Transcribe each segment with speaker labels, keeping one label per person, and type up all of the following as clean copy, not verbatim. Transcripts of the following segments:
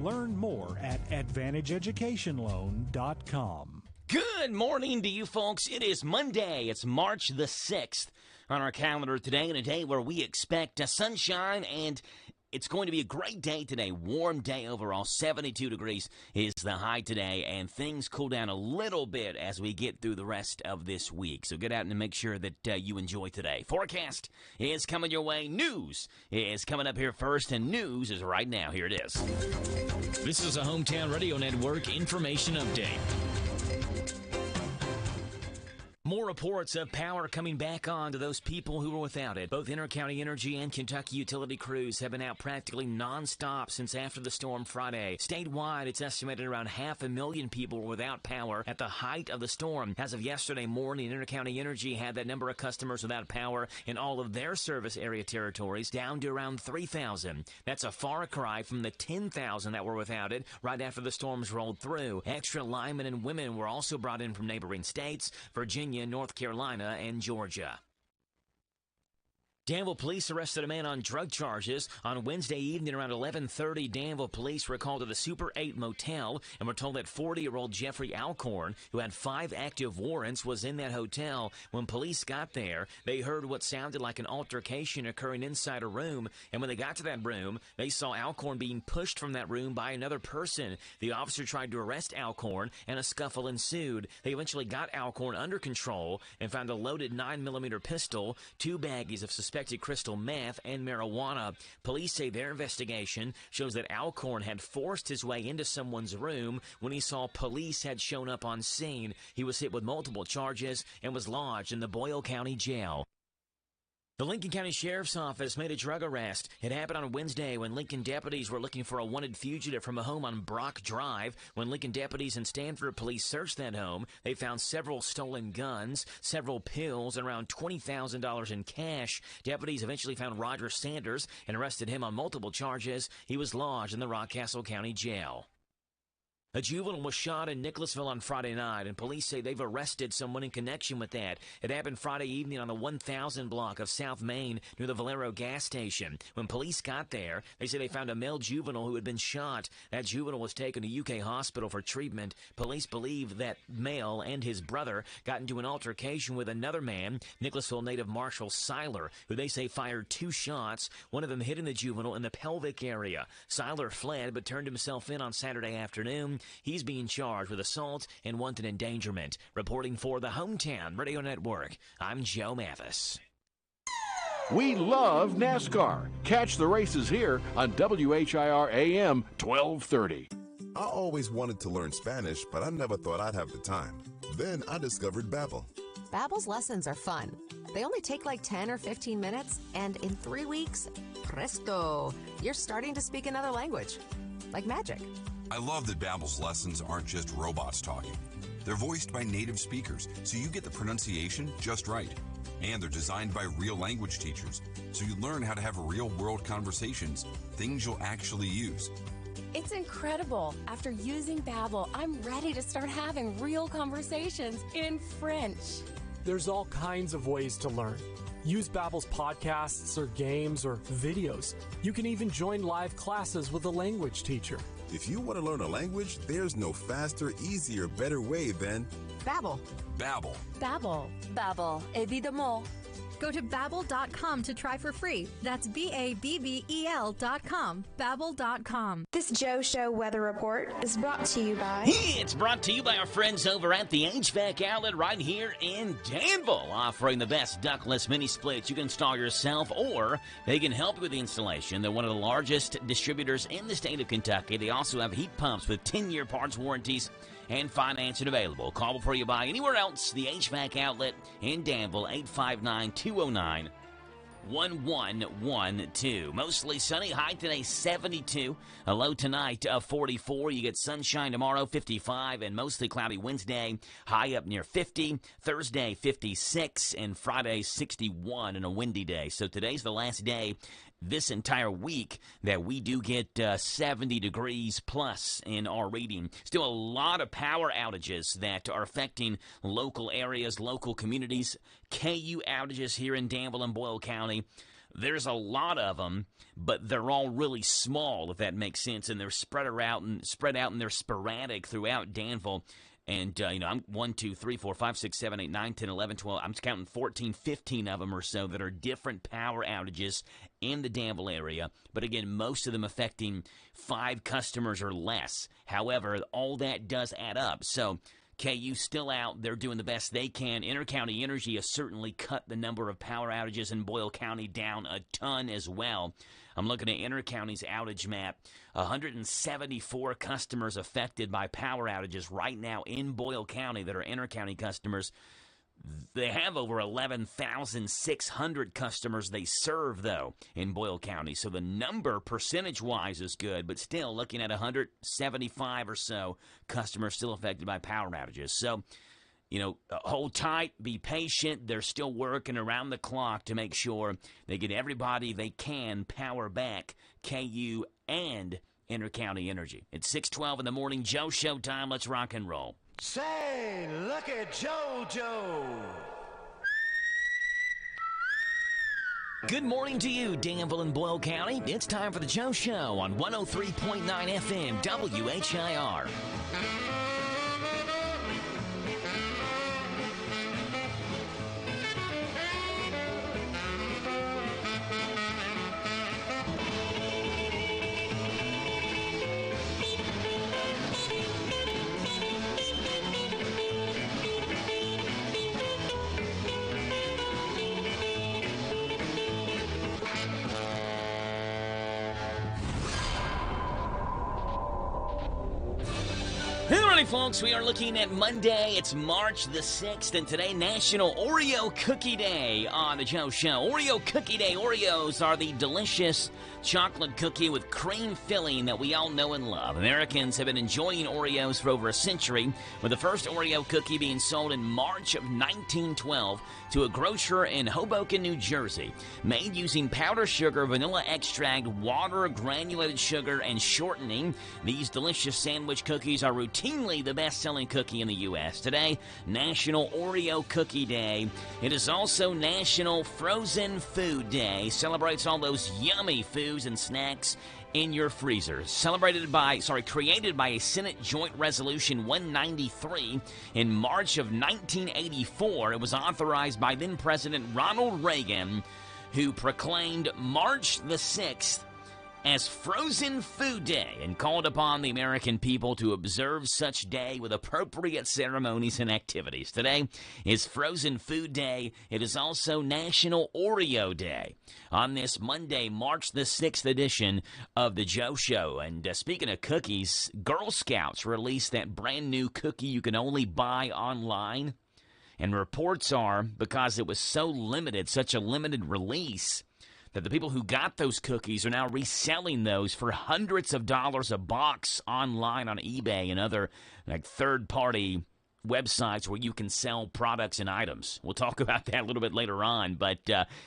Speaker 1: Learn more at AdvantageEducationLoan.com.
Speaker 2: Good morning to you folks. It is Monday. It's March the 6th on our calendar today, and a day where we expect sunshine, and it's going to be a great day today. Warm day overall. 72 degrees is the high today, and things cool down a little bit as we get through the rest of this week. So get out and make sure that you enjoy today. Forecast is coming your way. News is coming up here first, and news is right now. Here it is.
Speaker 3: This is a Hometown Radio Network information update. More reports of power coming back on to those people who were without it. Both Intercounty Energy and Kentucky utility crews have been out practically nonstop since after the storm Friday. Statewide, it's estimated around 500,000 people were without power at the height of the storm. As of yesterday morning, Intercounty Energy had that number of customers without power in all of their service area territories down to around 3,000. That's a far cry from the 10,000 that were without it right after the storms rolled through. Extra linemen and women were also brought in from neighboring states, Virginia, North Carolina, and Georgia. Danville police arrested a man on drug charges. On Wednesday evening around 11:30, Danville police were called to the Super 8 motel and were told that 40-year-old Jeffrey Alcorn, who had 5 active warrants, was in that hotel. When police got there, they heard what sounded like an altercation occurring inside a room, and when they got to that room, they saw Alcorn being pushed from that room by another person. The officer tried to arrest Alcorn, and a scuffle ensued. They eventually got Alcorn under control and found a loaded 9mm pistol, 2 baggies of suspected crystal meth, and marijuana. Police say their investigation shows that Alcorn had forced his way into someone's room when he saw police had shown up on scene. He was hit with multiple charges and was lodged in the Boyle County Jail. The Lincoln County Sheriff's Office made a drug arrest. It happened on Wednesday when Lincoln deputies were looking for a wanted fugitive from a home on Brock Drive. When Lincoln deputies and Stanford police searched that home, they found several stolen guns, several pills, and around $20,000 in cash. Deputies eventually found Roger Sanders and arrested him on multiple charges. He was lodged in the Rockcastle County Jail. A juvenile was shot in Nicholasville on Friday night, and police say they've arrested someone in connection with that. It happened Friday evening on the 1000 block of South Main near the Valero gas station. When police got there, they say they found a male juvenile who had been shot. That juvenile was taken to UK hospital for treatment. Police believe that male and his brother got into an altercation with another man, Nicholasville native Marshall Seiler, who they say fired 2 shots, one of them hitting the juvenile in the pelvic area. Seiler fled but turned himself in on Saturday afternoon. He's being charged with assault and wanted endangerment. Reporting for the Hometown Radio Network, I'm Joe Mathis.
Speaker 4: We love NASCAR. Catch the races here on WHIR AM 1230.
Speaker 5: I always wanted to learn Spanish, but I never thought I'd have the time. Then I discovered Babbel.
Speaker 6: Babbel's lessons are fun. They only take like 10 or 15 minutes, and in 3 weeks, presto, you're starting to speak another language. Like magic.
Speaker 7: I love that Babbel's lessons aren't just robots talking. They're voiced by native speakers, so you get the pronunciation just right. And they're designed by real language teachers, so you learn how to have real-world conversations, things you'll actually use.
Speaker 8: It's incredible. After using Babbel, I'm ready to start having real conversations in French.
Speaker 9: There's all kinds of ways to learn. Use Babbel's podcasts or games or videos. You can even join live classes with a language teacher.
Speaker 5: If you want to learn a language, there's no faster, easier, better way than
Speaker 6: Babbel.
Speaker 7: Babbel.
Speaker 8: Babbel. Babbel. Évidemment.
Speaker 10: Go to Babbel.com to try for free. That's Babbel.com. Babbel.com.
Speaker 11: This Joe Show weather report is brought to you by...
Speaker 2: It's brought to you by our friends over at the HVAC outlet right here in Danville, offering the best ductless mini splits you can install yourself, or they can help you with the installation. They're one of the largest distributors in the state of Kentucky. They also have heat pumps with 10-year parts warranties and financing available. Call before you buy anywhere else. The HVAC outlet in Danville, 859-209-1112. Mostly sunny, high today 72, a low tonight of 44. You get sunshine tomorrow, 55, and mostly cloudy Wednesday, high up near 50. Thursday 56, and Friday 61, and a windy day. So today's the last day this entire week that we do get 70 degrees plus in our reading. Still a lot of power outages that are affecting local areas, local communities. KU outages here in Danville and Boyle County. there's a lot of them, but they're all really small, if that makes sense, and they're spread out and they're sporadic throughout Danville. And, I'm 1, 2, 3, 4, 5, 6, 7, 8, 9, 10, 11, 12. I'm counting 14, 15 of them or so that are different power outages in the Danville area. But again, most of them affecting 5 customers or less. However, all that does add up. So KU still out. They're doing the best they can. Intercounty Energy has certainly cut the number of power outages in Boyle County down a ton as well. I'm looking at Intercounty's outage map. 174 customers affected by power outages right now in Boyle County that are Intercounty customers. They have over 11,600 customers they serve, though, in Boyle County. So the number, percentage-wise, is good, but still looking at 175 or so customers still affected by power outages. So, hold tight, be patient. They're still working around the clock to make sure they get everybody they can power back, KU and Intercounty Energy. It's 6:12 in the morning. Joe Show time. Let's rock and roll.
Speaker 1: Say, look at JoJo.
Speaker 2: Good morning to you, Danville and Boyle County. It's time for the Joe Show on 103.9 FM WHIR. Folks, we are looking at Monday. It's March the 6th, and today, National Oreo Cookie Day on the Joe Show. Oreo Cookie Day. Oreos are the delicious chocolate cookie with cream filling that we all know and love. Americans have been enjoying Oreos for over a century, with the first Oreo cookie being sold in March of 1912 to a grocer in Hoboken, New Jersey. Made using powdered sugar, vanilla extract, water, granulated sugar, and shortening, these delicious sandwich cookies are routinely the best-selling cookie in the U.S. Today, National Oreo Cookie Day. It is also National Frozen Food Day. Celebrates all those yummy foods and snacks in your freezer. Created by a Senate Joint Resolution 193 in March of 1984. It was authorized by then-President Ronald Reagan, who proclaimed March the 6th as Frozen Food Day and called upon the American people to observe such day with appropriate ceremonies and activities. Today is Frozen Food Day. It is also National Oreo Day on this Monday, March the 6th edition of The Joe Show. And speaking of cookies, Girl Scouts released that brand new cookie you can only buy online. And reports are, because it was so limited, such a limited release, that the people who got those cookies are now reselling those for hundreds of dollars a box online on eBay and other third-party websites where you can sell products and items. We'll talk about that a little bit later on, but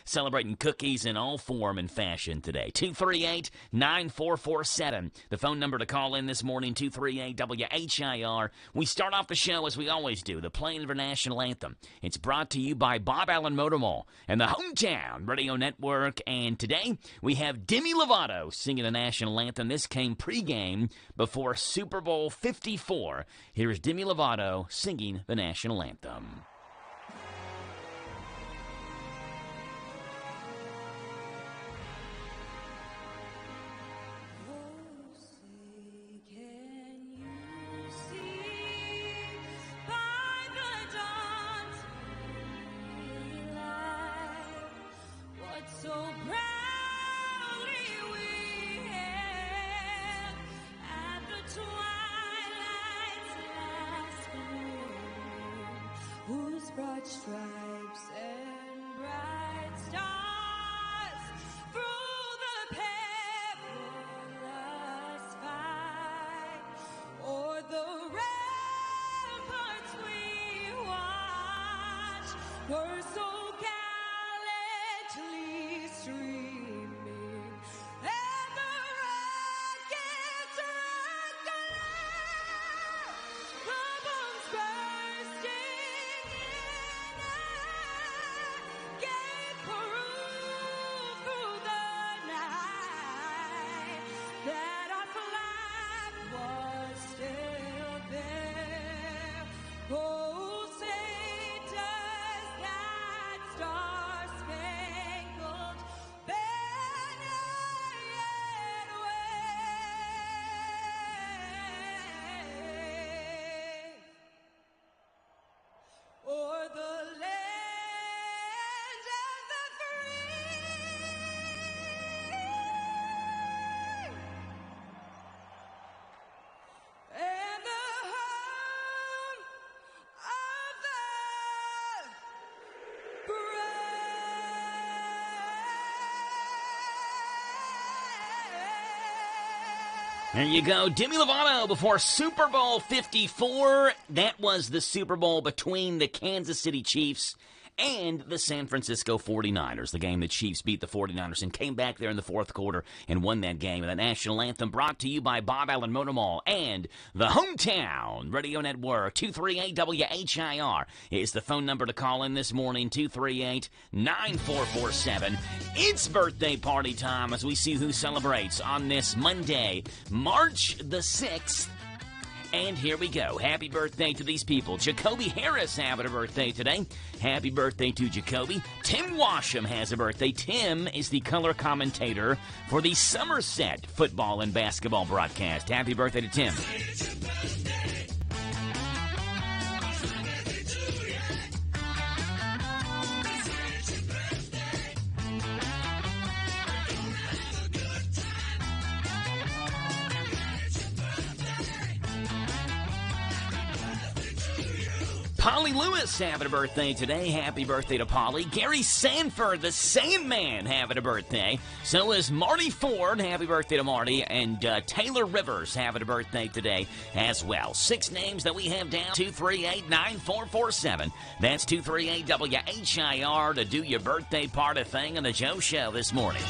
Speaker 2: celebrating cookies in all form and fashion today. 238-9447. The phone number to call in this morning, 238-WHIR. We start off the show as we always do, the playing of our national anthem. It's brought to you by Bob Allen Motor Mall and the Hometown Radio Network. And today we have Demi Lovato singing the national anthem. This came pregame before Super Bowl 54. Here's Demi Lovato singing the national anthem.
Speaker 12: Broad stripes and bright stars through the perilous fight, o'er the ramparts we watch, were so gallantly streaming, and the rockets rock the bombs bursting in. Gave proof through
Speaker 2: There you go. Demi Lovato before Super Bowl 54. That was the Super Bowl between the Kansas City Chiefs and the San Francisco 49ers. The game the Chiefs beat the 49ers and came back there in the fourth quarter and won that game. And the national anthem brought to you by Bob Allen Motor Mall and the Hometown Radio Network. 238 WHIR is the phone number to call in this morning. 238-9447. It's birthday party time as we see who celebrates on this Monday, March the 6th. And here we go. Happy birthday to these people. Jacoby Harris having a birthday today. Happy birthday to Jacoby. Tim Washam has a birthday. Tim is the color commentator for the Somerset football and basketball broadcast. Happy birthday to Tim. 'Polly Lewis having a birthday today. Happy birthday to Polly. Gary Sanford, the Sandman, having a birthday. So is Marty Ford. Happy birthday to Marty. And Taylor Rivers having a birthday today as well. 6 names that we have down. 238-9447. That's 238-WHIR to do your birthday party thing on the Joe Show this morning.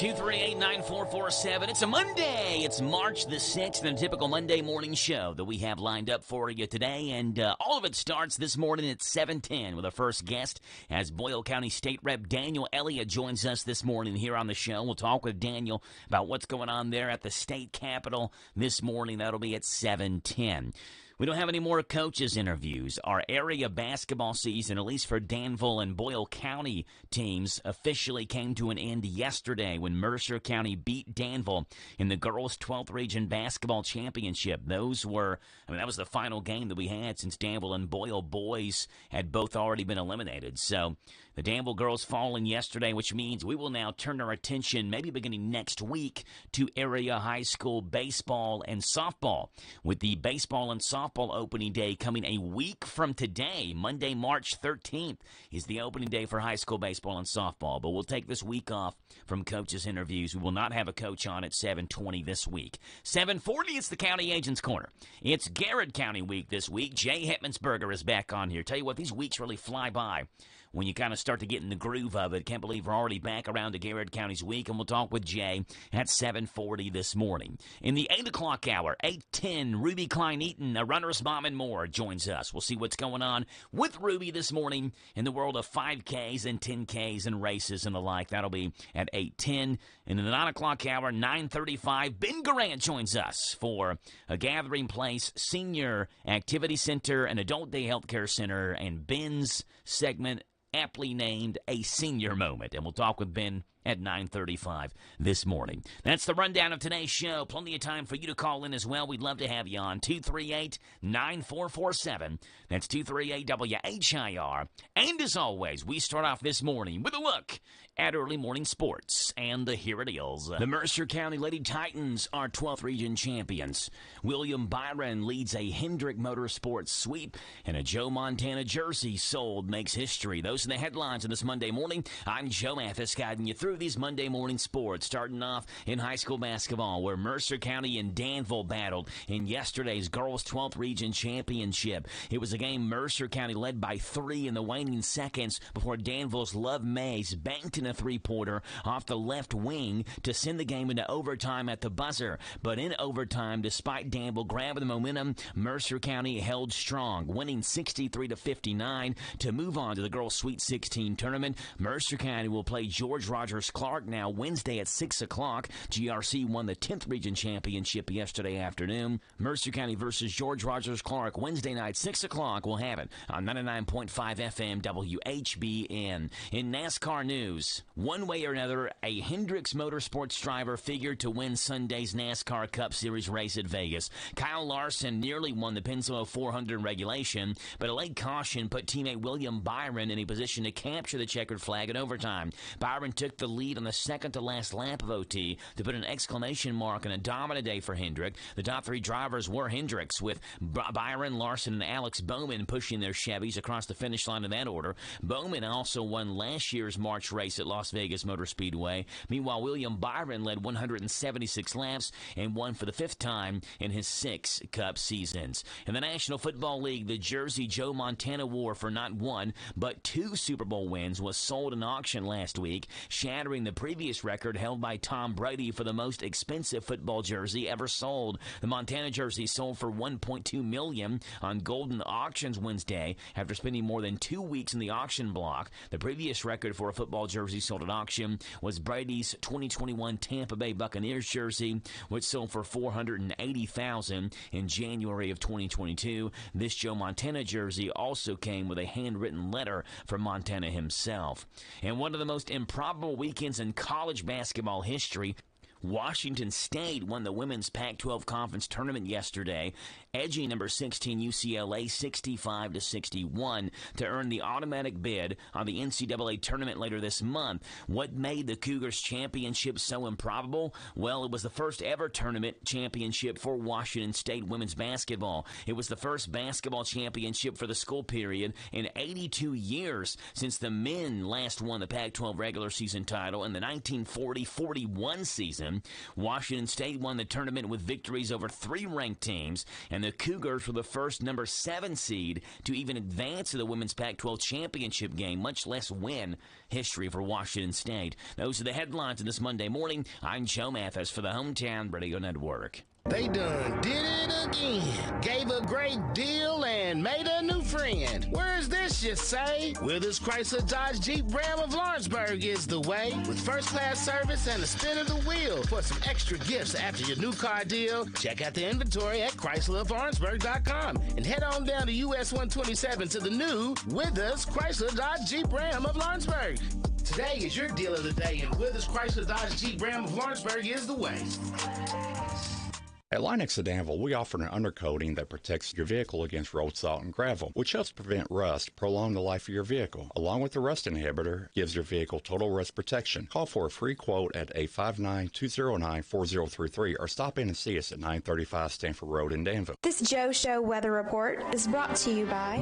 Speaker 2: 238-9447. It's a Monday. It's March the 6th, and a typical Monday morning show that we have lined up for you today. And all of it starts this morning at 7:10 with our first guest as Boyle County State Rep Daniel Elliott joins us this morning here on the show. We'll talk with Daniel about what's going on there at the state capitol this morning. That'll be at 7:10. We don't have any more coaches interviews. Our area basketball season, at least for Danville and Boyle County teams, officially came to an end yesterday when Mercer County beat Danville in the girls' 12th Region Basketball Championship. That was the final game that we had since Danville and Boyle boys had both already been eliminated. So the Danville girls falling yesterday, which means we will now turn our attention, maybe beginning next week, to area high school baseball and softball, with the baseball and softball opening day coming a week from today. Monday, March 13th is the opening day for high school baseball and softball, but we'll take this week off from coaches' interviews. We will not have a coach on at 7:20 this week. 7:40, it's the County Agents Corner. It's Garrett County week this week. Jay Hetmansberger is back on here. Tell you what, these weeks really fly by when you kind of start to get in the groove of it. Can't believe we're already back around to Garrett County's week, and we'll talk with Jay at 7:40 this morning. In the 8 o'clock hour, 8:10, Ruby Klein-Eaton, a runner's mom and more, joins us. We'll see what's going on with Ruby this morning in the world of 5Ks and 10Ks and races and the like. That'll be at 8:10. And in the 9 o'clock hour, 9:35, Ben Garant joins us for a Gathering Place Senior Activity Center and Adult Day Healthcare Center, and Ben's segment aptly named A Senior Moment. And we'll talk with Ben at 9:35 this morning. That's the rundown of today's show. Plenty of time for you to call in as well. We'd love to have you on. 238-9447. That's 238-WHIR. And as always, we start off this morning with a look at early morning sports. And here it is. The Mercer County Lady Titans are 12th Region champions. William Byron leads a Hendrick Motorsports sweep, and a Joe Montana jersey sold makes history. Those are the headlines on this Monday morning. I'm Joe Mathis, guiding you through these Monday morning sports, starting off in high school basketball, where Mercer County and Danville battled in yesterday's girls' 12th Region Championship. It was a game Mercer County led by 3 in the waning seconds before Danville's Love Mays banked in a three-pointer off the left wing to send the game into overtime at the buzzer. But in overtime, despite Danville grabbing the momentum, Mercer County held strong, winning 63-59 to move on to the girls' Sweet 16 tournament. Mercer County will play George Rogers Rogers Clark now Wednesday at 6 o'clock. GRC won the 10th Region Championship yesterday afternoon. Mercer County versus George Rogers Clark Wednesday night, 6 o'clock. We'll have it on 99.5 FM WHBN. In NASCAR news, one way or another, a Hendricks Motorsports driver figured to win Sunday's NASCAR Cup Series race at Vegas. Kyle Larson nearly won the Pensacola 400 in regulation, but a late caution put teammate William Byron in a position to capture the checkered flag in overtime. Byron took the lead on the second-to-last lap of OT to put an exclamation mark on a dominant day for Hendrick. The top three drivers were Hendricks, with Byron, Larson, and Alex Bowman pushing their Chevys across the finish line in that order. Bowman also won last year's March race at Las Vegas Motor Speedway. Meanwhile, William Byron led 176 laps and won for the fifth time in his 6 Cup seasons. In the National Football League, the jersey Joe Montana wore for not one, but 2 Super Bowl wins was sold in auction last week, shattering the previous record held by Tom Brady for the most expensive football jersey ever sold. The Montana jersey sold for $1.2 million on Golden Auctions Wednesday after spending more than 2 weeks in the auction block. The previous record for a football jersey sold at auction was Brady's 2021 Tampa Bay Buccaneers jersey, which sold for $480,000 in January of 2022. This Joe Montana jersey also came with a handwritten letter from Montana himself. And one of the most improbable weekends in college basketball history, Washington State won the women's Pac-12 conference tournament yesterday, edging number 16 UCLA 65-61 to earn the automatic bid on the NCAA tournament later this month. What made the Cougars championship so improbable? Well, it was the first ever tournament championship for Washington State women's basketball. It was the first basketball championship for the school period in 82 years since the men last won the Pac-12 regular season title in the 1940-41 season. Washington State won the tournament with victories over 3 ranked teams, and the Cougars were the first number 7 seed to even advance to the women's Pac-12 championship game, much less win. History for Washington State. Those are the headlines of this Monday morning. I'm Joe Mathis for the Hometown Radio Network.
Speaker 13: They done did it again. Gave a great deal and made a new friend. Where's this, you say? Withers Chrysler Dodge Jeep Ram of Lawrenceburg is the way. With first-class service and a spin of the wheel. For some extra gifts after your new car deal, check out the inventory at ChryslerofLawrenceburg.com and head on down to US 127 to the new Withers Chrysler Dodge Jeep Ram of Lawrenceburg. Today is your deal of the day, and Withers Chrysler Dodge Jeep Ram of Lawrenceburg is the way.
Speaker 14: At Linex of Danville, we offer an undercoating that protects your vehicle against road salt and gravel, which helps prevent rust, prolong the life of your vehicle. Along with the rust inhibitor, gives your vehicle total rust protection. Call for a free quote at 859-209-4033 or stop in and see us at 935 Stanford Road in Danville.
Speaker 11: This Joe Show weather report is brought to you by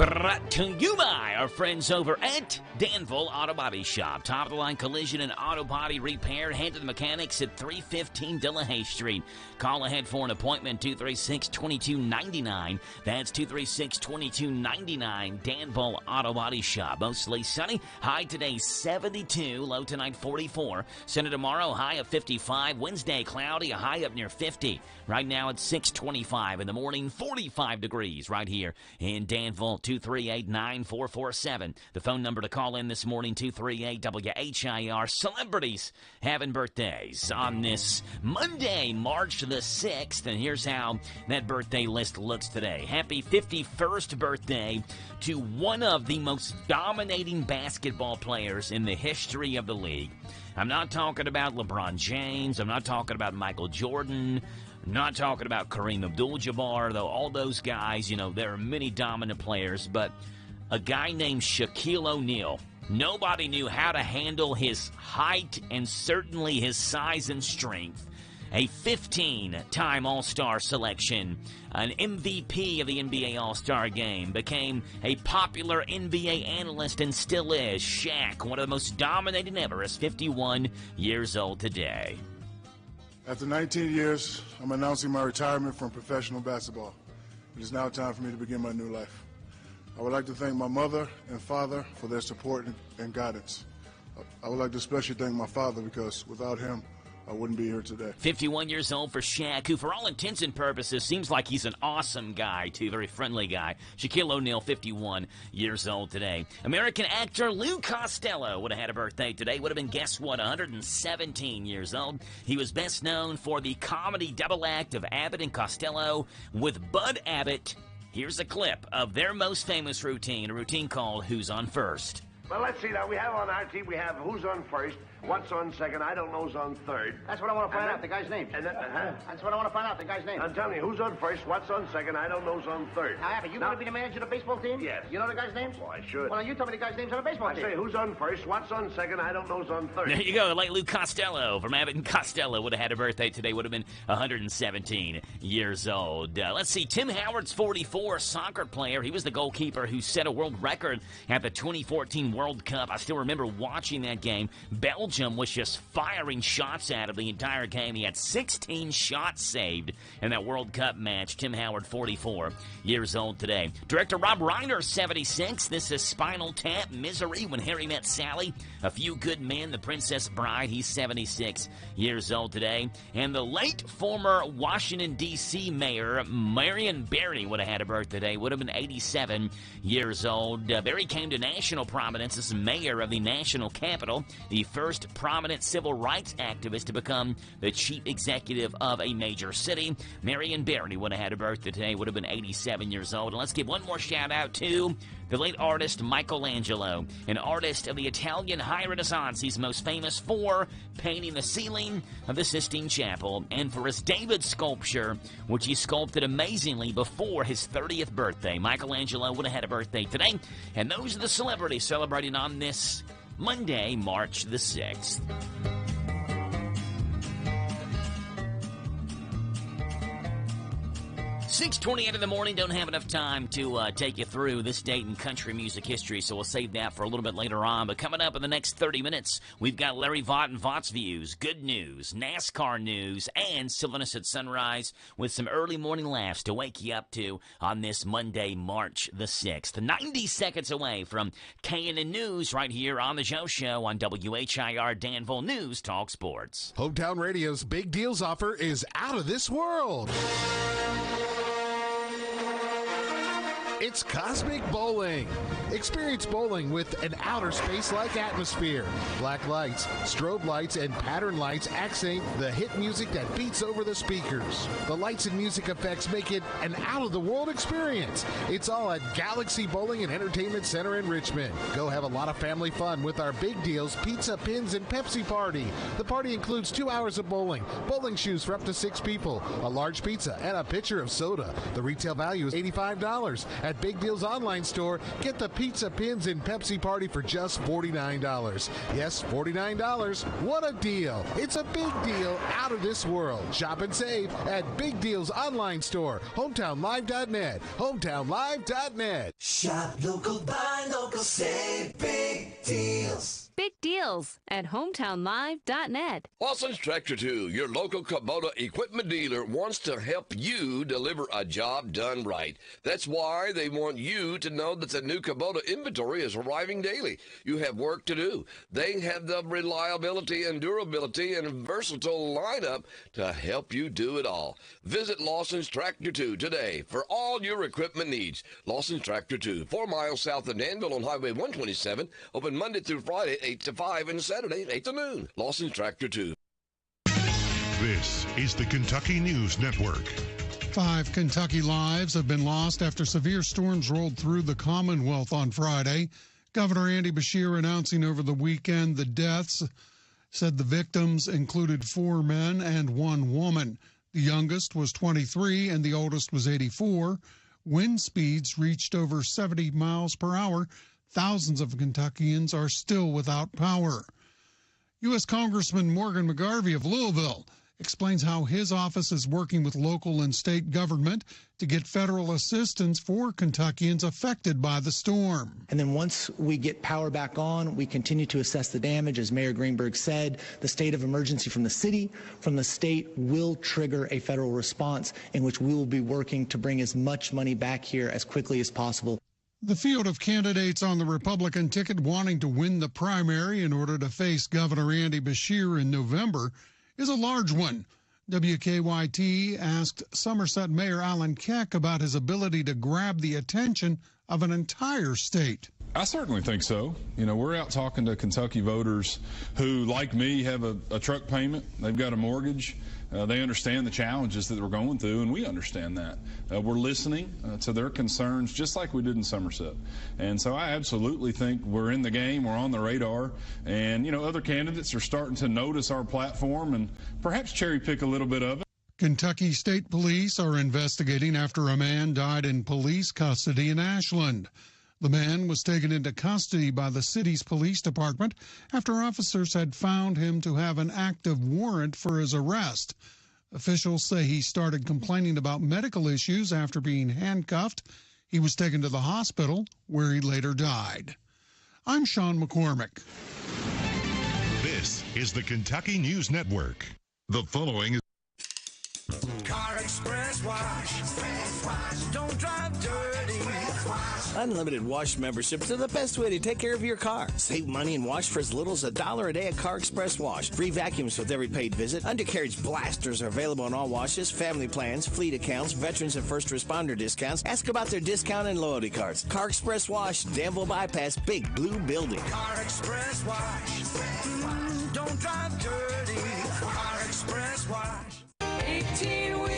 Speaker 2: Our friends over at Danville Auto Body Shop. Top-of-the-line collision and auto body repair. Head to the mechanics at 315 Delahaye Street. Call ahead for an appointment, 236-2299. That's 236-2299. Danville Auto Body Shop. Mostly sunny. High today 72. Low tonight 44. Sunny tomorrow. High of 55. Wednesday cloudy. A high up near 50. Right now it's 6:25 in the morning. 45 degrees right here in Danville. 238-9447. The phone number to call in this morning, 238-WHIR. Celebrities having birthdays on this Monday, March the 6th. And here's how that birthday list looks today. Happy 51st birthday to one of the most dominating basketball players in the history of the league. I'm not talking about LeBron James. I'm not talking about Michael Jordan. I'm not talking about Kareem Abdul-Jabbar, though all those guys, there are many dominant players, but a guy named Shaquille O'Neal. Nobody knew how to handle his height and certainly his size and strength. A 15-time All-Star selection, an MVP of the NBA All-Star Game, became a popular NBA analyst and still is. Shaq, one of the most dominating ever, is 51 years old today.
Speaker 15: After 19 years, I'm announcing my retirement from professional basketball. It is now time for me to begin my new life. I would like to thank my mother and father for their support and guidance. I would like to especially thank my father because without him, I wouldn't be here today.
Speaker 2: 51 years old for Shaq, who for all intents and purposes seems like he's an awesome guy, too, very friendly guy. Shaquille O'Neal, 51 years old today. American actor Lou Costello would have had a birthday today. Would have been, guess what, 117 years old. He was best known for the comedy double act of Abbott and Costello with Bud Abbott. Here's a clip of their most famous routine, a routine called Who's on First.
Speaker 16: Well, let's see now. We have on our team, we have who's on first, what's on second, I don't know who's on third.
Speaker 17: That's what I want to find out, the guy's name. That's what I want to find out, the guy's name.
Speaker 16: I'm telling you, who's on first, what's on second, I don't know who's on third.
Speaker 17: Now, Abbott, you going to be the manager of the baseball team?
Speaker 16: Yes.
Speaker 17: You know the guy's names?
Speaker 16: Well, I should.
Speaker 17: Well, you tell me the guy's names on the baseball team.
Speaker 16: I say, who's on first, what's on second, I don't know who's on third.
Speaker 2: There you go, like Lou Costello from Abbott and Costello would have had a birthday today, would have been 117 years old. Let's see, Tim Howard's 44, soccer player. He was the goalkeeper who set a world record at the 2014 World Cup. I still remember watching that game. Belgium was just firing shots at him the entire game. He had 16 shots saved in that World Cup match. Tim Howard, 44 years old today. Director Rob Reiner, 76. This is Spinal Tap, Misery, When Harry Met Sally, A Few Good Men, The Princess Bride. He's 76 years old today. And the late former Washington, D.C. mayor, Marion Barry, would have had a birthday today. Would have been 87 years old. Barry came to national prominence as mayor of the national capital, the first prominent civil rights activist to become the chief executive of a major city. Marion Barry would have had a birthday today, would have been 87 years old. And let's give one more shout out to the late artist Michelangelo, an artist of the Italian High Renaissance. He's most famous for painting the ceiling of the Sistine Chapel and for his David sculpture, which he sculpted amazingly before his 30th birthday. Michelangelo would have had a birthday today. And those are the celebrities celebrating on this Monday, March the 6th. 6:28 in the morning. Don't have enough time to take you through this date in country music history, so we'll save that for a little bit later on. But coming up in the next 30 minutes, we've got Larry Vaught and Vaught's Views, good news, NASCAR news, and Sylvanus at Sunrise with some early morning laughs to wake you up to on this Monday, March the 6th. 90 seconds away from KNN News right here on the Joe Show on WHIR Danville News Talk Sports.
Speaker 18: Hometown Radio's Big Deals offer is out of this world. It's Cosmic Bowling. Experience bowling with an outer space-like atmosphere. Black lights, strobe lights, and pattern lights accent the hit music that beats over the speakers. The lights and music effects make it an out-of-the-world experience. It's all at Galaxy Bowling and Entertainment Center in Richmond. Go have a lot of family fun with our Big Deals Pizza, Pins, and Pepsi party. The party includes 2 hours of bowling, bowling shoes for up to 6 people, a large pizza, and a pitcher of soda. The retail value is $85. At Big Deals online store, get the Pizza, Pins, and Pepsi party for just $49. Yes, $49. What a deal. It's a big deal out of this world. Shop and save at Big Deals online store, hometownlive.net, hometownlive.net.
Speaker 1: Shop local, buy local, save big deals.
Speaker 19: Big deals at hometownlive.net.
Speaker 20: Lawson's Tractor 2, your local Kubota equipment dealer, wants to help you deliver a job done right. That's why they want you to know that the new Kubota inventory is arriving daily. You have work to do. They have the reliability and durability and versatile lineup to help you do it all. Visit Lawson's Tractor 2 today for all your equipment needs. Lawson's Tractor 2, 4 miles south of Danville on Highway 127, open Monday through Friday, 8 to 5, and Saturday, 8 to noon. Lawson's Tractor 2.
Speaker 21: This is the Kentucky News Network.
Speaker 22: 5 Kentucky lives have been lost after severe storms rolled through the Commonwealth on Friday. Governor Andy Beshear announcing over the weekend the deaths, said the victims included 4 men and 1 woman. The youngest was 23 and the oldest was 84. Wind speeds reached over 70 miles per hour. Thousands of Kentuckians are still without power. U.S. Congressman Morgan McGarvey of Louisville explains how his office is working with local and state government to get federal assistance for Kentuckians affected by the storm.
Speaker 23: And then once we get power back on, we continue to assess the damage. As Mayor Greenberg said, the state of emergency from the city, from the state will trigger a federal response in which we will be working to bring as much money back here as quickly as possible.
Speaker 22: The field of candidates on the Republican ticket wanting to win the primary in order to face Governor Andy Beshear in November is a large one. WKYT asked Somerset Mayor Alan Keck about his ability to grab the attention of an entire state.
Speaker 3: I certainly think so. You know, we're out talking to Kentucky voters who, like me, have a truck payment. They've got a mortgage. They understand the challenges that we're going through, and we understand that. We're listening to their concerns just like we did in Somerset. And so I absolutely think we're in the game, we're on the radar, and, you know, other candidates are starting to notice our platform and perhaps cherry pick a little bit of it.
Speaker 22: Kentucky State Police are investigating after a man died in police custody in Ashland. The man was taken into custody by the city's police department after officers had found him to have an active warrant for his arrest. Officials say he started complaining about medical issues after being handcuffed. He was taken to the hospital, where he later died. I'm Sean McCormick.
Speaker 21: This is the Kentucky News Network. The following is
Speaker 1: Car Express Wash. Don't drive dirty.
Speaker 4: Unlimited wash memberships are the best way to take care of your car. Save money and wash for as little as $1 a day at Car Express Wash. Free vacuums with every paid visit. Undercarriage blasters are available on all washes, family plans, fleet accounts, veterans and first responder discounts. Ask about their discount and loyalty cards. Car Express Wash, Danville Bypass, Big Blue Building.
Speaker 1: Car Express Wash. Don't drive dirty. Car Express Wash. 18 weeks.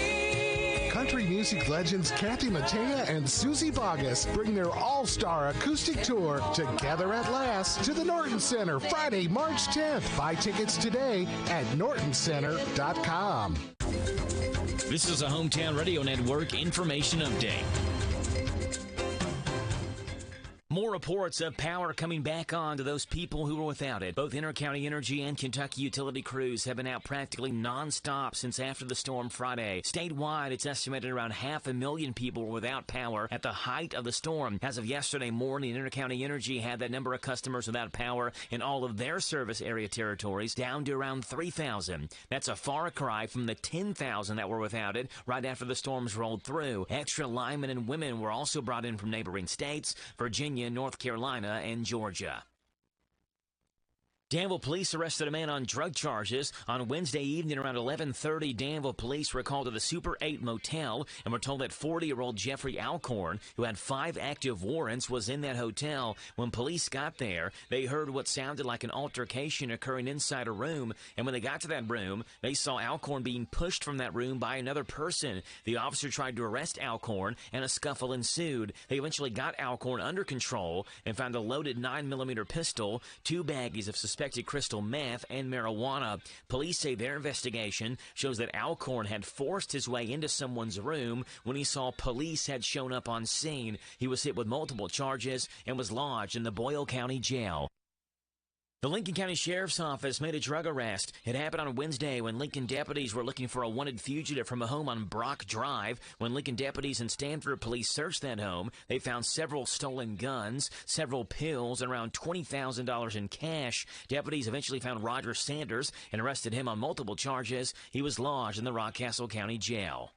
Speaker 18: Country music legends Kathy Mattea and Susie Bogus bring their all-star acoustic tour Together at Last to the Norton Center Friday, March 10th. Buy tickets today at nortoncenter.com.
Speaker 9: This is a Hometown Radio Network information update. More reports of power coming back on to those people who were without it. Both Intercounty Energy and Kentucky utility crews have been out practically nonstop since after the storm Friday. Statewide, it's estimated around 500,000 people were without power at the height of the storm. As of yesterday morning, Intercounty Energy had that number of customers without power in all of their service area territories down to around 3,000. That's a far cry from the 10,000 that were without it right after the storms rolled through. Extra linemen and women were also brought in from neighboring states, Virginia, North Carolina, and Georgia. Danville police arrested a man on drug charges. On Wednesday evening around 11:30, Danville police were called to the Super 8 motel and were told that 40-year-old Jeffrey Alcorn, who had 5 active warrants, was in that hotel. When police got there, they heard what sounded like an altercation occurring inside a room, and when they got to that room, they saw Alcorn being pushed from that room by another person. The officer tried to arrest Alcorn, and a scuffle ensued. They eventually got Alcorn under control and found a loaded 9mm pistol, 2 baggies of suspected crystal meth, and marijuana. Police say their investigation shows that Alcorn had forced his way into someone's room when he saw police had shown up on scene. He was hit with multiple charges and was lodged in the Boyle County Jail. The Lincoln County Sheriff's Office made a drug arrest. It happened on Wednesday when Lincoln deputies were looking for a wanted fugitive from a home on Brock Drive. When Lincoln deputies and Stanford police searched that home, they found several stolen guns, several pills, and around $20,000 in cash. Deputies eventually found Roger Sanders and arrested him on multiple charges. He was lodged in the Rockcastle County Jail.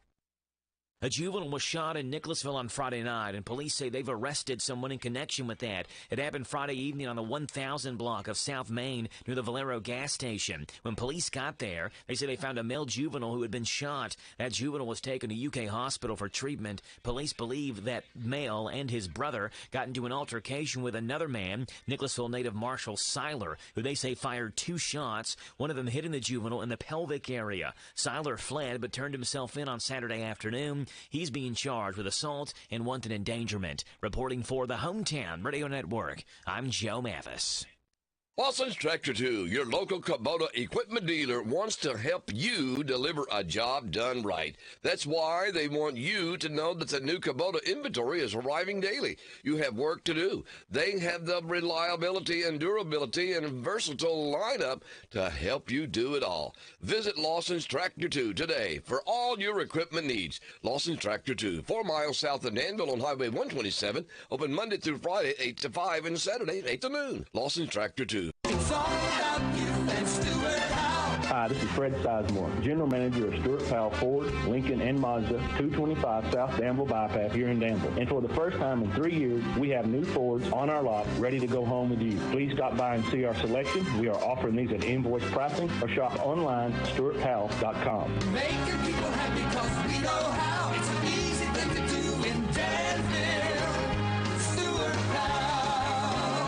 Speaker 9: A juvenile was shot in Nicholasville on Friday night, and police say they've arrested someone in connection with that. It happened Friday evening on the 1000 block of South Main near the Valero gas station. When police got there, they say they found a male juvenile who had been shot. That juvenile was taken to UK hospital for treatment. Police believe that male and his brother got into an altercation with another man, Nicholasville native Marshall Seiler, who they say fired 2 shots, one of them hitting the juvenile in the pelvic area. Seiler fled but turned himself in on Saturday afternoon. He's being charged with assault and wanted endangerment. Reporting for the Hometown Radio Network, I'm Joe Mathis.
Speaker 20: Lawson's Tractor 2, your local Kubota equipment dealer, wants to help you deliver a job done right. That's why they want you to know that the new Kubota inventory is arriving daily. You have work to do. They have the reliability and durability and versatile lineup to help you do it all. Visit Lawson's Tractor 2 today for all your equipment needs. Lawson's Tractor 2, 4 miles south of Danville on Highway 127, open Monday through Friday, 8 to 5, and Saturday, 8 to noon. Lawson's Tractor 2.
Speaker 1: It's all about you and Stuart Howe.
Speaker 5: Hi, this is Fred Sizemore, General Manager of Stuart Powell Ford, Lincoln, and Mazda, 225 South Danville Bypass here in Danville. And for the first time in 3 years, we have new Fords on our lot ready to go home with you. Please stop by and see our selection. We are offering these at invoice pricing or shop online at stuartpowell.com.
Speaker 1: Making people happy because we know how. It's an easy thing to do in Danville. Stuart Powell.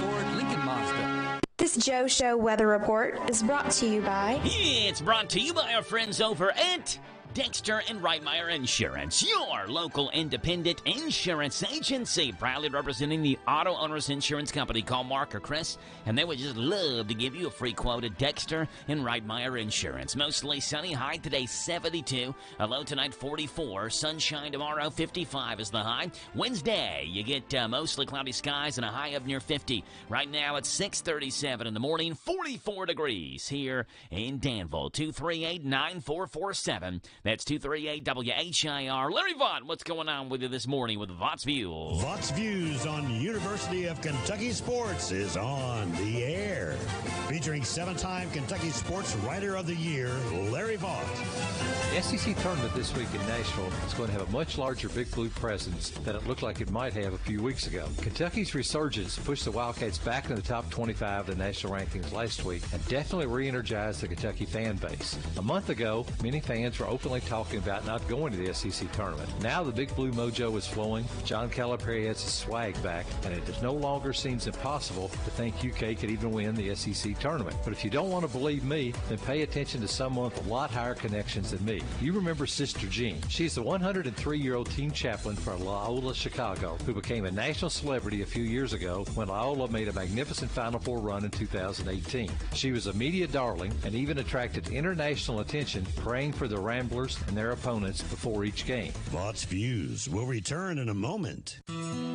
Speaker 6: Ford, Lincoln, Mazda.
Speaker 11: This Joe Show weather report is brought to you by...
Speaker 2: It's brought to you by our friends over at Dexter and Reitmeyer Insurance, your local independent insurance agency, proudly representing the auto owners insurance company. Call Mark or Chris, and they would just love to give you a free quote at Dexter and Reitmeyer Insurance. Mostly sunny, high today 72, a low tonight 44, sunshine tomorrow 55 is the high. Wednesday, you get mostly cloudy skies and a high of near 50. Right now it's 6:37 in the morning, 44 degrees here in Danville. 238-9447. That's 238-WHIR. Larry Vaught, what's going on with you this morning with Vaught's Views?
Speaker 7: Vaught's Views on University of Kentucky Sports is on the air. Featuring 7-time Kentucky Sports Writer of the Year, Larry Vaught.
Speaker 24: The SEC tournament this week in Nashville is going to have a much larger Big Blue presence than it looked like it might have a few weeks ago. Kentucky's resurgence pushed the Wildcats back in the top 25 of the national rankings last week and definitely re-energized the Kentucky fan base. A month ago, many fans were openly talking about not going to the SEC tournament. Now the Big Blue mojo is flowing, John Calipari has his swag back, and it no longer seems impossible to think UK could even win the SEC tournament. But if you don't want to believe me, then pay attention to someone with a lot higher connections than me. You remember Sister Jean. She's the 103-year-old team chaplain for Loyola Chicago, who became a national celebrity a few years ago when Loyola made a magnificent Final Four run in 2018. She was a media darling and even attracted international attention, praying for the Ramblers and their opponents before each game.
Speaker 7: Vaught's Views will return in a moment.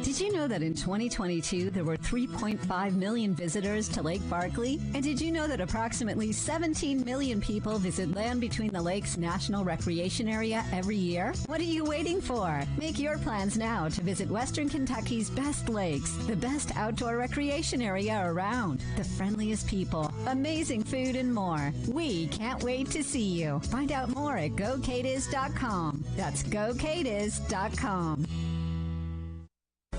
Speaker 25: Did you know that in 2022 there were 3.5 million visitors to Lake Barkley? And did you know that approximately 17 million people visit Land Between the Lakes National Recreation Area every year? What are you waiting for? Make your plans now to visit Western Kentucky's best lakes, the best outdoor recreation area around, the friendliest people, amazing food, and more. We can't wait to see you. Find out more at GoCatiz.com. That's GoCatiz.com.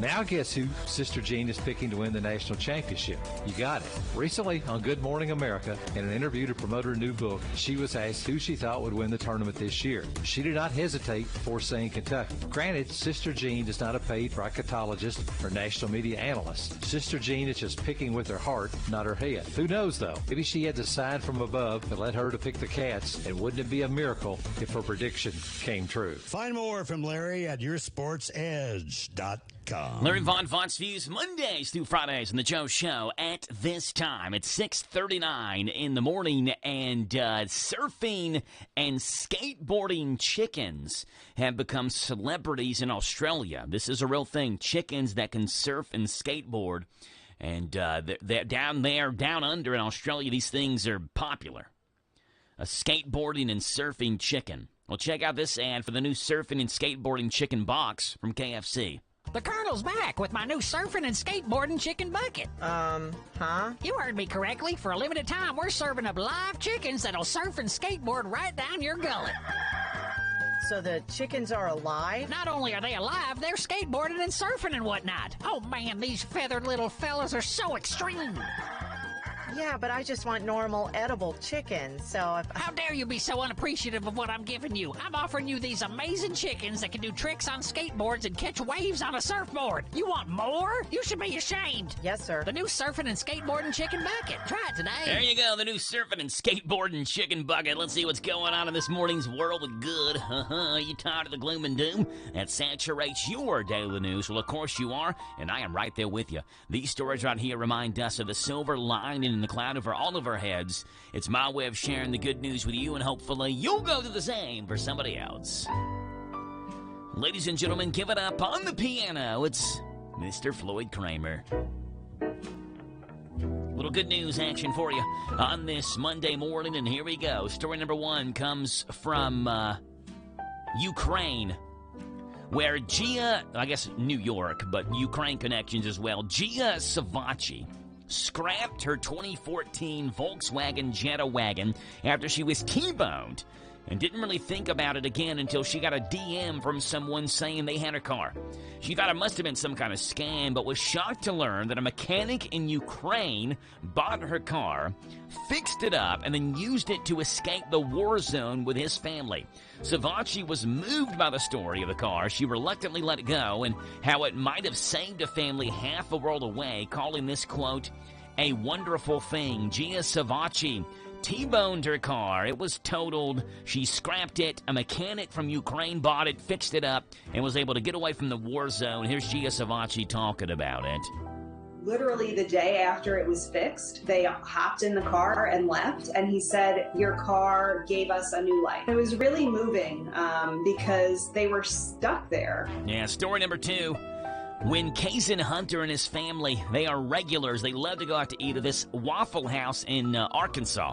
Speaker 24: Now guess who Sister Jean is picking to win the national championship? You got it. Recently on Good Morning America, in an interview to promote her new book, she was asked who she thought would win the tournament this year. She did not hesitate before saying Kentucky. Granted, Sister Jean is not a paid bracketologist or national media analyst. Sister Jean is just picking with her heart, not her head. Who knows, though? Maybe she had the sign from above that led her to pick the Cats, and wouldn't it be a miracle if her prediction came true?
Speaker 7: Find more from Larry at yoursportsedge.com.
Speaker 2: Larry Vaught, Vaught's Views, Mondays through Fridays on the Joe Show at this time. It's 6:39 in the morning, and surfing and skateboarding chickens have become celebrities in Australia. This is a real thing. Chickens that can surf and skateboard, and they're down there, down under in Australia, these things are popular. A skateboarding and surfing chicken. Well, check out this ad for the new surfing and skateboarding chicken box from KFC.
Speaker 26: The Colonel's back with my new surfing and skateboarding chicken bucket.
Speaker 27: Huh?
Speaker 26: You heard me correctly. For a limited time, we're serving up live chickens that'll surf and skateboard right down your gullet.
Speaker 27: So the chickens are alive?
Speaker 26: Not only are they alive, they're skateboarding and surfing and whatnot. Oh man, these feathered little fellas are so extreme.
Speaker 27: Yeah, but I just want normal, edible chicken, so if...
Speaker 26: How dare you be so unappreciative of what I'm giving you? I'm offering you these amazing chickens that can do tricks on skateboards and catch waves on a surfboard. You want more? You should be ashamed.
Speaker 27: Yes, sir.
Speaker 26: The new surfing and skateboarding chicken bucket. Try it today.
Speaker 2: There you go, the new surfing and skateboarding chicken bucket. Let's see what's going on in this morning's world of good. You tired of the gloom and doom that saturates your daily news? Well, of course you are, and I am right there with you. These stories right here remind us of the silver lining in the cloud over all of our heads. It's my way of sharing the good news with you, and hopefully you'll go do the same for somebody else. Ladies and gentlemen, give it up on the piano. It's Mr. Floyd Kramer. Little good news action for you on this Monday morning, and here we go. Story number one comes from Ukraine, where Gia, I guess New York, but Ukraine connections as well. Gia Savachi scrapped her 2014 Volkswagen Jetta wagon after she was T-boned and didn't really think about it again until she got a DM from someone saying they had her car. She thought it must have been some kind of scam, but was shocked to learn that a mechanic in Ukraine bought her car, fixed it up, and then used it to escape the war zone with his family. Savachi was moved by the story of the car. She reluctantly let it go and how it might have saved a family half a world away, calling this, quote, a wonderful thing. Gia Savachi T-boned her car. It was totaled. She scrapped it. A mechanic from Ukraine bought it, fixed it up, and was able to get away from the war zone. Here's Gia Savachi talking about it.
Speaker 6: Literally the day after it was fixed, they hopped in the car and left, and he said, your car gave us a new life. It was really moving because they were stuck there.
Speaker 2: Yeah, story number 2. When Kazan Hunter and his family, they are regulars. They love to go out to eat at this Waffle House in Arkansas,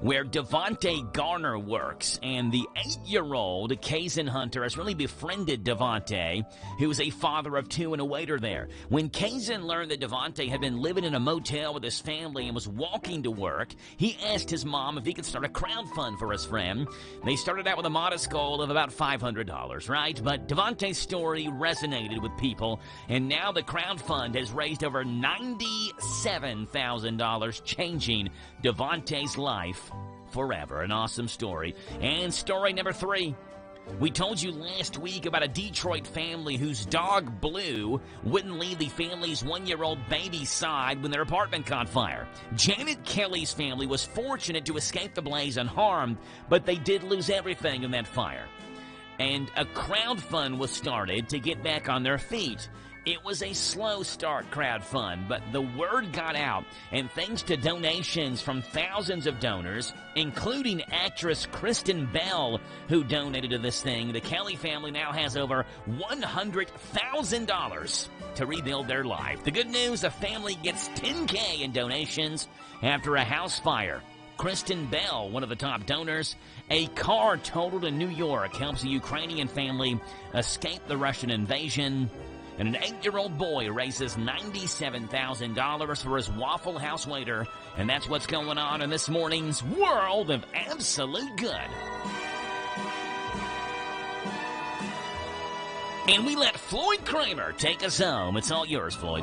Speaker 2: where Devontae Garner works. And the 8-year-old Kazan Hunter has really befriended Devontae, who is a father of 2 and a waiter there. When Kazan learned that Devontae had been living in a motel with his family and was walking to work, he asked his mom if he could start a crowdfund for his friend. They started out with a modest goal of about $500, right? But Devontae's story resonated with people, and now the crowdfund has raised over $97,000, changing Devontae's life forever. An awesome story. And story number 3. We told you last week about a Detroit family whose dog Blue wouldn't leave the family's 1-year-old baby's side when their apartment caught fire. Janet Kelly's family was fortunate to escape the blaze unharmed, but they did lose everything in that fire. And a crowdfund was started to get back on their feet. It was a slow start crowdfund, but the word got out, and thanks to donations from thousands of donors, including actress Kristen Bell, who donated to this thing, the Kelly family now has over $100,000 to rebuild their life. The good news, the family gets $10K in donations after a house fire. Kristen Bell, one of the top donors. A car totaled in New York helps a Ukrainian family escape the Russian invasion. And an 8-year-old boy raises $97,000 for his Waffle House waiter. And that's what's going on in this morning's World of Absolute Good. And we let Floyd Kramer take us home. It's all yours, Floyd.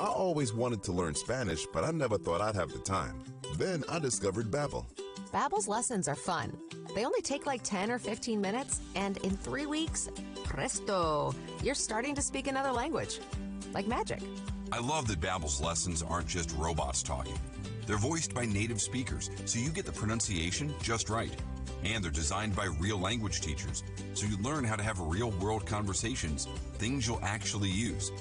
Speaker 8: I always wanted to learn Spanish, but I never thought I'd have the time. Then I discovered Babbel.
Speaker 10: Babbel's lessons are fun. They only take like 10 or 15 minutes, and in 3 weeks, presto, you're starting to speak another language. Like magic.
Speaker 12: I love that Babbel's lessons aren't just robots talking. They're voiced by native speakers, so you get the pronunciation just right. And they're designed by real language teachers, so you learn how to have real-world conversations, things you'll actually use.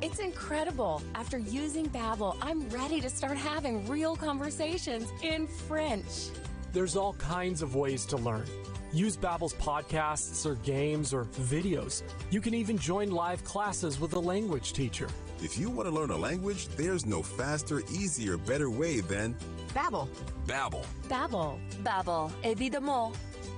Speaker 13: It's incredible. After using Babbel, I'm ready to start having real conversations in French.
Speaker 14: There's all kinds of ways to learn. Use Babbel's podcasts or games or videos. You can even join live classes with a language teacher.
Speaker 8: If you want to learn a language, there's no faster, easier, better way than
Speaker 10: Babbel.
Speaker 12: Babbel.
Speaker 13: Babbel. Babbel. Évidemment.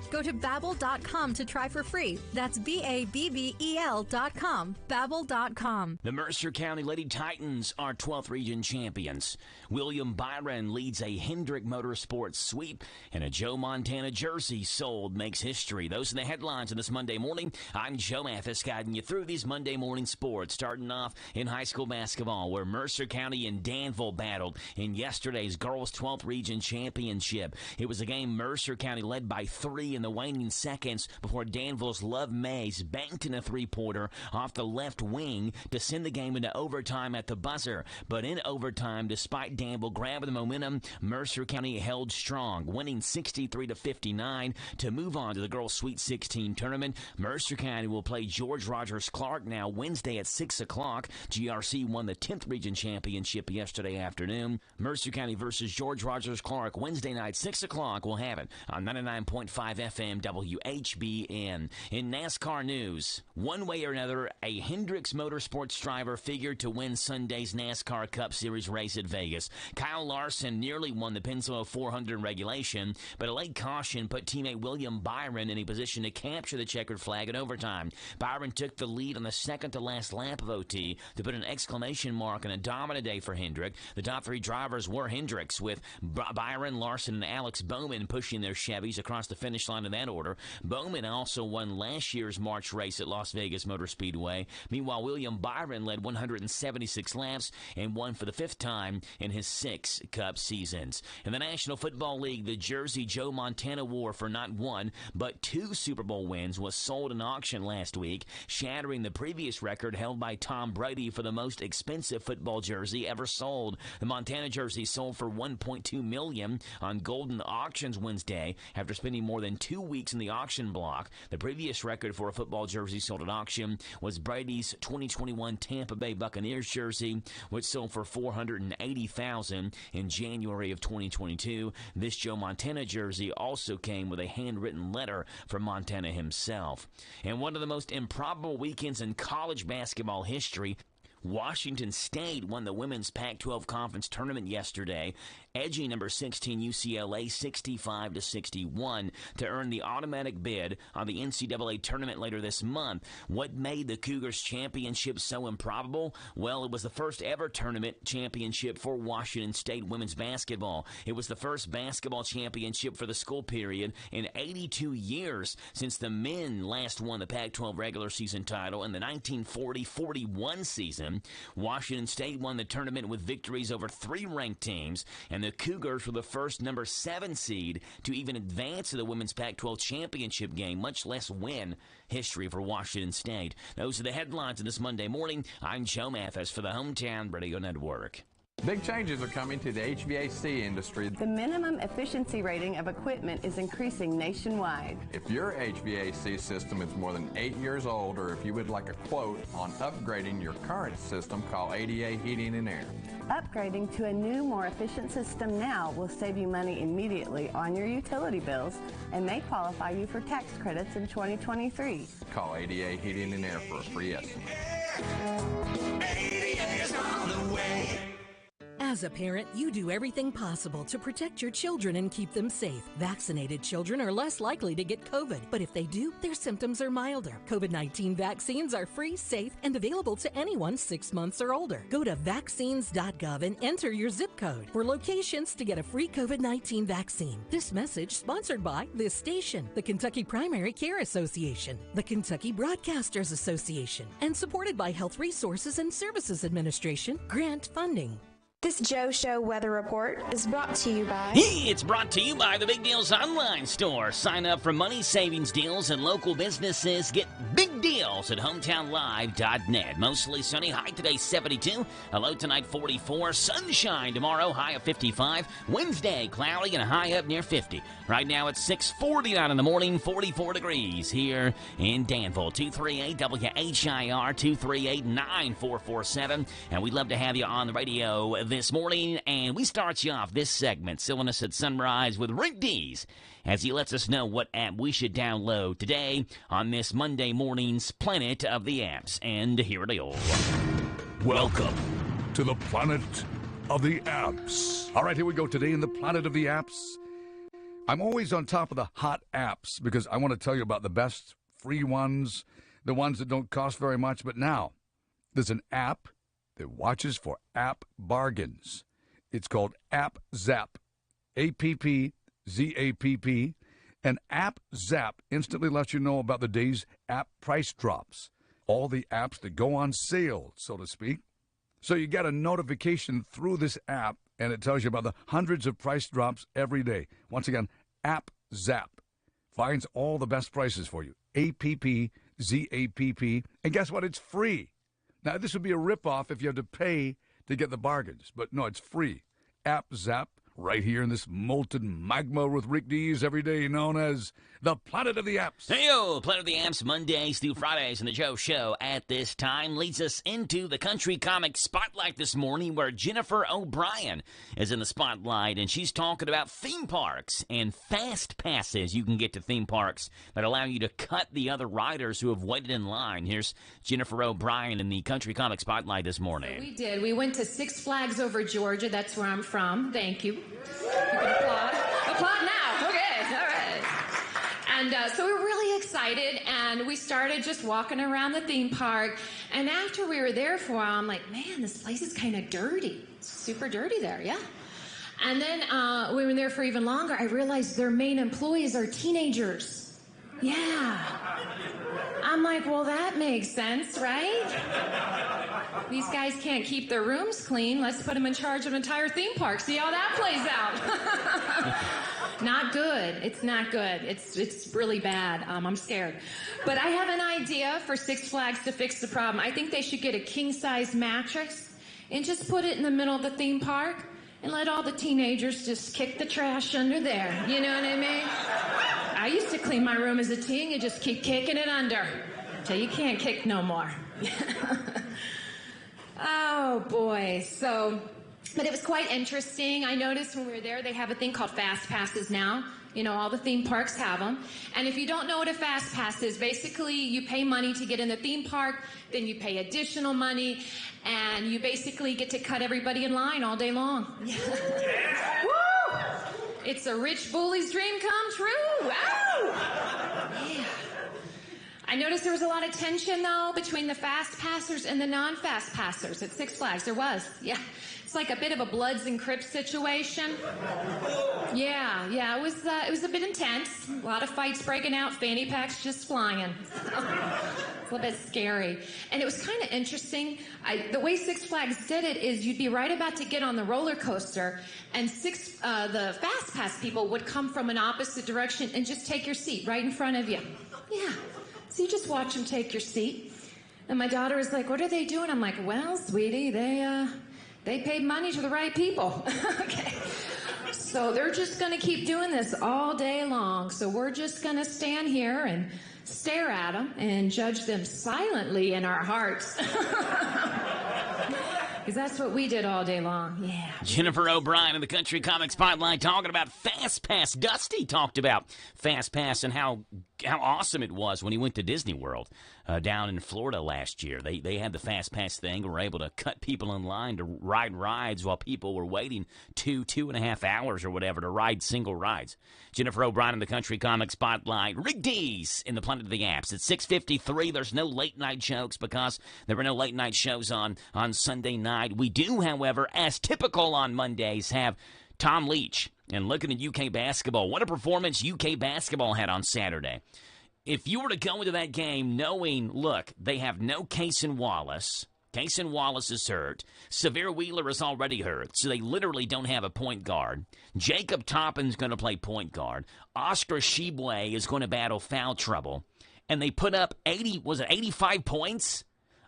Speaker 15: Go to Babbel.com to try for free. That's Babbel.com. Babbel.com.
Speaker 2: The Mercer County Lady Titans are 12th region champions. William Byron leads a Hendrick Motorsports sweep, and a Joe Montana jersey sold makes history. Those are the headlines on this Monday morning. I'm Joe Mathis, guiding you through these Monday morning sports, starting off in high school basketball, where Mercer County and Danville battled in yesterday's girls 12th region championship. It was a game Mercer County led by 3 in the waning seconds before Danville's Love Mays banked in a three-pointer off the left wing to send the game into overtime at the buzzer. But in overtime, despite Danville grabbing the momentum, Mercer County held strong, winning 63-59 to move on to the girls' Sweet 16 tournament. Mercer County will play George Rogers Clark now Wednesday at 6 o'clock. GRC won the 10th region championship yesterday afternoon. Mercer County versus George Rogers Clark Wednesday night, 6 o'clock. We'll have it on 99.5 FM WHBN. In NASCAR news, one way or another, a Hendricks Motorsports driver figured to win Sunday's NASCAR Cup Series race at Vegas. Kyle Larson nearly won the Pensacola 400 in regulation, but a late caution put teammate William Byron in a position to capture the checkered flag in overtime. Byron took the lead on the second-to-last lap of OT to put an exclamation mark on a dominant day for Hendrick. The top three drivers were Hendricks, with Byron, Larson, and Alex Bowman pushing their Chevys across the finish line in that order. Bowman also won last year's March race at Las Vegas Motor Speedway. Meanwhile, William Byron led 176 laps and won for the fifth time in his 6 Cup seasons. In the National Football League, the jersey Joe Montana wore for not 1 but 2 Super Bowl wins was sold in auction last week, shattering the previous record held by Tom Brady for the most expensive football jersey ever sold. The Montana jersey sold for $1.2 million on Golden Auctions Wednesday after spending more than 2 weeks in the auction block. The previous record for a football jersey sold at auction was Brady's 2021 Tampa Bay Buccaneers jersey, which sold for $480,000 in January of 2022. This Joe Montana jersey also came with a handwritten letter from Montana himself. And one of the most improbable weekends in college basketball history, Washington State won the women's Pac-12 conference tournament yesterday, edging number 16 UCLA 65-61 to earn the automatic bid on the NCAA tournament later this month. What made the Cougars championship so improbable? Well, it was the first ever tournament championship for Washington State women's basketball. It was the first basketball championship for the school period in 82 years since the men last won the Pac-12 regular season title in the 1940-41 season. Washington State won the tournament with victories over 3 ranked teams, and the Cougars were the first number 7 seed to even advance to the women's Pac-12 championship game, much less win. History for Washington State. Those are the headlines of this Monday morning. I'm Joe Mathis for the Hometown Radio Network.
Speaker 3: Big changes are coming to the HVAC industry.
Speaker 16: The minimum efficiency rating of equipment is increasing nationwide.
Speaker 3: If your HVAC system is more than 8 years old, or if you would like a quote on upgrading your current system, call ADA Heating and Air.
Speaker 16: Upgrading to a new, more efficient system now will save you money immediately on your utility bills and may qualify you for tax credits in 2023.
Speaker 3: Call ADA Heating and Air for a free estimate.
Speaker 1: ADA's on the way.
Speaker 17: As a parent, you do everything possible to protect your children and keep them safe. Vaccinated children are less likely to get COVID, but if they do, their symptoms are milder. COVID-19 vaccines are free, safe, and available to anyone 6 months or older. Go to vaccines.gov and enter your zip code for locations to get a free COVID-19 vaccine. This message sponsored by this station, the Kentucky Primary Care Association, the Kentucky Broadcasters Association, and supported by Health Resources and Services Administration grant funding.
Speaker 11: This Joe Show weather report is brought to you by...
Speaker 2: It's brought to you by the Big Deals Online Store. Sign up for money savings deals and local businesses. Get big deals at hometownlive.net. Mostly sunny, high today 72. A low tonight 44. Sunshine tomorrow, high of 55. Wednesday, cloudy and a high up near 50. Right now it's 6:49 in the morning, 44 degrees here in Danville. 238-WHIR, 238-9447. And we'd love to have you on the radio this morning, and we start you off this segment, Silling Us at Sunrise, with Rick Dees, as he lets us know what app we should download today on this Monday morning's Planet of the Apps. And here it is.
Speaker 19: Welcome to the Planet of the Apps. All right, here we go today in the Planet of the Apps. I'm always on top of the hot apps because I want to tell you about the best free ones, the ones that don't cost very much. But now, there's an app that watches for app bargains. It's called App Zap, AppZapp. And App Zap instantly lets you know about the day's app price drops, all the apps that go on sale, so to speak. So you get a notification through this app, and it tells you about the hundreds of price drops every day. Once again, App Zap finds all the best prices for you. AppZapp. And guess what? It's free. Now, this would be a ripoff if you had to pay to get the bargains, but no, it's free. App Zap right here in this molten magma with Rick Dees every day, known as the Planet of the Apps.
Speaker 2: Hey-yo, Planet of the Amps, Mondays through Fridays, and the Joe Show at this time leads us into the Country Comic Spotlight this morning, where Jennifer O'Brien is in the spotlight, and she's talking about theme parks and fast passes you can get to theme parks that allow you to cut the other riders who have waited in line. Here's Jennifer O'Brien in the Country Comic Spotlight this morning.
Speaker 4: We did. We went to Six Flags over Georgia. That's where I'm from. Thank you. You can applaud. Applaud now. Okay. All right. And so we were really excited, and we started just walking around the theme park. And after we were there for a while, I'm like, man, this place is kind of dirty. It's super dirty there, yeah. And then we were there for even longer. I realized their main employees are teenagers. Yeah. I'm like, well, that makes sense, right? These guys can't keep their rooms clean. Let's put them in charge of an entire theme park. See how that plays out. Not good. It's not good. It's really bad. I'm scared. But I have an idea for Six Flags to fix the problem. I think they should get a king-size mattress and just put it in the middle of the theme park and let all the teenagers just kick the trash under there. You know what I mean? I used to clean my room as a teen and just keep kicking it under till you can't kick no more. Oh, boy. But it was quite interesting. I noticed when we were there, they have a thing called Fast Passes now. You know, all the theme parks have them. And if you don't know what a Fast Pass is, basically you pay money to get in the theme park, then you pay additional money, and you basically get to cut everybody in line all day long. Woo! It's a rich bully's dream come true. Ow! Yeah. I noticed there was a lot of tension, though, between the fast passers and the non-fast passers at Six Flags. There was, yeah. It's like a bit of a Bloods and Crips situation. Yeah, it was a bit intense. A lot of fights breaking out, fanny packs just flying. It's a little bit scary. And it was kind of interesting. The way Six Flags did it is you'd be right about to get on the roller coaster, and the fast pass people would come from an opposite direction and just take your seat right in front of you. Yeah. So you just watch them take your seat. And my daughter was like, what are they doing? I'm like, well, sweetie, they paid money to the right people. Okay. So they're just going to keep doing this all day long. So we're just going to stand here and stare at them and judge them silently in our hearts. Because that's what we did all day long. Yeah.
Speaker 2: Jennifer O'Brien in the Country Comic Spotlight talking about Fast Pass. Dusty talked about Fast Pass and how awesome it was when he went to Disney World down in Florida last year. They had the Fast Pass thing, were able to cut people in line to ride rides while people were waiting 2.5 hours or whatever to ride single rides. Jennifer O'Brien in the Country Comic Spotlight. Rick Dees in the Planet of the Apps. At 6:53, there's no late night jokes because there were no late night shows on Sunday night. We do, however, as typical on Mondays, have Tom Leach. And looking at UK basketball, what a performance UK basketball had on Saturday. If you were to go into that game knowing, look, they have no Cason Wallace. Cason Wallace is hurt. Severe Wheeler is already hurt, so they literally don't have a point guard. Jacob Toppin's going to play point guard. Oscar Shibwe is going to battle foul trouble. And they put up 85 points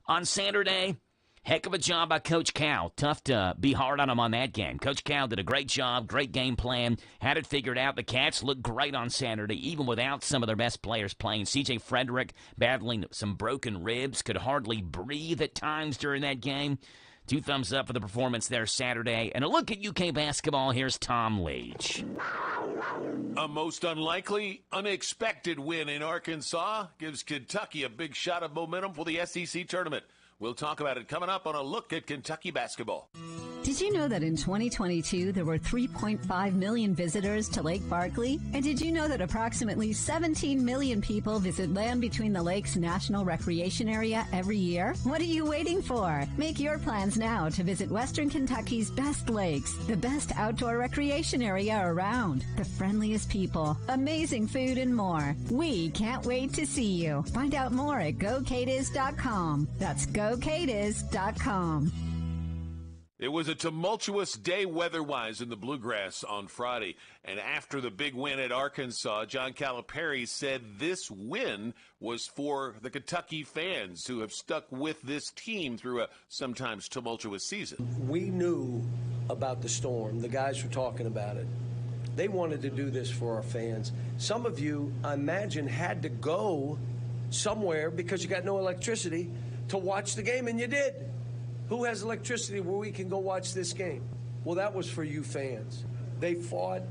Speaker 2: on Saturday? Heck of a job by Coach Cal. Tough to be hard on him on that game. Coach Cal did a great job, great game plan, had it figured out. The Cats looked great on Saturday, even without some of their best players playing. C.J. Frederick battling some broken ribs, could hardly breathe at times during that game. 2 thumbs up for the performance there Saturday. And a look at UK basketball, here's Tom Leach.
Speaker 9: A most unlikely, unexpected win in Arkansas gives Kentucky a big shot of momentum for the SEC tournament. We'll talk about it coming up on a look at Kentucky basketball.
Speaker 25: Did you know that in 2022 there were 3.5 million visitors to Lake Barkley? And did you know that approximately 17 million people visit Land Between the Lakes National Recreation Area every year? What are you waiting for? Make your plans now to visit Western Kentucky's best lakes, the best outdoor recreation area around, the friendliest people, amazing food, and more. We can't wait to see you. Find out more at GoCatiz.com. That's GoCatiz.com.
Speaker 9: It was a tumultuous day weather-wise in the Bluegrass on Friday. And after the big win at Arkansas, John Calipari said this win was for the Kentucky fans who have stuck with this team through a sometimes tumultuous season.
Speaker 18: We knew
Speaker 5: about the storm. The guys were talking about it. They wanted to do this for our fans. Some of you, I imagine, had to go somewhere because you got no electricity to watch the game, and you did. Who has electricity where we can go watch this game? Well, that was for you fans. They fought.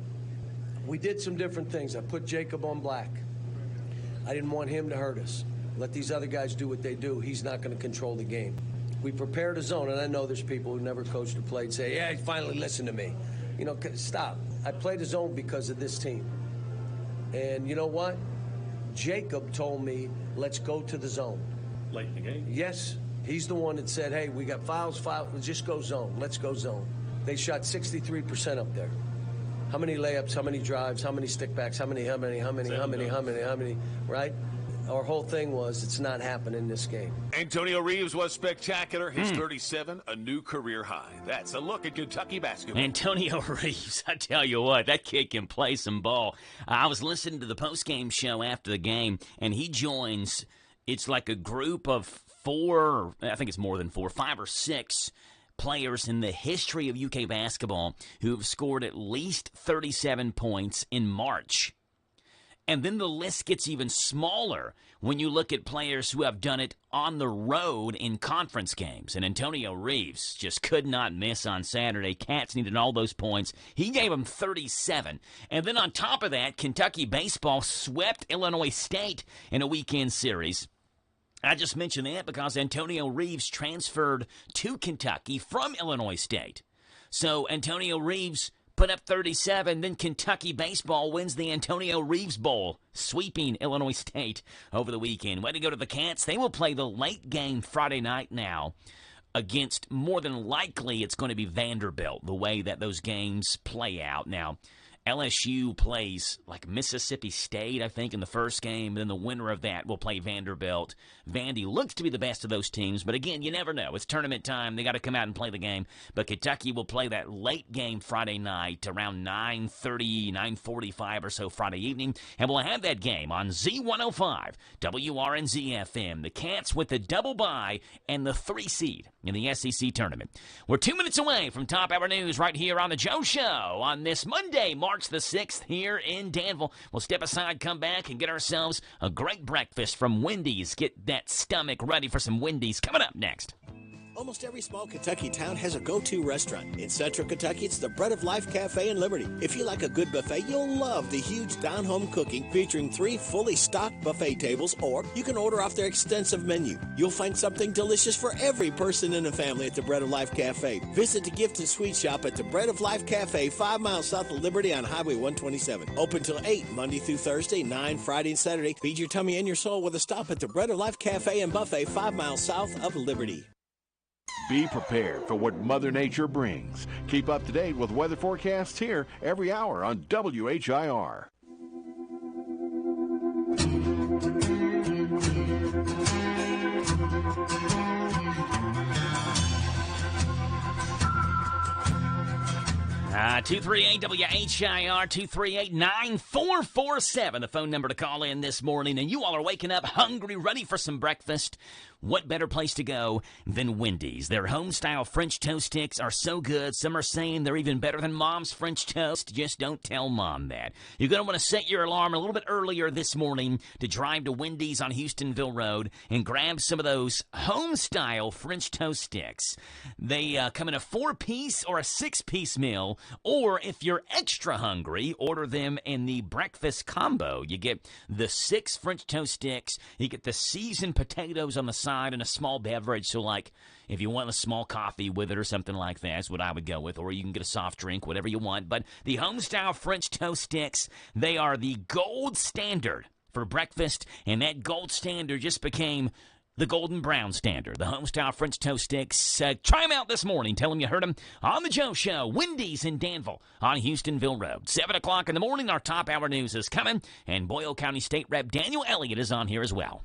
Speaker 5: We did some different things. I put Jacob on black. I didn't want him to hurt us. Let these other guys do what they do. He's not going to control the game. We prepared a zone, and I know there's people who never coached or played say, yeah, he finally listened to me. You know, stop. I played a zone because of this team. And you know what? Jacob told me, let's go to the zone.
Speaker 18: Late in the game?
Speaker 5: Yes. He's the one that said, hey, we got fouls, just go zone. Let's go zone. They shot 63% up there. How many layups, how many drives, how many stickbacks, how many, right? Our whole thing was, it's not happening this game.
Speaker 9: Antonio Reeves was spectacular. His 37, a new career high. That's a look at Kentucky basketball.
Speaker 2: Antonio Reeves, I tell you what, that kid can play some ball. I was listening to the postgame show after the game, and he joins, it's like a group of 4, I think it's more than 4, 5 or 6 players in the history of UK basketball who have scored at least 37 points in March. And then the list gets even smaller when you look at players who have done it on the road in conference games. And Antonio Reeves just could not miss on Saturday. Cats needed all those points. He gave them 37. And then on top of that, Kentucky baseball swept Illinois State in a weekend series. I just mentioned that because Antonio Reeves transferred to Kentucky from Illinois State. So Antonio Reeves put up 37, then Kentucky baseball wins the Antonio Reeves Bowl, sweeping Illinois State over the weekend. Way to go to the Cats. They will play the late game Friday night now against, more than likely, it's going to be Vanderbilt, the way that those games play out. Now, LSU plays like Mississippi State, I think, in the first game. Then the winner of that will play Vanderbilt. Vandy looks to be the best of those teams, but again, you never know. It's tournament time. They got to come out and play the game. But Kentucky will play that late game Friday night around 9:30, 9:45 or so Friday evening, and we'll have that game on Z105, WRNZ-FM. The Cats with the double bye and the 3 seed in the SEC tournament. We're 2 minutes away from Top Hour News right here on The Joe Show on this Monday, March the 6th here in Danville. We'll step aside, come back, and get ourselves a great breakfast from Wendy's. Get that stomach ready for some Wendy's coming up next.
Speaker 20: Almost every small Kentucky town has a go-to restaurant. In Central Kentucky, it's the Bread of Life Cafe in Liberty. If you like a good buffet, you'll love the huge down-home cooking featuring 3 fully stocked buffet tables, or you can order off their extensive menu. You'll find something delicious for every person in the family at the Bread of Life Cafe. Visit the gift and sweet shop at the Bread of Life Cafe, 5 miles south of Liberty on Highway 127. Open till 8, Monday through Thursday, 9 Friday and Saturday. Feed your tummy and your soul with a stop at the Bread of Life Cafe and Buffet, 5 miles south of Liberty.
Speaker 21: Be prepared for what Mother Nature brings. Keep up to date with weather forecasts here every hour on WHIR.
Speaker 2: Uh, 238-WHIR, 238-9447, the phone number to call in this morning. And you all are waking up hungry, ready for some breakfast. What better place to go than Wendy's? Their home-style French toast sticks are so good. Some are saying they're even better than Mom's French toast. Just don't tell Mom that. You're going to want to set your alarm a little bit earlier this morning to drive to Wendy's on Houstonville Road and grab some of those home-style French toast sticks. They come in a 4-piece or a 6-piece meal, or if you're extra hungry, order them in the breakfast combo. You get the 6 French toast sticks, you get the seasoned potatoes on the side, and a small beverage. So like if you want a small coffee with it or something like that, that's what I would go with, or you can get a soft drink, whatever you want. But the home-style French toast sticks, they are the gold standard for breakfast, and that gold standard just became the golden brown standard. The home-style French toast sticks. Try them out this morning. Tell them you heard them on The Joe Show. Wendy's in Danville on Houstonville Road. 7 o'clock in the morning, our Top Hour News is coming, and Boyle County State Rep Daniel Elliott is on here as well.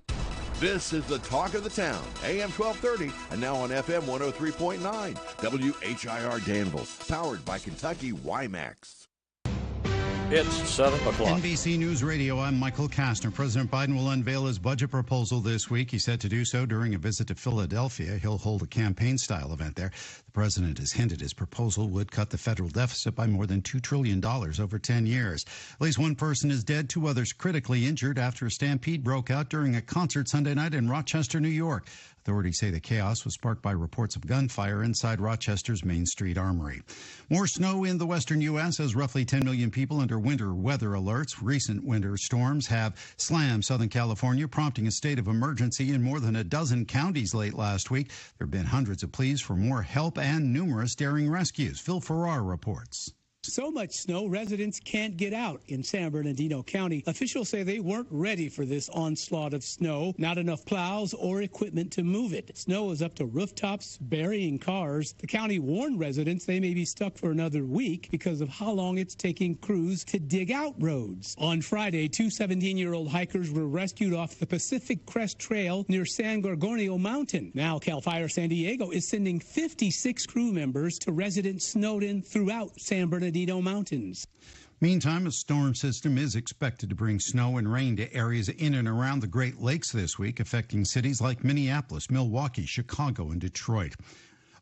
Speaker 21: This is the talk of the town, AM 1230, and now on FM 103.9, WHIR Danville, powered by Kentucky WiMAX.
Speaker 7: It's 7 o'clock.
Speaker 18: NBC News Radio, I'm Michael Kastner. President Biden will unveil his budget proposal this week. He's set to do so during a visit to Philadelphia. He'll hold a campaign-style event there. The president has hinted his proposal would cut the federal deficit by more than $2 trillion over 10 years. At least one person is dead, 2 others critically injured after a stampede broke out during a concert Sunday night in Rochester, New York. Authorities say the chaos was sparked by reports of gunfire inside Rochester's Main Street Armory. More snow in the western U.S. as roughly 10 million people under winter weather alerts. Recent winter storms have slammed Southern California, prompting a state of emergency in more than a dozen counties late last week. There have been hundreds of pleas for more help and numerous daring rescues. Phil Farrar reports.
Speaker 22: So much snow, residents can't get out in San Bernardino County. Officials say they weren't ready for this onslaught of snow. Not enough plows or equipment to move it. Snow is up to rooftops, burying cars. The county warned residents they may be stuck for another week because of how long it's taking crews to dig out roads. On Friday, 2 17-year-old hikers were rescued off the Pacific Crest Trail near San Gorgonio Mountain. Now, CAL FIRE San Diego is sending 56 crew members to residents snowed in throughout San Bernardino Mountains.
Speaker 18: Meantime, a storm system is expected to bring snow and rain to areas in and around the Great Lakes this week, affecting cities like Minneapolis, Milwaukee, Chicago, and Detroit.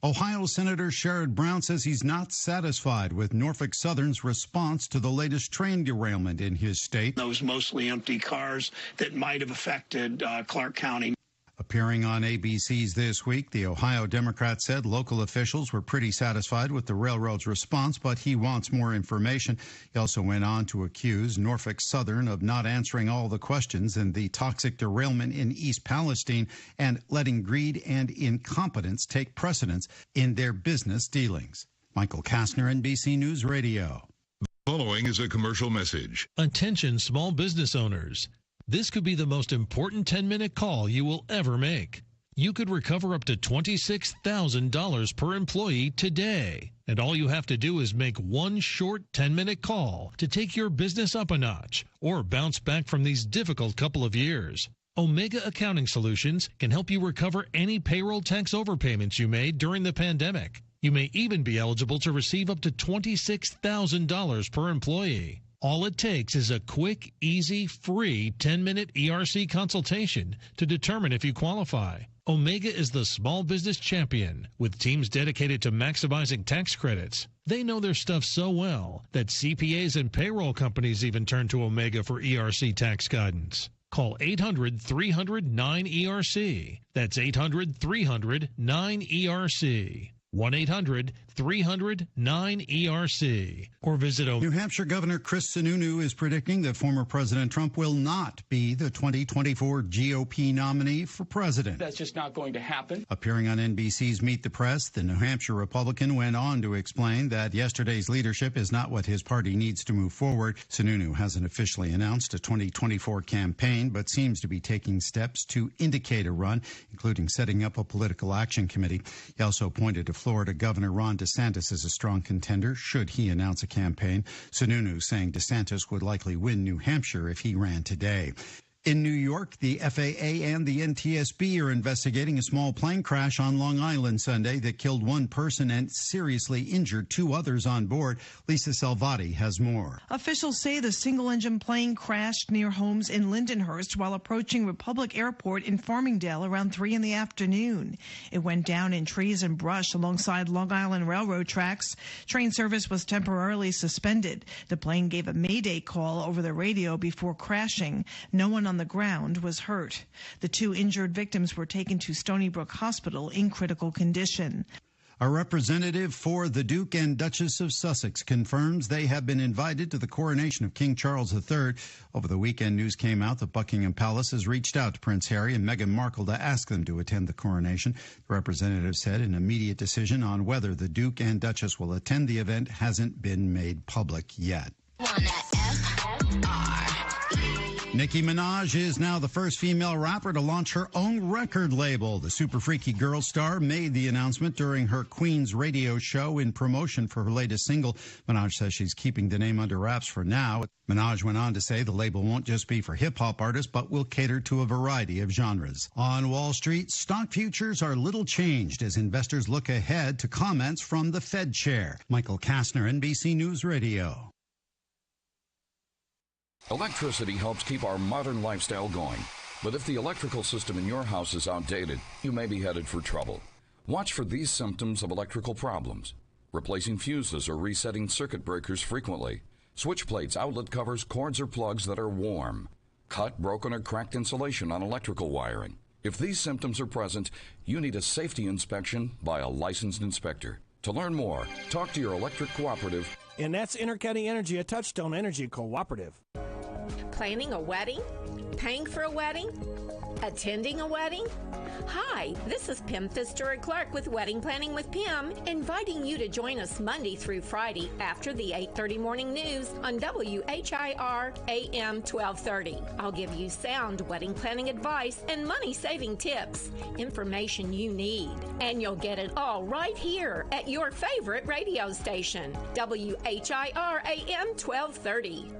Speaker 18: Ohio Senator Sherrod Brown says he's not satisfied with Norfolk Southern's response to the latest train derailment in his state.
Speaker 23: Those mostly empty cars that might have affected Clark County.
Speaker 18: Appearing on ABC's This Week, the Ohio Democrat said local officials were pretty satisfied with the railroad's response, but he wants more information. He also went on to accuse Norfolk Southern of not answering all the questions in the toxic derailment in East Palestine and letting greed and incompetence take precedence in their business dealings. Michael Kastner, NBC News Radio.
Speaker 24: Following is a commercial message.
Speaker 26: Attention small business owners. This could be the most important 10-minute call you will ever make. You could recover up to $26,000 per employee today. And all you have to do is make one short 10-minute call to take your business up a notch or bounce back from these difficult couple of years. Omega Accounting Solutions can help you recover any payroll tax overpayments you made during the pandemic. You may even be eligible to receive up to $26,000 per employee. All it takes is a quick, easy, free 10-minute ERC consultation to determine if you qualify. Omega is the small business champion with teams dedicated to maximizing tax credits. They know their stuff so well that CPAs and payroll companies even turn to Omega for ERC tax guidance. Call 800-300-9ERC. That's 800-300-9ERC. 1-800-300-9ERC or visit
Speaker 18: New Hampshire Governor Chris Sununu is predicting that former President Trump will not be the 2024 GOP nominee for president.
Speaker 22: That's just not going to happen.
Speaker 18: Appearing on NBC's Meet the Press, the New Hampshire Republican went on to explain that yesterday's leadership is not what his party needs to move forward. Sununu hasn't officially announced a 2024 campaign, but seems to be taking steps to indicate a run, including setting up a political action committee. He also pointed to Florida Governor Ron DeSantis as a strong contender should he announce a campaign. Sununu saying DeSantis would likely win New Hampshire if he ran today. In New York, the FAA and the NTSB are investigating a small plane crash on Long Island Sunday that killed one person and seriously injured 2 others on board. Lisa Salvati has more.
Speaker 27: Officials say the single-engine plane crashed near homes in Lindenhurst while approaching Republic Airport in Farmingdale around 3 in the afternoon. It went down in trees and brush alongside Long Island Railroad tracks. Train service was temporarily suspended. The plane gave a mayday call over the radio before crashing. No one on the ground was hurt. The 2 injured victims were taken to Stony Brook Hospital in critical condition.
Speaker 18: A representative for the Duke and Duchess of Sussex confirms they have been invited to the coronation of King Charles III. Over the weekend, news came out that Buckingham Palace has reached out to Prince Harry and Meghan Markle to ask them to attend the coronation. The representative said an immediate decision on whether the Duke and Duchess will attend the event hasn't been made public yet. Nicki Minaj is now the first female rapper to launch her own record label. The Super Freaky Girl star made the announcement during her Queen's radio show in promotion for her latest single. Minaj says she's keeping the name under wraps for now. Minaj went on to say the label won't just be for hip-hop artists, but will cater to a variety of genres. On Wall Street, stock futures are little changed as investors look ahead to comments from the Fed chair. Michael Kastner, NBC News Radio.
Speaker 19: Electricity helps keep our modern lifestyle going. But if the electrical system in your house is outdated, you may be headed for trouble. Watch for these symptoms of electrical problems: replacing fuses or resetting circuit breakers frequently, switch plates, outlet covers, cords, or plugs that are warm, cut, broken, or cracked insulation on electrical wiring. If these symptoms are present, you need a safety inspection by a licensed inspector. To learn more, talk to your electric cooperative.
Speaker 6: And that's Intercounty Energy, a Touchstone Energy cooperative.
Speaker 7: Planning a wedding? Paying for a wedding? Attending a wedding? Hi, this is Pim Pfister-Clark with Wedding Planning with Pim, inviting you to join us Monday through Friday after the 8:30 morning news on WHIR AM 1230. I'll give you sound wedding planning advice and money-saving tips, information you need, and you'll get it all right here at your favorite radio station, WHIR AM 1230.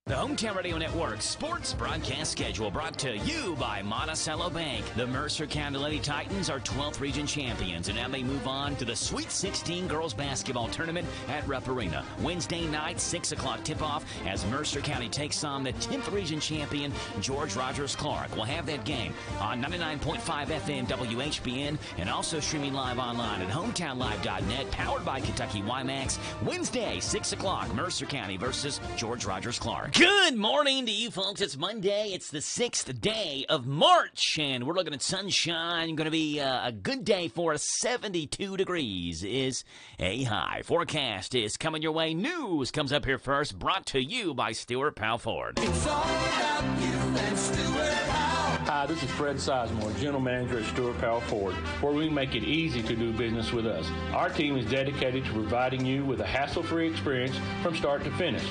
Speaker 2: The Hometown Radio Network sports broadcast schedule brought to you by Monticello Bank. The Mercer County Lady Titans are 12th region champions, and now they move on to the Sweet 16 girls basketball tournament at Rupp Arena. Wednesday night, 6 o'clock tip-off as Mercer County takes on the 10th region champion, George Rogers Clark. We'll have that game on 99.5 FM WHBN and also streaming live online at hometownlive.net, powered by Kentucky WIMAX. Wednesday, 6 o'clock, Mercer County versus George Rogers Clark. Good morning to you folks. It's Monday. It's the 6th day of March, and we're looking at sunshine. Going to be a good day for us. 72 degrees is a high. Forecast is coming your way. News comes up here first, brought to you by Stewart Powell Ford.
Speaker 1: It's all about you and Stewart Powell.
Speaker 8: Hi, this is Fred Sizemore, General Manager at Stewart Powell Ford, where we make it easy to do business with us. Our team is dedicated to providing you with a hassle-free experience from start to finish.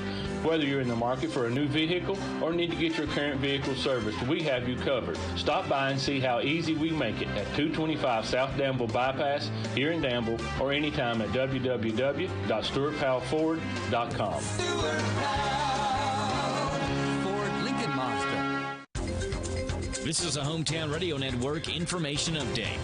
Speaker 8: Whether you're in the market for a new vehicle or need to get your current vehicle serviced, we have you covered. Stop by and see how easy we make it at 225 South Danville Bypass here in Danville, or anytime at www.stewartpowellford.com.
Speaker 1: Stewart Powell, Ford Lincoln Mazda.
Speaker 2: This is a Hometown Radio Network information update.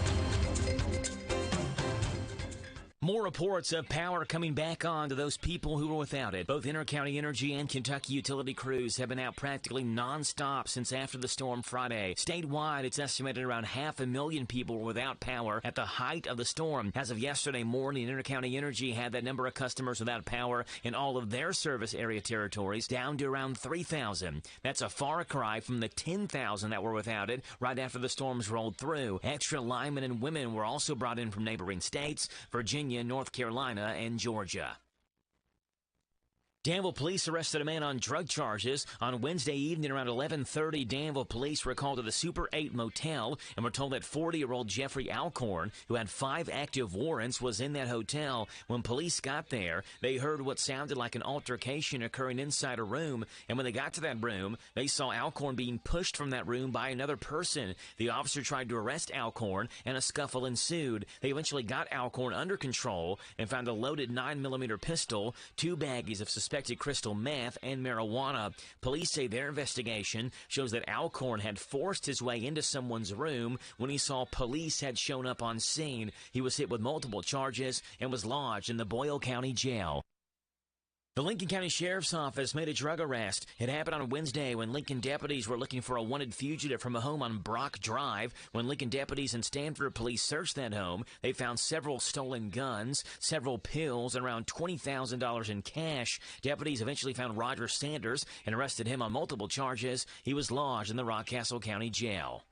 Speaker 2: More reports of power coming back on to those people who were without it. Both Intercounty Energy and Kentucky utility crews have been out practically nonstop since after the storm Friday. Statewide, it's estimated around 500,000 people were without power at the height of the storm. As of yesterday morning, Intercounty Energy had that number of customers without power in all of their service area territories down to around 3,000. That's a far cry from the 10,000 that were without it right after the storms rolled through. Extra linemen and women were also brought in from neighboring states, Virginia, North Carolina, and Georgia. Danville police arrested a man on drug charges. On Wednesday evening around 11:30, Danville police were called to the Super 8 motel and were told that 40-year-old Jeffrey Alcorn, who had 5 active warrants, was in that hotel. When police got there, they heard what sounded like an altercation occurring inside a room, and when they got to that room, they saw Alcorn being pushed from that room by another person. The officer tried to arrest Alcorn, and a scuffle ensued. They eventually got Alcorn under control and found a loaded 9mm pistol, 2 baggies of suspected crystal meth, and marijuana. Police say their investigation shows that Alcorn had forced his way into someone's room when he saw police had shown up on scene. He was hit with multiple charges and was lodged in the Boyle County Jail. The Lincoln County Sheriff's Office made a drug arrest. It happened on Wednesday when Lincoln deputies were looking for a wanted fugitive from a home on Brock Drive. When Lincoln deputies and Stanford police searched that home, they found several stolen guns, several pills, and around $20,000 in cash. Deputies eventually found Roger Sanders and arrested him on multiple charges. He was lodged in the Rockcastle County Jail.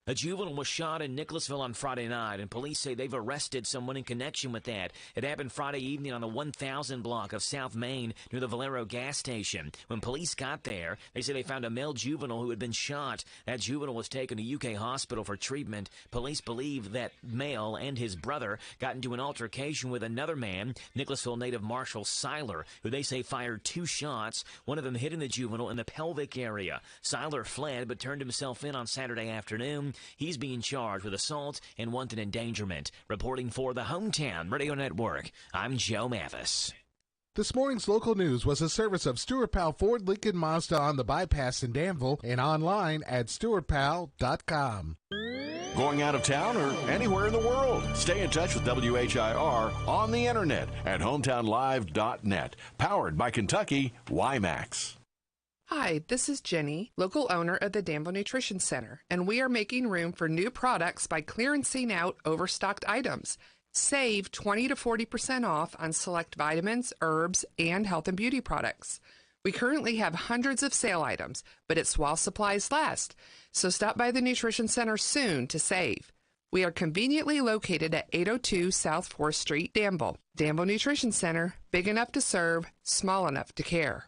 Speaker 2: A juvenile was shot in Nicholasville on Friday night, and police say they've arrested someone in connection with that. It happened Friday evening on the 1000 block of South Main near the Valero gas station. When police got there, they say they found a male juvenile who had been shot. That juvenile was taken to UK hospital for treatment. Police believe that male and his brother got into an altercation with another man, Nicholasville native Marshall Seiler, who they say fired 2 shots, one of them hitting the juvenile in the pelvic area. Seiler fled but turned himself in on Saturday afternoon. He's being charged with assault and wanton endangerment. Reporting for the Hometown Radio Network, I'm Joe Mathis.
Speaker 10: This morning's local news was a service of Stewart Powell Ford Lincoln Mazda on the bypass in Danville and online at stewartpowell.com.
Speaker 21: Going out of town or anywhere in the world? Stay in touch with WHIR on the internet at hometownlive.net. Powered by Kentucky WIMAX.
Speaker 3: Hi, this is Jenny, local owner of the Danville Nutrition Center, and we are making room for new products by clearancing out overstocked items. Save 20 to 40% off on select vitamins, herbs, and health and beauty products. We currently have hundreds of sale items, but it's while supplies last. So stop by the Nutrition Center soon to save. We are conveniently located at 802 South 4th Street, Danville. Danville Nutrition Center, big enough to serve, small enough to care.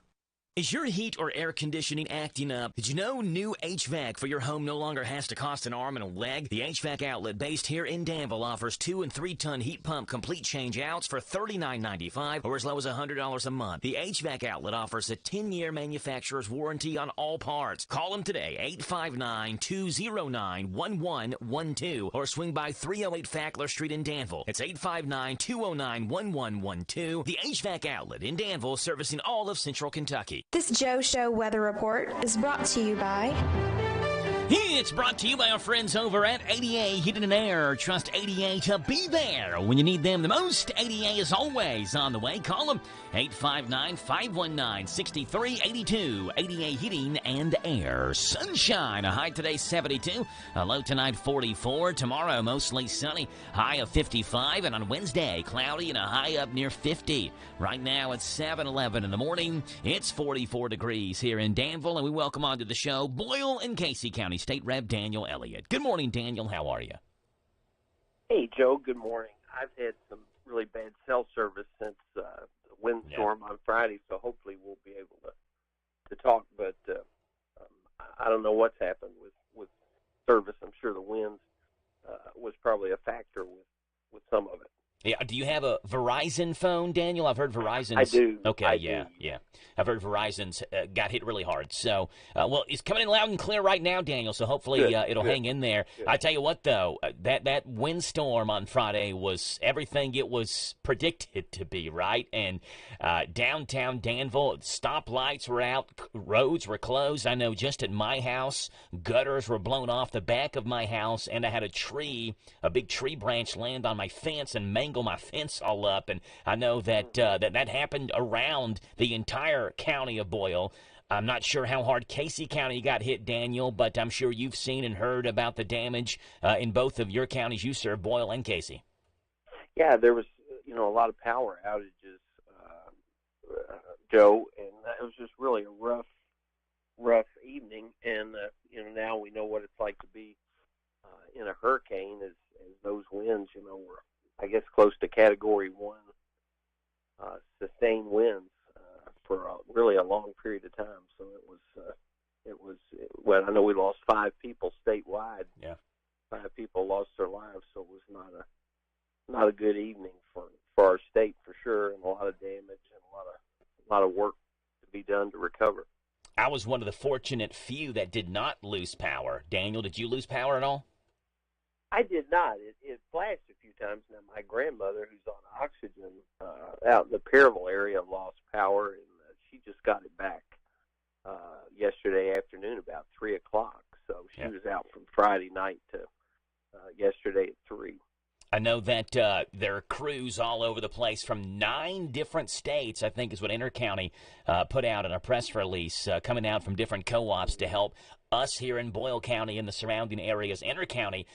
Speaker 2: Is your heat or air conditioning acting up? Did you know new HVAC for your home no longer has to cost an arm and a leg? The HVAC outlet based here in Danville offers 2 and 3 ton heat pump complete change outs for $39.95 or as low as $100 a month. The HVAC outlet offers a 10-year manufacturer's warranty on all parts. Call them today, 859-209-1112 or swing by 308 Fackler Street in Danville. It's 859-209-1112. The HVAC outlet in Danville servicing all of Central Kentucky.
Speaker 11: This Joe Show weather report is brought to you by...
Speaker 2: It's brought to you by our friends over at ADA Heating and Air. Trust ADA to be there when you need them the most. ADA is always on the way. Call them 859-519-6382. ADA Heating and Air. Sunshine. A high today 72. A low tonight 44. Tomorrow mostly sunny. High of 55. And on Wednesday cloudy and a high up near 50. Right now it's 7:11 in the morning. It's 44 degrees here in Danville. And we welcome onto the show Boyle and Casey County State Rep Daniel Elliott. Good morning, Daniel. How are you?
Speaker 12: Hey, Joe. Good morning. I've had some really bad cell service since the windstorm on Friday, so hopefully we'll be able to talk. But I don't know what's happened with service. I'm sure the winds was probably a factor with some of it.
Speaker 2: Yeah. Do you have a Verizon phone, Daniel? I've heard Verizon's.
Speaker 12: I do.
Speaker 2: Okay, yeah. I've heard Verizon's got hit really hard. So, well, it's coming in loud and clear right now, Daniel, so hopefully it'll hang in there. Good. I tell you what, though, that windstorm on Friday was everything it was predicted to be, right? And downtown Danville, stoplights were out, roads were closed. I know just at my house, gutters were blown off the back of my house, and I had a big tree branch land on my fence and mangle my fence all up. And I know that that happened around the entire county of Boyle. I'm not sure how hard Casey County got hit, Daniel, but I'm sure you've seen and heard about the damage in both of your counties you serve, Boyle and Casey.
Speaker 12: Yeah, there was a lot of power outages, Joe, and it was just really a rough evening. And now we know what it's like to be in a hurricane as those winds, were, I guess, close to Category 1 sustained winds for really a long period of time. So it was. Well, I know we lost 5 people statewide.
Speaker 2: Yeah,
Speaker 12: 5 people lost their lives. So it was not a good evening for our state for sure, and a lot of damage and a lot of work to be done to recover.
Speaker 2: I was one of the fortunate few that did not lose power. Daniel, did you lose power at all?
Speaker 12: I did not. It flashed a few times. Now, my grandmother, who's on oxygen out in the Perryville area, lost power, and she just got it back yesterday afternoon about 3 o'clock. So she was out from Friday night to yesterday at 3.
Speaker 2: I know that there are crews all over the place from 9 different states, I think is what Intercounty put out in a press release, coming out from different co-ops to help us here in Boyle County and the surrounding areas. Intercounty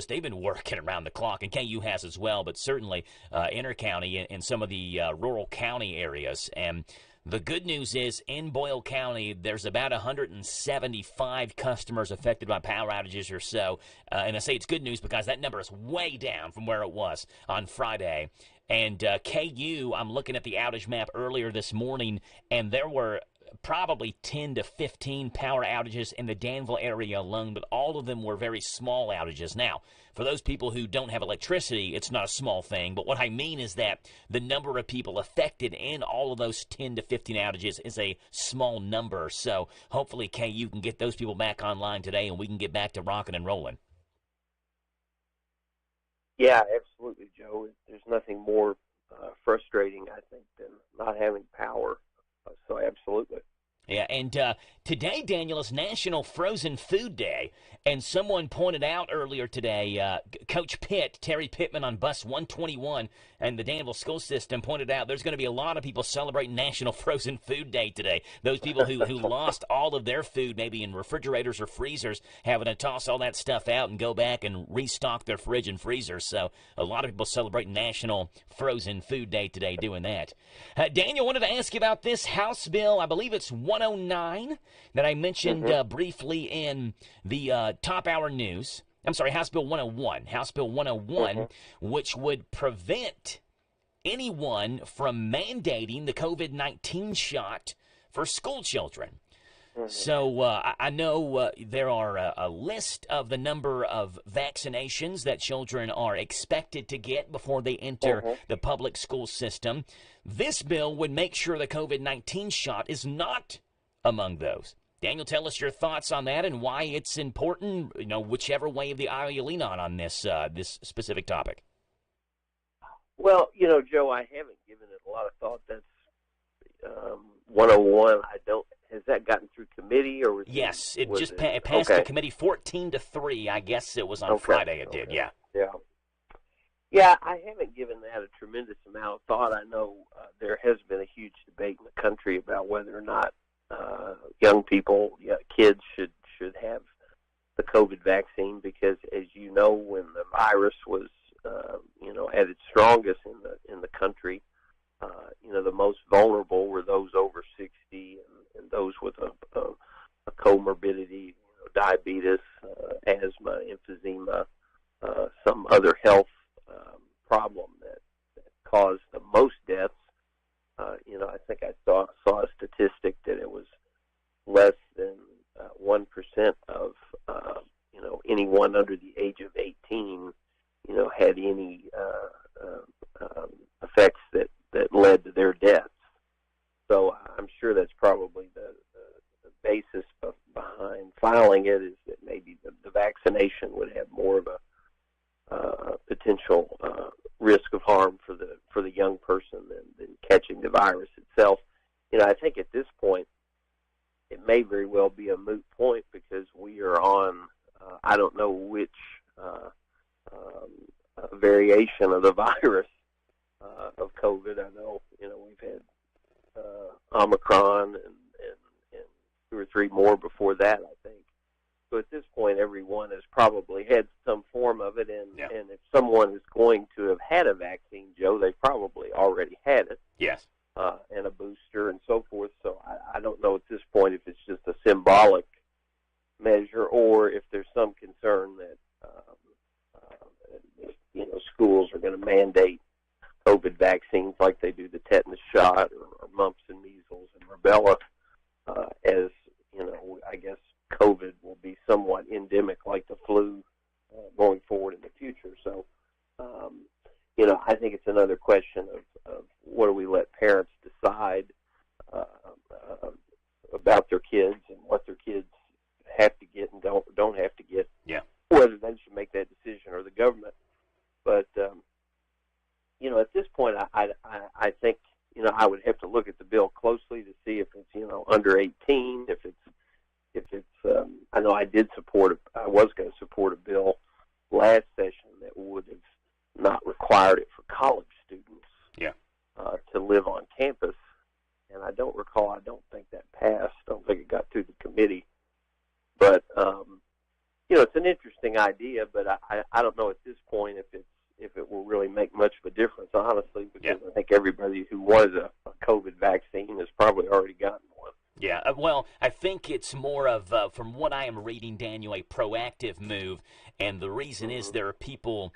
Speaker 2: they've been working around the clock, and KU has as well, but certainly Intercounty in some of the rural county areas. And the good news is in Boyle County, there's about 175 customers affected by power outages or so. And I say it's good news because that number is way down from where it was on Friday. And KU, I'm looking at the outage map earlier this morning, and there were probably 10 to 15 power outages in the Danville area alone, but all of them were very small outages. Now, for those people who don't have electricity, it's not a small thing, but what I mean is that the number of people affected in all of those 10 to 15 outages is a small number. So hopefully, KU can get those people back online today and we can get back to rocking and rolling.
Speaker 12: Yeah, absolutely, Joe. There's nothing more frustrating, I think, than not having power. So absolutely.
Speaker 2: Yeah, and today, Daniel, is National Frozen Food Day. And someone pointed out earlier today, Coach Pitt, Terry Pittman on bus 121 and the Danville school system pointed out there's going to be a lot of people celebrating National Frozen Food Day today. Those people who lost all of their food maybe in refrigerators or freezers, having to toss all that stuff out and go back and restock their fridge and freezers. So a lot of people celebrating National Frozen Food Day today doing that. Daniel, wanted to ask you about this House bill. I believe it's 109 that I mentioned briefly in the top hour news. I'm sorry, House Bill 101. House Bill 101, which would prevent anyone from mandating the COVID-19 shot for school children. So I know there are a list of the number of vaccinations that children are expected to get before they enter the public school system. This bill would make sure the COVID-19 shot is not among those. Daniel, tell us your thoughts on that and why it's important, whichever way of the aisle you lean on this this specific topic.
Speaker 12: Well, Joe, I haven't given it a lot of thought. That's 101. Has that gotten through committee or was
Speaker 2: Yes, it just
Speaker 12: it
Speaker 2: passed the committee 14-3. I guess it was on Friday. It did. Yeah.
Speaker 12: Yeah, I haven't given that a tremendous amount of thought. I know there has been a huge debate in the country about whether or not young people, kids should have the COVID vaccine because, as you know, when the virus was at its strongest in the country, the most vulnerable were those over 60 and those with a comorbidity, diabetes, asthma, emphysema, some other health problem that caused the most deaths. I think I saw a statistic that it was less than 1% of anyone under the age of 18 had any effects that led to their deaths. So I'm sure that's probably the basis behind filing it, is that maybe the vaccination would have more of a potential risk of harm for the young person than catching the virus itself. I think at this point it may very well be a moot point because we are on I don't know which variation of the virus of COVID. I know we've had Omicron and 2 or 3 more before that, I think. So at this point, everyone has probably had some form of it, and if someone is going to have had a vaccine, Joe, they've probably already had it.
Speaker 2: Yes.
Speaker 12: And a booster and so forth. So I don't know at this point if it's just a symbolic measure or if there's some concern that schools are going to mandate COVID vaccines like they do the tetanus shot or mumps and measles and rubella, as I guess COVID will be somewhat endemic like the flu going forward in the future. So, I think it's another question of what do we let parents decide about their kids and what their kids have to get and don't have to get.
Speaker 2: Yeah.
Speaker 12: Whether they should make that decision or the government. But at this point, I think I would have to look at the bill closely to see if it's under 18, if it's I know I was going to support a bill last session that would have not required it for college students to live on campus, and I don't think that passed. I don't think it got through the committee, but it's an interesting idea, but I don't know at this point if it will really make much of a difference, honestly, because I think everybody who wanted a COVID vaccine has probably already gotten one.
Speaker 2: Yeah, well, I think it's more of, from what I am reading, Daniel, a proactive move, and the reason is there are people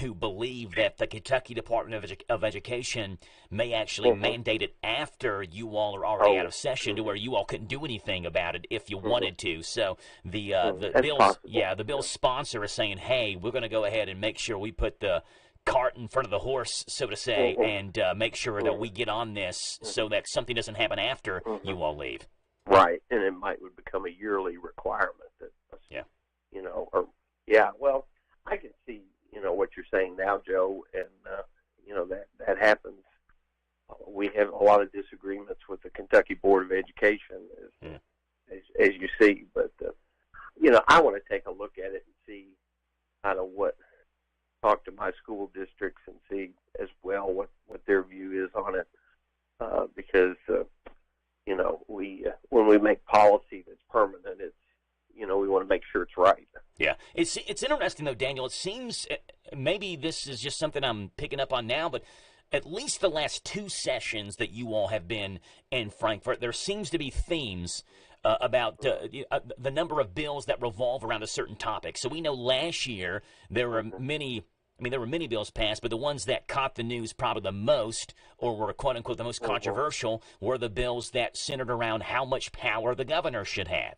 Speaker 2: who believe that the Kentucky Department of Education may actually mandate it after you all are already out of session to where you all couldn't do anything about it if you wanted to. So the bill's sponsor is saying, hey, we're going to go ahead and make sure we put the cart in front of the horse, so to say, and make sure that we get on this so that something doesn't happen after you all leave.
Speaker 12: Right, and it would become a yearly requirement. Well, I can see, what you're saying now, Joe, and, that happens we have a lot of disagreements with the Kentucky Board of Education, as you see. But I want to take a look at it and see kind of talk to my school districts and see as well what their view is on it, because when we make policy that's permanent, it's we want to make sure it's right.
Speaker 2: Yeah, it's interesting though, Daniel. It seems maybe this is just something I'm picking up on now, but at least the last two sessions that you all have been in Frankfort, there seems to be themes about the number of bills that revolve around a certain topic. So we know last year there were many bills passed, but the ones that caught the news probably the most, or were quote-unquote the most controversial, were the bills that centered around how much power the governor should have.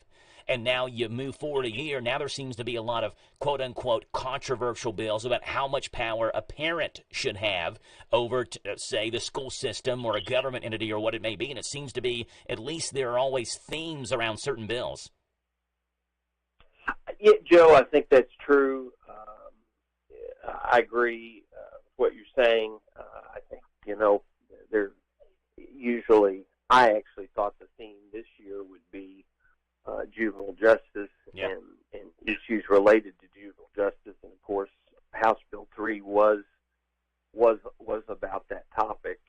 Speaker 2: And now you move forward a year, now there seems to be a lot of quote-unquote controversial bills about how much power a parent should have over, say, the school system or a government entity or what it may be. And it seems to be, at least there are always themes around certain bills.
Speaker 12: Yeah, Joe, I think that's true. I agree with what you're saying. I think, there usually, I actually thought the theme this year would be juvenile justice and issues related to juvenile justice. And, of course, House Bill 3 was about that topic.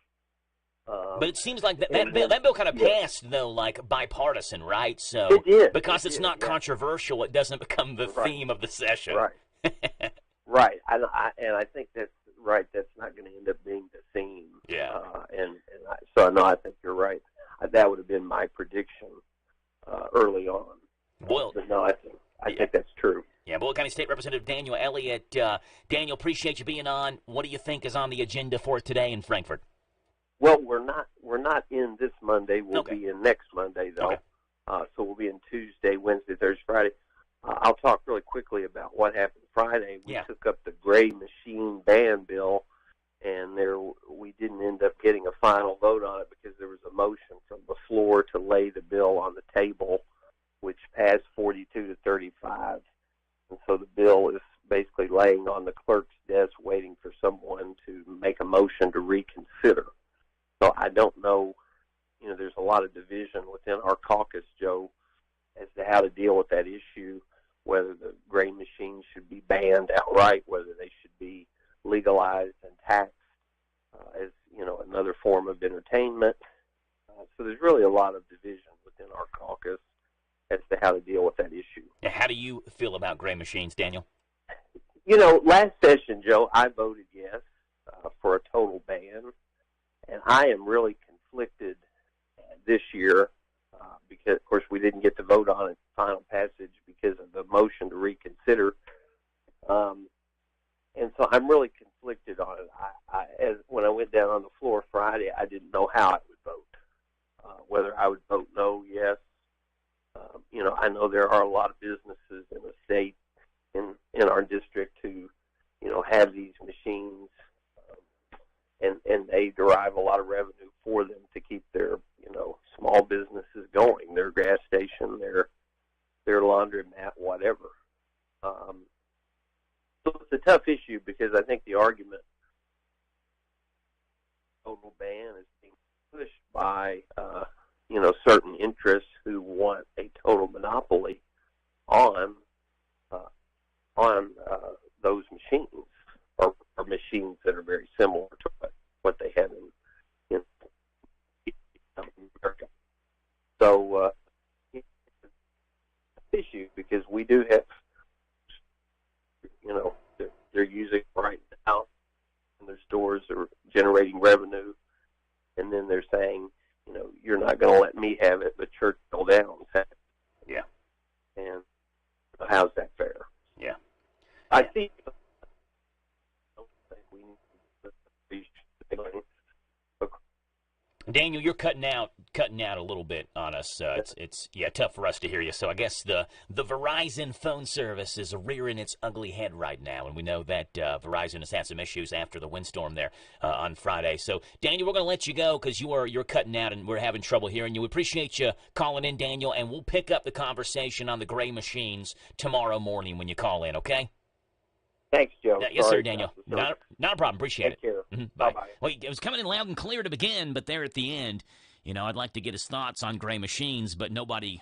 Speaker 2: But it seems like that bill kind of passed, though, like bipartisan, right? So
Speaker 12: it did.
Speaker 2: Because it's not controversial, it doesn't become the theme of the session.
Speaker 12: Right. Right. And I think that's right. That's not going to end up being the theme.
Speaker 2: Yeah.
Speaker 12: I think you're right. That would have been my prediction early on.
Speaker 2: Well,
Speaker 12: but no, I think that's true.
Speaker 2: Yeah, Bullitt County State Representative Daniel Elliott. Daniel, appreciate you being on. What do you think is on the agenda for today in Frankfort?
Speaker 12: Well, we're not in this Monday. We'll be in next Monday, though. Okay. So we'll be in Tuesday, Wednesday, Thursday, Friday. I'll talk really quickly about what happened Friday. We took up the gray machine ban bill, and we didn't end up getting a final vote on it because there was a motion from the floor to lay the bill on the table, which passed 42 to 35. And so the bill is basically laying on the clerk's desk waiting for someone to make a motion to reconsider. So I don't know, there's a lot of division within our caucus, Joe, as to how to deal with that issue, whether the gray machines should be banned outright, whether they should be legalized and taxed as, another form of entertainment. So there's really a lot of division within our caucus as to how to deal with that issue.
Speaker 2: How do you feel about gray machines, Daniel?
Speaker 12: Last session, Joe, I voted yes for a total ban, and I am really conflicted this year because, of course, we didn't get to vote on it final passage because of the motion to reconsider. And so I'm really conflicted on it. When I went down on the floor Friday, I didn't know how I would vote, whether I would vote no, yes. I know there are a lot of businesses in the state, in our district, who, have these machines, and they derive a lot of revenue for them to keep their, small businesses going, their gas station, their laundromat, whatever. So it's a tough issue because I think the argument total ban is being pushed by, certain interests who want a total monopoly on those machines or machines that are very similar to what they have in America. So it's an issue because we do have, they're using it right now, and their stores are generating revenue, and then they're saying, you're not going to let me have it, but Churchill Downs has it.
Speaker 2: Yeah.
Speaker 12: And how's that fair?
Speaker 2: Yeah.
Speaker 12: I think we need to.
Speaker 2: Daniel, you're cutting out a little bit on us. It's tough for us to hear you. So I guess the Verizon phone service is rearing its ugly head right now, and we know that Verizon has had some issues after the windstorm there on Friday. So Daniel, we're going to let you go because you're cutting out and we're having trouble hearing you. We appreciate you calling in, Daniel, and we'll pick up the conversation on the gray machines tomorrow morning when you call in. Okay?
Speaker 12: Thanks, Joe.
Speaker 2: Yes,
Speaker 12: Sorry
Speaker 2: sir, Daniel.
Speaker 12: about the
Speaker 2: Not a problem. Appreciate
Speaker 12: Take care.
Speaker 2: it.
Speaker 12: Bye-bye.
Speaker 2: Well, it was coming in loud and clear to begin, but there at the end, I'd like to get his thoughts on gray machines, but nobody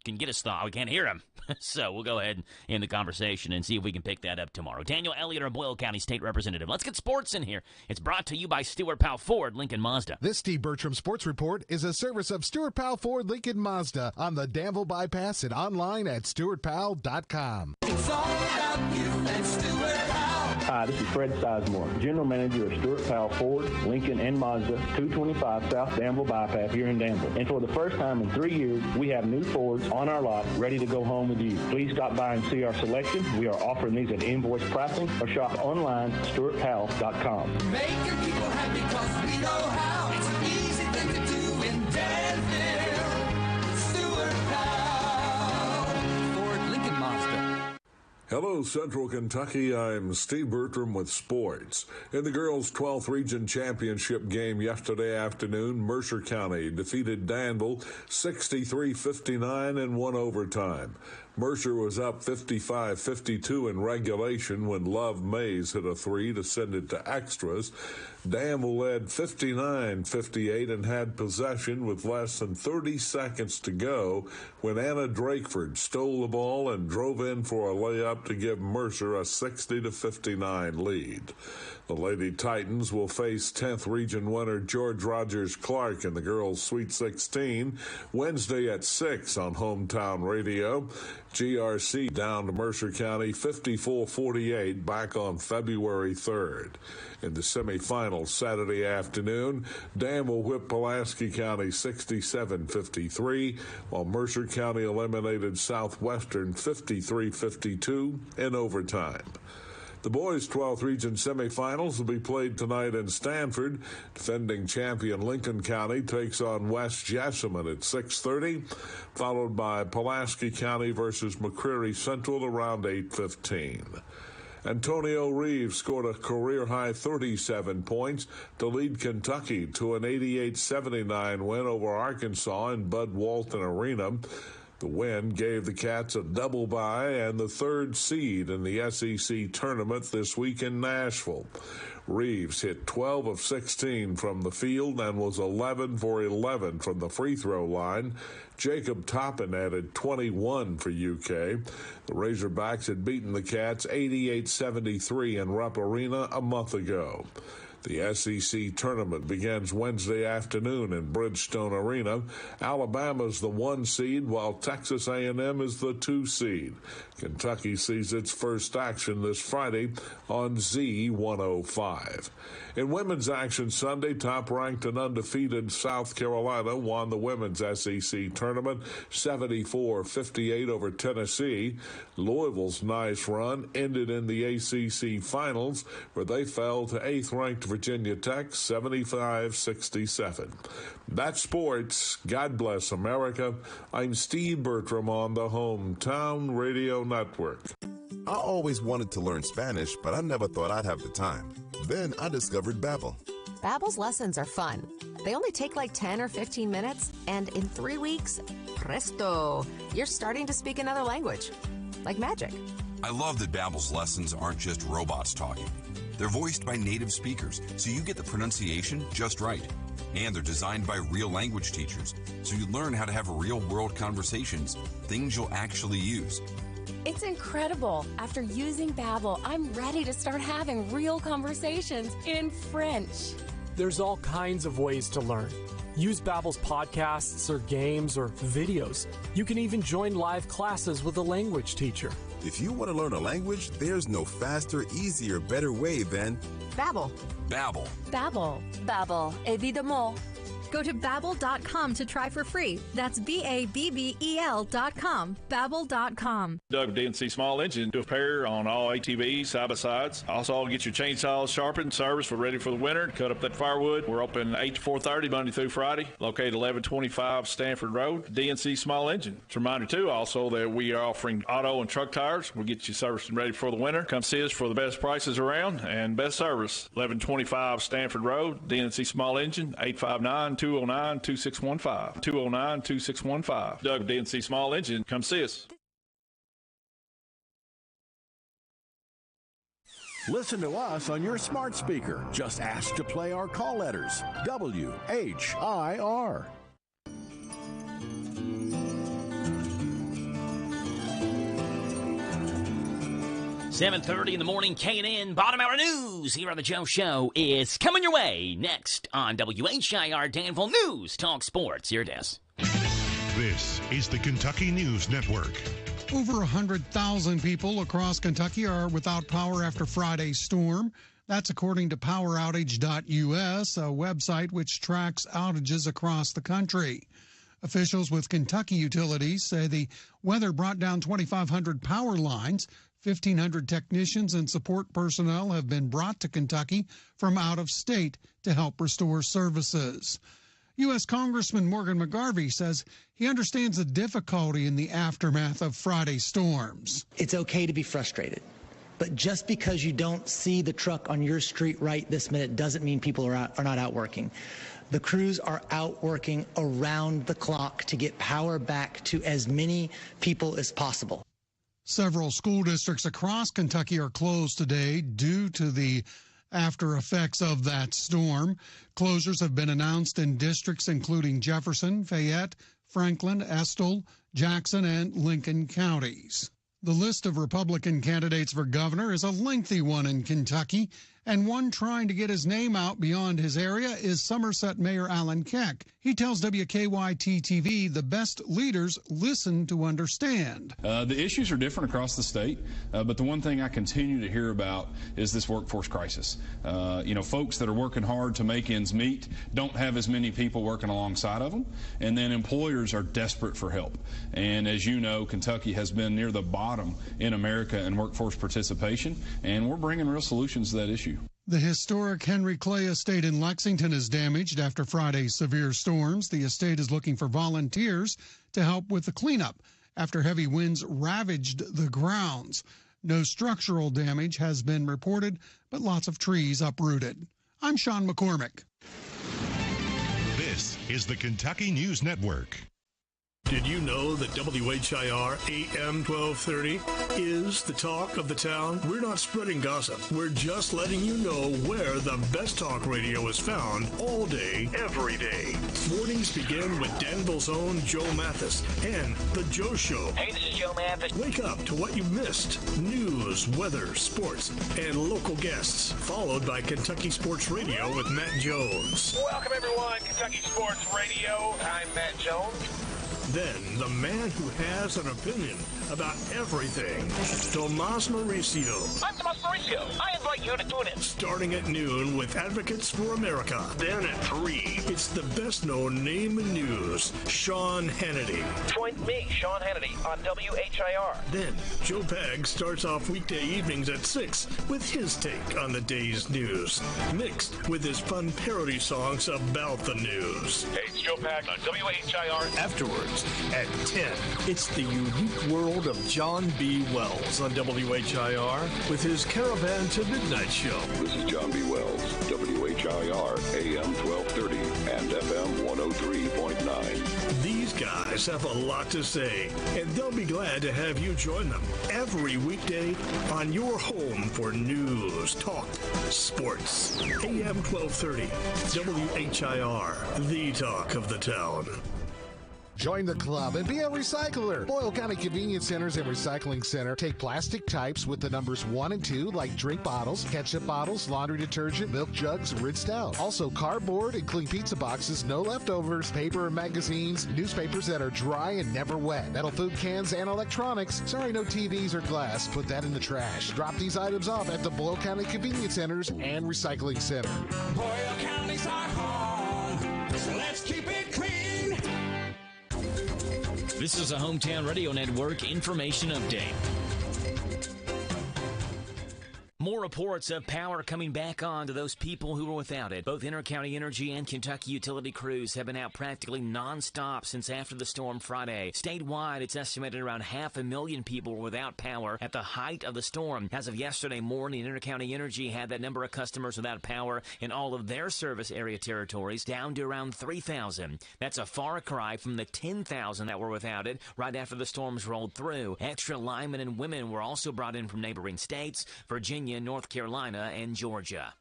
Speaker 2: can get his thought. We can't hear him. So we'll go ahead and end the conversation and see if we can pick that up tomorrow. Daniel Elliott, our Boyle County State Representative. Let's get sports in here. It's brought to you by Stewart Powell Ford, Lincoln Mazda.
Speaker 10: This Steve Bertram Sports Report is a service of Stewart Powell Ford, Lincoln Mazda on the Danville Bypass and online at stewartpowell.com.
Speaker 1: It's all about you and Stewart Powell.
Speaker 8: Hi, this is Fred Sizemore, General Manager of Stewart Powell Ford, Lincoln, and Mazda, 225 South Danville Bypass here in Danville. And for the first time in 3 years, we have new Fords on our lot ready to go home with you. Please stop by and see our selection. We are offering these at invoice pricing or shop online at stewartpowell.com.
Speaker 1: Making people happy because we know how. It's an easy thing to do in Danville. Stewart Powell. Ford, Lincoln, Mazda.
Speaker 4: Hello, Central Kentucky. I'm Steve Bertram with sports. In the girls' 12th Region Championship game yesterday afternoon, Mercer County defeated Danville 63-59 in one overtime. Mercer was up 55-52 in regulation when Love Mays hit a three to send it to extras. Danville led 59-58 and had possession with less than 30 seconds to go when Anna Drakeford stole the ball and drove in for a layup to give Mercer a 60-59 lead. The Lady Titans will face 10th Region winner George Rogers Clark in the girls' Sweet 16 Wednesday at 6 on Hometown Radio. GRC down to Mercer County 54-48 back on February 3rd. In the semifinals Saturday afternoon, Danville whipped Pulaski County 67-53, while Mercer County eliminated Southwestern 53-52 in overtime. The boys' 12th Region semifinals will be played tonight in Stanford. Defending champion Lincoln County takes on West Jessamine at 6:30, followed by Pulaski County versus McCreary Central around 8:15. Antonio Reeves scored a career-high 37 points to lead Kentucky to an 88-79 win over Arkansas in Bud Walton Arena. The win gave the Cats a double bye and the third seed in the SEC tournament this week in Nashville. Reeves hit 12 of 16 from the field and was 11 for 11 from the free throw line. Jacob Toppin added 21 for UK. The Razorbacks had beaten the Cats 88-73 in Rupp Arena a month ago. The SEC tournament begins Wednesday afternoon in Bridgestone Arena. Alabama's the 1 seed, while Texas A&M is the 2 seed. Kentucky sees its first action this Friday on Z105. In women's action Sunday, top-ranked and undefeated South Carolina won the women's SEC tournament 74-58 over Tennessee. Louisville's nice run ended in the ACC finals, where they fell to 8th-ranked Virginia Tech 75-67. That's sports. God bless America. I'm Steve Bertram on the Hometown Radio Network.
Speaker 13: I always wanted to learn Spanish, but I never thought I'd have the time. Then I discovered Babbel.
Speaker 14: Babbel's lessons are fun. They only take like 10 or 15 minutes, and in 3 weeks, presto, you're starting to speak another language. Like magic.
Speaker 15: I love that Babbel's lessons aren't just robots talking. They're voiced by native speakers, so you get the pronunciation just right. And they're designed by real language teachers, so you learn how to have real-world conversations, things you'll actually use.
Speaker 16: It's incredible. After using Babbel, I'm ready to start having real conversations in French.
Speaker 17: There's all kinds of ways to learn. Use Babbel's podcasts or games or videos. You can even join live classes with a language teacher.
Speaker 13: If you want to learn a language, there's no faster, easier, better way than
Speaker 14: Babbel.
Speaker 15: Babbel.
Speaker 16: Babbel.
Speaker 14: Babbel. Évidemment.
Speaker 25: Go to Babbel.com to try for free. That's Babbel.com. Babbel.com.
Speaker 28: Doug DNC Small Engine to repair on all ATVs, side-by-sides. Also, get your chainsaws sharpened, serviced, we're ready for the winter. Cut up that firewood. We're open 8 to 4:30 Monday through Friday. Located 1125 Stanford Road. DNC Small Engine. It's a reminder, too, also that we are offering auto and truck tires. We'll get you serviced and ready for the winter. Come see us for the best prices around and best service. 1125 Stanford Road. DNC Small Engine. 859-209-2615. 209-2615. Doug DNC Small Engine. Come see us.
Speaker 21: Listen to us on your smart speaker. Just ask to play our call letters. WHIR.
Speaker 2: 7:30 in the morning, K&N Bottom Hour News here on The Joe Show is coming your way next on WHIR Danville News Talk Sports. Here it is.
Speaker 5: This is the Kentucky News Network.
Speaker 9: Over 100,000 people across Kentucky are without power after Friday's storm. That's according to poweroutage.us, a website which tracks outages across the country. Officials with Kentucky Utilities say the weather brought down 2,500 power lines. 1,500 technicians and support personnel have been brought to Kentucky from out of state to help restore services. U.S. Congressman Morgan McGarvey says he understands the difficulty in the aftermath of Friday's storms.
Speaker 20: It's okay to be frustrated, but just because you don't see the truck on your street right this minute doesn't mean people are not out working. The crews are out working around the clock to get power back to as many people as possible.
Speaker 9: Several school districts across Kentucky are closed today due to the after effects of that storm. Closures have been announced in districts including Jefferson, Fayette, Franklin, Estill, Jackson, and Lincoln counties. The list of Republican candidates for governor is a lengthy one in Kentucky, and one trying to get his name out beyond his area is Somerset Mayor Alan Keck. He tells WKYT-TV the best leaders listen to understand.
Speaker 22: The issues are different across the state, but the one thing I continue to hear about is this workforce crisis. Folks that are working hard to make ends meet don't have as many people working alongside of them, and then employers are desperate for help. And as you know, Kentucky has been near the bottom in America in workforce participation, and we're bringing real solutions to that issue.
Speaker 9: The historic Henry Clay estate in Lexington is damaged after Friday's severe storms. The estate is looking for volunteers to help with the cleanup after heavy winds ravaged the grounds. No structural damage has been reported, but lots of trees uprooted. I'm Sean McCormick.
Speaker 5: This is the Kentucky News Network.
Speaker 23: Did you know that WHIR AM 1230 is the talk of the town? We're not spreading gossip. We're just letting you know where the best talk radio is found all day, every day. Mornings begin with Danville's own Joe Mathis and The Joe Show.
Speaker 2: Hey, this is Joe Mathis.
Speaker 23: Wake up to what you missed. News, weather, sports, and local guests. Followed by Kentucky Sports Radio with Matt Jones.
Speaker 24: Welcome, everyone. Kentucky Sports Radio. I'm Matt Jones.
Speaker 23: Then, the man who has an opinion about everything, Tomas Mauricio.
Speaker 24: I'm Tomas Mauricio. I invite you to tune in.
Speaker 23: Starting at noon with Advocates for America. Then at 3, it's the best-known name in news, Sean Hannity.
Speaker 24: Join me, Sean Hannity, on WHIR.
Speaker 23: Then, Joe Pag starts off weekday evenings at 6 with his take on the day's news, mixed with his fun parody songs about the news.
Speaker 24: Hey, it's Joe Pag on WHIR.
Speaker 23: Afterwards, at 10, it's the unique world of John B. Wells on WHIR with his Caravan to Midnight show.
Speaker 26: This is John B. Wells, WHIR, AM 1230 and FM 103.9.
Speaker 23: These guys have a lot to say, and they'll be glad to have you join them every weekday on your home for news, talk, sports. AM 1230, WHIR, the talk of the town.
Speaker 10: Join the club and be a recycler. Boyle County Convenience Centers and Recycling Center take plastic types with the numbers 1 and 2, like drink bottles, ketchup bottles, laundry detergent, milk jugs, rinsed out. Also cardboard and clean pizza boxes, no leftovers, paper and magazines, newspapers that are dry and never wet, metal food cans and electronics. Sorry, no TVs or glass. Put that in the trash. Drop these items off at the Boyle County Convenience Centers and Recycling Center.
Speaker 1: Boyle County's our home, so let's keep it clean.
Speaker 2: This is a Hometown Radio Network information update. More reports of power coming back on to those people who were without it. Both Intercounty Energy and Kentucky utility crews have been out practically nonstop since after the storm Friday. Statewide, it's estimated around 500,000 people were without power at the height of the storm. As of yesterday morning, Intercounty Energy had that number of customers without power in all of their service area territories down to around 3,000. That's a far cry from the 10,000 that were without it right after the storms rolled through. Extra linemen and women were also brought in from neighboring states. Virginia, in North Carolina and Georgia.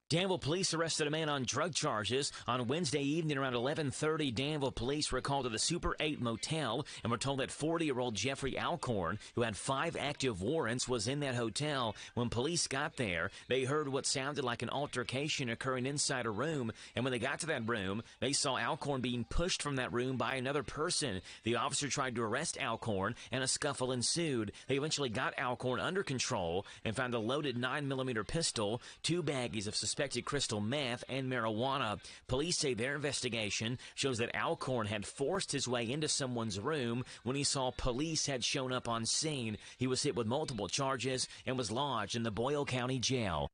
Speaker 2: Danville police arrested a man on drug charges. On Wednesday evening around 11:30, Danville police were called to the Super 8 motel and were told that 40-year-old Jeffrey Alcorn, who had 5 active warrants, was in that hotel. When police got there, they heard what sounded like an altercation occurring inside a room, and when they got to that room, they saw Alcorn being pushed from that room by another person. The officer tried to arrest Alcorn, and a scuffle ensued. They eventually got Alcorn under control and found a loaded 9mm pistol, 2 baggies of suspected crystal meth, and marijuana. Police say their investigation shows that Alcorn had forced his way into someone's room when he saw police had shown up on scene. He was hit with multiple charges and was lodged in the Boyle County Jail.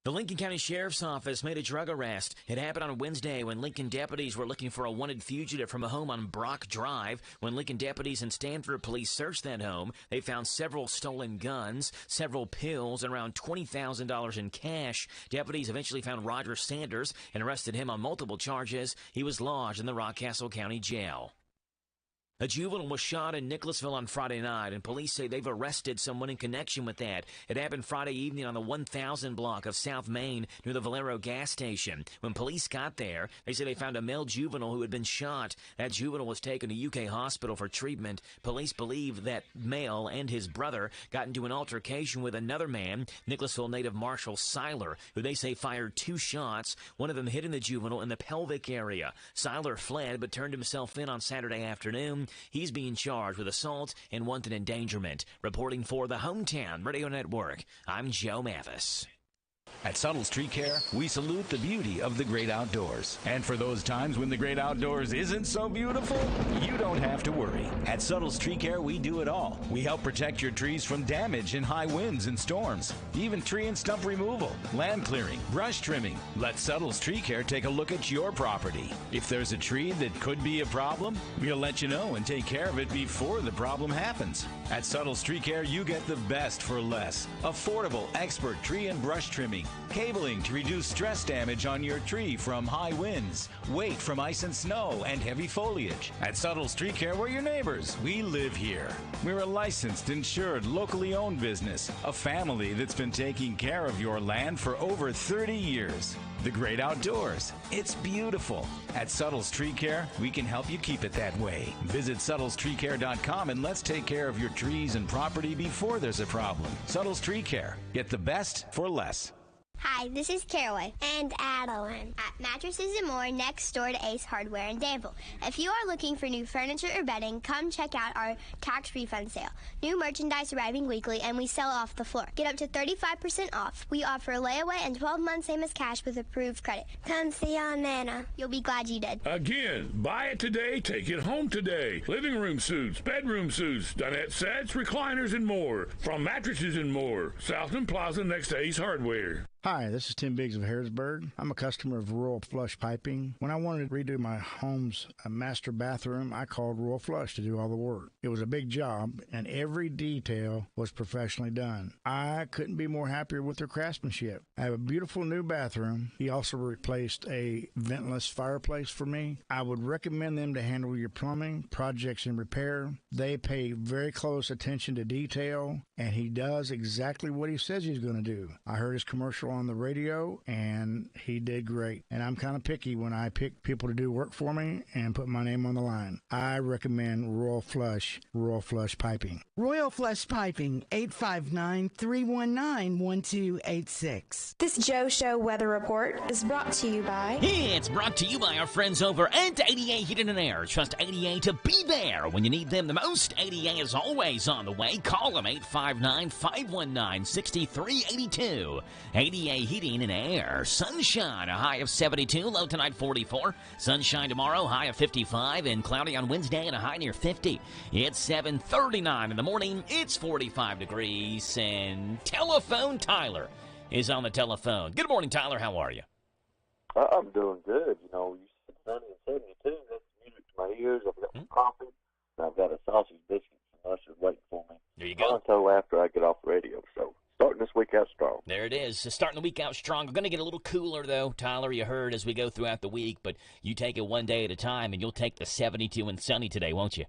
Speaker 2: The Lincoln County Sheriff's Office made a drug arrest. It happened on Wednesday when Lincoln deputies were looking for a wanted fugitive from a home on Brock Drive. When Lincoln deputies and Stanford police searched that home, they found several stolen guns, several pills, and around $20,000 in cash. Deputies eventually found Roger Sanders and arrested him on multiple charges. He was lodged in the Rockcastle County Jail. A juvenile was shot in Nicholasville on Friday night, and police say they've arrested someone in connection with that. It happened Friday evening on the 1000 block of South Main near the Valero gas station. When police got there, they say they found a male juvenile who had been shot. That juvenile was taken to UK hospital for treatment. Police believe that male and his brother got into an altercation with another man, Nicholasville native Marshall Seiler, who they say fired 2 shots, one of them hitting the juvenile in the pelvic area. Seiler fled but turned himself in on Saturday afternoon. He's being charged with assault and wanted endangerment. Reporting for the Hometown Radio Network, I'm Joe Mathis.
Speaker 3: At Subtle's Tree Care, we salute the beauty of the great outdoors. And for those times when the great outdoors isn't so beautiful, you don't have to worry. At Subtle's Tree Care, we do it all. We help protect your trees from damage in high winds and storms, even tree and stump removal, land clearing, brush trimming. Let Subtle's Tree Care take a look at your property. If there's a tree that could be a problem, we'll let you know and take care of it before the problem happens. At Subtle's Tree Care, you get the best for less. Affordable, expert tree and brush trimming, cabling to reduce stress damage on your tree from high winds, weight from ice and snow, and heavy foliage. At Subtle's Tree Care, we're your neighbors. We live here. We're a licensed, insured, locally owned business, a family that's been taking care of your land for over 30 years. The great outdoors. It's beautiful. At Subtle's Tree Care, we can help you keep it that way. Visit SubtlesTreeCare.com and let's take care of your trees and property before there's a problem. Subtle's Tree Care. Get the best for less.
Speaker 6: Hi, this is Caraway and Adeline at Mattresses and More next door to Ace Hardware in Danville. If you are looking for new furniture or bedding, come check out our tax refund sale. New merchandise arriving weekly and we sell off the floor. Get up to 35% off. We offer layaway and 12 months same as cash with approved credit. Come see Aunt Nana. You'll be glad you did.
Speaker 23: Again, buy it today, take it home today. Living room suits, bedroom suits, dinette sets, recliners, and more. From Mattresses and More, Southland Plaza next to Ace Hardware.
Speaker 7: Hi, this is Tim Biggs of Harrisburg. I'm a customer of Royal Flush Piping. When I wanted to redo my home's master bathroom, I called Royal Flush to do all the work. It was a big job, and every detail was professionally done. I couldn't be more happier with their craftsmanship. I have a beautiful new bathroom. He also replaced a ventless fireplace for me. I would recommend them to handle your plumbing, projects, and repair. They pay very close attention to detail, and he does exactly what he says he's going to do. I heard his commercial on the radio, and he did great. And I'm kind of picky when I pick people to do work for me and put my name on the line. I recommend Royal Flush Piping.
Speaker 11: Royal Flush Piping, 859-319-1286.
Speaker 12: This Joe Show weather report is brought to you by...
Speaker 2: It's brought to you by our friends over at ADA Heating and Air. Trust ADA to be there when you need them the most. ADA is always on the way. Call them 859-519-6382. ADA Heating and Air. Sunshine, a high of 72, low tonight 44. Sunshine tomorrow, high of 55, and cloudy on Wednesday and a high near 50. It's 7:39 in the morning. It's 45 degrees, and Telephone Tyler is on the telephone. Good morning, Tyler. How are you?
Speaker 18: I'm doing good. You know, you said sunny and 72. That's music to my ears. I've got some coffee, and I've got a sausage biscuit and mustard waiting for me.
Speaker 2: There you go.
Speaker 18: Until after I get off the radio, so... starting this week out strong.
Speaker 2: There it is. Starting the week out strong. We're going to get a little cooler, though, Tyler, you heard, as we go throughout the week. But you take it one day at a time, and you'll take the 72 and sunny today, won't you?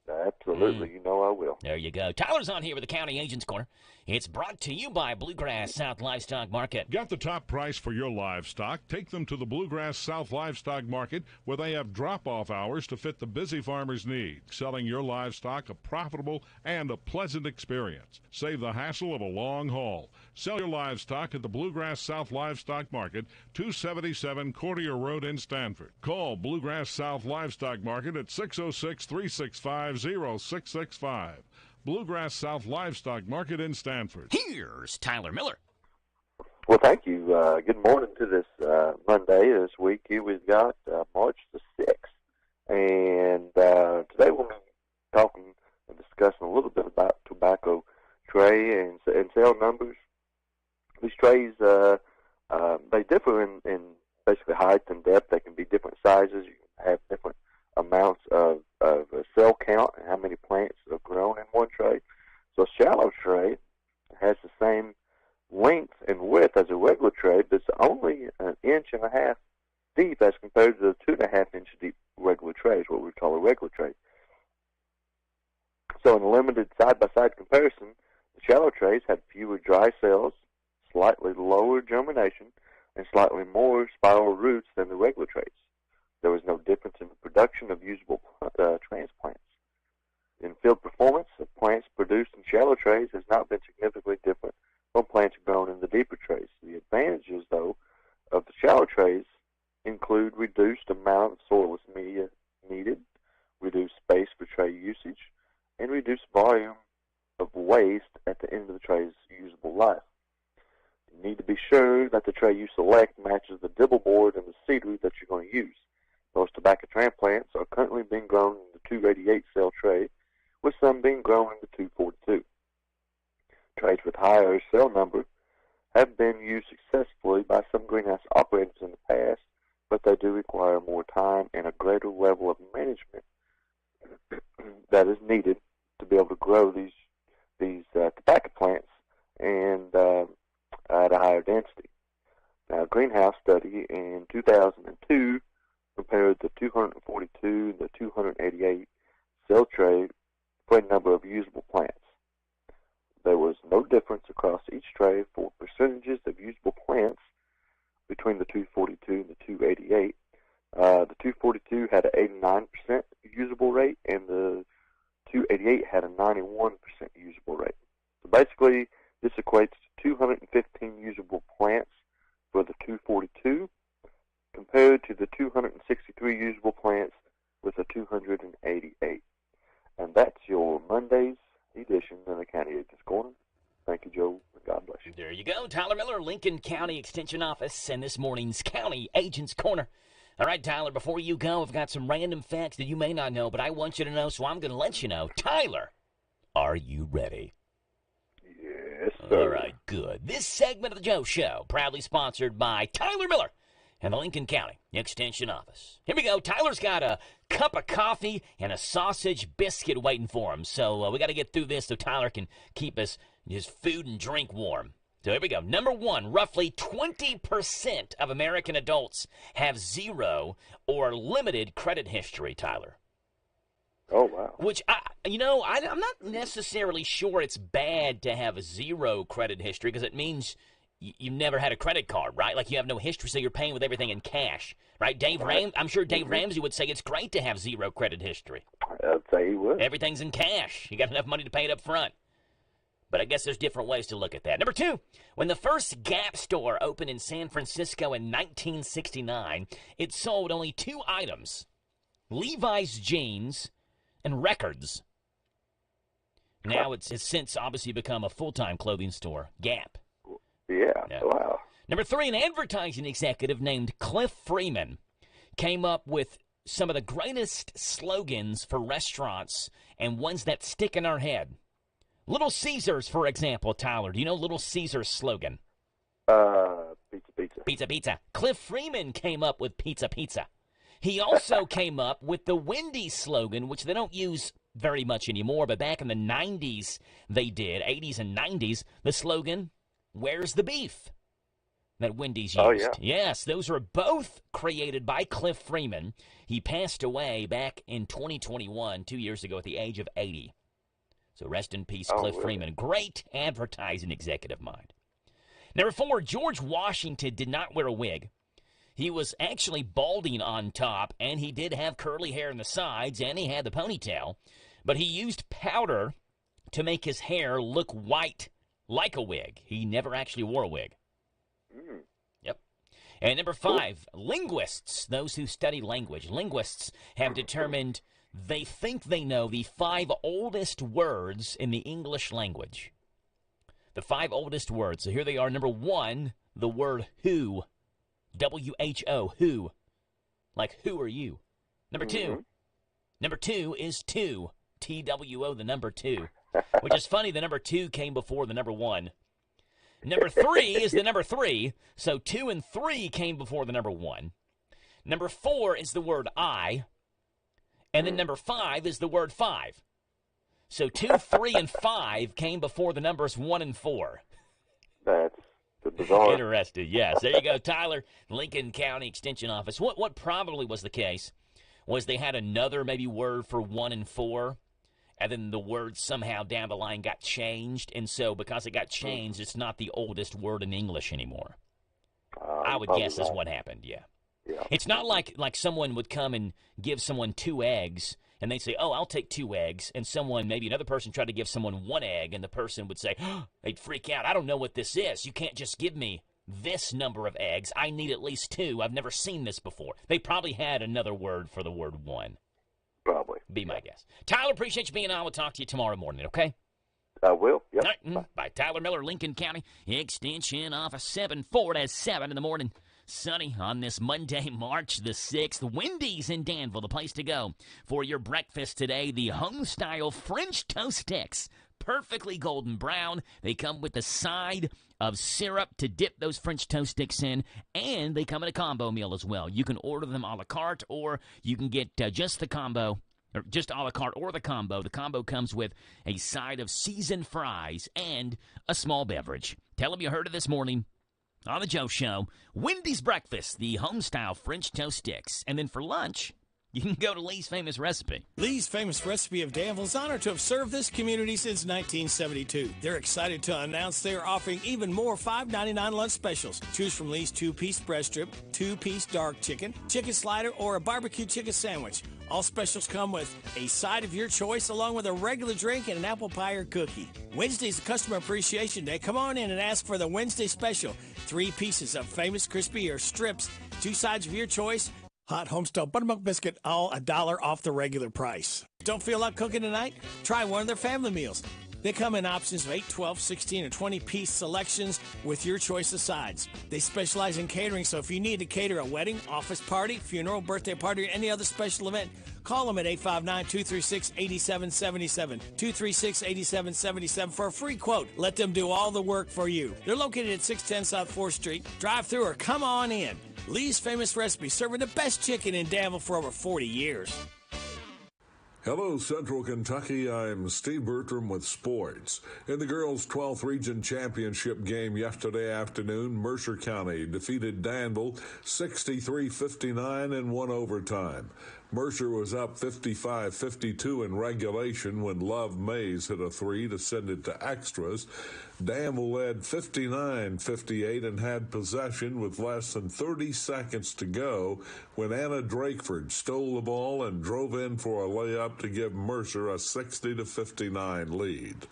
Speaker 18: Absolutely. You know know I will.
Speaker 2: There you go. Tyler's on here with the County Agents Corner. It's brought to you by Bluegrass South Livestock Market.
Speaker 5: Get the top price for your livestock. Take them to the Bluegrass South Livestock Market, where they have drop-off hours to fit the busy farmer's needs. Selling your livestock a profitable and a pleasant experience. Save the hassle of a long haul. Sell your livestock at the Bluegrass South Livestock Market, 277 Courtier Road in Stanford. Call Bluegrass South Livestock Market at 606-365-0665. Bluegrass South Livestock Market in Stanford.
Speaker 2: Here's Tyler Miller.
Speaker 18: Well, thank you. Good morning to this Monday this week. Here we've got March the 6th. And today we'll be talking and discussing a little bit about tobacco tray and sale numbers. These trays, they differ in basically height and depth. They can be different sizes. You can have different amounts of cell count and how many plants are grown in one tray. So a shallow tray has the same length and width as a regular tray, but it's only 1.5 inches deep as compared to the 2.5 inch deep regular trays, what we call a regular tray. So in a limited side-by-side comparison, the shallow trays had fewer dry cells, slightly lower germination, and slightly more spiral roots than the regular trays. There was no difference in the production of usable transplants. In field performance, the plants produced in shallow trays has not been significantly different from plants grown in the deeper trays. The advantages, though, of the shallow trays include reduced amount of soilless media needed, reduced space for tray usage, and reduced volume of waste at the end of the tray's usable life. You need to be sure that the tray you select matches the dibble board and the seeder that you're going to use. Most tobacco transplants are currently being grown in the 288 cell tray, with some being grown in the 242. Trays with higher cell number have been used successfully by some greenhouse operators in the past, but they do require more time and a greater level of management that is needed to be able to grow these tobacco plants and at a higher density. Now, a greenhouse study in 2002 compared the 242 and the 288 cell tray for a number of usable plants. There was no difference across each tray for percentages of usable plants between the 242 and the 288. The 242 had an 89% usable rate, and the 288 had a 91% usable rate. So basically, this equates to 215 usable plants for the 242 compared to the 263 usable plants with the 288. And that's your Monday's edition of the County Agents Corner. Thank you, Joe, and God bless you.
Speaker 2: There you go. Tyler Miller, Lincoln County Extension Office, and this morning's County Agents Corner. All right, Tyler, before you go, I've got some random facts that you may not know, but I want you to know, so I'm going to let you know. Tyler, are you ready?
Speaker 18: Yes, sir.
Speaker 2: All right, good. This segment of the Joe Show, proudly sponsored by Tyler Miller and the Lincoln County Extension Office. Here we go. Tyler's got a cup of coffee and a sausage biscuit waiting for him, so we got to get through this so Tyler can keep his food and drink warm. So here we go. Number one, roughly 20% of American adults have zero or limited credit history, Tyler.
Speaker 18: Oh, wow.
Speaker 2: Which, I'm not necessarily sure it's bad to have a zero credit history because it means you've never had a credit card, right? Like you have no history, so you're paying with everything in cash, right? I'm sure Dave Ramsey would say it's great to have zero credit history.
Speaker 18: I'd say he would.
Speaker 2: Everything's in cash. You got enough money to pay it up front. But I guess there's different ways to look at that. Number two, when the first Gap store opened in San Francisco in 1969, it sold only 2 items, Levi's jeans and records. Now it's since obviously become a full-time clothing store, Gap.
Speaker 18: Yeah, wow.
Speaker 2: Number three, an advertising executive named Cliff Freeman came up with some of the greatest slogans for restaurants and ones that stick in our head. Little Caesars, for example, Tyler. Do you know Little Caesars' slogan?
Speaker 18: Pizza, pizza.
Speaker 2: Pizza, pizza. Cliff Freeman came up with pizza, pizza. He also came up with the Wendy's slogan, which they don't use very much anymore, but back in the 90s they did, 80s and 90s, the slogan, "Where's the beef?" that Wendy's used.
Speaker 18: Oh, yeah.
Speaker 2: Yes, those were both created by Cliff Freeman. He passed away back in 2021, 2 years ago, at the age of 80. So rest in peace, Cliff Freeman. Great advertising executive mind. Number 4, George Washington did not wear a wig. He was actually balding on top, and he did have curly hair in the sides, and he had the ponytail. But he used powder to make his hair look white like a wig. He never actually wore a wig. Yep. And number 5, linguists, those who study language. Linguists have determined they think they know the 5 oldest words in the English language. The 5 oldest words. So here they are. Number 1, the word who. W-H-O, who. Like, who are you? Number 2. Number 2 is two. T-W-O, the number 2. Which is funny, the number 2 came before the number 1. Number 3 is the number 3. So 2 and 3 came before the number 1. Number 4 is the word I. And then number 5 is the word 5. So 2, 3, and 5 came before the numbers 1 and 4.
Speaker 18: That's bizarre.
Speaker 2: Interesting, yes. There you go, Tyler, Lincoln County Extension Office. What probably was the case was they had another maybe word for 1 and 4, and then the word somehow down the line got changed, and so because it got changed, it's not the oldest word in English anymore. I would guess is what happened, yeah. It's not like someone would come and give someone 2 eggs, and they'd say, oh, I'll take 2 eggs, and maybe another person tried to give someone 1 egg, and the person would say, oh, they'd freak out. I don't know what this is. You can't just give me this number of eggs. I need at least 2. I've never seen this before. They probably had another word for the word 1.
Speaker 18: Probably.
Speaker 2: Be my guess. Tyler, appreciate you being on. We'll talk to you tomorrow morning, okay?
Speaker 18: I will, yep.
Speaker 2: All right, bye. Tyler Miller, Lincoln County Extension Office, 7-4 to 7 in the morning. Sunny on this Monday, March the 6th. Wendy's in Danville, the place to go for your breakfast today. The home-style French toast sticks, perfectly golden brown. They come with a side of syrup to dip those French toast sticks in, and they come in a combo meal as well. You can order them a la carte, or you can get just the combo, or just a la carte or the combo. The combo comes with a side of seasoned fries and a small beverage. Tell them you heard it this morning on the Joe Show. Wendy's breakfast, the home-style French toast sticks. And then for lunch, you can go to Lee's Famous Recipe.
Speaker 4: Lee's Famous Recipe of Danville is honored to have served this community since 1972. They're excited to announce they are offering even more $5.99 lunch specials. Choose from Lee's 2-piece breast strip, 2-piece dark chicken, chicken slider, or a barbecue chicken sandwich. All specials come with a side of your choice, along with a regular drink and an apple pie or cookie. Wednesday's Customer Appreciation Day. Come on in and ask for the Wednesday special. 3 pieces of famous crispy or strips, 2 sides of your choice, hot homestyle buttermilk biscuit, all $1 off the regular price. Don't feel like cooking tonight? Try one of their family meals. They come in options of 8, 12, 16, or 20-piece selections with your choice of sides. They specialize in catering, so if you need to cater a wedding, office party, funeral, birthday party, or any other special event, call them at 859-236-8777, 236-8777 for a free quote. Let them do all the work for you. They're located at 610 South 4th Street. Drive through or come on in. Lee's Famous Recipe, serving the best chicken in Danville for over 40 years.
Speaker 8: Hello, Central Kentucky. I'm Steve Bertram with sports. In the girls' 12th Region Championship game yesterday afternoon, Mercer County defeated Danville 63-59 in 1 overtime. Mercer was up 55-52 in regulation when Love Mays hit a 3 to send it to extras. Danville led 59-58 and had possession with less than 30 seconds to go when Anna Drakeford stole the ball and drove in for a layup to give Mercer a 60-59 lead.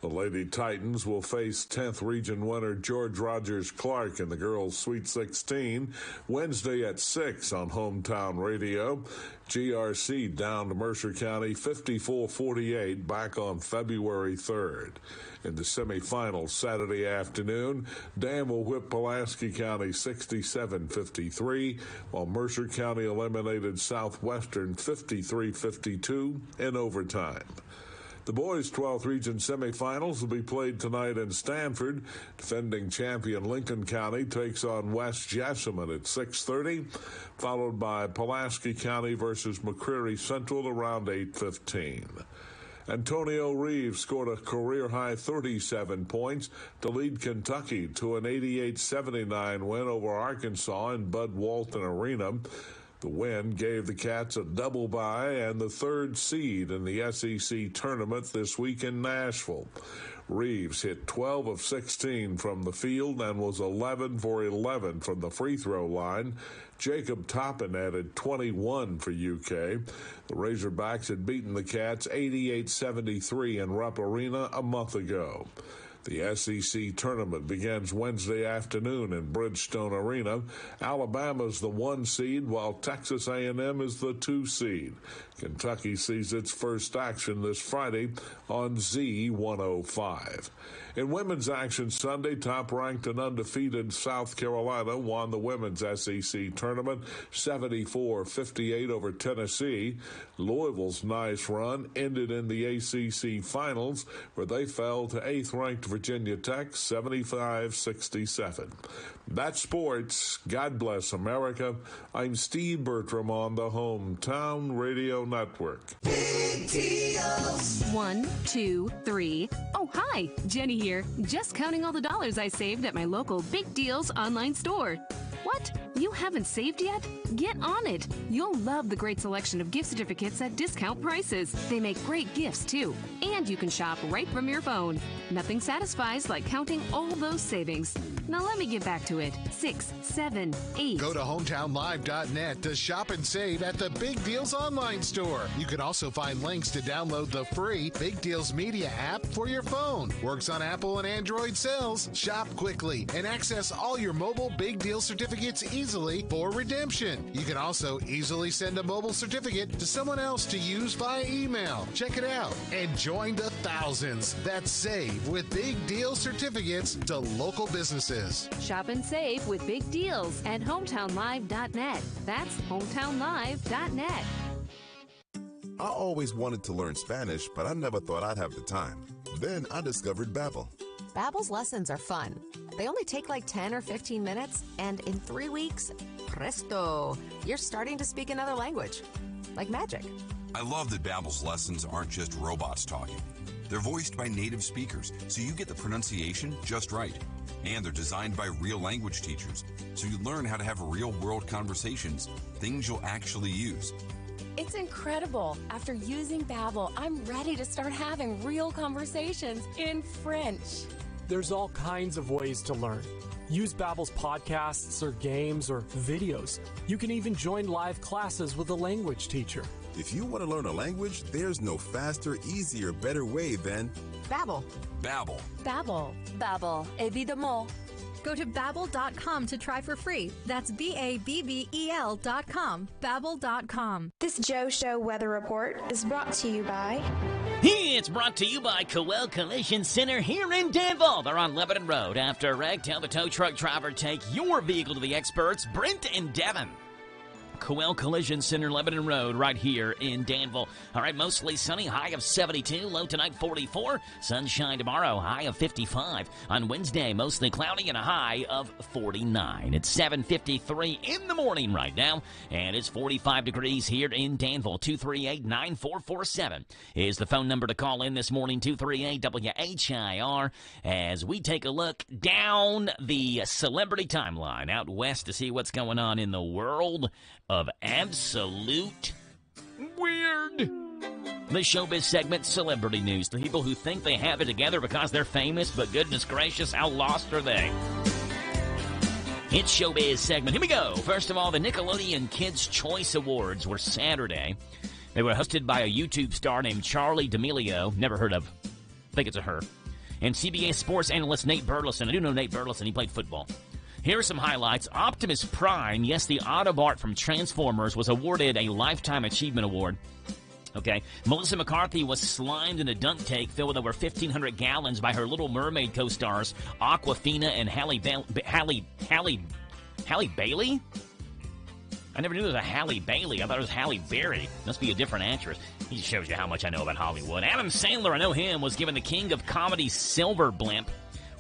Speaker 8: The Lady Titans will face 10th Region winner George Rogers Clark in the girls' Sweet 16 Wednesday at 6 on Hometown Radio. GRC down to Mercer County 54-48 back on February 3rd. In the semifinals Saturday afternoon, Danville whipped Pulaski County 67-53, while Mercer County eliminated Southwestern 53-52 in overtime. The boys' 12th Region semifinals will be played tonight in Stanford. Defending champion Lincoln County takes on West Jessamine at 6:30, followed by Pulaski County versus McCreary Central around 8:15. Antonio Reeves scored a career-high 37 points to lead Kentucky to an 88-79 win over Arkansas in Bud Walton Arena. The win gave the Cats a double bye and the third seed in the SEC tournament this week in Nashville. Reeves hit 12 of 16 from the field and was 11 for 11 from the free throw line. Jacob Toppin added 21 for UK. The Razorbacks had beaten the Cats 88-73 in Rupp Arena a month ago. The SEC tournament begins Wednesday afternoon in Bridgestone Arena. Alabama's the 1 seed, while Texas A&M is the 2 seed. Kentucky sees its first action this Friday on Z105. In women's action Sunday, top-ranked and undefeated South Carolina won the women's SEC tournament 74-58 over Tennessee. Louisville's nice run ended in the ACC finals, where they fell to 8th-ranked Virginia Tech 75-67. That's sports. God bless America. I'm Steve Bertram on the Hometown Radio Network.
Speaker 13: Big deals.
Speaker 14: 1, 2, 3. Oh, hi. Jenny here. Just counting all the dollars I saved at my local Big Deals online store. What? You haven't saved yet? Get on it. You'll love the great selection of gift certificates at discount prices. They make great gifts, too. And you can shop right from your phone. Nothing satisfies like counting all those savings. Now let me get back to it. 6, 7, 8.
Speaker 10: Go to hometownlive.net to shop and save at the Big Deals online store. You can also find links to download the free Big Deals Media app for your phone. Works on Apple and Android cells. Shop quickly and access all your mobile Big Deal certificates easily for redemption. You can also easily send a mobile certificate to someone else to use via email. Check it out and join the thousands that save with Big Deal certificates to local businesses.
Speaker 14: Shop and save with Big Deals at hometownlive.net. That's hometownlive.net.
Speaker 15: I always wanted to learn Spanish, but I never thought I'd have the time. Then I discovered Babbel.
Speaker 16: Babbel's lessons are fun. They only take like 10 or 15 minutes, and in 3 weeks, presto, you're starting to speak another language. Like magic.
Speaker 17: I love that Babbel's lessons aren't just robots talking. They're voiced by native speakers, so you get the pronunciation just right. And they're designed by real language teachers, so you learn how to have real-world conversations, things you'll actually use.
Speaker 19: It's incredible. After using Babbel, I'm ready to start having real conversations in French.
Speaker 25: There's all kinds of ways to learn. Use Babbel's podcasts or games or videos. You can even join live classes with a language teacher.
Speaker 15: If you want to learn a language, there's no faster, easier, better way than
Speaker 16: Babbel.
Speaker 17: Babbel.
Speaker 19: Babbel. Babbel. Évidemment.
Speaker 27: Go to Babbel.com to try for free. That's Babbel.com. Babbel.com.
Speaker 12: This Joe Show weather report is brought to you by...
Speaker 2: It's brought to you by Coel Collision Center here in Danville. They're on Lebanon Road. After a wreck, tell the tow truck driver take your vehicle to the experts, Brent and Devin. Coel Collision Center, Lebanon Road, right here in Danville. All right, mostly sunny, high of 72, low tonight 44. Sunshine tomorrow, high of 55. On Wednesday, mostly cloudy and a high of 49. It's 7:53 in the morning right now, and it's 45 degrees here in Danville. 238-9447 is the phone number to call in this morning, 238-WHIR, as we take a look down the celebrity timeline out west to see what's going on in the world of absolute weird. The showbiz segment, Celebrity News. The people who think they have it together because they're famous, but goodness gracious, how lost are they? It's showbiz segment. Here we go. First of all, the Nickelodeon Kids' Choice Awards were Saturday. They were hosted by a YouTube star named Charlie D'Amelio. Never heard of. I think it's a her. And CBS sports analyst Nate Burleson. I do know Nate Burleson. He played football. Here are some highlights. Optimus Prime, yes, the Autobot from Transformers, was awarded a Lifetime Achievement Award. Okay. Melissa McCarthy was slimed in a dunk tank filled with over 1,500 gallons by her Little Mermaid co-stars Aquafina and Halle Bailey? I never knew there was a Halle Bailey. I thought it was Halle Berry. Must be a different actress. He just shows you how much I know about Hollywood. Adam Sandler, I know him, was given the King of Comedy Silver Blimp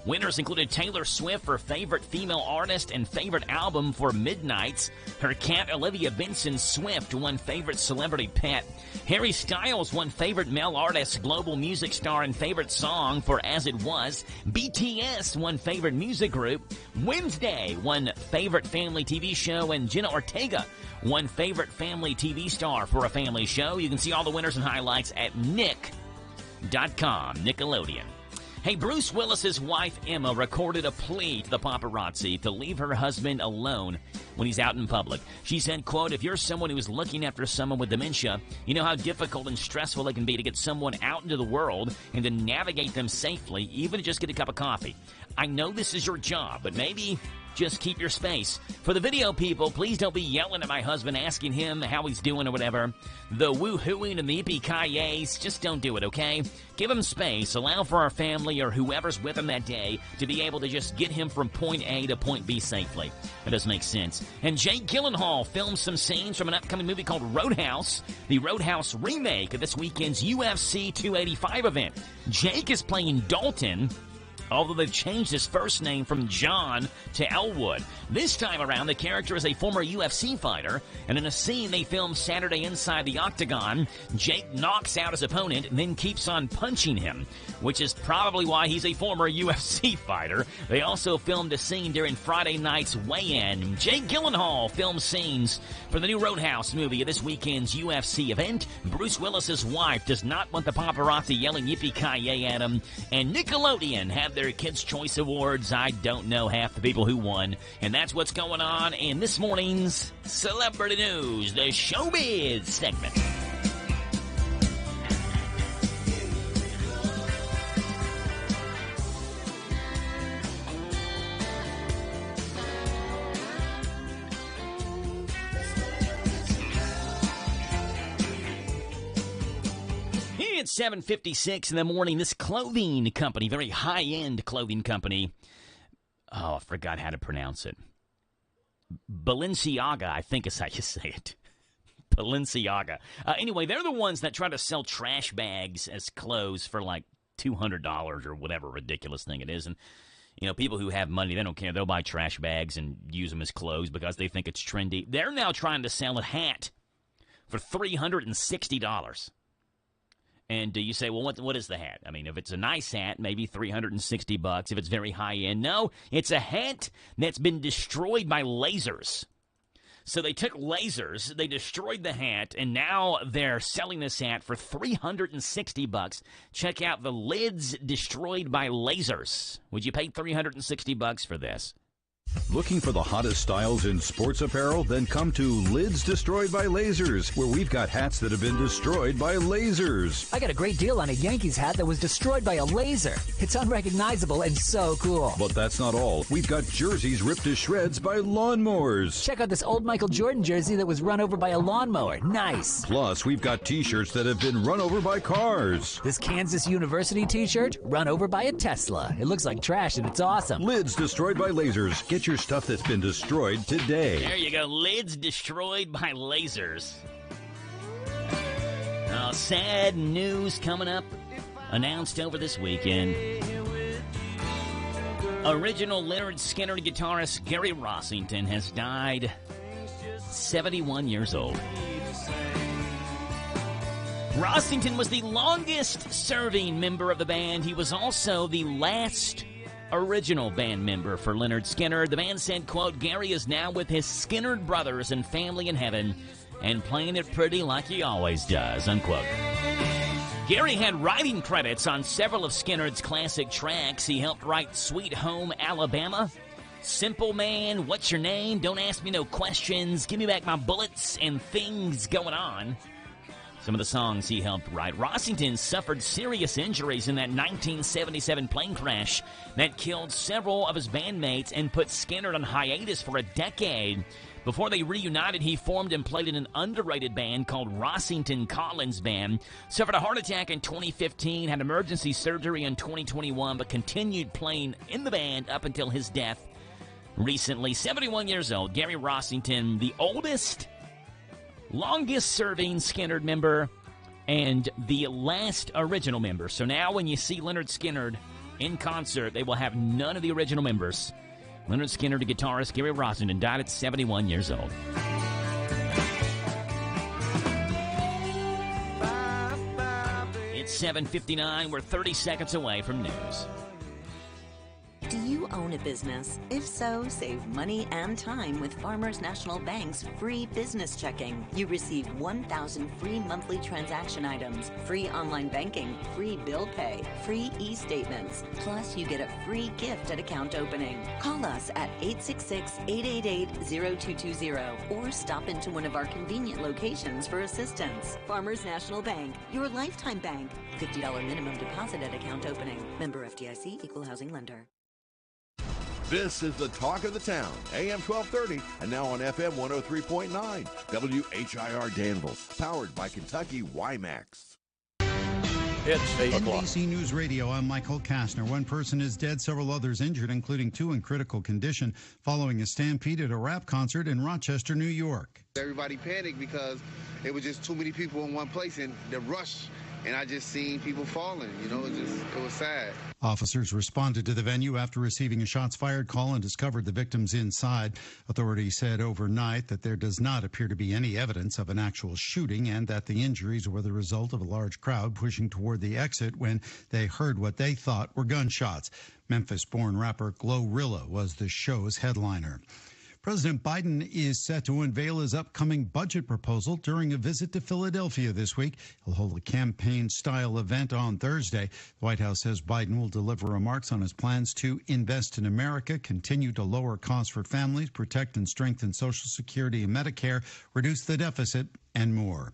Speaker 2: Winners included Taylor Swift for Favorite Female Artist and Favorite Album for Midnights. Her cat Olivia Benson Swift won Favorite Celebrity Pet. Harry Styles won Favorite Male Artist, Global Music Star, and Favorite Song for As It Was. BTS won Favorite Music Group. Wednesday won Favorite Family TV Show, and Jenna Ortega won Favorite Family TV Star for a family show. You can see all the winners and highlights at nick.com, Nickelodeon. Hey, Bruce Willis's wife, Emma, recorded a plea to the paparazzi to leave her husband alone when he's out in public. She said, quote, if you're someone who is looking after someone with dementia, you know how difficult and stressful it can be to get someone out into the world and to navigate them safely, even to just get a cup of coffee. I know this is your job, but maybe just keep your space. For the video people, please don't be yelling at my husband, asking him how he's doing or whatever. The woo-hooing and the yippee-ki-yays, just don't do it, okay? Give him space. Allow for our family or whoever's with him that day to be able to just get him from point A to point B safely. That does make sense. And Jake Gyllenhaal filmed some scenes from an upcoming movie called Roadhouse, the Roadhouse remake of this weekend's UFC 285 event. Jake is playing Dalton, although they've changed his first name from John to Elwood. This time around, the character is a former UFC fighter, and in a scene they filmed Saturday inside the octagon, Jake knocks out his opponent and then keeps on punching him, which is probably why he's a former UFC fighter. They also filmed a scene during Friday night's weigh-in. Jake Gyllenhaal filmed scenes for the new Roadhouse movie of this weekend's UFC event. Bruce Willis's wife does not want the paparazzi yelling yippee-ki-yay at him, and Nickelodeon had their Kids' Choice Awards. I don't know half the people who won. And that's what's going on in this morning's Celebrity News, the Showbiz segment. It's 7:56 in the morning. This clothing company, very high-end clothing company, oh, I forgot how to pronounce it. Balenciaga, I think is how you say it. Balenciaga. Anyway, they're the ones that try to sell trash bags as clothes for like $200 or whatever ridiculous thing it is. And, you know, people who have money, they don't care. They'll buy trash bags and use them as clothes because they think it's trendy. They're now trying to sell a hat for $360. And you say, well, what is the hat? I mean, if it's a nice hat, maybe $360. If it's very high-end, no, it's a hat that's been destroyed by lasers. So they took lasers, they destroyed the hat, and now they're selling this hat for $360. Check out the lids destroyed by lasers. Would you pay $360 for this?
Speaker 1: Looking for the hottest styles in sports apparel? Then come to Lids Destroyed by Lasers, where we've got hats that have been destroyed by lasers.
Speaker 9: I got a great deal on a Yankees hat that was destroyed by a laser. It's unrecognizable and so cool.
Speaker 1: But that's not all. We've got jerseys ripped to shreds by lawnmowers.
Speaker 9: Check out this old Michael Jordan jersey that was run over by a lawnmower. Nice.
Speaker 1: Plus, we've got t-shirts that have been run over by cars.
Speaker 9: This Kansas University t-shirt, run over by a Tesla. It looks like trash and it's awesome.
Speaker 1: Lids Destroyed by Lasers. Get your stuff that's been destroyed today.
Speaker 2: There you go. Lids destroyed by lasers. Sad news coming up. Announced over this weekend. Original Lynyrd Skynyrd guitarist Gary Rossington has died 71 years old. Rossington was the longest-serving member of the band. He was also the last original band member for Lynyrd Skynyrd. The band said, quote, Gary is now with his Skynyrd brothers and family in heaven and playing it pretty like he always does, unquote. Gary had writing credits on several of Skynyrd's classic tracks. He helped write Sweet Home Alabama, Simple Man, What's Your Name, Don't Ask Me No Questions, Give Me Back My Bullets, and Things Going On. Some of the songs he helped write. Rossington suffered serious injuries in that 1977 plane crash that killed several of his bandmates and put Skynyrd on hiatus for a decade. Before they reunited, he formed and played in an underrated band called Rossington Collins Band. Suffered a heart attack in 2015, had emergency surgery in 2021, but continued playing in the band up until his death recently. 71 years old, Gary Rossington, the oldest, longest-serving Skynyrd member, and the last original member. So now when you see Lynyrd Skynyrd In concert, they will have none of the original members. Leonard Skinner to guitarist Gary Rosenden died at 71 years old. It's 7:59. We're 30 seconds away from news.
Speaker 3: Do you own a business? If so, save money and time with Farmers National Bank's free business checking. You receive 1,000 free monthly transaction items, free online banking, free bill pay, free e-statements. Plus, you get a free gift at account opening. Call us at 866-888-0220 or stop into one of our convenient locations for assistance. Farmers National Bank, your lifetime bank. $50 minimum deposit at account opening. Member FDIC, Equal Housing Lender.
Speaker 6: This is the talk of the town, AM 1230, and now on FM 103.9, WHIR Danville, powered by Kentucky WiMAX.
Speaker 20: It's 8 o'clock. NBC News Radio, I'm Michael Kastner. One person is dead, several others injured, including 2 in critical condition, following a stampede at a rap concert in Rochester, New York.
Speaker 21: Everybody panicked because it was just too many people in one place, and the rush, and I just seen people falling, it was sad.
Speaker 20: Officers responded to the venue after receiving a shots fired call and discovered the victims inside. Authorities said overnight that there does not appear to be any evidence of an actual shooting and that the injuries were the result of a large crowd pushing toward the exit when they heard what they thought were gunshots. Memphis-born rapper Glorilla was the show's headliner. President Biden is set to unveil his upcoming budget proposal during a visit to Philadelphia this week. He'll hold a campaign-style event on Thursday. The White House says Biden will deliver remarks on his plans to invest in America, continue to lower costs for families, protect and strengthen Social Security and Medicare, reduce the deficit, and more.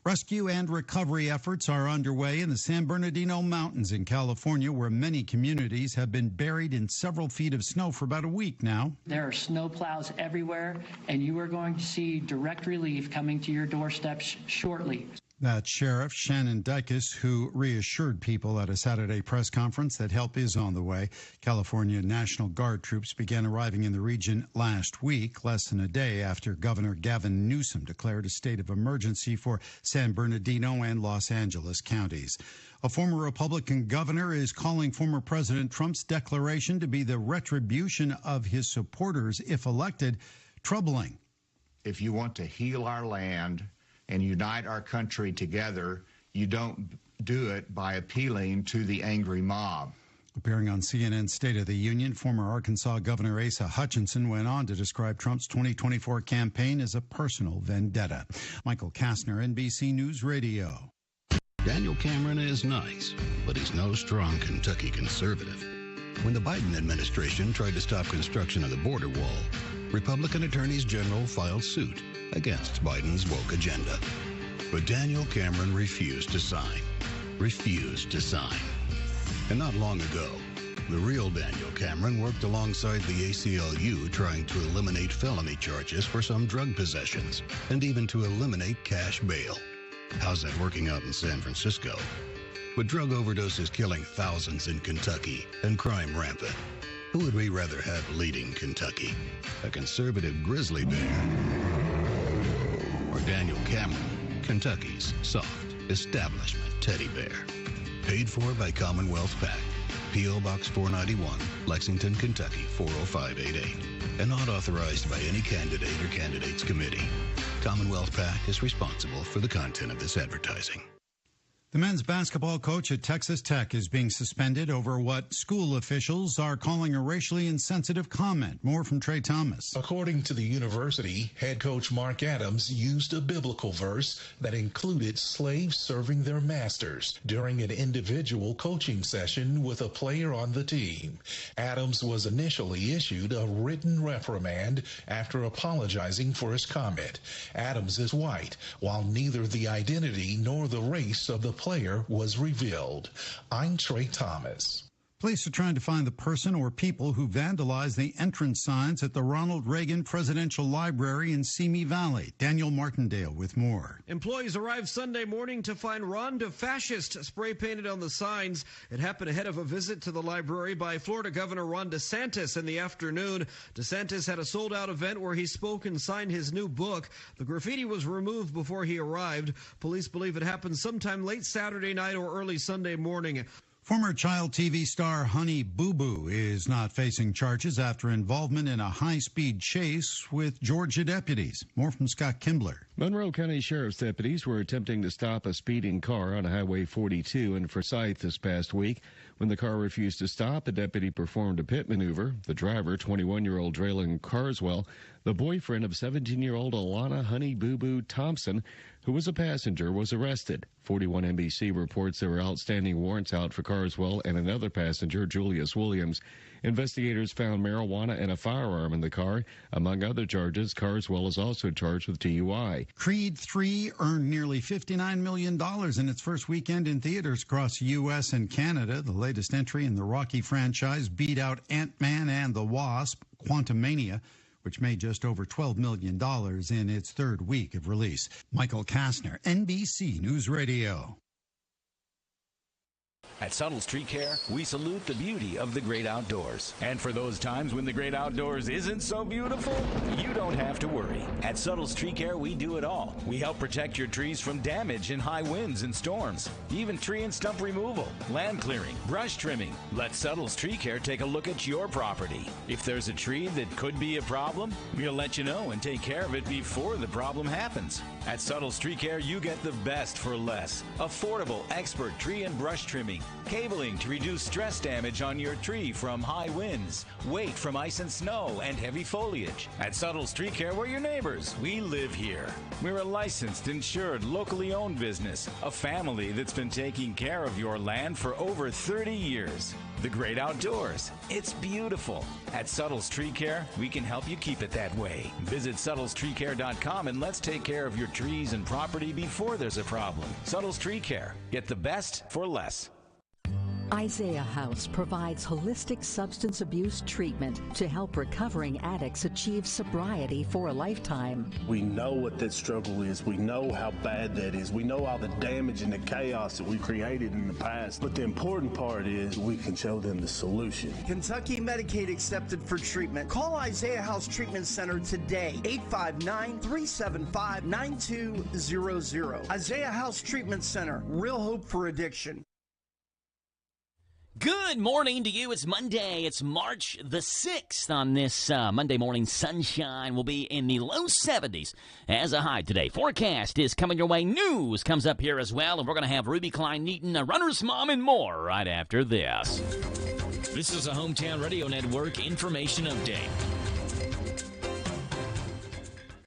Speaker 20: Rescue and recovery efforts are underway in the San Bernardino Mountains in California, where many communities have been buried in several feet of snow for about a week now.
Speaker 22: There are snow plows everywhere, and you are going to see direct relief coming to your doorsteps shortly.
Speaker 20: That's Sheriff Shannon Dykes, who reassured people at a Saturday press conference that help is on the way. California National Guard troops began arriving in the region last week, less than a day after Governor Gavin Newsom declared a state of emergency for San Bernardino and Los Angeles counties. A former Republican governor is calling former President Trump's declaration to be the retribution of his supporters if elected troubling.
Speaker 24: If you want to heal our land and unite our country together, you don't do it by appealing to the angry mob.
Speaker 20: Appearing on CNN's State of the Union, former Arkansas Governor Asa Hutchinson went on to describe Trump's 2024 campaign as a personal vendetta. Michael Kastner, NBC News Radio.
Speaker 26: Daniel Cameron is nice, but he's no strong Kentucky conservative. When the Biden administration tried to stop construction of the border wall, Republican attorneys general filed suit against Biden's woke agenda. But Daniel Cameron refused to sign. And not long ago, the real Daniel Cameron worked alongside the ACLU trying to eliminate felony charges for some drug possessions and even to eliminate cash bail. How's that working out in San Francisco? With drug overdoses killing thousands in Kentucky and crime rampant, who would we rather have leading Kentucky? A conservative grizzly bear or Daniel Cameron, Kentucky's soft establishment teddy bear? Paid for by Commonwealth PAC, P.O. Box 491, Lexington, Kentucky 40588, and not authorized by any candidate or candidates committee. Commonwealth PAC is responsible for the content of this advertising.
Speaker 20: The men's basketball coach at Texas Tech is being suspended over what school officials are calling a racially insensitive comment. More from Trey Thomas.
Speaker 28: According to the university, head coach Mark Adams used a biblical verse that included slaves serving their masters during an individual coaching session with a player on the team. Adams was initially issued a written reprimand after apologizing for his comment. Adams is white, while neither the identity nor the race of the player was revealed. I'm Trey Thomas.
Speaker 20: Police are trying to find the person or people who vandalized the entrance signs at the Ronald Reagan Presidential Library in Simi Valley. Daniel Martindale with more.
Speaker 29: Employees arrived Sunday morning to find Ron de Fascist spray painted on the signs. It happened ahead of a visit to the library by Florida Governor Ron DeSantis in the afternoon. DeSantis had a sold-out event where he spoke and signed his new book. The graffiti was removed before he arrived. Police believe it happened sometime late Saturday night or early Sunday morning.
Speaker 20: Former child TV star Honey Boo Boo is not facing charges after involvement in a high-speed chase with Georgia deputies. More from Scott Kimbler.
Speaker 4: Monroe County Sheriff's deputies were attempting to stop a speeding car on Highway 42 in Forsyth this past week. When the car refused to stop, the deputy performed a pit maneuver. The driver, 21-year-old Draylon Carswell, the boyfriend of 17-year-old Alana Honey Boo Boo Thompson, who was a passenger, was arrested. 41 NBC reports there were outstanding warrants out for Carswell and another passenger, Julius Williams. Investigators found marijuana and a firearm in the car. Among other charges, Carswell is also charged with DUI.
Speaker 20: Creed 3 earned nearly $59 million in its first weekend in theaters across the U.S. and Canada. The latest entry in the Rocky franchise beat out Ant-Man and the Wasp, Quantumania, which made just over $12 million in its third week of release. Michael Kastner, NBC News Radio.
Speaker 5: At Subtle Street Care, we salute the beauty of the great outdoors. And for those times when the great outdoors isn't so beautiful, you don't have to worry. At Subtle Street Care, we do it all. We help protect your trees from damage in high winds and storms, even tree and stump removal, land clearing, brush trimming. Let Subtle Street Care take a look at your property. If there's a tree that could be a problem, we'll let you know and take care of it before the problem happens. At Subtle Street Care, you get the best for less. Affordable, expert tree and brush trimming, cabling to reduce stress damage on your tree from high winds, weight from ice and snow, and heavy foliage. At Subtle Street Care, we're your neighbors. We live here. We're a licensed, insured, locally owned business, a family that's been taking care of your land for over 30 years. The great outdoors. It's beautiful. At Subtle Street Care, we can help you keep it that way. Visit SuttleStreetCare.com and let's take care of your trees and property before there's a problem. Subtle Street Care. Get the best for less.
Speaker 7: Isaiah House provides holistic substance abuse treatment to help recovering addicts achieve sobriety for a lifetime.
Speaker 8: We know what that struggle is. We know how bad that is. We know all the damage and the chaos that we created in the past. But the important part is we can show them the solution.
Speaker 10: Kentucky Medicaid accepted for treatment. Call Isaiah House Treatment Center today, 859-375-9200. Isaiah House Treatment Center, real hope for addiction.
Speaker 2: Good morning to you. It's Monday. It's March the 6th. On this Monday morning, sunshine will be in the low 70s as a high today. Forecast is coming your way. News comes up here as well, and we're going to have Ruby Klein-Neaton, a runner's mom, and more right after this.
Speaker 11: This is a Hometown Radio Network information update.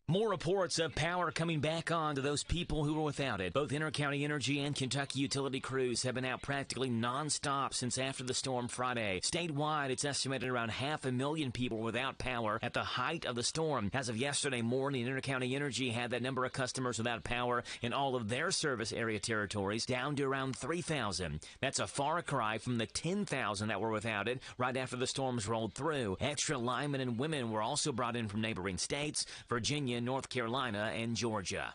Speaker 2: More reports of power coming back on to those people who were without it. Both Intercounty Energy and Kentucky utility crews have been out practically nonstop since after the storm Friday. Statewide, it's estimated around 500,000 people were without power at the height of the storm. As of yesterday morning, Intercounty Energy had that number of customers without power in all of their service area territories down to around 3,000. That's a far cry from the 10,000 that were without it right after the storms rolled through. Extra linemen and women were also brought in from neighboring states, Virginia, North Carolina, and Georgia.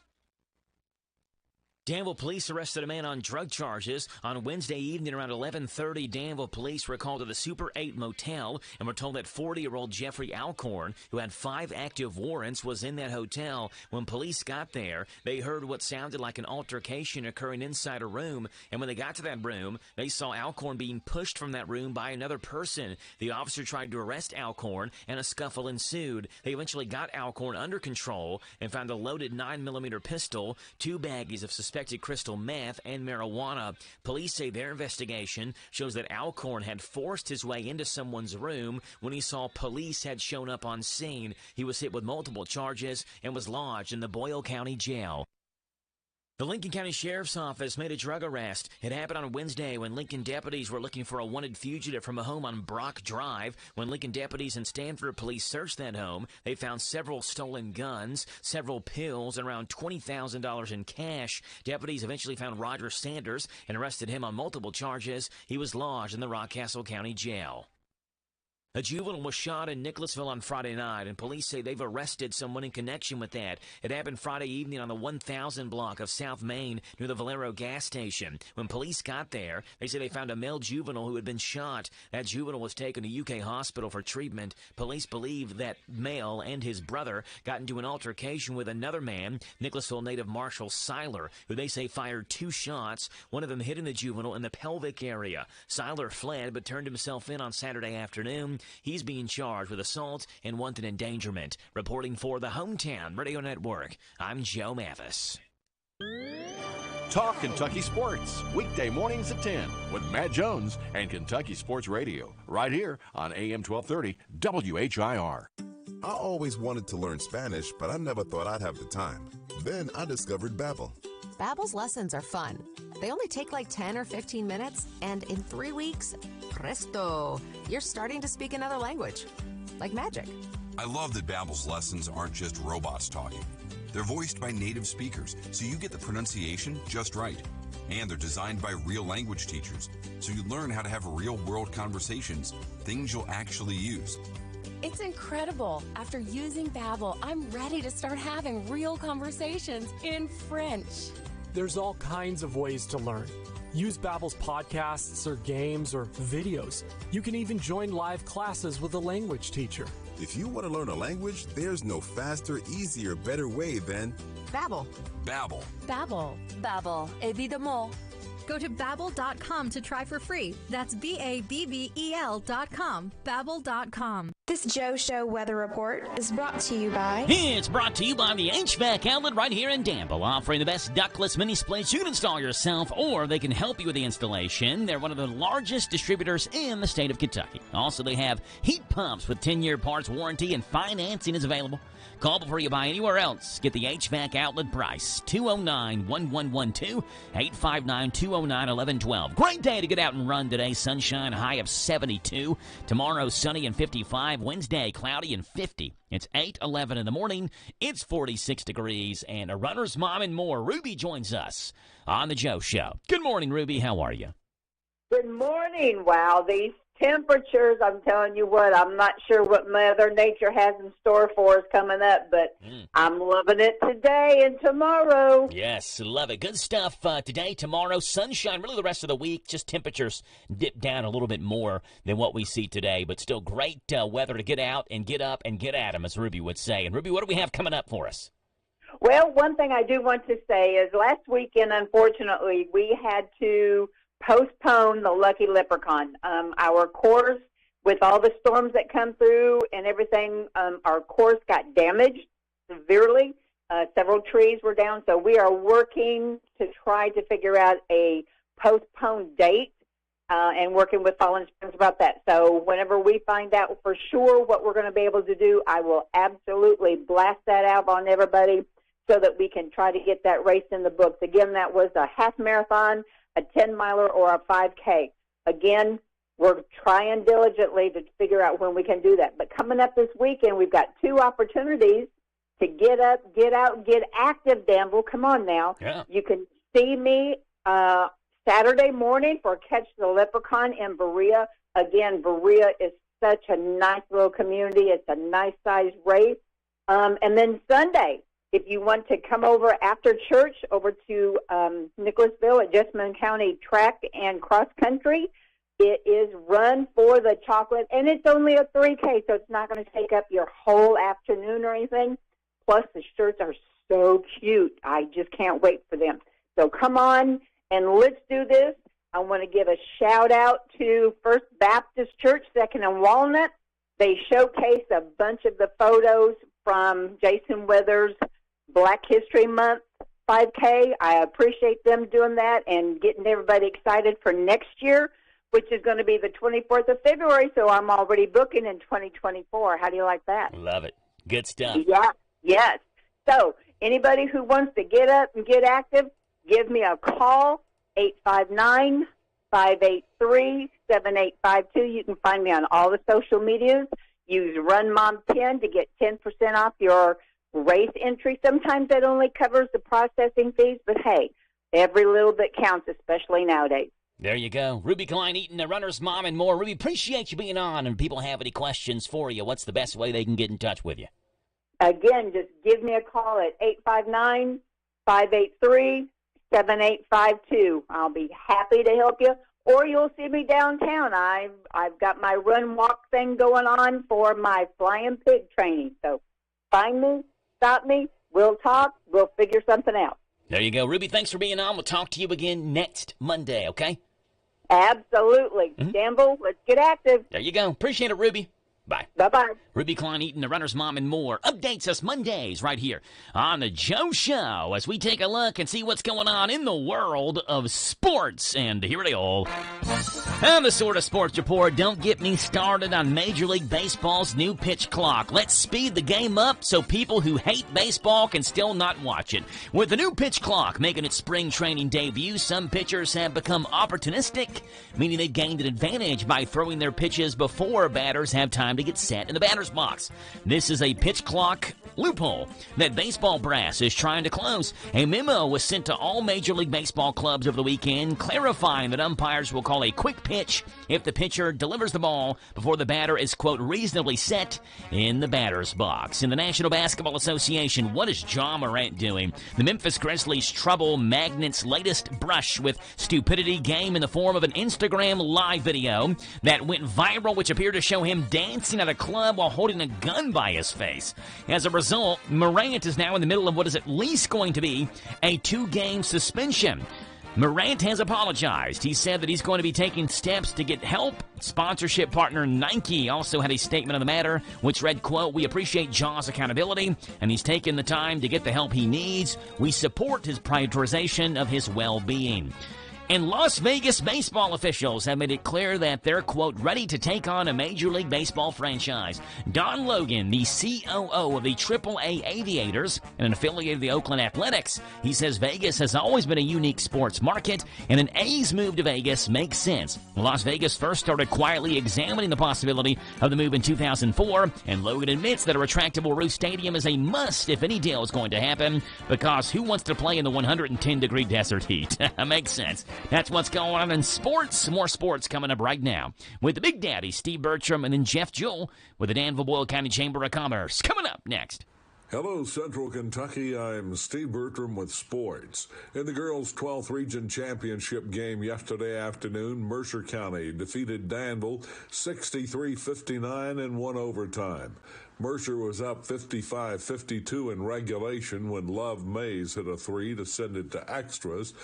Speaker 2: Danville police arrested a man on drug charges. On Wednesday evening around 11:30, Danville police were called to the Super 8 motel and were told that 40-year-old Jeffrey Alcorn, who had 5 active warrants, was in that hotel. When police got there, they heard what sounded like an altercation occurring inside a room, and when they got to that room, they saw Alcorn being pushed from that room by another person. The officer tried to arrest Alcorn, and a scuffle ensued. They eventually got Alcorn under control and found a loaded 9mm pistol, 2 baggies of suspected crystal meth, and marijuana. Police say their investigation shows that Alcorn had forced his way into someone's room when he saw police had shown up on scene. He was hit with multiple charges and was lodged in the Boyle County Jail. The Lincoln County Sheriff's Office made a drug arrest. It happened on Wednesday when Lincoln deputies were looking for a wanted fugitive from a home on Brock Drive. When Lincoln deputies and Stanford police searched that home, they found several stolen guns, several pills, and around $20,000 in cash. Deputies eventually found Roger Sanders and arrested him on multiple charges. He was lodged in the Rockcastle County Jail.
Speaker 11: A juvenile was shot in Nicholasville on Friday night, and police say they've arrested someone in connection with that. It happened Friday evening on the 1000 block of South Main near the Valero gas station. When police got there, they say they found a male juvenile who had been shot. That juvenile was taken to UK hospital for treatment. Police believe that male and his brother got into an altercation with another man, Nicholasville native Marshall Seiler, who they say fired 2 shots, one of them hitting the juvenile in the pelvic area. Seiler fled but turned himself in on Saturday afternoon. He's being charged with assault and wanted endangerment. Reporting for the Hometown Radio Network, I'm Joe Mathis.
Speaker 6: Talk Kentucky Sports, weekday mornings at 10 with Matt Jones and Kentucky Sports Radio, right here on AM 1230 WHIR.
Speaker 13: I always wanted to learn Spanish, but I never thought I'd have the time. Then I discovered Babbel.
Speaker 14: Babbel's lessons are fun. They only take like 10 or 15 minutes, and in 3 weeks, presto, you're starting to speak another language. Like magic.
Speaker 15: I love that Babbel's lessons aren't just robots talking. They're voiced by native speakers, so you get the pronunciation just right. And they're designed by real language teachers, so you learn how to have real-world conversations, things you'll actually use.
Speaker 16: It's incredible. After using Babbel, I'm ready to start having real conversations in French.
Speaker 17: There's all kinds of ways to learn. Use Babbel's podcasts or games or videos. You can even join live classes with a language teacher.
Speaker 13: If you want to learn a language, there's no faster, easier, better way than
Speaker 14: Babbel.
Speaker 15: Babbel.
Speaker 16: Babbel. Babbel. Évidemment.
Speaker 27: Go to Babbel.com to try for free. That's Babbel.com. Babbel.com.
Speaker 12: This Joe Show weather report is brought to you by...
Speaker 2: It's brought to you by the HVAC outlet right here in Danville, offering the best ductless mini splits you can install yourself, or they can help you with the installation. They're one of the largest distributors in the state of Kentucky. Also, they have heat pumps with 10-year parts warranty, and financing is available. Call before you buy anywhere else. Get the HVAC outlet price, 209-1112, 859-209-1112. Great day to get out and run today. Sunshine, high of 72. Tomorrow, sunny and 55. Wednesday, cloudy and 50. It's 8:11 in the morning. It's 46 degrees. And a runner's mom and more. Ruby joins us on the Joe Show. Good morning, Ruby. How are you?
Speaker 18: Good morning. Wow, these temperatures, I'm telling you what, I'm not sure what Mother Nature has in store for us coming up, but I'm loving it today and tomorrow.
Speaker 2: Yes, love it. Good stuff today, tomorrow, sunshine, really the rest of the week. Just temperatures dip down a little bit more than what we see today, but still great weather to get out and get up and get at them, as Ruby would say. And Ruby, what do we have coming up for us?
Speaker 18: Well, one thing I do want to say is last weekend, unfortunately, we had to postpone the Lucky Leprechaun. Our course, with all the storms that come through and everything, our course got damaged severely. Several trees were down, so we are working to try to figure out a postponed date and working with Fallen Springs about that. So whenever we find out for sure what we're going to be able to do, I will absolutely blast that out on everybody so that we can try to get that race in the books. Again, that was a half marathon, a 10-miler, or a 5K. Again, we're trying diligently to figure out when we can do that. But coming up this weekend, we've got 2 opportunities to get up, get out, get active, Danville. Come on now.
Speaker 2: Yeah.
Speaker 18: You can see me Saturday morning for Catch the Leprechaun in Berea. Again, Berea is such a nice little community. It's a nice-sized race. And then Sunday, if you want to come over after church over to Nicholasville at Jessamine County Track and Cross Country, it is Run for the Chocolate, and it's only a 3K, so it's not going to take up your whole afternoon or anything. Plus, the shirts are so cute. I just can't wait for them. So come on, and let's do this. I want to give a shout-out to First Baptist Church, 2nd and Walnut. They showcase a bunch of the photos from Jason Weathers' Black History Month 5K. I appreciate them doing that and getting everybody excited for next year, which is going to be the 24th of February, so I'm already booking in 2024. How do you like that?
Speaker 2: Love it. Good stuff.
Speaker 18: Yeah, yes. So anybody who wants to get up and get active, give me a call, 859-583-7852. You can find me on all the social medias. Use RunMom10 to get 10% off your race entry. Sometimes that only covers the processing fees, but hey, every little bit counts, especially nowadays.
Speaker 2: There you go. Ruby Klein Eaton, the runner's mom, and more. Ruby, appreciate you being on. And if people have any questions for you, what's the best way they can get in touch with you?
Speaker 18: Again, just give me a call at 859-583-7852. I'll be happy to help you. Or you'll see me downtown. I've got my run-walk thing going on for my flying pig training. So find me, stop me, we'll talk, we'll figure something out.
Speaker 2: There you go. Ruby, thanks for being on. We'll talk to you again next Monday, okay?
Speaker 18: Absolutely. Danville, let's get active.
Speaker 2: There you go. Appreciate it, Ruby. Bye.
Speaker 18: Bye-bye.
Speaker 2: Ruby Klein Eaton, the runner's mom, and more updates us Mondays right here on The Joe Show as we take a look and see what's going on in the world of sports. And here they all. And the sort of sports report. Don't get me started on Major League Baseball's new pitch clock. Let's speed the game up so people who hate baseball can still not watch it. With the new pitch clock making its spring training debut, some pitchers have become opportunistic, meaning they've gained an advantage by throwing their pitches before batters have time to get set in the batter's box. This is a pitch clock loophole that baseball brass is trying to close. A memo was sent to all Major League Baseball clubs over the weekend clarifying that umpires will call a quick pitch if the pitcher delivers the ball before the batter is, quote, reasonably set in the batter's box. In the National Basketball Association, what is Ja Morant doing? The Memphis Grizzlies trouble magnet's latest brush with stupidity game in the form of an Instagram live video that went viral, which appeared to show him dancing at a club while holding a gun by his face. As a result, Morant is now in the middle of what is at least going to be a 2-game suspension. Morant has apologized. He said that he's going to be taking steps to get help. Sponsorship partner Nike also had a statement on the matter, which read, quote, "We appreciate Ja's accountability, and he's taken the time to get the help he needs. We support his prioritization of his well-being." And Las Vegas baseball officials have made it clear that they're, quote, ready to take on a Major League Baseball franchise. Don Logan, the COO of the AAA Aviators and an affiliate of the Oakland Athletics, he says Vegas has always been a unique sports market, and an A's move to Vegas makes sense. Las Vegas first started quietly examining the possibility of the move in 2004, and Logan admits that a retractable roof stadium is a must if any deal is going to happen, because who wants to play in the 110-degree desert heat? Makes sense. That's what's going on in sports. More sports coming up right now with the Big Daddy, Steve Bertram, and then Jeff Jewell with the Danville Boyle County Chamber of Commerce. Coming up next.
Speaker 1: Hello, Central Kentucky. I'm Steve Bertram with sports. In the girls' 12th Region Championship game yesterday afternoon, Mercer County defeated Danville 63-59 in one overtime. Mercer was up 55-52 in regulation when Love Mays hit a 3 to send it to extras.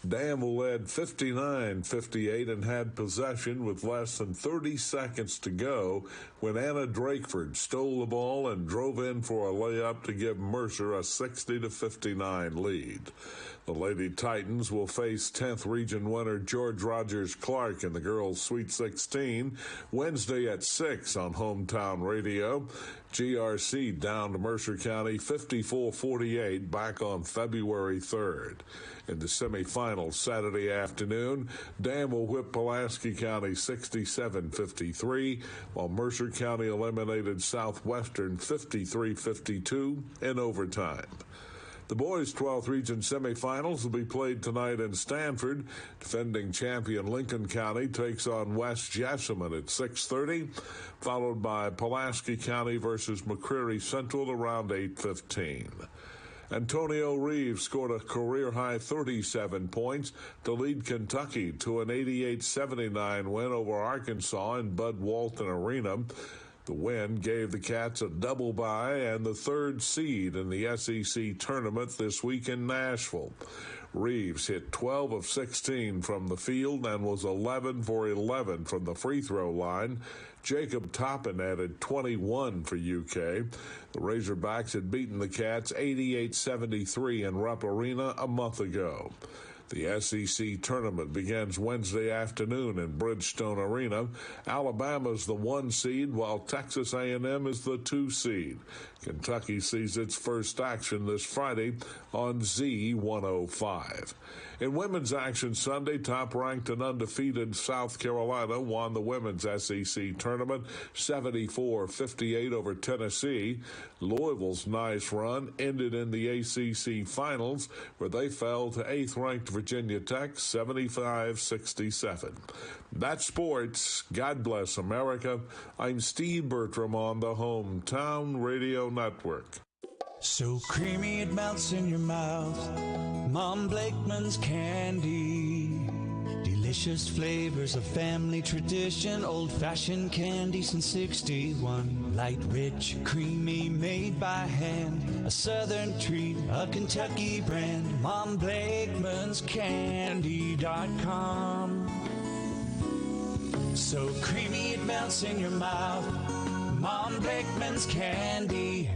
Speaker 1: Danville led 59-58 and had possession with less than 30 seconds to go when Anna Drakeford stole the ball and drove in for a layup to give Mercer a 60-59 lead. The Lady Titans will face 10th Region winner George Rogers Clark in the girls' Sweet 16 Wednesday at 6 on Hometown Radio. GRC down to Mercer County 54-48 back on February 3rd. In the semifinals Saturday afternoon, Danville whipped Pulaski County 67-53, while Mercer County eliminated Southwestern 53-52 in overtime. The boys' 12th Region semifinals will be played tonight in Stanford. Defending champion Lincoln County takes on West Jessamine at 6:30, followed by Pulaski County versus McCreary Central around 8:15. Antonio Reeves scored a career-high 37 points to lead Kentucky to an 88-79 win over Arkansas in Bud Walton Arena. The win gave the Cats a double bye and the 3rd seed in the SEC tournament this week in Nashville. Reeves hit 12 of 16 from the field and was 11 for 11 from the free throw line. Jacob Toppin added 21 for UK. The Razorbacks had beaten the Cats 88-73 in Rupp Arena a month ago. The SEC tournament begins Wednesday afternoon in Bridgestone Arena. Alabama's the 1 seed, while Texas A&M is the 2 seed. Kentucky sees its first action this Friday on Z105. In women's action Sunday, top-ranked and undefeated South Carolina won the women's SEC tournament 74-58 over Tennessee. Louisville's nice run ended in the ACC finals, where they fell to 8th-ranked Virginia Tech 75-67. That's sports. God bless America. I'm Steve Bertram on the Hometown Radio Network.
Speaker 3: So creamy it melts in your mouth. Mom Blakeman's candy. Delicious flavors of family tradition. Old-fashioned candy since 61. Light, rich, creamy, made by hand. A southern treat, a Kentucky brand. Mom Blakeman's Candy.com. So creamy it melts in your mouth. Mom Blakeman's Candy.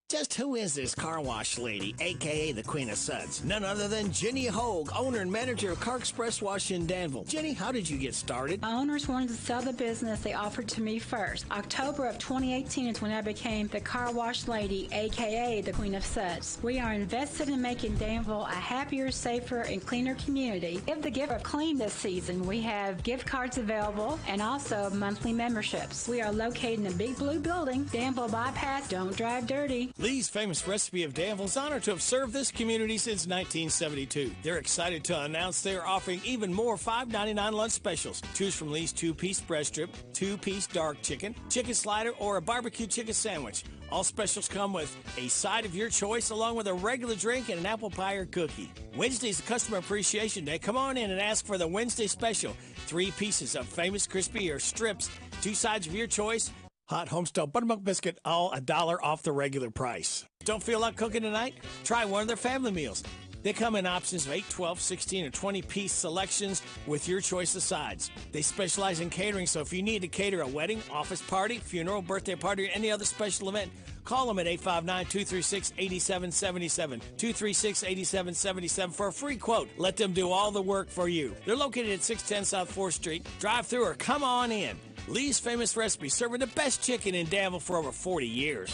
Speaker 9: Just who is this car wash lady, a.k.a. the Queen of Suds? None other than Jenny Hogue, owner and manager of Car Express Wash in Danville. Jenny, how did you get started?
Speaker 19: My owners wanted to sell the business. They offered to me first. October of 2018 is when I became the car wash lady, a.k.a. the Queen of Suds. We are invested in making Danville a happier, safer, and cleaner community. Give the gift of clean this season. We have gift cards available and also monthly memberships. We are located in the Big Blue Building, Danville Bypass. Don't drive dirty.
Speaker 9: Lee's Famous Recipe of Danville is honored to have served this community since 1972. They're excited to announce they are offering even more $5.99 lunch specials. Choose from Lee's 2-piece breast strip, 2-piece dark chicken, chicken slider, or a barbecue chicken sandwich. All specials come with a side of your choice along with a regular drink and an apple pie or cookie. Wednesday is Customer Appreciation Day. Come on in and ask for the Wednesday special. 3 pieces of Famous Crispy or strips, 2 sides of your choice, hot Homestyle Buttermilk Biscuit, all $1 off the regular price. Don't feel like cooking tonight? Try one of their family meals. They come in options of 8, 12, 16, or 20-piece selections with your choice of sides. They specialize in catering, so if you need to cater a wedding, office party, funeral, birthday party, or any other special event, call them at 859-236-8777, 236-8777 for a free quote. Let them do all the work for you. They're located at 610 South 4th Street. Drive through or come on in. Lee's Famous Recipe, serving the best chicken in Danville for over 40 years.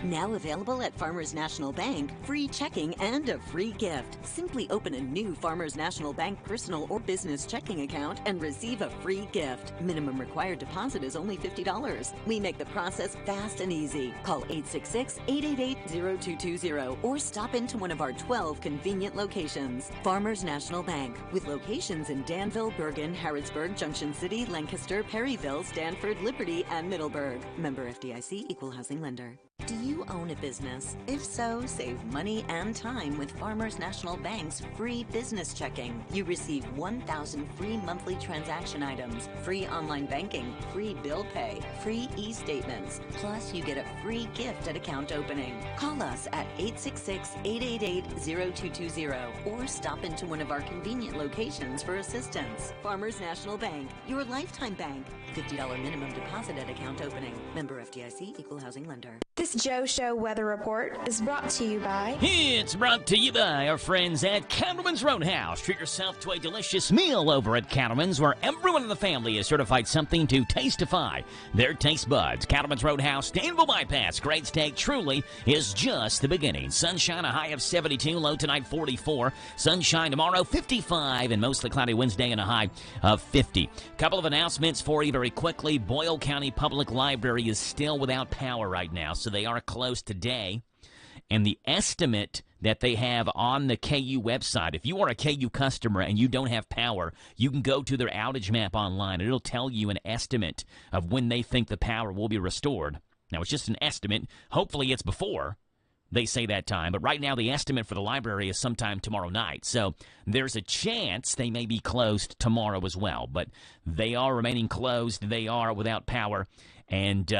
Speaker 21: Now available at Farmers National Bank, free checking and a free gift. Simply open a new Farmers National Bank personal or business checking account and receive a free gift. Minimum required deposit is only $50. We make the process fast and easy. Call 866-888-0220 or stop into one of our 12 convenient locations. Farmers National Bank, with locations in Danville, Bergen, Harrodsburg, Junction City, Lancaster, Perryville, Stanford, Liberty, and Middleburg. Member FDIC, Equal Housing Lender. Do you own a business? If so, save money and time with Farmers National Bank's free business checking. You receive 1,000 free monthly transaction items, free online banking, free bill pay, free e-statements. Plus, you get a free gift at account opening. Call us at 866-888-0220 or stop into one of our convenient locations for assistance. Farmers National Bank, your lifetime bank. $50 minimum deposit at account opening. Member FDIC, Equal Housing Lender.
Speaker 12: This Joe Show weather report is brought to you by...
Speaker 2: It's brought to you by our friends at Cattleman's Roadhouse. Treat yourself to a delicious meal over at Cattleman's, where everyone in the family is certified something to tasteify their taste buds. Cattleman's Roadhouse, Danville Bypass. Great steak truly is just the beginning. Sunshine, a high of 72, low tonight 44. Sunshine tomorrow 55, and mostly cloudy Wednesday and a high of 50. Couple of announcements for you very quickly. Boyle County Public Library is still without power right now, so they are closed today. And the estimate that they have on the KU website, if you are a KU customer and you don't have power, you can go to their outage map online, and it'll tell you an estimate of when they think the power will be restored. Now, it's just an estimate. Hopefully it's before they say that time, but right now the estimate for the library is sometime tomorrow night. So there's a chance they may be closed tomorrow as well, but they are remaining closed. They are without power, and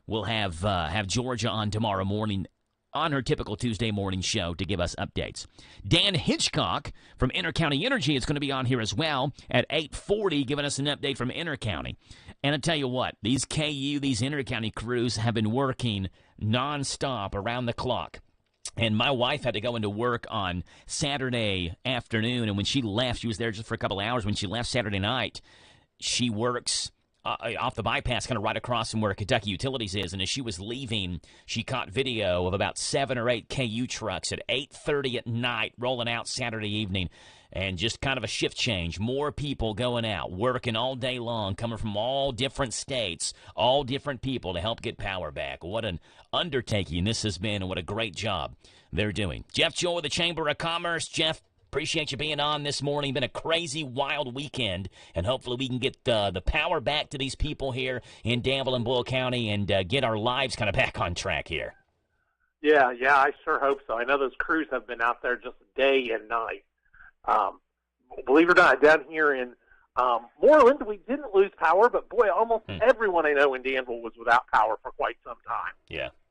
Speaker 2: we'll have Georgia on tomorrow morning on her typical Tuesday morning show to give us updates. Dan Hitchcock from Intercounty Energy is going to be on here as well at 8:40, giving us an update from Intercounty. And I tell you what, these Intercounty crews have been working nonstop around the clock. And my wife had to go into work on Saturday afternoon, and when she left, she was there just for a couple hours. When she left Saturday night, she works off the bypass, kind of right across from where Kentucky Utilities is. And as she was leaving, she caught video of about 7 or 8 KU trucks at 8:30 at night rolling out Saturday evening. And just kind of a shift change. More people going out, working all day long, coming from all different states, all different people to help get power back. What an undertaking this has been, and what a great job they're doing. Jeff Joel with the Chamber of Commerce. Jeff, appreciate you being on this morning. Been a crazy, wild weekend, and hopefully we can get the power back to these people here in Danville and Boyle County and get our lives kind of back on track here.
Speaker 4: Yeah, I sure hope so. I know those crews have been out there just day and night. Believe it or not, down here in Moreland, we didn't lose power, but boy, almost everyone I know in Danville was without power for quite some time.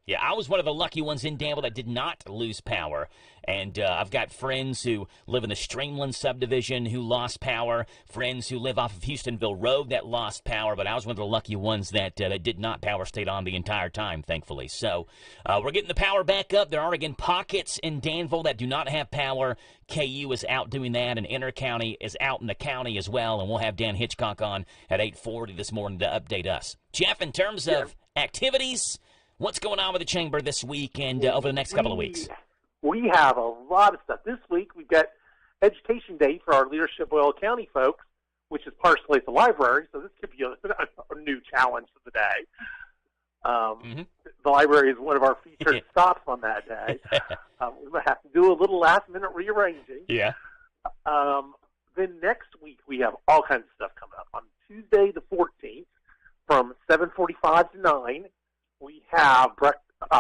Speaker 2: Yeah, I was one of the lucky ones in Danville that did not lose power. And I've got friends who live in the Streamland subdivision who lost power, friends who live off of Houstonville Road that lost power, but I was one of the lucky ones that did not. Power stayed on the entire time, thankfully. So we're getting the power back up. There are, again, pockets in Danville that do not have power. KU is out doing that, and Inter-County is out in the county as well, and we'll have Dan Hitchcock on at 8:40 this morning to update us. Jeff, in terms of activities, what's going on with the Chamber this week and over the next couple of weeks?
Speaker 4: We have a lot of stuff. This week we've got Education Day for our Leadership Boyle County folks, which is partially at the library, so this could be a new challenge for the day. The library is one of our featured stops on that day. We might have to do a little last-minute rearranging.
Speaker 2: Yeah.
Speaker 4: Then next week we have all kinds of stuff coming up. On Tuesday the 14th from 7:45 to 9, we have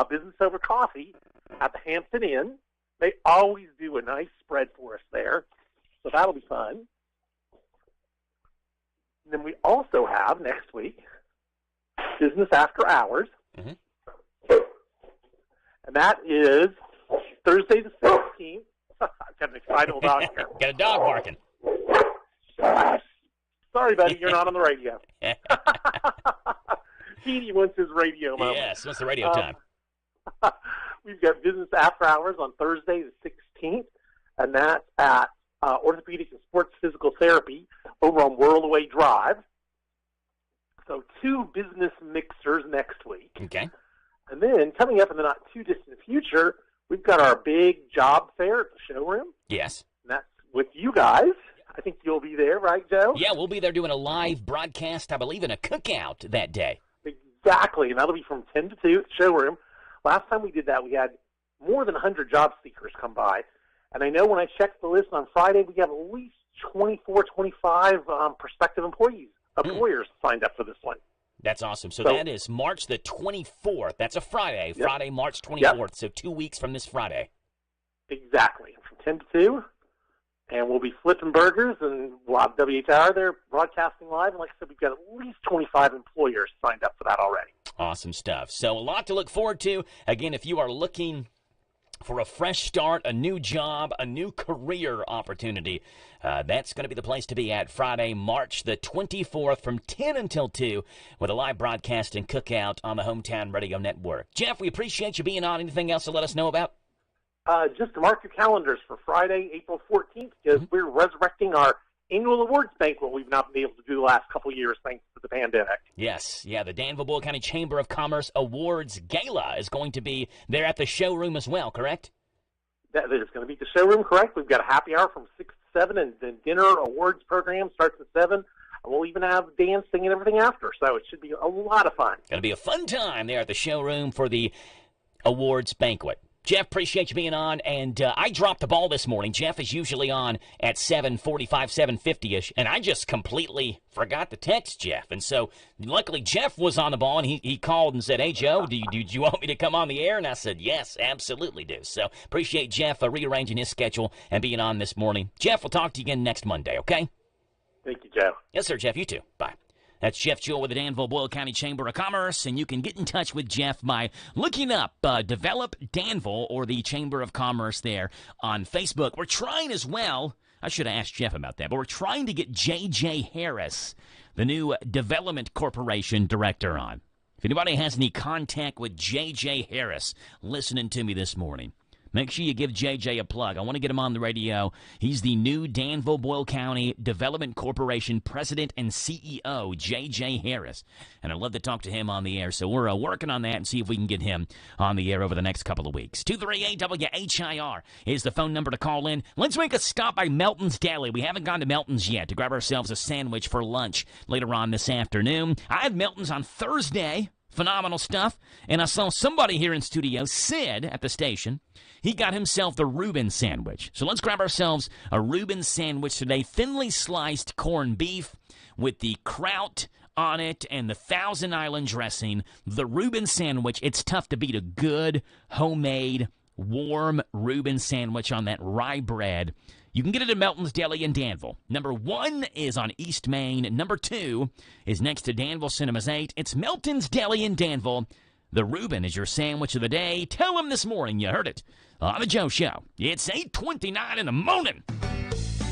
Speaker 4: business over coffee at the Hampton Inn. They always do a nice spread for us there, so that'll be fun. And then we also have next week business after hours, and that is Thursday the 16th. I'm getting excited about here.
Speaker 2: Got a dog barking.
Speaker 4: Sorry, buddy, you're not on the radio. Petey wants his radio moment.
Speaker 2: Yes, what's the radio time?
Speaker 4: We've got business after hours on Thursday the 16th, and that's at Orthopedic and Sports Physical Therapy over on Whirlaway Drive. So 2 business mixers next week.
Speaker 2: Okay.
Speaker 4: And then coming up in the not-too-distant future, we've got our big job fair at the showroom.
Speaker 2: Yes.
Speaker 4: And that's with you guys. I think you'll be there, right, Joe?
Speaker 2: Yeah, we'll be there doing a live broadcast, I believe, in a cookout that day.
Speaker 4: Exactly, and that'll be from 10 to 2 at the showroom. Last time we did that, we had more than 100 job seekers come by. And I know when I checked the list on Friday, we have at least 24, 25 prospective employers signed up for this one.
Speaker 2: That's awesome. So that is March the 24th. That's a Friday. Yep. Friday, March 24th. Yep. So 2 weeks from this Friday.
Speaker 4: Exactly. From 10 to 2. And we'll be flipping burgers, and we'll have WHIR there broadcasting live. And like I said, we've got at least 25 employers signed up for that already.
Speaker 2: Awesome stuff. So a lot to look forward to. Again, if you are looking for a fresh start, a new job, a new career opportunity, that's going to be the place to be at Friday, March the 24th from 10 until 2 with a live broadcast and cookout on the Hometown Radio Network. Jeff, we appreciate you being on. Anything else to let us know about?
Speaker 4: Just to mark your calendars for Friday, April 14th, because we're resurrecting our annual awards banquet we've not been able to do the last couple of years thanks to the pandemic.
Speaker 2: Yes, the Danville Boyle County Chamber of Commerce Awards Gala is going to be there at the showroom as well, correct?
Speaker 4: That is going to be at the showroom, correct. We've got a happy hour from 6 to 7, and then dinner awards program starts at 7. And we'll even have dancing and everything after, so it should be a lot of fun.
Speaker 2: Going to be a fun time there at the showroom for the awards banquet. Jeff, appreciate you being on, and I dropped the ball this morning. Jeff is usually on at 7:45, 7:50-ish, and I just completely forgot to text Jeff. And so, luckily, Jeff was on the ball, and he called and said, "Hey, Joe, do you want me to come on the air?" And I said, "Yes, absolutely do." So, appreciate Jeff rearranging his schedule and being on this morning. Jeff, we'll talk to you again next Monday, okay?
Speaker 4: Thank you, Joe.
Speaker 2: Yes, sir, Jeff. You too. Bye. That's Jeff Jewell with the Danville Boyle County Chamber of Commerce, and you can get in touch with Jeff by looking up Develop Danville or the Chamber of Commerce there on Facebook. We're trying as well, I should have asked Jeff about that, but we're trying to get J.J. Harris, the new Development Corporation Director, on. If anybody has any contact with J.J. Harris listening to me this morning, make sure you give JJ a plug. I want to get him on the radio. He's the new Danville Boyle County Development Corporation President and CEO, JJ Harris. And I'd love to talk to him on the air. So we're working on that and see if we can get him on the air over the next couple of weeks. 238-WHIR is the phone number to call in. Let's make a stop by Melton's Deli. We haven't gone to Melton's yet to grab ourselves a sandwich for lunch later on this afternoon. I had Melton's on Thursday. Phenomenal stuff. And I saw somebody here in studio, Sid, at the station. He got himself the Reuben sandwich. So let's grab ourselves a Reuben sandwich today. Thinly sliced corned beef with the kraut on it and the Thousand Island dressing. The Reuben sandwich, it's tough to beat a good, homemade, warm Reuben sandwich on that rye bread. You can get it at Melton's Deli in Danville. Number 1 is on East Main. Number 2 is next to Danville Cinemas 8. It's Melton's Deli in Danville. The Reuben is your sandwich of the day. Tell them this morning you heard it on The Joe Show. It's 8:29 in the morning.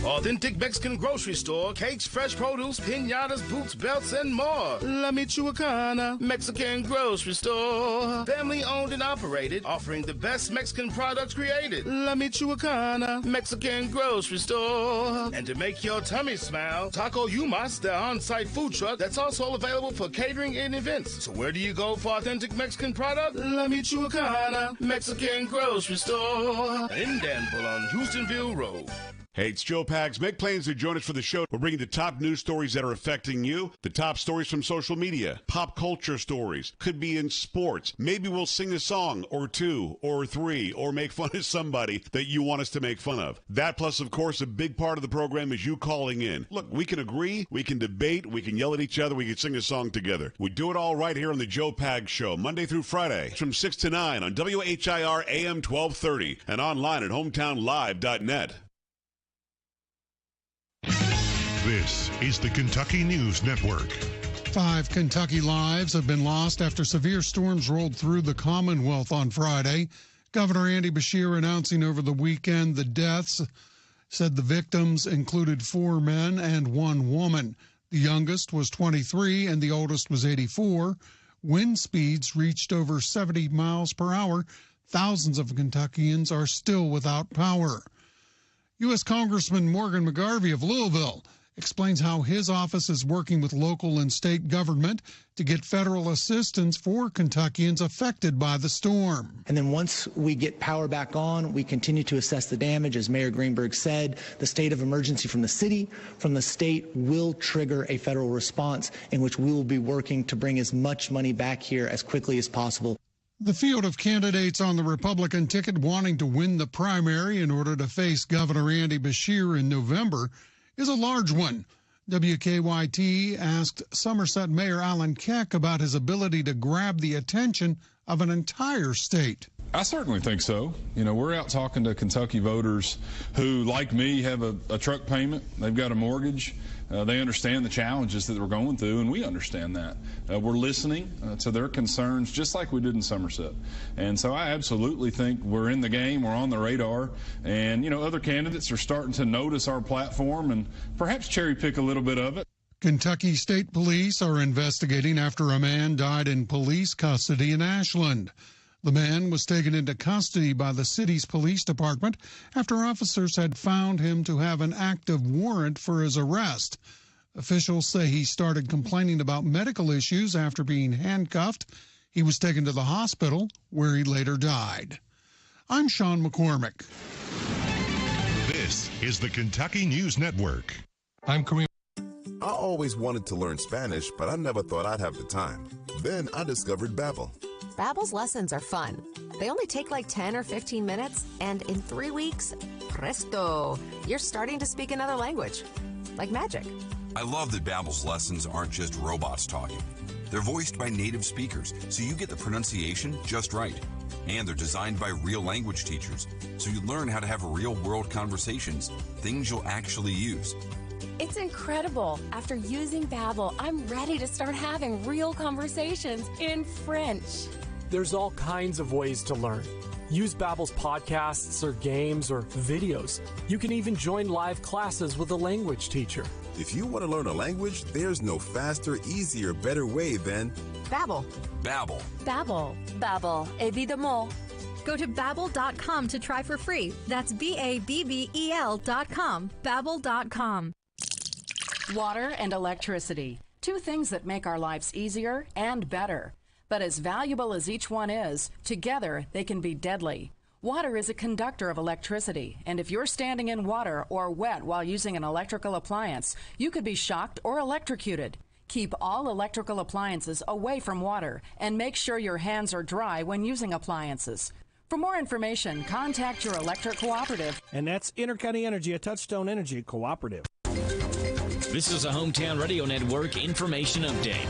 Speaker 5: Authentic Mexican grocery store, cakes, fresh produce, piñatas, boots, belts, and more. La Michoacana Mexican grocery store. Family owned and operated, offering the best Mexican products created. La Michoacana Mexican grocery store. And to make your tummy smile, Taco Yumas, the on-site food truck that's also available for catering and events. So where do you go for authentic Mexican product? La Michoacana Mexican grocery store. In Danville on Houstonville Road.
Speaker 20: Hey, it's Joe Pags. Make plans to join us for the show. We're bringing the top news stories that are affecting you, the top stories from social media, pop culture stories, could be in sports. Maybe we'll sing a song or 2 or 3 or make fun of somebody that you want us to make fun of. That plus, of course, a big part of the program is you calling in. Look, we can agree, we can debate, we can yell at each other, we can sing a song together. We do it all right here on the Joe Pags Show, Monday through Friday from 6 to 9 on WHIR AM 1230 and online at hometownlive.net.
Speaker 22: This is the Kentucky News Network.
Speaker 23: 5 Kentucky lives have been lost after severe storms rolled through the Commonwealth on Friday. Governor Andy Beshear announcing over the weekend the deaths, said the victims included 4 men and 1 woman. The youngest was 23 and the oldest was 84. Wind speeds reached over 70 miles per hour. Thousands of Kentuckians are still without power. U.S. Congressman Morgan McGarvey of Louisville explains how his office is working with local and state government to get federal assistance for Kentuckians affected by the storm.
Speaker 24: And then once we get power back on, we continue to assess the damage. As Mayor Greenberg said, the state of emergency from the city, from the state will trigger a federal response in which we will be working to bring as much money back here as quickly as possible.
Speaker 23: The field of candidates on the Republican ticket wanting to win the primary in order to face Governor Andy Beshear in November is a large one. WKYT asked Somerset Mayor Alan Keck about his ability to grab the attention of an entire state.
Speaker 25: I certainly think so. You know, we're out talking to Kentucky voters who, like me, have a truck payment. They've got a mortgage. They understand the challenges that we're going through, and we understand that. We're listening to their concerns just like we did in Somerset. And so I absolutely think we're in the game, we're on the radar, and, you know, other candidates are starting to notice our platform and perhaps cherry pick a little bit of it.
Speaker 23: Kentucky State Police are investigating after a man died in police custody in Ashland. The man was taken into custody by the city's police department after officers had found him to have an active warrant for his arrest. Officials say he started complaining about medical issues after being handcuffed. He was taken to the hospital, where he later died. I'm Sean McCormick.
Speaker 22: This is the Kentucky News Network.
Speaker 23: I'm Kareem.
Speaker 13: I always wanted to learn Spanish, but I never thought I'd have the time. Then I discovered Babbel.
Speaker 14: Babbel's lessons are fun. They only take like 10 or 15 minutes, and in 3 weeks, presto, you're starting to speak another language. Like magic.
Speaker 15: I love that Babbel's lessons aren't just robots talking. They're voiced by native speakers, so you get the pronunciation just right. And they're designed by real language teachers, so you learn how to have real-world conversations, things you'll actually use.
Speaker 16: It's incredible. After using Babbel, I'm ready to start having real conversations in French.
Speaker 17: There's all kinds of ways to learn. Use Babbel's podcasts or games or videos. You can even join live classes with a language teacher.
Speaker 13: If you want to learn a language, there's no faster, easier, better way than
Speaker 14: Babbel.
Speaker 15: Babbel.
Speaker 16: Babbel.
Speaker 21: Babbel, évidemment.
Speaker 6: Go to Babbel.com to try for free. That's BABBEL.com. Babbel.com.
Speaker 7: Water and electricity. Two things that make our lives easier and better. But as valuable as each one is, together they can be deadly. Water is a conductor of electricity, and if you're standing in water or wet while using an electrical appliance, you could be shocked or electrocuted. Keep all electrical appliances away from water and make sure your hands are dry when using appliances. For more information, contact your electric cooperative.
Speaker 9: And that's Intercounty Energy, a Touchstone Energy cooperative.
Speaker 8: This is a Hometown Radio Network information update.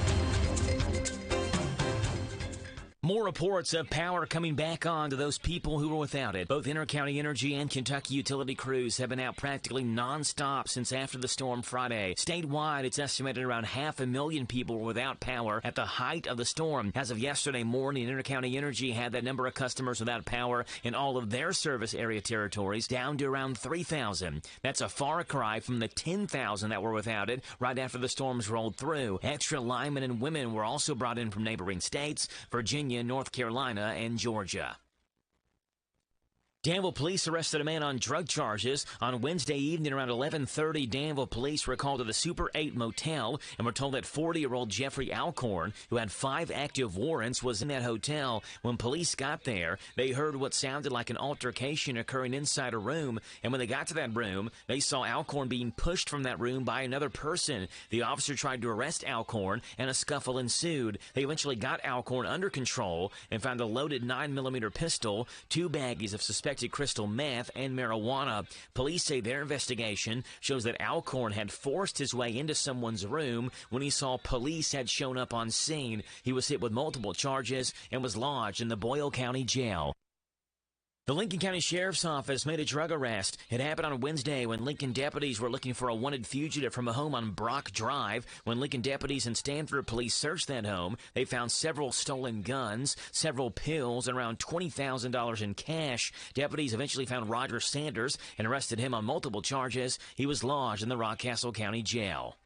Speaker 2: More reports of power coming back on to those people who were without it. Both Intercounty Energy and Kentucky utility crews have been out practically nonstop since after the storm Friday. Statewide, it's estimated around 500,000 people were without power at the height of the storm. As of yesterday morning, Intercounty Energy had that number of customers without power in all of their service area territories down to around 3,000. That's a far cry from the 10,000 that were without it right after the storms rolled through. Extra linemen and women were also brought in from neighboring states, Virginia, North Carolina, and Georgia. Danville police arrested a man on drug charges. On Wednesday evening around 11:30, Danville police were called to the Super 8 motel and were told that 40-year-old Jeffrey Alcorn, who had 5 active warrants, was in that hotel. When police got there, they heard what sounded like an altercation occurring inside a room, and when they got to that room, they saw Alcorn being pushed from that room by another person. The officer tried to arrest Alcorn, and a scuffle ensued. They eventually got Alcorn under control and found a loaded 9mm pistol, 2 baggies of suspected crystal meth, and marijuana. Police say their investigation shows that Alcorn had forced his way into someone's room when he saw police had shown up on scene. He was hit with multiple charges and was lodged in the Boyle County Jail. The Lincoln County Sheriff's Office made a drug arrest. It happened on Wednesday when Lincoln deputies were looking for a wanted fugitive from a home on Brock Drive. When Lincoln deputies and Stanford police searched that home, they found several stolen guns, several pills, and around $20,000 in cash. Deputies eventually found Roger Sanders and arrested him on multiple charges. He was lodged in the Rockcastle County Jail.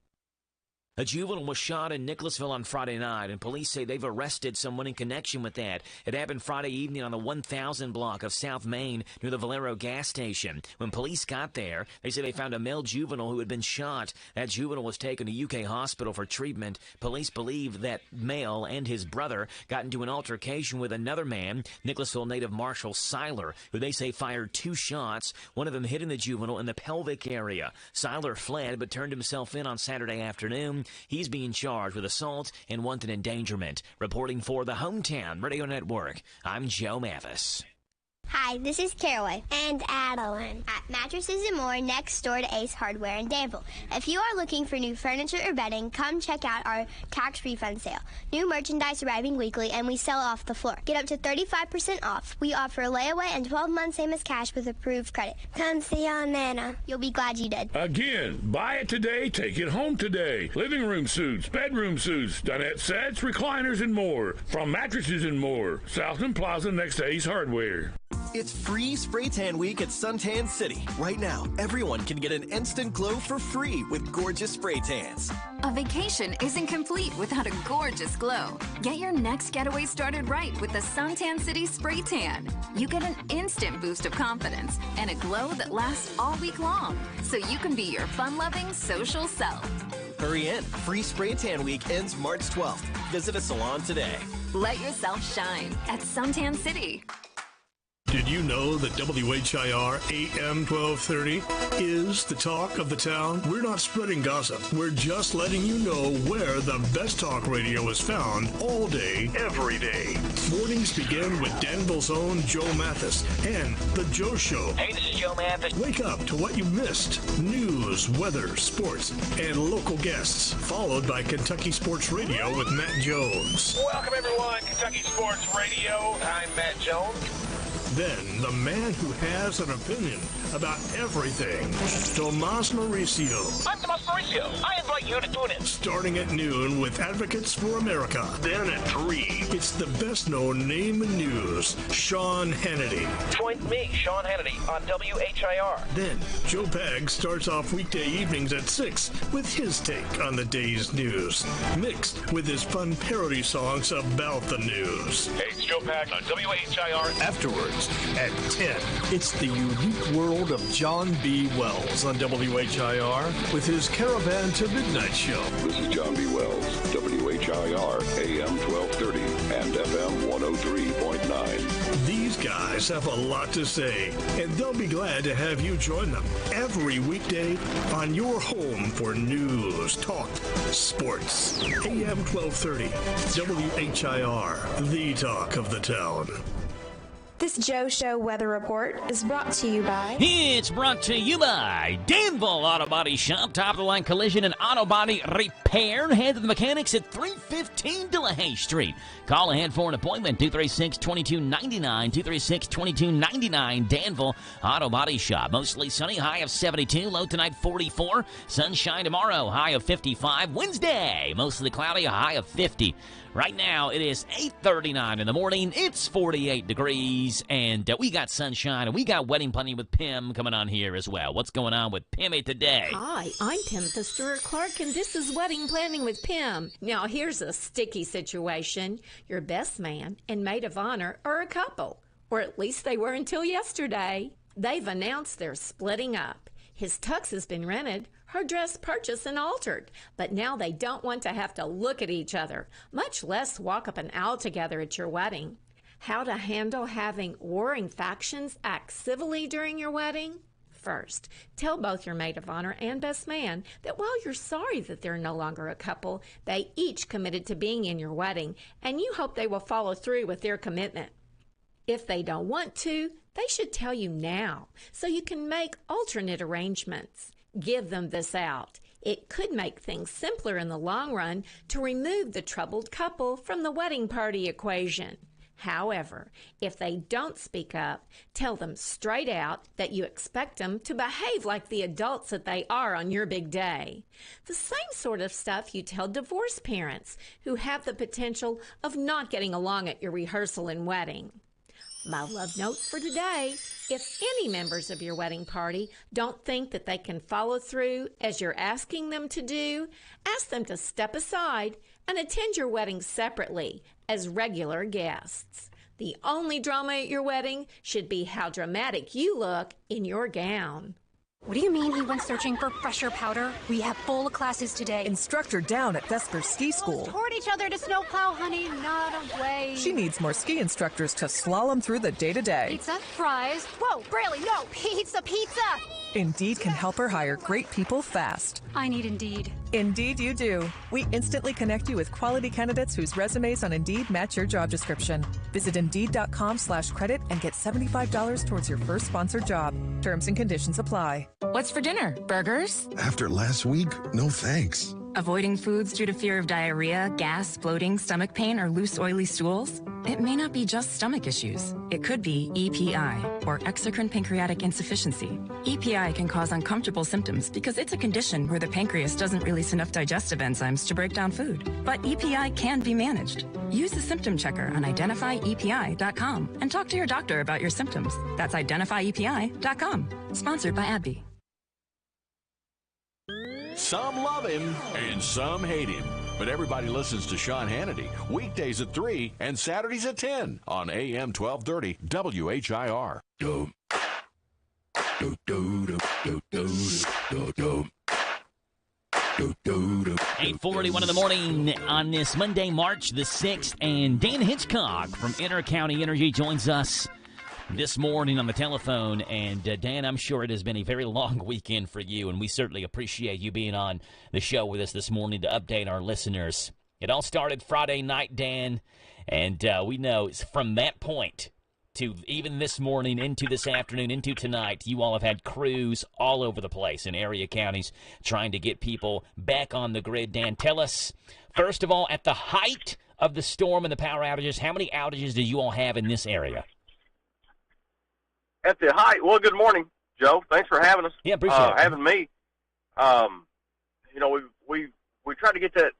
Speaker 2: A juvenile was shot in Nicholasville on Friday night, and police say they've arrested someone in connection with that. It happened Friday evening on the 1000 block of South Main near the Valero gas station. When police got there, they say they found a male juvenile who had been shot. That juvenile was taken to UK Hospital for treatment. Police believe that male and his brother got into an altercation with another man, Nicholasville native Marshall Seiler, who they say fired 2 shots, one of them hitting the juvenile in the pelvic area. Seiler fled but turned himself in on Saturday afternoon. He's being charged with assault and wanton endangerment. Reporting for the Hometown Radio Network, I'm Joe Mathis.
Speaker 10: Hi, this is Caraway and Adeline at Mattresses and More next door to Ace Hardware in Danville. If you are looking for new furniture or bedding, come check out our tax refund sale. New merchandise arriving weekly, and we sell off the floor. Get up to 35% off. We offer layaway and 12 months same as cash with approved credit. Come see Aunt Nana. You'll be glad you did.
Speaker 11: Again, buy it today, take it home today. Living room suits, bedroom suits, dinette sets, recliners, and more. From Mattresses and More, Southland Plaza next to Ace Hardware.
Speaker 26: It's free spray tan week at Suntan City. Right now, everyone can get an instant glow for free with gorgeous spray tans.
Speaker 27: A vacation isn't complete without a gorgeous glow. Get your next getaway started right with the Suntan City Spray Tan. You get an instant boost of confidence and a glow that lasts all week long, so you can be your fun-loving social self.
Speaker 26: Hurry in. Free spray tan week ends March 12th. Visit a salon today.
Speaker 27: Let yourself shine at Suntan City.
Speaker 28: Did you know that WHIR AM 1230 is the talk of the town? We're not spreading gossip. We're just letting you know where the best talk radio is found all day, every day. Mornings begin with Danville's own Joe Mathis and The Joe Show.
Speaker 2: Hey, this is Joe Mathis.
Speaker 28: Wake up to what you missed. News, weather, sports, and local guests. Followed by Kentucky Sports Radio with Matt Jones.
Speaker 29: Welcome, everyone. Kentucky Sports Radio. I'm Matt Jones.
Speaker 28: Then, the man who has an opinion about everything. Tomas Mauricio.
Speaker 1: I'm Tomas Mauricio. I invite you to tune in.
Speaker 28: Starting at noon with Advocates for America. Then at 3, it's the best-known name in news, Sean Hannity.
Speaker 1: Join me, Sean Hannity, on WHIR.
Speaker 28: Then Joe Pag starts off weekday evenings at 6 with his take on the day's news, mixed with his fun parody songs about the news.
Speaker 1: Hey, it's Joe Pag on WHIR.
Speaker 28: Afterwards, at 10, it's the unique world of John B. Wells on WHIR with his Caravan to Midnight show.
Speaker 3: This is John B. Wells, WHIR, AM 1230 and FM 103.9.
Speaker 28: These guys have a lot to say, and they'll be glad to have you join them every weekday on your home for news, talk, sports. AM 1230, WHIR, the talk of the town.
Speaker 4: This Joe Show weather report is brought to you by...
Speaker 2: It's brought to you by Danville Auto Body Shop. Top-of-the-line collision and auto body repair. Head to the mechanics at 315 DeLahaye Street. Call ahead for an appointment, 236-2299, 236-2299, Danville Auto Body Shop. Mostly sunny, high of 72, low tonight 44. Sunshine tomorrow, high of 55. Wednesday, mostly cloudy, a high of 50. Right now, it is 8:39 in the morning. It's 48 degrees, and we got sunshine, and we got Wedding Planning with Pim coming on here as well. What's going on with Pimmy today?
Speaker 5: Hi, I'm Pim Stewart-Clark, and this is Wedding Planning with Pim. Now, here's a sticky situation. Your best man and maid of honor are a couple, or at least they were until yesterday. They've announced they're splitting up. His tux has been rented, her dress purchased and altered, but now they don't want to have to look at each other, much less walk up an aisle together at your wedding. How to handle having warring factions act civilly during your wedding? First, tell both your maid of honor and best man that while you're sorry that they're no longer a couple, they each committed to being in your wedding, and you hope they will follow through with their commitment. If they don't want to, they should tell you now, so you can make alternate arrangements. Give them this out. It could make things simpler in the long run to remove the troubled couple from the wedding party equation. However, if they don't speak up, tell them straight out that you expect them to behave like the adults that they are on your big day. The same sort of stuff you tell divorced parents who have the potential of not getting along at your rehearsal and wedding. My love note for today: if any members of your wedding party don't think that they can follow through as you're asking them to do, ask them to step aside and attend your wedding separately as regular guests. The only drama at your wedding should be how dramatic you look in your gown.
Speaker 12: What do you mean he went searching for fresher powder? We have full classes today.
Speaker 18: Instructor down at Vesper Ski School.
Speaker 12: Toward each other to snowplow, honey, not away.
Speaker 18: She needs more ski instructors to slalom through the day-to-day.
Speaker 12: Pizza, fries. Whoa, Braley, no, pizza.
Speaker 18: Indeed can help her hire great people fast.
Speaker 12: I need Indeed.
Speaker 18: Indeed you do. We instantly connect you with quality candidates whose resumes on Indeed match your job description. Visit Indeed.com/credit and get $75 towards your first sponsored job. Terms and conditions apply.
Speaker 19: What's for dinner? Burgers?
Speaker 20: After last week, no thanks.
Speaker 19: Avoiding foods due to fear of diarrhea, gas, bloating, stomach pain, or loose, oily stools? It may not be just stomach issues. It could be EPI, or exocrine pancreatic insufficiency. EPI can cause uncomfortable symptoms because it's a condition where the pancreas doesn't release enough digestive enzymes to break down food. But EPI can be managed. Use the symptom checker on identifyepi.com and talk to your doctor about your symptoms. That's identifyepi.com. Sponsored by AbbVie.
Speaker 29: Some love him and some hate him. But everybody listens to Sean Hannity weekdays at 3 and Saturdays at 10 on AM 1230 WHIR.
Speaker 2: 8:41 in the morning on this Monday, March the 6th, and Dan Hitchcock from Inter-County Energy joins us this morning on the telephone. And Dan, I'm sure it has been a very long weekend for you, and we certainly appreciate you being on the show with us this morning to update our listeners. It all started Friday night, Dan, and we know from that point to even this morning, into this afternoon, into tonight, you all have had crews all over the place in area counties trying to get people back on the grid. Dan, tell us, first of all, at the height of the storm and the power outages, how many outages do you all have in this area?
Speaker 30: At the height, well, good morning.
Speaker 13: Joe, thanks for having us.
Speaker 2: Yeah, appreciate it.
Speaker 13: Having me. We try to get that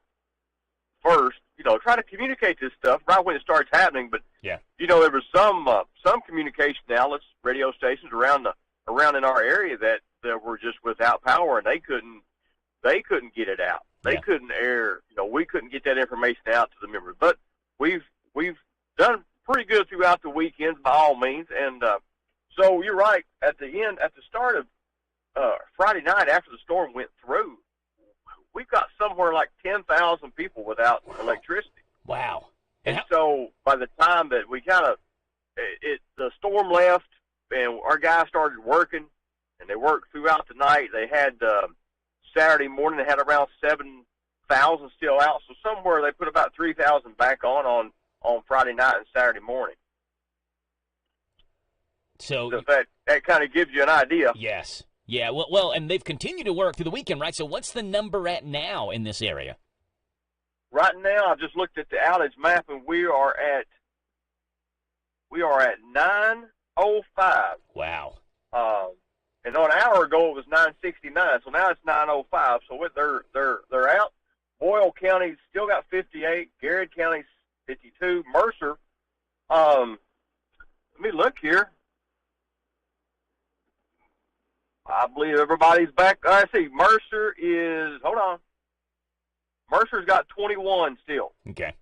Speaker 13: first. Try to communicate this stuff right when it starts happening. But
Speaker 2: yeah,
Speaker 13: there was some communication outlets, radio stations around in our area that were just without power, and they couldn't get it out. They couldn't air. We couldn't get that information out to the members. But we've done pretty good throughout the weekends by all means. And so you're right. At the start of Friday night, after the storm went through, we've got somewhere like 10,000 people without electricity.
Speaker 2: Wow.
Speaker 13: And so by the time that we the storm left and our guys started working, and they worked throughout the night. They had Saturday morning, they had around 7,000 still out. So somewhere they put about 3,000 back on Friday night and Saturday morning.
Speaker 2: So
Speaker 13: that kind of gives you an idea.
Speaker 2: Yes. Yeah, well, and they've continued to work through the weekend, right? So what's the number at now in this area?
Speaker 13: Right now, I just looked at the outage map, and we are at 905.
Speaker 2: Wow.
Speaker 13: And an hour ago it was 969, so now it's 905. So they're out. Boyle County's still got 58. Garrett County's 52. Mercer, let me look here. I believe everybody's back. I see Mercer's got 21 still.
Speaker 2: Okay.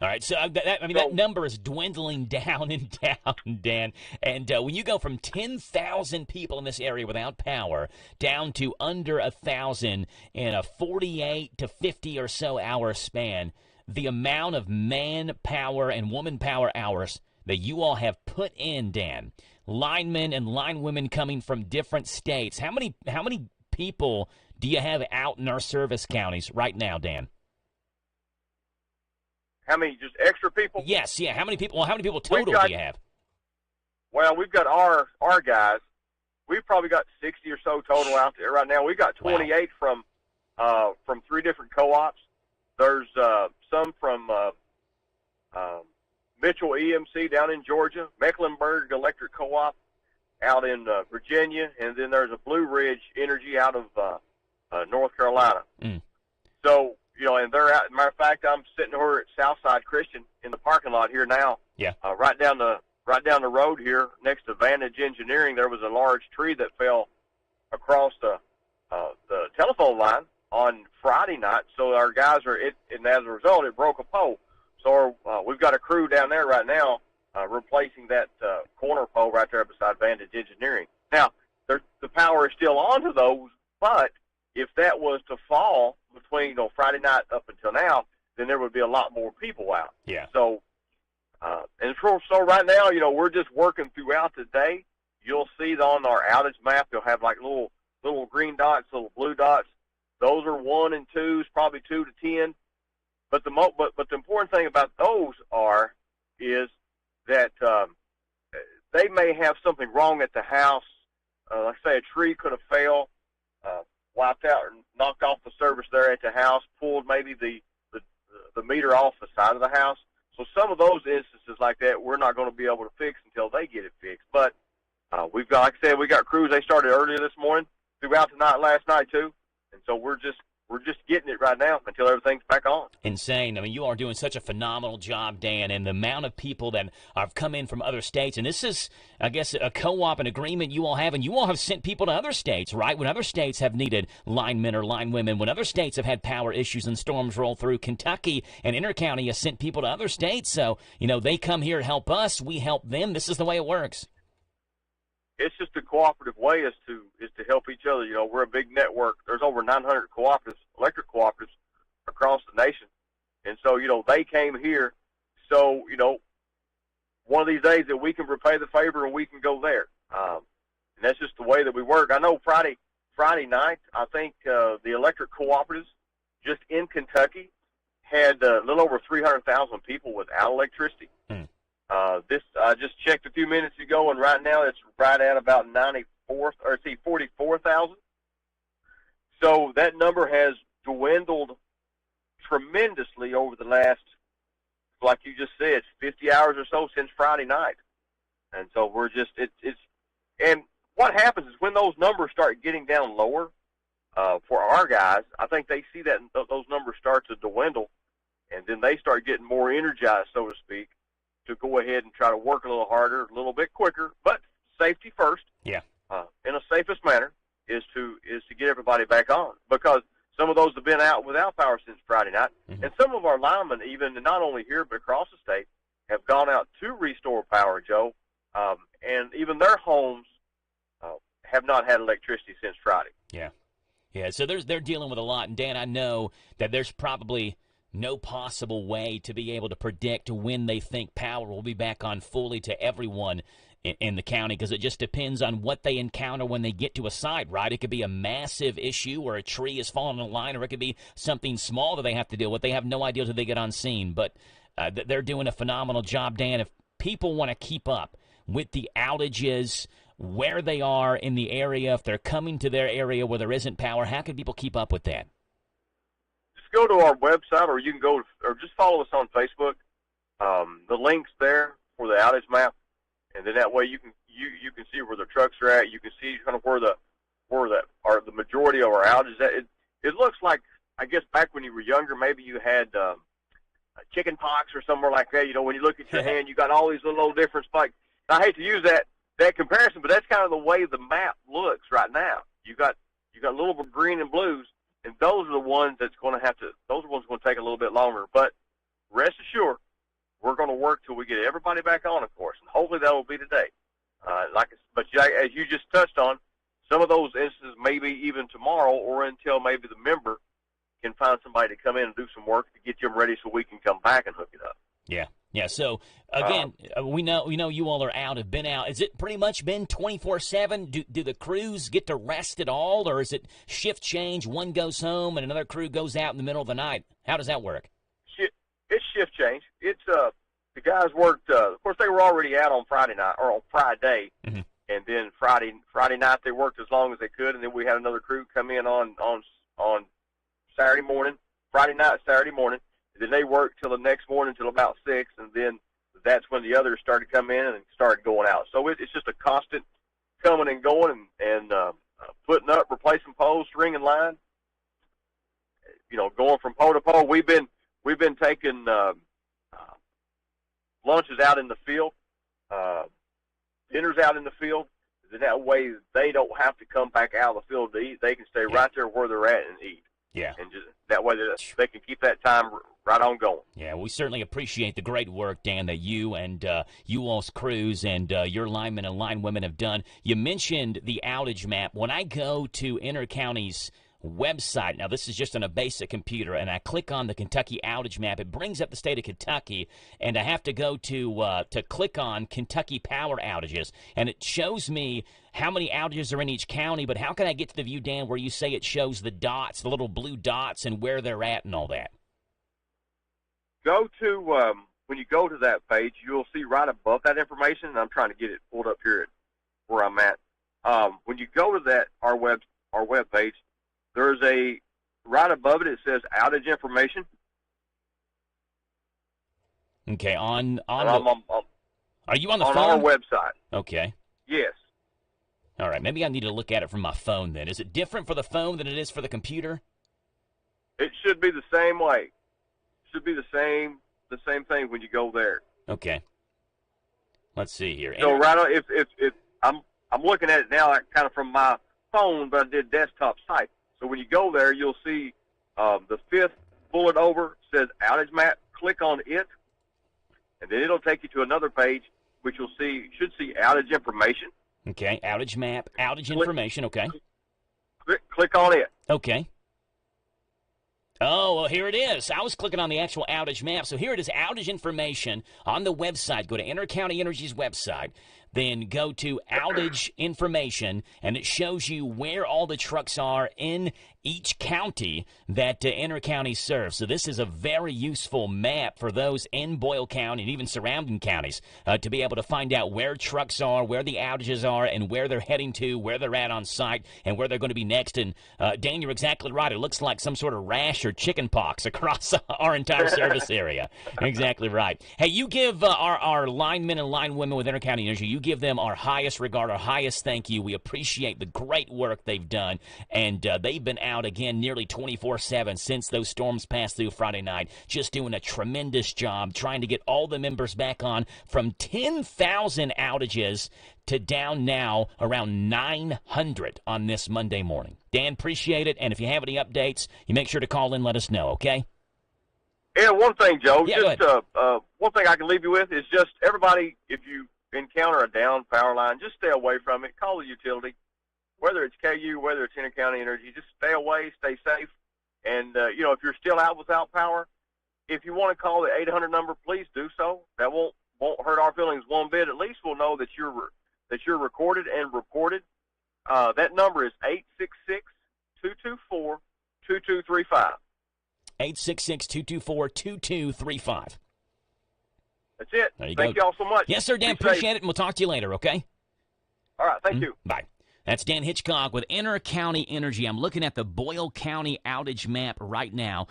Speaker 2: All right, so that number is dwindling down and down, Dan. And when you go from 10,000 people in this area without power down to under 1,000 in a 48 to 50 or so hour span, the amount of manpower and woman power hours that you all have put in, Dan, linemen and linewomen coming from different states. How many people do you have out in our service counties right now, Dan?
Speaker 13: How many just extra people?
Speaker 2: Yes, yeah. How many people total do you have?
Speaker 13: Well, we've got our guys. We've probably got 60 or so total out there right now. We've got 28 from 3 different co-ops. There's some from Mitchell EMC down in Georgia, Mecklenburg Electric Co-op out in Virginia, and then there's a Blue Ridge Energy out of North Carolina.
Speaker 2: Mm.
Speaker 13: So, and they're out. Matter of fact, I'm sitting over at Southside Christian in the parking lot here now.
Speaker 2: Yeah.
Speaker 13: Right down the road here next to Vantage Engineering, there was a large tree that fell across the telephone line on Friday night. So our guys and as a result, it broke a pole. So we've got a crew down there right now replacing that corner pole right there beside Vantage Engineering. Now, the power is still on to those, but if that was to fall between Friday night up until now, then there would be a lot more people out.
Speaker 2: Yeah.
Speaker 13: So, so right now, we're just working throughout the day. You'll see on our outage map, you'll have like little green dots, little blue dots. Those are 1 and 2s, probably 2 to 10. But the important thing about those is that they may have something wrong at the house. Like say a tree could have fell, wiped out, or knocked off the service there at the house, pulled maybe the meter off the side of the house. So some of those instances like that, we're not going to be able to fix until they get it fixed. But we've got, like I said, we got crews. They started earlier this morning, throughout the night last night too, and so we're just getting it right now until everything's back on.
Speaker 2: Insane. I mean, you are doing such a phenomenal job, Dan, and the amount of people that have come in from other states. And this is, I guess, a co-op, an agreement you all have, and you all have sent people to other states, right? When other states have needed linemen or linewomen, when other states have had power issues and storms roll through, Kentucky and Intercounty has sent people to other states. So, they come here to help us. We help them. This is the way it works.
Speaker 13: It's just a cooperative way is to help each other. We're a big network. There's over 900 cooperatives, electric cooperatives across the nation. And so, they came here. So, one of these days that we can repay the favor and we can go there. And that's just the way that we work. I know Friday night, I think the electric cooperatives just in Kentucky had a little over 300,000 people without electricity. This I just checked a few minutes ago, and right now it's right at about 44,000. So that number has dwindled tremendously over the last, like you just said, 50 hours or so since Friday night. And so we're just and what happens is when those numbers start getting down lower for our guys, I think they see that those numbers start to dwindle, and then they start getting more energized, so to speak, to go ahead and try to work a little harder, a little bit quicker, but safety first.
Speaker 2: Yeah.
Speaker 13: In a safest manner is to get everybody back on, because some of those have been out without power since Friday night, and some of our linemen, even not only here but across the state, have gone out to restore power, Joe, and even their homes have not had electricity since Friday.
Speaker 2: Yeah. Yeah, so they're dealing with a lot. And, Dan, I know that there's probably no possible way to be able to predict when they think power will be back on fully to everyone in the county, because it just depends on what they encounter when they get to a site, right? It could be a massive issue where a tree is falling in line, or it could be something small that they have to deal with. They have no idea until they get on scene. But they're doing a phenomenal job, Dan. If people want to keep up with the outages, where they are in the area, if they're coming to their area where there isn't power, how can people keep up with that?
Speaker 13: Just go to our website, or you can go, or just follow us on Facebook. The link's there for the outage map, and then that way you can see where the trucks are at. You can see kind of where the majority of our outages at. It looks like, I guess back when you were younger, maybe you had chicken pox or somewhere like that. You know, when you look at your hand, you got all these little different spikes. I hate to use that comparison, but that's kind of the way the map looks right now. You got little green and blues, and those are the ones that's going to take a little bit longer. But rest assured, we're going to work till we get everybody back on, of course, and hopefully that will be today. But as you just touched on, some of those instances maybe even tomorrow, or until maybe the member can find somebody to come in and do some work to get them ready so we can come back and hook it up.
Speaker 2: Yeah. Yeah, so, again, we know you all are out, have been out. Has it pretty much been 24/7? Do the crews get to rest at all, or is it shift change, one goes home and another crew goes out in the middle of the night? How does that work?
Speaker 13: It's shift change. It's the guys worked, of course, they were already out on Friday night, or on Friday, and then Friday night they worked as long as they could, and then we had another crew come in on Saturday morning, Friday night, Saturday morning. Then they worked till the next morning till about 6, and then that's when the others started to come in and started going out. So it's just a constant coming and going and putting up, replacing poles, stringing line. You know, going from pole to pole. We've been taking lunches out in the field, dinners out in the field. Then that way they don't have to come back out of the field to eat. They can stay right there where they're at and eat.
Speaker 2: Yeah.
Speaker 13: And just that way they can keep that time right on going.
Speaker 2: Yeah, we certainly appreciate the great work, Dan, that you and you all's crews and your linemen and linewomen have done. You mentioned the outage map. When I go to Intercounty's website, now this is just on a basic computer, and I click on the Kentucky outage map, it brings up the state of Kentucky, and I have to go to click on Kentucky power outages, and it shows me how many outages are in each county. But how can I get to the view, Dan, where you say it shows the dots, the little blue dots, and where they're at and all that?
Speaker 13: Go to, when you go to that page, you'll see right above that information, and I'm trying to get it pulled up here at where I'm at. When you go to that, our web page, there's right above it says outage information.
Speaker 2: Okay, are you on the
Speaker 13: phone? On our website.
Speaker 2: Okay.
Speaker 13: Yes.
Speaker 2: All right, maybe I need to look at it from my phone then. Is it different for the phone than it is for the computer?
Speaker 13: It should be the same way. Should be the same thing when you go there.
Speaker 2: Okay. Let's see here.
Speaker 13: So right on, if I'm looking at it now, kind of from my phone, but I did desktop site. So when you go there, you'll see the 5th bullet over says outage map. Click on it, and then it'll take you to another page, which should see outage information.
Speaker 2: Okay, outage map, outage information. Okay.
Speaker 13: Click on it.
Speaker 2: Okay. Oh, well, here it is. I was clicking on the actual outage map. So here it is, outage information on the website. Go to Intercounty Energy's website. Then go to outage information, and it shows you where all the trucks are in each county that Intercounty serves. So this is a very useful map for those in Boyle County and even surrounding counties to be able to find out where trucks are, where the outages are, and where they're heading to, where they're at on site, and where they're going to be next. And, Dan, you're exactly right. It looks like some sort of rash or chicken pox across our entire service area. Exactly right. Hey, you give our linemen and linewomen with Intercounty Energy, you give them our highest regard, our highest thank you. We appreciate the great work they've done, and they've been out again nearly 24/7 since those storms passed through Friday night, just doing a tremendous job trying to get all the members back on from 10,000 outages to down now around 900 on this Monday morning. Dan, appreciate it, and if you have any updates, you make sure to call in, let us know, okay?
Speaker 13: Yeah, one thing, Joe.
Speaker 2: Yeah,
Speaker 13: just one thing I can leave you with is just everybody, if you encounter a down power line, just stay away from it. Call the utility, whether it's KU, whether it's Intercounty Energy. Just stay away, stay safe. And, if you're still out without power, if you want to call the 800 number, please do so. That won't hurt our feelings one bit. At least we'll know that you're recorded and reported. That number is 866-224-2235.
Speaker 2: 866-224-2235.
Speaker 13: That's it.
Speaker 2: There you
Speaker 13: Thank
Speaker 2: go.
Speaker 13: you all so much.
Speaker 2: Yes, sir, Dan.
Speaker 13: Be safe.
Speaker 2: Appreciate it, and we'll talk to you later, okay?
Speaker 13: All right. Thank you.
Speaker 2: Bye. That's Dan Hitchcock with Inter-County Energy. I'm looking at the Boyle County outage map right now.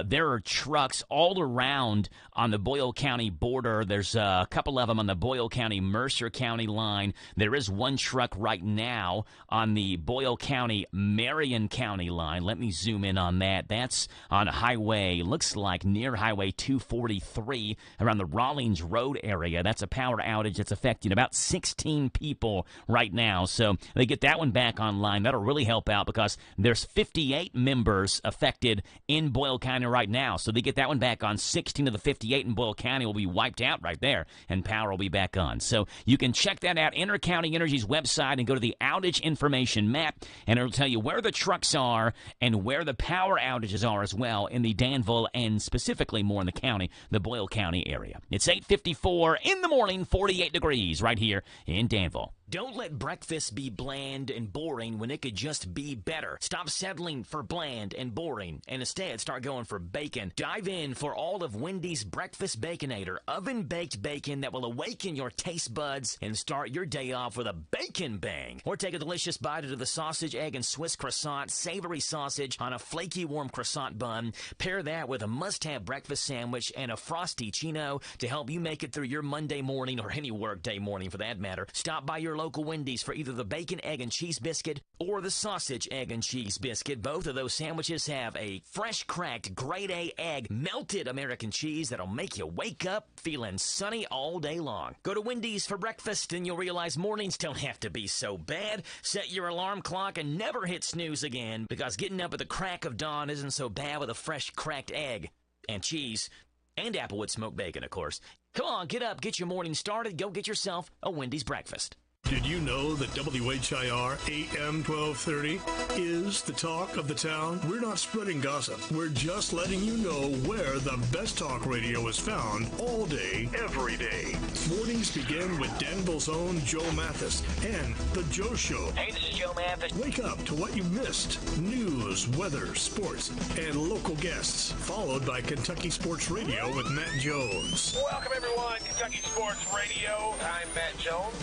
Speaker 2: There are trucks all around on the Boyle County border. There's a couple of them on the Boyle County-Mercer County line. There is one truck right now on the Boyle County-Marion County line. Let me zoom in on that. That's on highway, looks like near Highway 243 around the Rawlings Road area. That's a power outage that's affecting about 16 people right now. So they get that one back online. That'll really help out because there's 58 members affected in Boyle County right now. So they get that one back on. 16 of the 58 in Boyle County will be wiped out right there, and power will be back on. So you can check that out, Inter-County Energy's website, and go to the outage information map, and it'll tell you where the trucks are and where the power outages are as well in the Danville and specifically more in the county, the Boyle County area. It's 8:54 in the morning, 48 degrees right here in Danville. Don't let breakfast be bland and boring when it could just be better. Stop settling for bland and boring and instead start going for bacon. Dive in for all of Wendy's Breakfast Baconator, oven-baked bacon that will awaken your taste buds and start your day off with a bacon bang. Or take a delicious bite of the sausage, egg, and Swiss croissant, savory sausage on a flaky warm croissant bun. Pair that with a must-have breakfast sandwich and a frosty chino to help you make it through your Monday morning or any workday morning for that matter. Stop by your local Wendy's for either the bacon, egg, and cheese biscuit or the sausage, egg, and cheese biscuit. Both of those sandwiches have a fresh cracked grade A egg, melted American cheese that'll make you wake up feeling sunny all day long. Go to Wendy's for breakfast and you'll realize mornings don't have to be so bad. Set your alarm clock and never hit snooze again because getting up at the crack of dawn isn't so bad with a fresh cracked egg and cheese and Applewood smoked bacon, of course. Come on, get up, get your morning started, go get yourself a Wendy's breakfast.
Speaker 28: Did you know that WHIR AM 1230 is the talk of the town? We're not spreading gossip. We're just letting you know where the best talk radio is found all day, every day. Mornings begin with Danville's own Joe Mathis and The Joe Show.
Speaker 1: Hey, this is Joe Mathis.
Speaker 28: Wake up to what you missed. News, weather, sports, and local guests. Followed by Kentucky Sports Radio with Matt Jones.
Speaker 1: Welcome, everyone. Kentucky Sports Radio. I'm Matt Jones.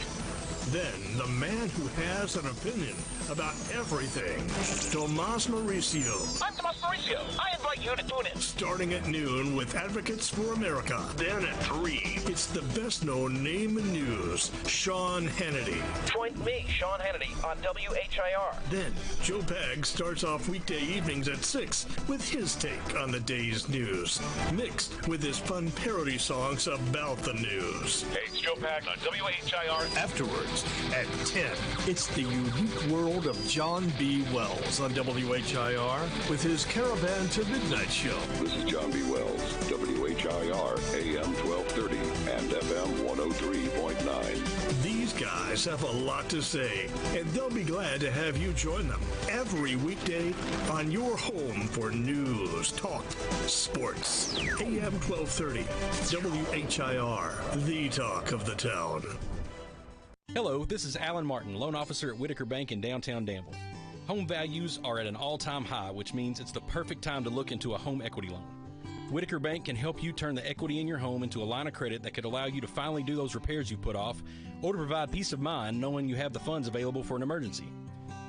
Speaker 28: Then, the man who has an opinion about everything, Tomas Mauricio.
Speaker 1: I'm Tomas Mauricio. I invite you to tune in.
Speaker 28: Starting at noon with Advocates for America. Then at 3, it's the best-known name in news, Sean Hannity.
Speaker 1: Join me, Sean Hannity, on WHIR.
Speaker 28: Then, Joe Pag starts off weekday evenings at 6 with his take on the day's news, mixed with his fun parody songs about the news.
Speaker 1: Hey, it's Joe Pag on WHIR.
Speaker 28: Afterwards, at 10, it's the unique world of John B. Wells on WHIR with his Caravan to Midnight show.
Speaker 3: This is John B. Wells, WHIR, AM 1230 and FM 103.9.
Speaker 28: These guys have a lot to say, and they'll be glad to have you join them every weekday on your home for news, talk, sports. AM 1230, WHIR, the talk of the town.
Speaker 14: Hello, this is Alan Martin, loan officer at Whitaker Bank in downtown Danville. Home values are at an all-time high, which means it's the perfect time to look into a home equity loan. Whitaker Bank can help you turn the equity in your home into a line of credit that could allow you to finally do those repairs you put off, or to provide peace of mind knowing you have the funds available for an emergency.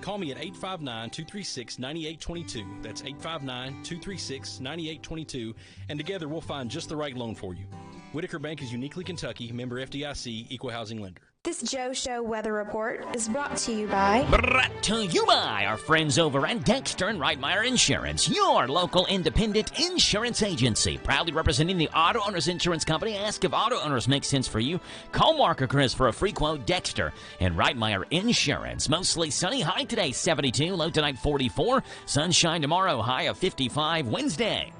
Speaker 14: Call me at 859-236-9822. That's 859-236-9822, and together we'll find just the right loan for you. Whitaker Bank is uniquely Kentucky, member FDIC, equal housing lender.
Speaker 4: This Joe Show weather report is brought to you by...
Speaker 2: Brought to you by our friends over at Dexter and WHIR Insurance, your local independent insurance agency. Proudly representing the Auto Owners Insurance Company. Ask if auto owners make sense for you. Call Mark or Chris for a free quote. Dexter and WHIR Insurance. Mostly sunny. High today, 72. Low tonight, 44. Sunshine tomorrow. High of 55. Wednesday,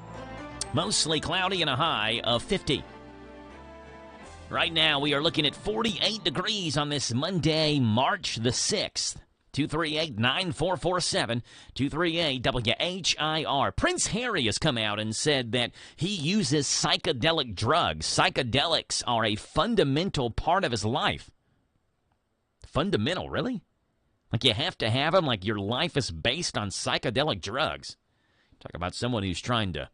Speaker 2: mostly cloudy and a high of 50. Right now, we are looking at 48 degrees on this Monday, March the 6th. 238-9447, 238-WHIR. Prince Harry has come out and said that he uses psychedelic drugs. Psychedelics are a fundamental part of his life. Fundamental, really? Like you have to have them? Like your life is based on psychedelic drugs? Talk about someone who's trying to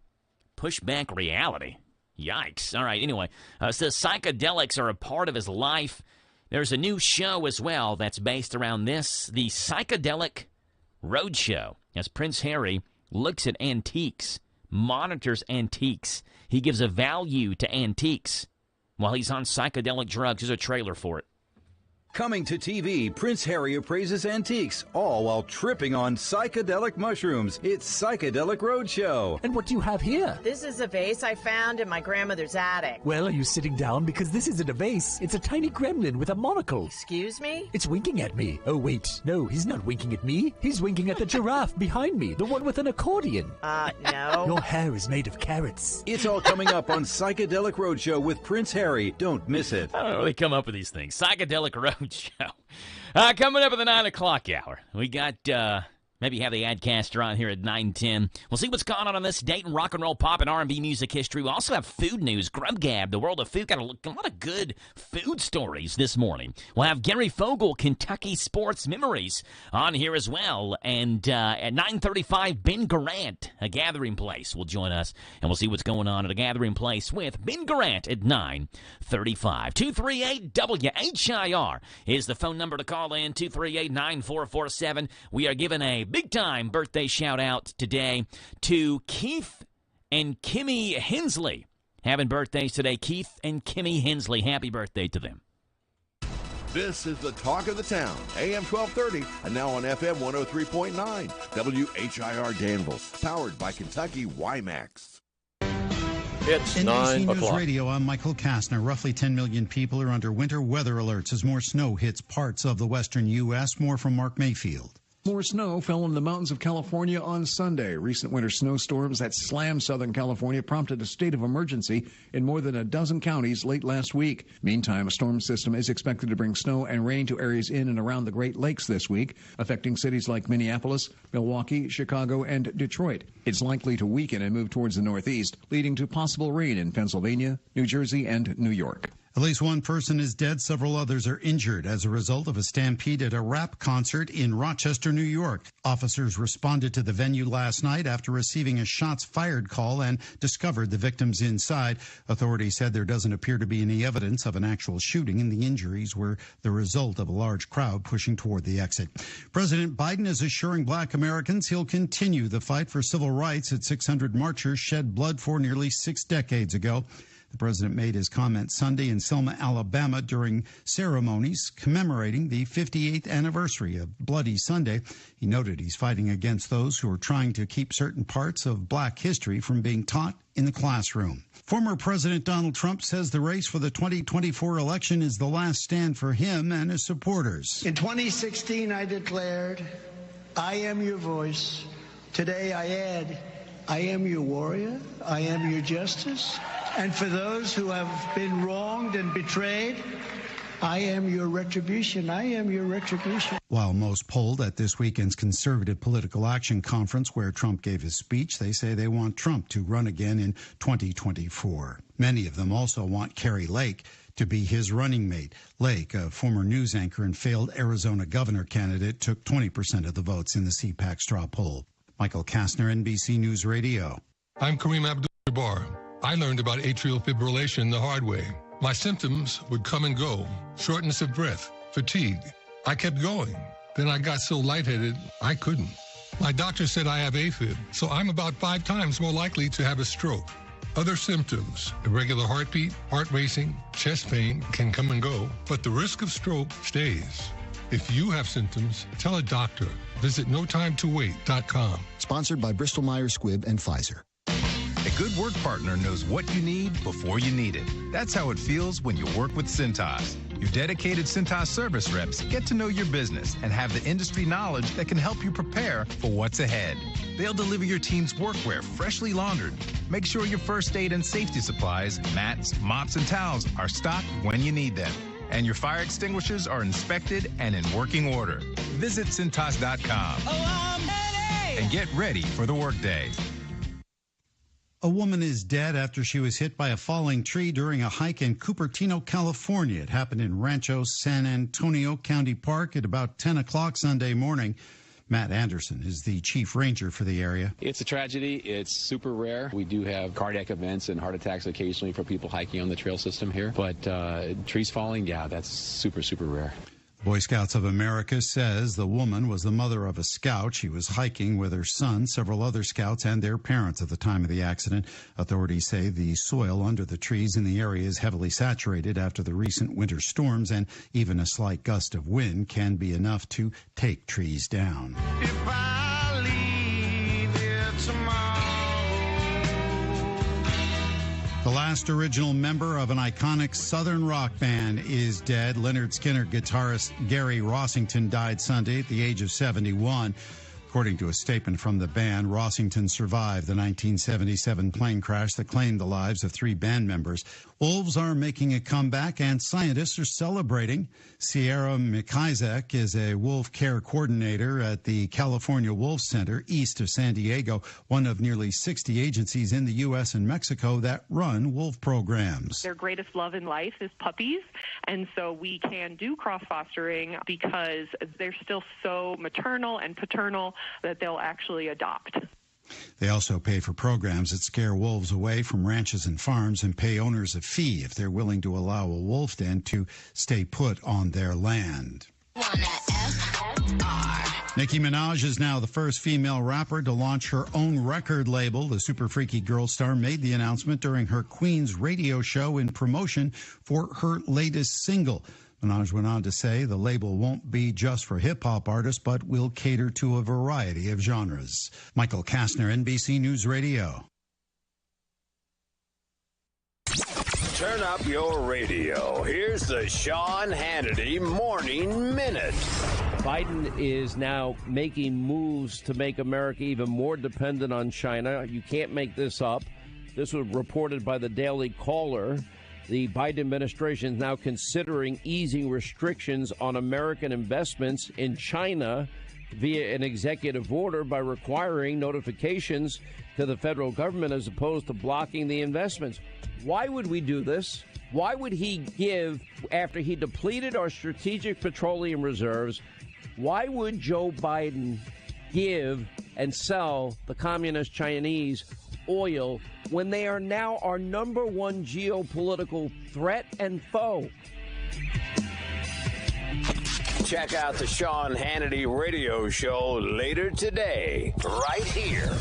Speaker 2: push back reality. Yikes. All right, anyway, says psychedelics are a part of his life. There's a new show as well that's based around this, the Psychedelic Roadshow, as Prince Harry looks at antiques, monitors antiques. He gives a value to antiques while he's on psychedelic drugs. There's a trailer for it.
Speaker 6: Coming to TV, Prince Harry appraises antiques, all while tripping on psychedelic mushrooms. It's Psychedelic Roadshow.
Speaker 15: And what do you have here?
Speaker 16: This is a vase I found in my grandmother's attic.
Speaker 15: Well, are you sitting down? Because this isn't a vase. It's a tiny gremlin with a monocle.
Speaker 16: Excuse me?
Speaker 15: It's winking at me. Oh, wait. No, he's not winking at me. He's winking at the giraffe behind me, the one with an accordion.
Speaker 16: No.
Speaker 15: Your hair is made of carrots.
Speaker 6: It's all coming up on Psychedelic Roadshow with Prince Harry. Don't miss it.
Speaker 2: I don't know where they come up with these things. Psychedelic Roadshow. Coming up at the 9 o'clock hour, we got maybe have the Adcaster on here at 9:10. We'll see what's going on this date in rock and roll, pop, and R&B music history. We'll also have food news, Grub Gab, the world of food. Got a lot of good food stories this morning. We'll have Gary Fogle, Kentucky Sports Memories, on here as well. And at 9:35, Ben Garant, A Gathering Place, will join us. And we'll see what's going on at A Gathering Place with Ben Garant at 9:35. 238-WHIR is the phone number to call in, 238-9447. We are giving a big-time birthday shout-out today to Keith and Kimmy Hensley. Having birthdays today, Keith and Kimmy Hensley. Happy birthday to them.
Speaker 17: This is the talk of the town, AM 1230, and now on FM 103.9, WHIR Danville, powered by Kentucky WiMAX.
Speaker 21: It's
Speaker 17: NBC
Speaker 21: 9
Speaker 17: News
Speaker 21: o'clock.
Speaker 17: Radio,
Speaker 21: I'm Michael Kastner. Roughly 10 million people are under winter weather alerts as more snow hits parts of the western U.S. More from Mark Mayfield.
Speaker 22: More snow fell in the mountains of California on Sunday. Recent winter snowstorms that slammed Southern California prompted a state of emergency in more than a dozen counties late last week. Meantime, a storm system is expected to bring snow and rain to areas in and around the Great Lakes this week, affecting cities like Minneapolis, Milwaukee, Chicago, and Detroit. It's likely to weaken and move towards the northeast, leading to possible rain in Pennsylvania, New Jersey, and New York.
Speaker 21: At least one person is dead. Several others are injured as a result of a stampede at a rap concert in Rochester, New York. Officers responded to the venue last night after receiving a shots fired call and discovered the victims inside. Authorities said there doesn't appear to be any evidence of an actual shooting, and the injuries were the result of a large crowd pushing toward the exit. President Biden is assuring black Americans he'll continue the fight for civil rights that 600 marchers shed blood for nearly 6 decades ago. The president made his comments Sunday in Selma, Alabama during ceremonies commemorating the 58th anniversary of Bloody Sunday. He noted he's fighting against those who are trying to keep certain parts of black history from being taught in the classroom. Former President Donald Trump says the race for the 2024 election is the last stand for him and his supporters.
Speaker 23: In 2016, I declared, I am your voice. Today I add, I am your warrior. I am your justice. And for those who have been wronged and betrayed, I am your retribution. I am your retribution.
Speaker 21: While most polled at this weekend's Conservative Political Action Conference where Trump gave his speech, they say they want Trump to run again in 2024. Many of them also want Kari Lake to be his running mate. Lake, a former news anchor and failed Arizona governor candidate, took 20% of the votes in the CPAC straw poll. Michael Kastner, NBC News Radio.
Speaker 24: I'm Kareem Abdul-Jabbar. I learned about atrial fibrillation the hard way. My symptoms would come and go. Shortness of breath, fatigue. I kept going. Then I got so lightheaded, I couldn't. My doctor said I have AFib, so I'm about 5 times more likely to have a stroke. Other symptoms, irregular heartbeat, heart racing, chest pain can come and go, but the risk of stroke stays. If you have symptoms, tell a doctor. Visit notimetowait.com.
Speaker 5: Sponsored by Bristol Myers Squibb and Pfizer.
Speaker 7: A good work partner knows what you need before you need it. That's how it feels when you work with Cintas. Your dedicated Cintas service reps get to know your business and have the industry knowledge that can help you prepare for what's ahead. They'll deliver your team's workwear freshly laundered. Make sure your first aid and safety supplies, mats, mops, and towels are stocked when you need them. And your fire extinguishers are inspected and in working order. Visit Cintas.com and get ready for the workday.
Speaker 21: A woman is dead after she was hit by a falling tree during a hike in Cupertino, California. It happened in Rancho San Antonio County Park at about 10 o'clock Sunday morning. Matt Anderson is the chief ranger for the area.
Speaker 8: It's a tragedy. It's super rare. We do have cardiac events and heart attacks occasionally for people hiking on the trail system here. But trees falling, yeah, that's super, super rare.
Speaker 21: Boy Scouts of America says the woman was the mother of a scout. She was hiking with her son, several other scouts, and their parents at the time of the accident. Authorities say the soil under the trees in the area is heavily saturated after the recent winter storms, and even a slight gust of wind can be enough to take trees down.
Speaker 1: If I leave here tomorrow.
Speaker 21: The last original member of an iconic Southern rock band is dead. Leonard Skinner guitarist Gary Rossington died Sunday at the age of 71. According to a statement from the band, Rossington survived the 1977 plane crash that claimed the lives of 3 band members. Wolves are making a comeback, and scientists are celebrating. Sierra McIsaac is a wolf care coordinator at the California Wolf Center east of San Diego, one of nearly 60 agencies in the U.S. and Mexico that run wolf programs.
Speaker 9: Their greatest love in life is puppies, and so we can do cross-fostering because they're still so maternal and paternal that they'll actually adopt.
Speaker 21: They also pay for programs that scare wolves away from ranches and farms and pay owners a fee if they're willing to allow a wolf den to stay put on their land. Nicki Minaj is now the first female rapper to launch her own record label. The Super Freaky Girl star made the announcement during her Queen's radio show in promotion for her latest single. Minaj went on to say the label won't be just for hip-hop artists, but will cater to a variety of genres. Michael Kastner, NBC News Radio.
Speaker 10: Turn up your radio. Here's the Sean Hannity Morning Minute.
Speaker 11: Biden is now making moves to make America even more dependent on China. You can't make this up. This was reported by the Daily Caller. The Biden administration is now considering easing restrictions on American investments in China via an executive order by requiring notifications to the federal government as opposed to blocking the investments. Why would we do this? Why would he give, after he depleted our strategic petroleum reserves, why would Joe Biden give and sell the communist Chinese oil when they are now our number one geopolitical threat and foe?
Speaker 10: Check out the Sean Hannity radio show later today, right here.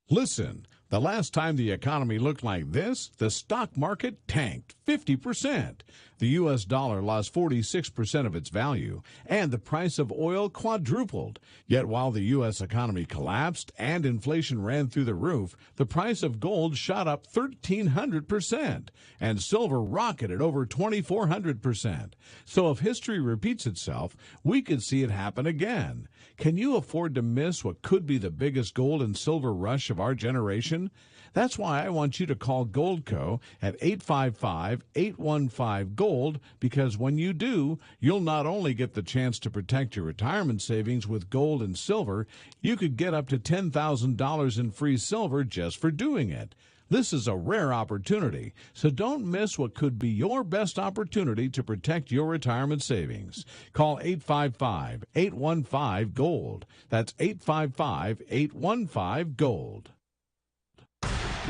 Speaker 25: Listen, the last time the economy looked like this, the stock market tanked 50%. The U.S. dollar lost 46% of its value, and the price of oil quadrupled. Yet while the U.S. economy collapsed and inflation ran through the roof, the price of gold shot up 1,300%, and silver rocketed over 2,400%. So if history repeats itself, we could see it happen again. Can you afford to miss what could be the biggest gold and silver rush of our generation? That's why I want you to call Goldco at 855-815-GOLD, because when you do, you'll not only get the chance to protect your retirement savings with gold and silver, you could get up to $10,000 in free silver just for doing it. This is a rare opportunity, so don't miss what could be your best opportunity to protect your retirement savings. Call 855-815-GOLD. That's 855-815-GOLD.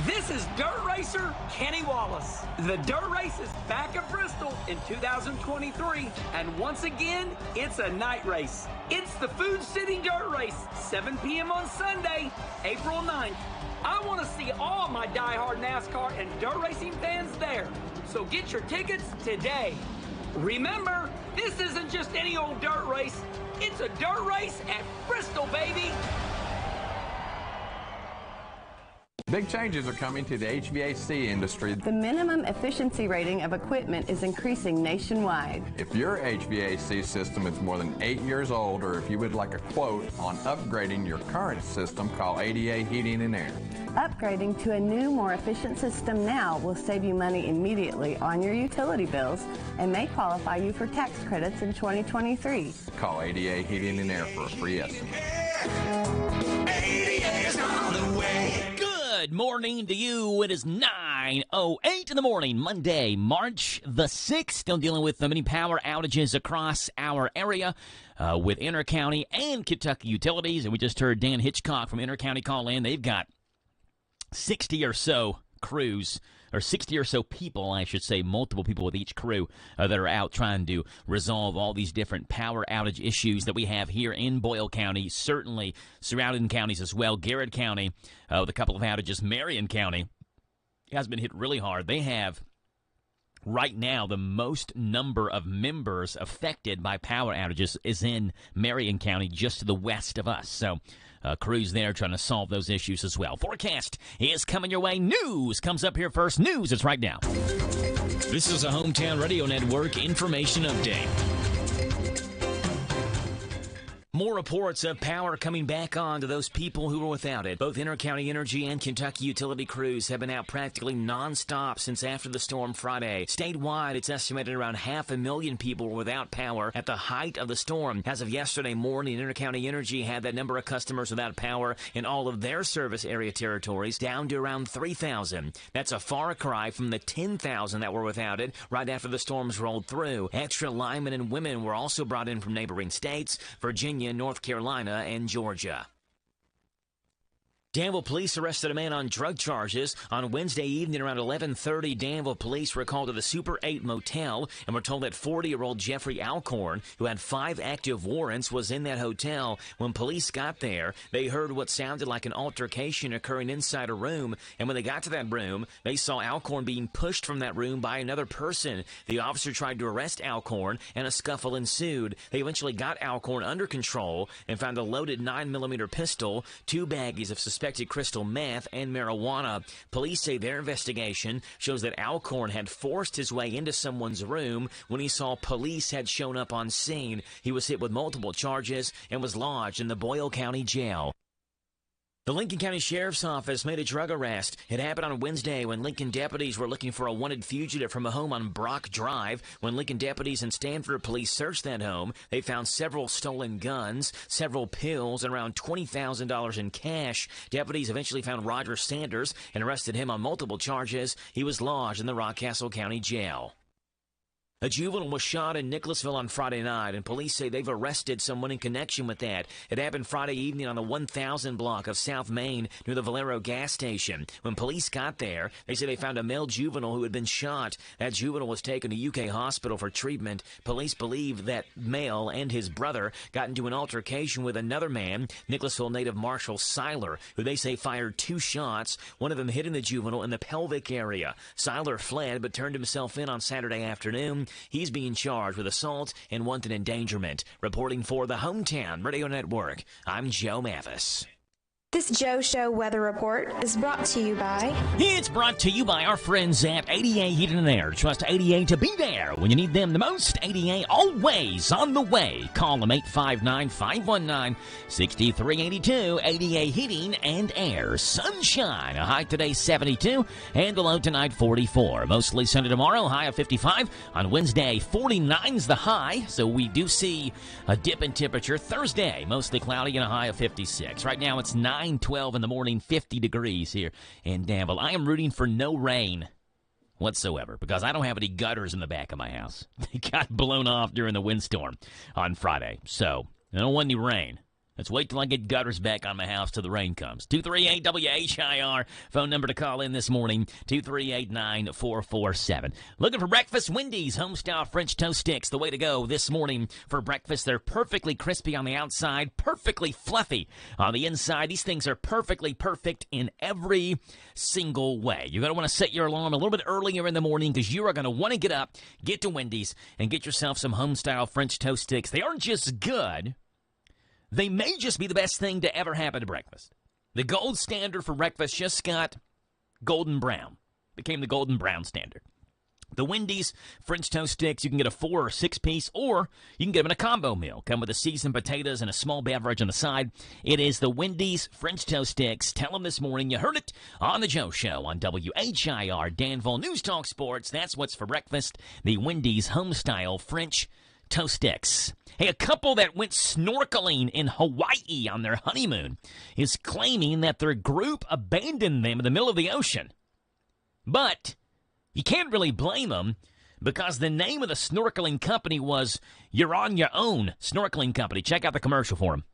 Speaker 26: This is Dirt Racer Kenny Wallace. The Dirt Race is back at Bristol in 2023, and once again, it's a night race. It's the Food City Dirt Race, 7 p.m. on Sunday, April 9th. I want to see all my die-hard NASCAR and dirt racing fans there. So get your tickets today. Remember, this isn't just any old dirt race. It's a dirt race at Bristol, baby.
Speaker 3: Big changes are coming to the HVAC industry.
Speaker 12: The minimum efficiency rating of equipment is increasing nationwide.
Speaker 3: If your HVAC system is more than 8 years old, or if you would like a quote on upgrading your current system, call ADA Heating and Air.
Speaker 12: Upgrading to a new, more efficient system now will save you money immediately on your utility bills and may qualify you for tax credits in 2023.
Speaker 3: Call ADA Heating and Air for a free estimate.
Speaker 2: ADA's on the way. Good morning to you. It is 9:08 in the morning, Monday, March the 6th. Still dealing with many power outages across our area with Inter-County and Kentucky Utilities. And we just heard Dan Hitchcock from Inter-County call in. They've got 60 or so crews, or 60 or so people, I should say, multiple people with each crew that are out trying to resolve all these different power outage issues that we have here in Boyle County, certainly surrounding counties as well. Garrett County with a couple of outages. Marion County has been hit really hard. They have right now the most number of members affected by power outages is in Marion County, just to the west of us. So crews there trying to solve those issues as well. Forecast is coming your way. News comes up here first. News is right now. This is a Hometown Radio Network information update. More reports of power coming back on to those people who were without it. Both Inter-County Energy and Kentucky Utility crews have been out practically nonstop since after the storm Friday. Statewide, it's estimated around 500,000 people were without power at the height of the storm. As of yesterday morning, Inter-County Energy had that number of customers without power in all of their service area territories down to around 3,000. That's a far cry from the 10,000 that were without it right after the storms rolled through. Extra linemen and women were also brought in from neighboring states, Virginia, North Carolina, and Georgia. Danville police arrested a man on drug charges. On Wednesday evening around 11:30, Danville police were called to the Super 8 motel and were told that 40-year-old Jeffrey Alcorn, who had 5 active warrants, was in that hotel. When police got there, they heard what sounded like an altercation occurring inside a room, and when they got to that room, they saw Alcorn being pushed from that room by another person. The officer tried to arrest Alcorn, and a scuffle ensued. They eventually got Alcorn under control and found a loaded 9mm pistol, 2 baggies of suspected crystal meth, and marijuana. Police say their investigation shows that Alcorn had forced his way into someone's room when he saw police had shown up on scene. He was hit with multiple charges and was lodged in the Boyle County Jail. The Lincoln County Sheriff's Office made a drug arrest. It happened on Wednesday when Lincoln deputies were looking for a wanted fugitive from a home on Brock Drive. When Lincoln deputies and Stanford police searched that home, they found several stolen guns, several pills, and around $20,000 in cash. Deputies eventually found Roger Sanders and arrested him on multiple charges. He was lodged in the Rockcastle County Jail. A juvenile was shot in Nicholasville on Friday night, and police say they've arrested someone in connection with that. It happened Friday evening on the 1000 block of South Main near the Valero gas station. When police got there, they say they found a male juvenile who had been shot. That juvenile was taken to UK hospital for treatment. Police believe that male and his brother got into an altercation with another man, Nicholasville native Marshall Seiler, who they say fired 2 shots, one of them hitting the juvenile in the pelvic area. Seiler fled but turned himself in on Saturday afternoon. He's being charged with assault and wanted endangerment. Reporting for the Hometown Radio Network, I'm Joe Mathis.
Speaker 4: This Joe Show weather report is brought to you by...
Speaker 2: It's brought to you by our friends at ADA Heating and Air. Trust ADA to be there when you need them the most. ADA always on the way. Call them 859-519-6382. ADA Heating and Air. Sunshine. A high today 72 and the low tonight 44. Mostly sunny tomorrow. High of 55. On Wednesday 49's the high. So we do see a dip in temperature. Thursday mostly cloudy and a high of 56. Right now it's 9:12 in the morning, 50 degrees here in Danville. I am rooting for no rain whatsoever because I don't have any gutters in the back of my house. They got blown off during the windstorm on Friday, so I don't want any rain. Let's wait till I get gutters back on my house till the rain comes. 238 WHIR. Phone number to call in this morning, 238-9447. Looking for breakfast? Wendy's Homestyle French Toast Sticks. The way to go this morning for breakfast. They're perfectly crispy on the outside, perfectly fluffy on the inside. These things are perfectly perfect in every single way. You're going to want to set your alarm a little bit earlier in the morning because you are going to want to get up, get to Wendy's, and get yourself some Homestyle French Toast Sticks. They aren't just good. They may just be the best thing to ever happen to breakfast. The gold standard for breakfast just got golden brown. Became the golden brown standard. The Wendy's French Toast Sticks, you can get a 4 or 6 piece, or you can get them in a combo meal. Come with the seasoned potatoes and a small beverage on the side. It is the Wendy's French Toast Sticks. Tell them this morning you heard it on the Joe Show on WHIR Danville News Talk Sports. That's what's for breakfast. The Wendy's Homestyle French Toast Sticks. Hey, a couple that went snorkeling in Hawaii on their honeymoon is claiming that their group abandoned them in the middle of the ocean. But you can't really blame them because the name of the snorkeling company was You're On Your Own Snorkeling Company. Check out the commercial for them.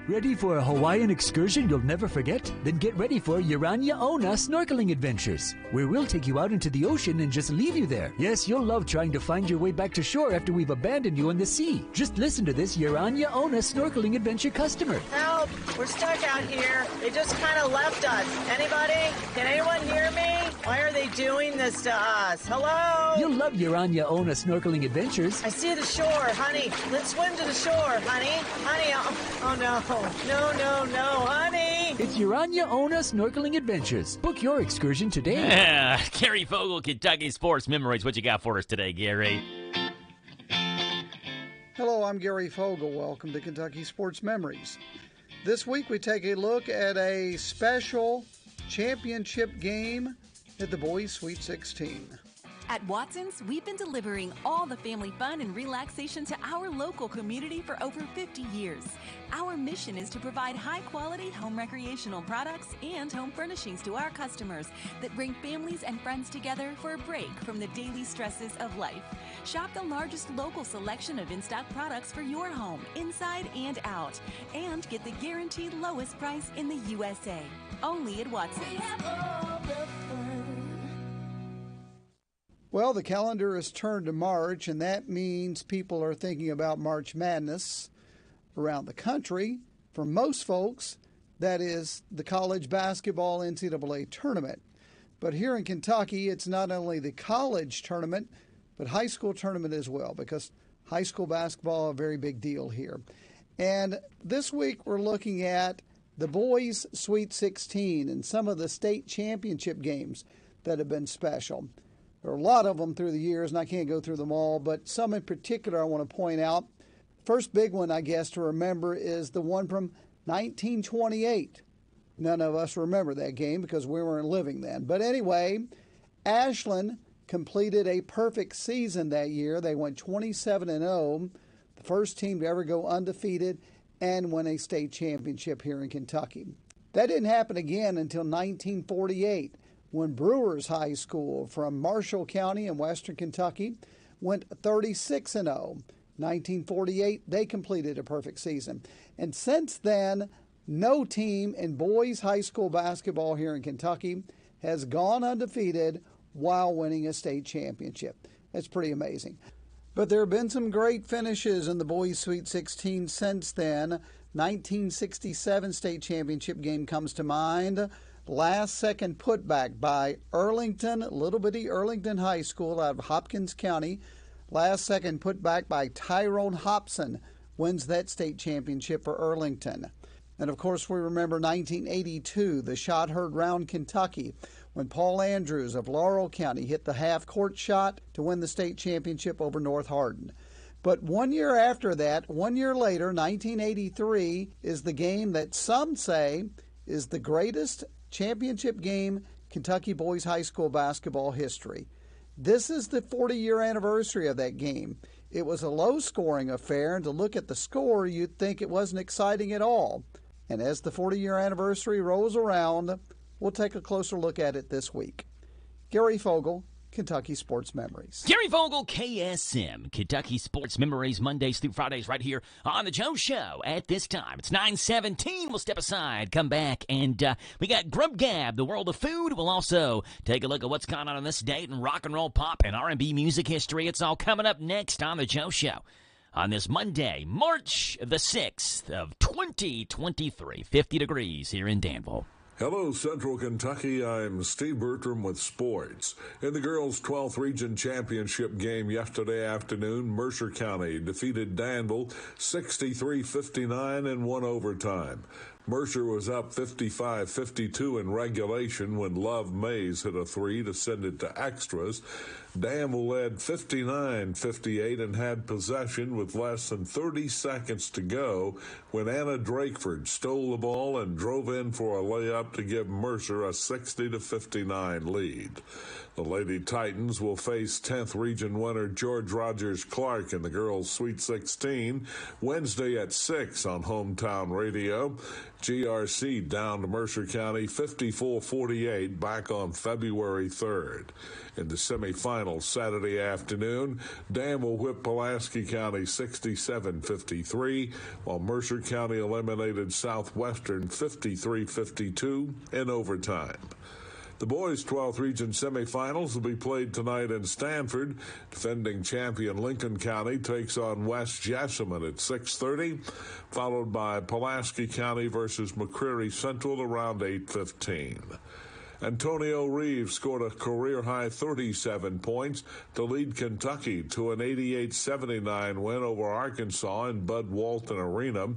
Speaker 15: Ready for a Hawaiian excursion you'll never forget? Then get ready for You're On Your Own snorkeling adventures, where we'll take you out into the ocean and just leave you there. Yes, you'll love trying to find your way back to shore after we've abandoned you in the sea. Just listen to this You're On Your Own snorkeling adventure customer.
Speaker 13: Help! We're stuck out here. They just kind of left us. Anybody? Can anyone hear me? Why are they doing this to us? Hello?
Speaker 15: You'll love You're On Your Own snorkeling adventures.
Speaker 13: I see the shore, honey. Let's swim to the shore, honey. Honey, oh no. No, honey.
Speaker 15: It's You're On Your Own snorkeling adventures. Book your excursion today.
Speaker 2: Gary Fogle, Kentucky Sports Memories. What you got for us today, Gary?
Speaker 14: Hello, I'm Gary Fogle. Welcome to Kentucky Sports Memories. This week we take a look at a special championship game at the Boys Sweet 16.
Speaker 16: At Watson's, we've been delivering all the family fun and relaxation to our local community for over 50 years. Our mission is to provide high-quality home recreational products and home furnishings to our customers that bring families and friends together for a break from the daily stresses of life. Shop the largest local selection of in-stock products for your home, inside and out, and get the guaranteed lowest price in the USA. Only at Watson's.
Speaker 14: Well, the calendar has turned to March, and that means people are thinking about March Madness around the country. For most folks, that is the college basketball NCAA tournament. But here in Kentucky, it's not only the college tournament, but high school tournament as well, because high school basketball is a very big deal here. And this week we're looking at the boys' Sweet 16 and some of the state championship games that have been special. There are a lot of them through the years, and I can't go through them all, but some in particular I want to point out. First big one, I guess, to remember is the one from 1928. None of us remember that game because we weren't living then. But anyway, Ashland completed a perfect season that year. They went 27-0, the first team to ever go undefeated and win a state championship here in Kentucky. That didn't happen again until 1948. When Brewers High School from Marshall County in western Kentucky went 36-0. 1948, they completed a perfect season. And since then, no team in boys high school basketball here in Kentucky has gone undefeated while winning a state championship. That's pretty amazing. But there have been some great finishes in the boys Sweet 16 since then. 1967 state championship game comes to mind. Last-second putback by Earlington, little bitty Earlington High School out of Hopkins County. Last-second putback by Tyrone Hobson wins that state championship for Earlington. And, of course, we remember 1982, the shot heard round Kentucky when Paul Andrews of Laurel County hit the half-court shot to win the state championship over North Hardin. But 1 year after that, 1 year later, 1983, is the game that some say is the greatest championship game Kentucky boys high school basketball history. This is the 40-year anniversary of that game. It was a low-scoring affair, and to look at the score, you'd think it wasn't exciting at all. And as the 40-year anniversary rolls around, we'll take a closer look at it this week. Gary Fogle, Kentucky Sports Memories.
Speaker 2: Gary Vogel, KSM, Kentucky Sports Memories, Mondays through Fridays right here on the Joe Show at this time. It's 9:17. We'll step aside, come back, and we got Grub Gab, the world of food. We'll also take a look at what's going on this date in rock and roll, pop, and R&B music history. It's all coming up next on the Joe Show on this Monday, March the 6th of 2023. 50 degrees here in Danville.
Speaker 6: Hello, Central Kentucky. I'm Steve Bertram with sports. In the girls' 12th Region Championship game yesterday afternoon, Mercer County defeated Danville 63-59 in one overtime. Mercer was up 55-52 in regulation when Love Mays hit a three to send it to extras. Danville led 59-58 and had possession with less than 30 seconds to go when Anna Drakeford stole the ball and drove in for a layup to give Mercer a 60-59 lead. The Lady Titans will face 10th Region winner George Rogers Clark in the girls' Sweet 16 Wednesday at 6 on Hometown Radio. GRC down to Mercer County 54-48 back on February 3rd. In the semifinals Saturday afternoon, Danville whipped Pulaski County 67-53, while Mercer County eliminated Southwestern 53-52 in overtime. The boys' 12th Region semifinals will be played tonight in Stanford. Defending champion Lincoln County takes on West Jessamine at 6:30, followed by Pulaski County versus McCreary Central around 8:15. Antonio Reeves scored a career-high 37 points to lead Kentucky to an 88-79 win over Arkansas in Bud Walton Arena.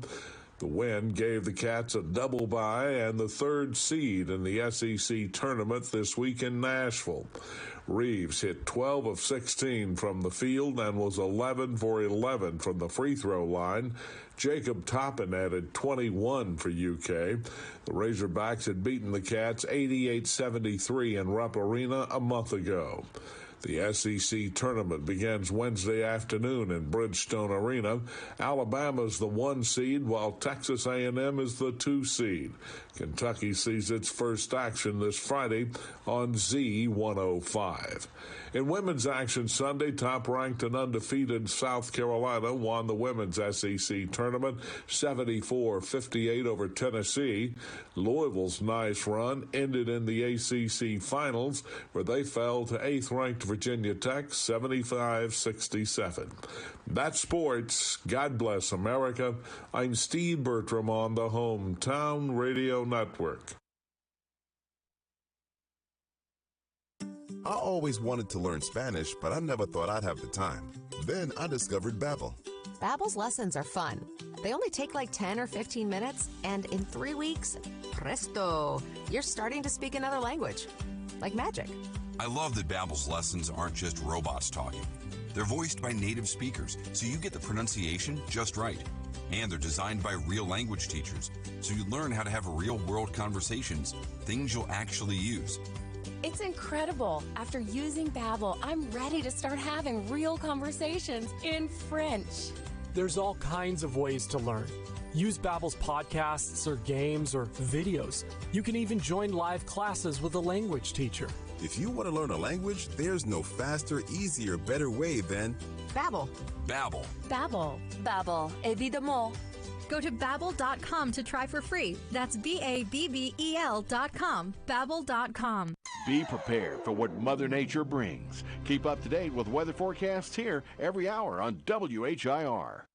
Speaker 6: The win gave the Cats a double bye and the third seed in the SEC tournament this week in Nashville. Reeves hit 12 of 16 from the field and was 11 for 11 from the free throw line. Jacob Toppin added 21 for UK. The Razorbacks had beaten the Cats 88-73 in Rupp Arena a month ago. The SEC tournament begins Wednesday afternoon in Bridgestone Arena. Alabama's the 1 seed, while Texas A&M is the 2 seed. Kentucky sees its first action this Friday on Z105. In women's action Sunday, top-ranked and undefeated South Carolina won the women's SEC tournament 74-58 over Tennessee. Louisville's nice run ended in the ACC finals, where they fell to 8th-ranked Virginia Tech 75-67. That's sports. God bless America. I'm Steve Bertram on the Hometown Radio Network.
Speaker 17: I always wanted to learn Spanish, but I never thought I'd have the time. Then I discovered Babbel.
Speaker 18: Babbel's lessons are fun. They only take like 10 or 15 minutes, and in 3 weeks, presto, you're starting to speak another language. Like magic.
Speaker 19: I love that Babbel's lessons aren't just robots talking. They're voiced by native speakers, so you get the pronunciation just right. And they're designed by real language teachers, so you learn how to have real-world conversations, things you'll actually use.
Speaker 20: It's incredible. After using Babbel, I'm ready to start having real conversations in French.
Speaker 22: There's all kinds of ways to learn. Use Babbel's podcasts or games or videos. You can even join live classes with a language teacher.
Speaker 17: If you want to learn a language, there's no faster, easier, better way than
Speaker 18: Babbel.
Speaker 19: Babbel.
Speaker 20: Babbel.
Speaker 18: Babbel. Évidemment.
Speaker 27: Go to Babbel.com to try for free. That's Babbel.com. Babbel.com.
Speaker 28: Be prepared for what Mother Nature brings. Keep up to date with weather forecasts here every hour on WHIR.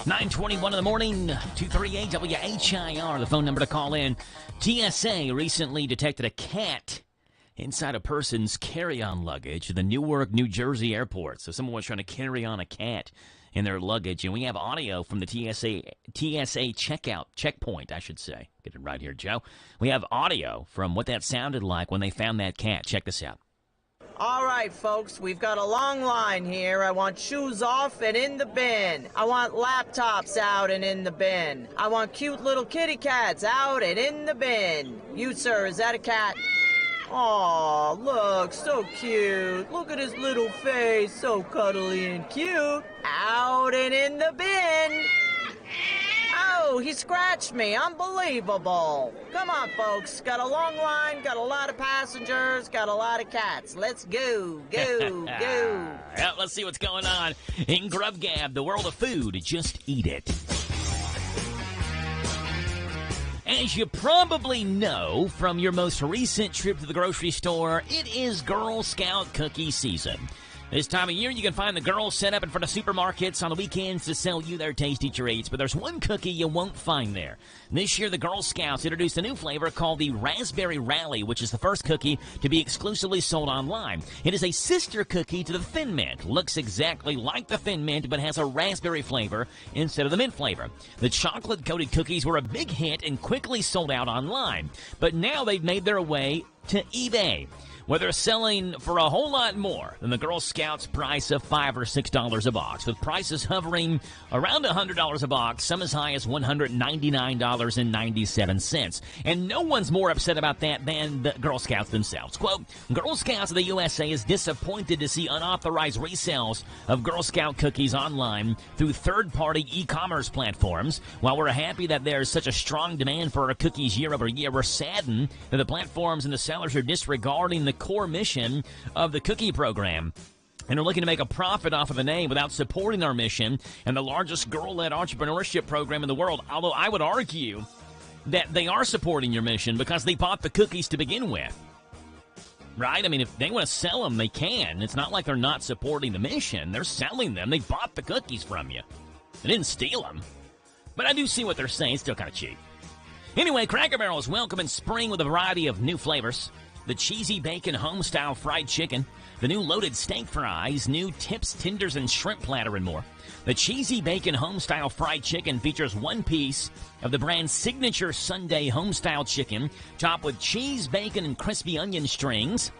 Speaker 2: $9:21 in the morning, 238 WHIR, the phone number to call in. TSA recently detected a cat inside a person's carry-on luggage at the Newark, New Jersey airport. So someone was trying to carry on a cat in their luggage, and we have audio from the TSA checkpoint, I should say. Get it right here, Joe. We have audio from what that sounded like when they found that cat. Check this out.
Speaker 13: All right, folks, we've got a long line here. I want shoes off and in the bin. I want laptops out and in the bin. I want cute little kitty cats out and in the bin. You, sir, is that a cat? Aw, look, so cute. Look at his little face, so cuddly and cute. Out and in the bin. Oh, he scratched me. Unbelievable. Come on, folks. Got a long line, got a lot of passengers, got a lot of cats. Let's go, go, go.
Speaker 2: Yeah, let's see what's going on in Grub Gab, the world of food. Just eat it. As you probably know from your most recent trip to the grocery store, it is Girl Scout cookie season. This time of year, you can find the girls set up in front of supermarkets on the weekends to sell you their tasty treats, but there's one cookie you won't find there. This year, the Girl Scouts introduced a new flavor called the Raspberry Rally, which is the first cookie to be exclusively sold online. It is a sister cookie to the Thin Mint. Looks exactly like the Thin Mint, but has a raspberry flavor instead of the mint flavor. The chocolate-coated cookies were a big hit and quickly sold out online, but now they've made their way to eBay, where they're selling for a whole lot more than the Girl Scouts price of $5 or $6 a box, with prices hovering around $100 a box, some as high as $199.97. And no one's more upset about that than the Girl Scouts themselves. Quote, Girl Scouts of the USA is disappointed to see unauthorized resales of Girl Scout cookies online through third-party e-commerce platforms. While we're happy that there's such a strong demand for our cookies year over year, we're saddened that the platforms and the sellers are disregarding the core mission of the cookie program and are looking to make a profit off of the name without supporting our mission and the largest girl-led entrepreneurship program in the world. Although I would argue that they are supporting your mission because they bought the cookies to begin with. Right? I mean, if they want to sell them, they can. It's not like they're not supporting the mission. They're selling them. They bought the cookies from you. They didn't steal them. But I do see what they're saying. It's still kind of cheap. Anyway, Cracker Barrel is welcoming spring with a variety of new flavors. The cheesy bacon home-style fried chicken, the new loaded steak fries, new tips, tenders, and shrimp platter, and more. The cheesy bacon home-style fried chicken features one piece of the brand's signature Sunday home-style chicken, topped with cheese, bacon, and crispy onion strings,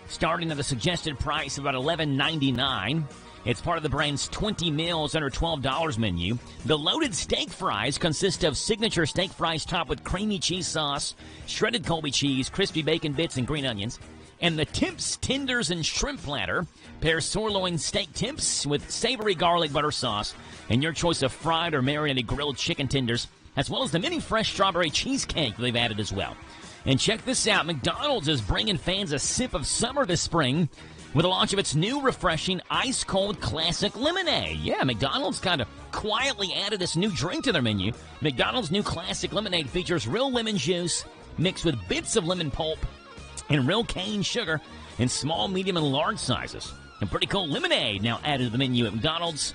Speaker 2: starting at a suggested price of about $11.99. It's part of the brand's 20 meals under $12 menu. The loaded steak fries consist of signature steak fries topped with creamy cheese sauce, shredded Colby cheese, crispy bacon bits, and green onions. And the tips, tenders, and shrimp platter pairs sirloin steak tips with savory garlic butter sauce and your choice of fried or marinated grilled chicken tenders, as well as the mini fresh strawberry cheesecake they've added as well. And check this out, McDonald's is bringing fans a sip of summer this spring with the launch of its new refreshing ice-cold classic lemonade. Yeah, McDonald's kind of quietly added this new drink to their menu. McDonald's new classic lemonade features real lemon juice mixed with bits of lemon pulp and real cane sugar in small, medium, and large sizes. And pretty cool lemonade now added to the menu at McDonald's.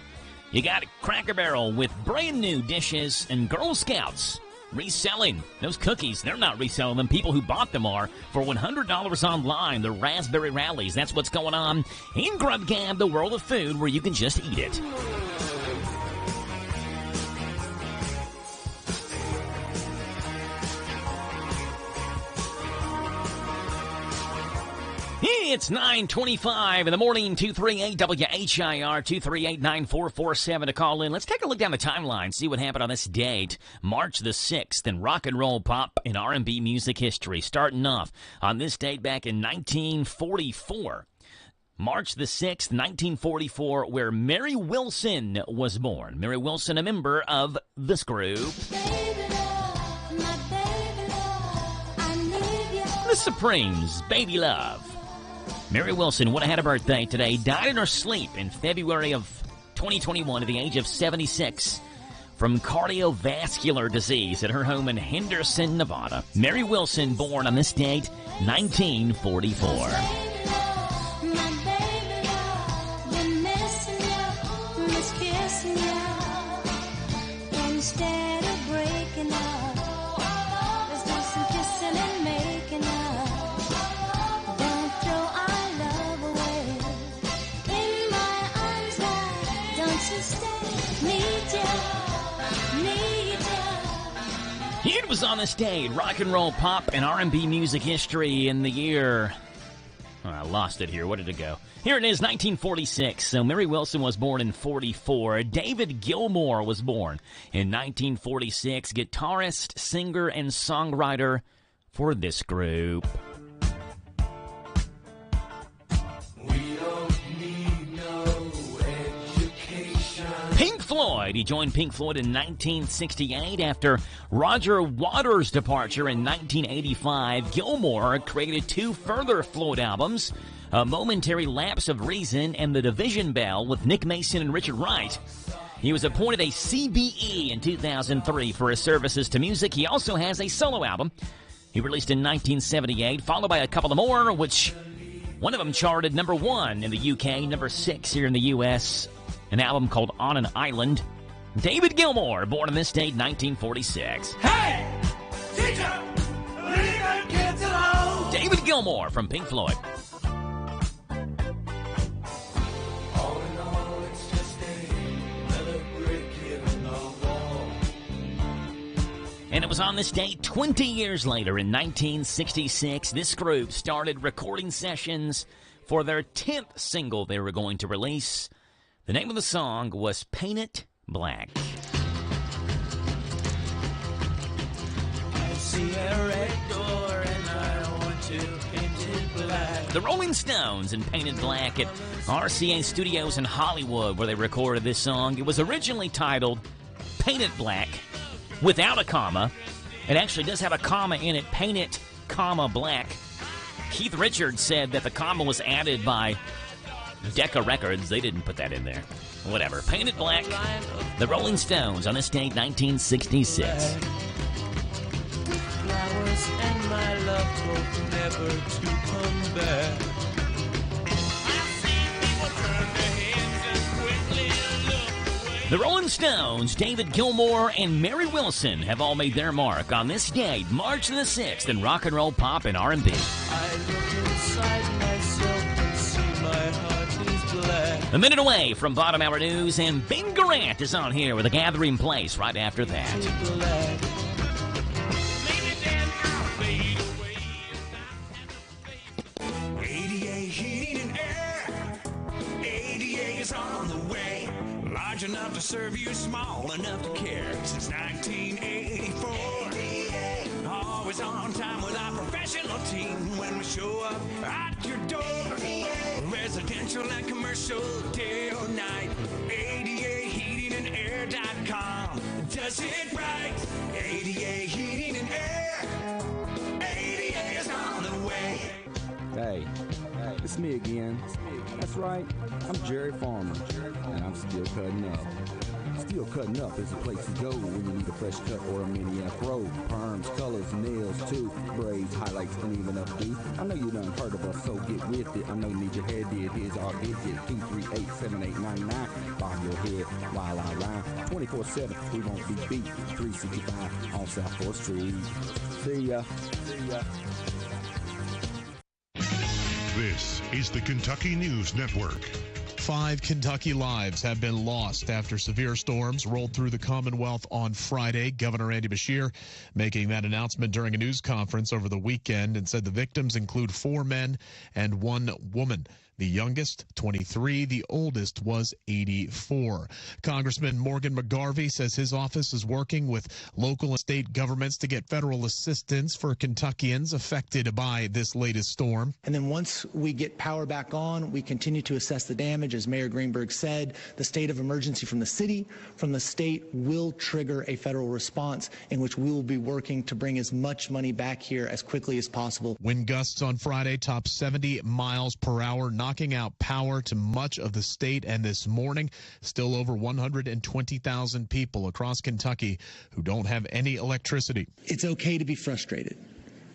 Speaker 2: You got Cracker Barrel with brand new dishes, and Girl Scouts reselling those cookies. They're not reselling them. People who bought them are for $100 online. The Raspberry Rallies. That's what's going on in Grub Gab, the world of food where you can just eat it. It's 9:25 in the morning, 238 WHIR, 238-9447 to call in. Let's take a look down the timeline, see what happened on this date, March the 6th, in rock and roll, pop, and R&B music history. Starting off on this date back in 1944. March the 6th, 1944, where Mary Wilson was born. Mary Wilson, a member of this group. The Supremes, Baby Love. Mary Wilson would have had a birthday today, died in her sleep in February of 2021 at the age of 76 from cardiovascular disease at her home in Henderson, Nevada. Mary Wilson, born on this date, 1944. It was on this day, rock and roll, pop, and R&B music history in the year... Oh, I lost it here. Where did it go? Here it is, 1946. So Mary Wilson was born in 44. David Gilmour was born in 1946. Guitarist, singer, and songwriter for this group. Floyd. He joined Pink Floyd in 1968 after Roger Waters' departure in 1985. Gilmore created 2 further Floyd albums, A Momentary Lapse of Reason and The Division Bell with Nick Mason and Richard Wright. He was appointed a CBE in 2003 for his services to music. He also has a solo album he released in 1978, followed by a couple of more, which one of them charted #1 in the UK, #6 here in the US, an album called On an Island. David Gilmour, born on this date, 1946.
Speaker 1: Hey! Teacher! Leave the kids alone!
Speaker 2: David Gilmour from Pink Floyd.
Speaker 1: All in all, it's just another brick in the wall.
Speaker 2: And it was on this date 20 years later in 1966, this group started recording sessions for their 10th single they were going to release. The name of the song was Paint It Black.
Speaker 1: I see a red door and I want to paint it black.
Speaker 2: The Rolling Stones and Paint It Black at RCA Studios in Hollywood, where they recorded this song. It was originally titled Paint It Black, without a comma. It actually does have a comma in it, Paint It, Black. Keith Richards said that the comma was added by Decca Records. They didn't put that in there. Whatever. Paint It Black. The Rolling Stones on this date, 1966.
Speaker 1: Flowers and my love hope never to come back.
Speaker 2: The Rolling Stones, David Gilmour, and Mary Wilson have all made their mark on this date, March the 6th, in rock and roll, pop, and R&B.
Speaker 1: I look inside myself and see my heart is black.
Speaker 2: A minute away from Bottom Hour News, and Ben Garant is on here with A Gathering Place right after that.
Speaker 1: ADA Heating and Air. ADA is on the way. Large enough to serve you, small enough to care. Since 1984. ADA. Always on time with our professional team when we show up at your door. ADA. Residential and commercial, day or night. ADAHeatingandAir.com does it right. ADA Heating and Air. ADA is on the way.
Speaker 5: Hey, it's me again. That's right, I'm Jerry Farmer, and I'm still cutting up. Still Cutting Up is a place to go when you need a fresh cut or a mini afro. Perms, colors, nails, too. Braids, highlights, and even updo. I know you done heard of us, so get with it. I know you need your hair did. Here's our digit, 238-7899. Bob your head while I rhyme. 24/7, we won't be beat. 365 on South 4th Street. See ya. See ya.
Speaker 7: This is the Kentucky News Network.
Speaker 8: 5 Kentucky lives have been lost after severe storms rolled through the Commonwealth on Friday. Governor Andy Beshear making that announcement during a news conference over the weekend and said the victims include 4 men and 1 woman. The youngest, 23. The oldest was 84. Congressman Morgan McGarvey says his office is working with local and state governments to get federal assistance for Kentuckians affected by this latest storm.
Speaker 9: And then once we get power back on, we continue to assess the damage. As Mayor Greenberg said, the state of emergency from the city, from the state will trigger a federal response in which we will be working to bring as much money back here as quickly as possible.
Speaker 8: Wind gusts on Friday topped 70 miles per hour, knocking out power to much of the state, and this morning, still over 120,000 people across Kentucky who don't have any electricity.
Speaker 9: It's okay to be frustrated,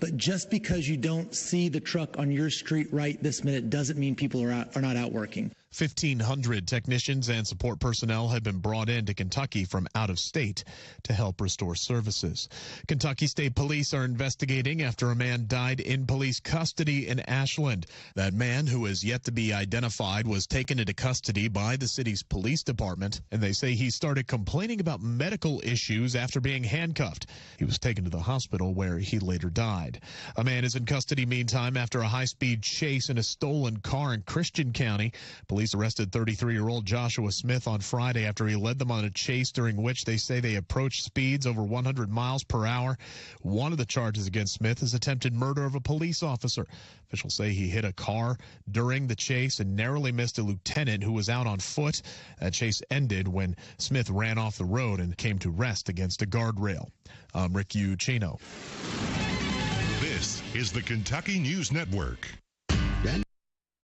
Speaker 9: but just because you don't see the truck on your street right this minute doesn't mean people are not out working.
Speaker 8: 1,500 technicians and support personnel have been brought into Kentucky from out of state to help restore services. Kentucky State Police are investigating after a man died in police custody in Ashland. That man, who is yet to be identified, was taken into custody by the city's police department, and they say he started complaining about medical issues after being handcuffed. He was taken to the hospital where he later died. A man is in custody meantime after a high-speed chase in a stolen car in Christian County. Police Police arrested 33-year-old Joshua Smith on Friday after he led them on a chase during which they say they approached speeds over 100 miles per hour. One of the charges against Smith is attempted murder of a police officer. Officials say he hit a car during the chase and narrowly missed a lieutenant who was out on foot. That chase ended when Smith ran off the road and came to rest against a guardrail. I'm Rick Ucino.
Speaker 7: This is the Kentucky News Network.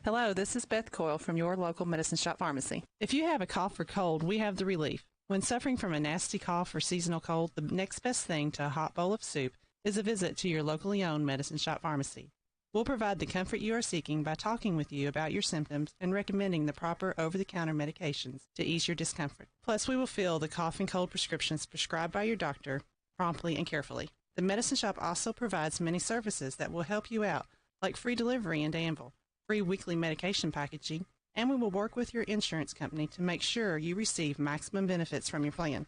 Speaker 10: Hello, this is Beth Coyle from your local Medicine Shop Pharmacy. If you have a cough or cold, we have the relief. When suffering from a nasty cough or seasonal cold, the next best thing to a hot bowl of soup is a visit to your locally owned Medicine Shop Pharmacy. We'll provide the comfort you are seeking by talking with you about your symptoms and recommending the proper over-the-counter medications to ease your discomfort. Plus, we will fill the cough and cold prescriptions prescribed by your doctor promptly and carefully. The Medicine Shop also provides many services that will help you out, like free delivery in Danville, free weekly medication packaging, and we will work with your insurance company to make sure you receive maximum benefits from your plan.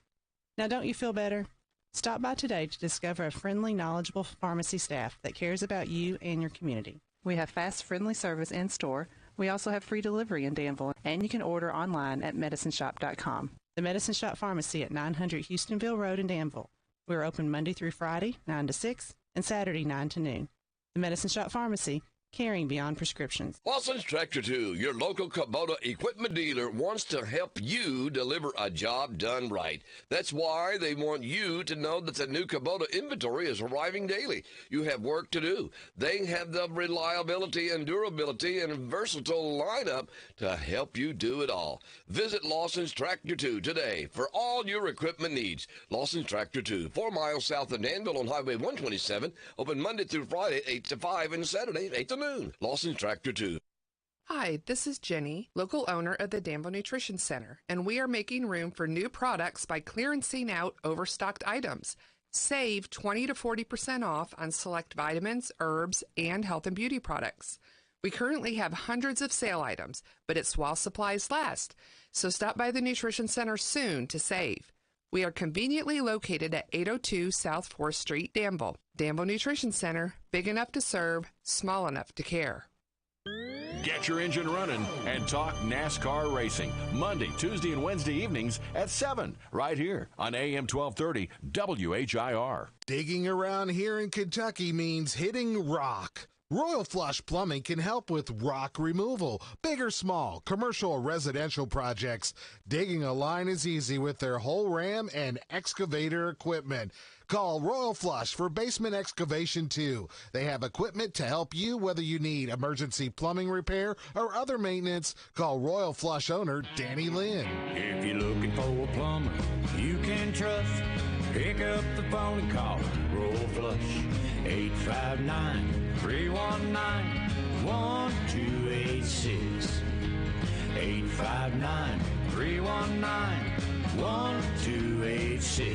Speaker 10: Now, don't you feel better? Stop by today to discover a friendly, knowledgeable pharmacy staff that cares about you and your community. We have fast, friendly service in store. We also have free delivery in Danville, and you can order online at medicineshop.com. The Medicine Shop Pharmacy at 900 Houstonville Road in Danville. We are open Monday through Friday, 9 to 6, and Saturday, 9 to noon. The Medicine Shop Pharmacy, caring beyond prescriptions.
Speaker 11: Lawson's Tractor 2, your local Kubota equipment dealer, wants to help you deliver a job done right. That's why they want you to know that the new Kubota inventory is arriving daily. You have work to do. They have the reliability and durability and versatile lineup to help you do it all. Visit Lawson's Tractor 2 today for all your equipment needs. Lawson's Tractor 2, 4 miles south of Danville on Highway 127, open Monday through Friday, 8 to 5, and Saturday, 8 to noon. Lawson's Tractor 2.
Speaker 12: Hi, this is Jenny, local owner of the Danville Nutrition Center, and we are making room for new products by clearancing out overstocked items. Save 20 to 40% off on select vitamins, herbs, and health and beauty products. We currently have hundreds of sale items, but it's while supplies last, so stop by the Nutrition Center soon to save. We are conveniently located at 802 South 4th Street, Danville. Danville Nutrition Center, big enough to serve, small enough to care.
Speaker 28: Get your engine running and talk NASCAR racing. Monday, Tuesday, and Wednesday evenings at 7, right here on AM 1230 WHIR.
Speaker 21: Digging around here in Kentucky means hitting rock. Royal Flush Plumbing can help with rock removal, big or small, commercial or residential projects. Digging a line is easy with their whole ram and excavator equipment. Call Royal Flush for basement excavation too. They have equipment to help you whether you need emergency plumbing repair or other maintenance. Call Royal Flush owner Danny Lynn.
Speaker 1: If you're looking for a plumber you can trust, pick up the phone and call Royal Flush. 859-319-1286. 859-319-1286.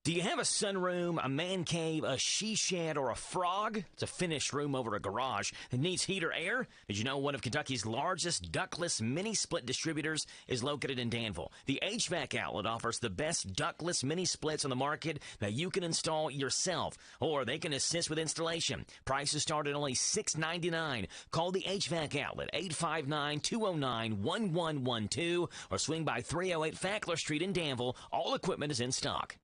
Speaker 2: Do you have a sunroom, a man cave, a she shed, or a frog? It's a finished room over a garage that needs heat or air? Did you know one of Kentucky's largest ductless mini-split distributors is located in Danville? The HVAC outlet offers the best ductless mini-splits on the market that you can install yourself, or they can assist with installation. Prices start at only $6.99. Call the HVAC outlet, 859-209-1112, or swing by 308 Fackler Street in Danville. All equipment is in stock.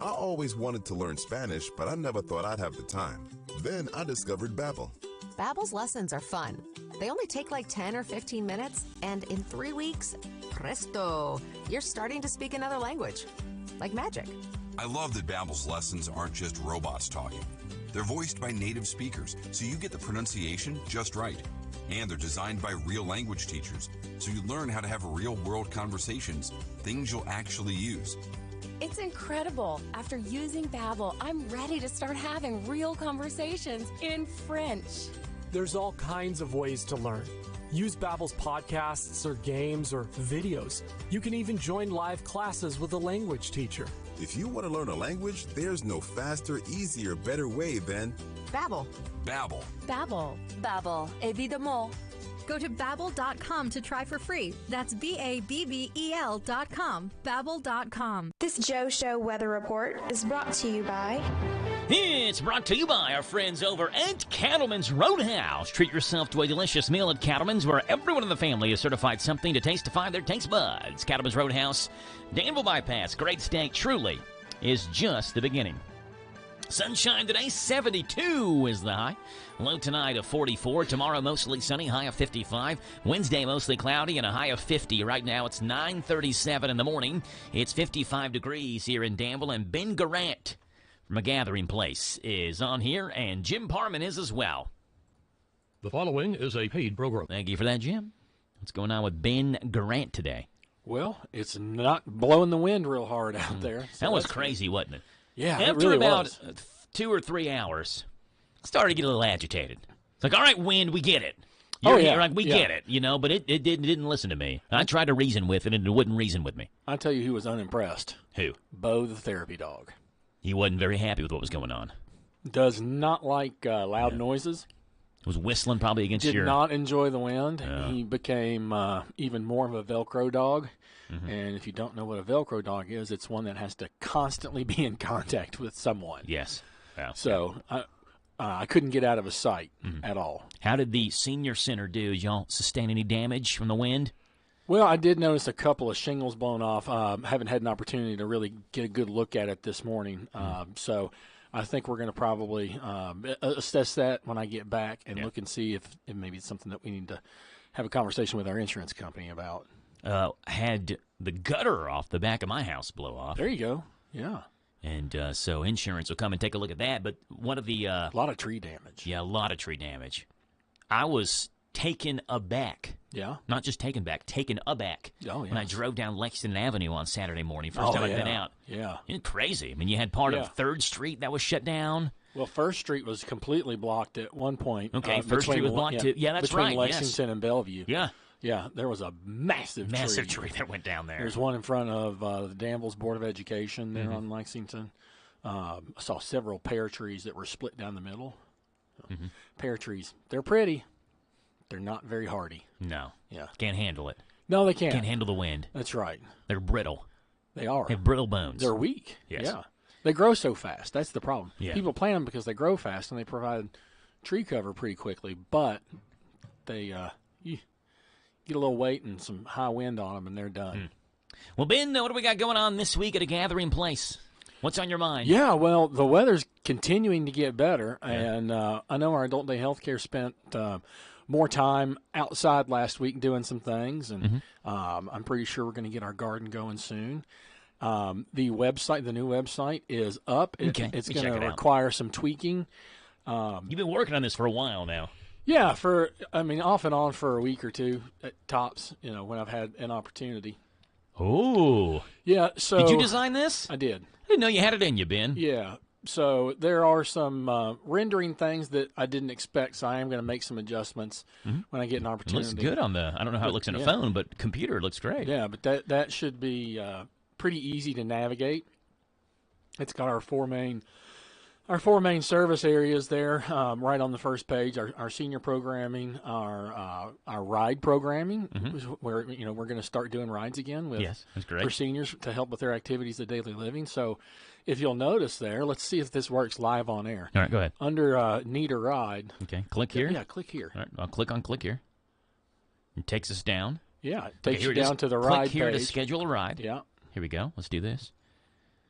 Speaker 17: I always wanted to learn Spanish, but I never thought I'd have the time. Then I discovered Babbel.
Speaker 18: Babbel's lessons are fun. They only take like 10 or 15 minutes, and in 3 weeks, presto, you're starting to speak another language. Like magic.
Speaker 19: I love that Babbel's lessons aren't just robots talking. They're voiced by native speakers, so you get the pronunciation just right. And they're designed by real language teachers, so you learn how to have real-world conversations, things you'll actually use.
Speaker 20: It's incredible. After using Babbel, I'm ready to start having real conversations in French.
Speaker 22: There's all kinds of ways to learn. Use Babbel's podcasts or games or videos. You can even join live classes with a language teacher.
Speaker 17: If you want to learn a language, there's no faster, easier, better way than
Speaker 18: Babbel.
Speaker 19: Babbel.
Speaker 20: Babbel. Babbel. Évidemment.
Speaker 27: Go to Babbel.com to try for free. That's BABBEL.com. Babbel.com.
Speaker 4: This Joe Show weather report is brought to you by
Speaker 2: It's brought to you by our friends over at Cattleman's Roadhouse. Treat yourself to a delicious meal at Cattleman's, where everyone in the family is certified something to tastify their taste buds. Cattleman's Roadhouse, Danville Bypass. Great steak truly is just the beginning. Sunshine today, 72 is the high. Low tonight of 44. Tomorrow mostly sunny, high of 55. Wednesday mostly cloudy and a high of 50. Right now it's 9:37 in the morning. It's 55 degrees here in Danville, and Ben Garant from A Gathering Place is on here, and Jim Parman is as well.
Speaker 3: The following is a paid program.
Speaker 2: Thank you for that, Jim. What's going on with Ben Garant today?
Speaker 14: Well, it's not blowing the wind real hard out there. So
Speaker 2: that was crazy, wasn't it?
Speaker 14: Yeah,
Speaker 2: After
Speaker 14: it really
Speaker 2: about
Speaker 14: was.
Speaker 2: 2 or 3 hours, I started to get a little agitated. It's like, all right, wind, we get it. We get it, but it didn't listen to me. I tried to reason with it, and it wouldn't reason with me.
Speaker 14: I'll tell you who was unimpressed.
Speaker 2: Who?
Speaker 14: Bo the therapy dog.
Speaker 2: He wasn't very happy with what was going on.
Speaker 14: Does not like loud noises.
Speaker 2: Was whistling probably against
Speaker 14: Did
Speaker 2: your...
Speaker 14: not enjoy the wind. He became even more of a Velcro dog.
Speaker 2: Mm-hmm.
Speaker 14: And if you don't know what a Velcro dog is, it's one that has to constantly be in contact with someone.
Speaker 2: Yes. Yeah.
Speaker 14: So I couldn't get out of his sight at all.
Speaker 2: How did the senior center do? Did y'all sustain any damage from the wind?
Speaker 14: Well, I did notice a couple of shingles blown off. Haven't had an opportunity to really get a good look at it this morning. So I think we're going to probably assess that when I get back and look and see if maybe it's something that we need to have a conversation with our insurance company about.
Speaker 2: Had the gutter off the back of my house blow off.
Speaker 14: There you go. Yeah.
Speaker 2: And so insurance will come and take a look at that. But one of the...
Speaker 14: a lot of tree damage.
Speaker 2: Yeah, a lot of tree damage. I was taken aback.
Speaker 14: Yeah?
Speaker 2: Not just taken aback.
Speaker 14: Oh, yeah.
Speaker 2: When I drove down Lexington Avenue on Saturday morning. First time I'd been out.
Speaker 14: Yeah.
Speaker 2: It's crazy. I mean, you had part of 3rd Street that was shut down.
Speaker 14: Well, 1st Street was completely blocked at one point.
Speaker 2: Okay, 1st Street was blocked too. Yeah, that's right.
Speaker 14: Between Lexington and Bellevue.
Speaker 2: Yeah.
Speaker 14: Yeah, there was a massive
Speaker 2: tree that went down there.
Speaker 14: There's one in front of the Danville's Board of Education there on Lexington. I saw several pear trees that were split down the middle. Pear trees, they're pretty. They're not very hardy.
Speaker 2: No.
Speaker 14: Yeah.
Speaker 2: Can't handle it.
Speaker 14: No, they can't.
Speaker 2: Can't handle the wind.
Speaker 14: That's right.
Speaker 2: They're brittle.
Speaker 14: They are.
Speaker 2: They have brittle bones.
Speaker 14: They're weak.
Speaker 2: Yes.
Speaker 14: Yeah. They grow so fast. That's the problem.
Speaker 2: Yeah.
Speaker 14: People plant them because they grow fast and they provide tree cover pretty quickly, but they get a little weight and some high wind on them, and they're done.
Speaker 2: Well, Ben, what do we got going on this week at A Gathering Place? What's on your mind?
Speaker 14: Yeah, well, the weather's continuing to get better, and I know our Adult Day Healthcare spent more time outside last week doing some things, and I'm pretty sure we're going to get our garden going soon. The new website is up. It's going to require some tweaking.
Speaker 2: You've been working on this for a while now.
Speaker 14: Yeah, off and on for a week or two at tops, when I've had an opportunity.
Speaker 2: Oh.
Speaker 14: Yeah, so...
Speaker 2: Did you design this?
Speaker 14: I did.
Speaker 2: I didn't know you had it in you, Ben.
Speaker 14: Yeah, so there are some rendering things that I didn't expect, so I am going to make some adjustments when I get an opportunity.
Speaker 2: It looks good on I don't know how it looks on a phone, but computer it looks great.
Speaker 14: Yeah, but that should be pretty easy to navigate. It's got our four main service areas there, right on the first page. Our senior programming, our ride programming, where we're going to start doing rides again
Speaker 2: that's great.
Speaker 14: For seniors to help with their activities of daily living. So, if you'll notice there, let's see if this works live on air.
Speaker 2: All right, go ahead.
Speaker 14: Under Need a Ride.
Speaker 2: Okay, click here.
Speaker 14: Yeah, click here.
Speaker 2: All right, I'll click here. It takes us down.
Speaker 14: Yeah, it takes you down to the ride page.
Speaker 2: Click here to schedule a ride.
Speaker 14: Yeah.
Speaker 2: Here we go. Let's do this.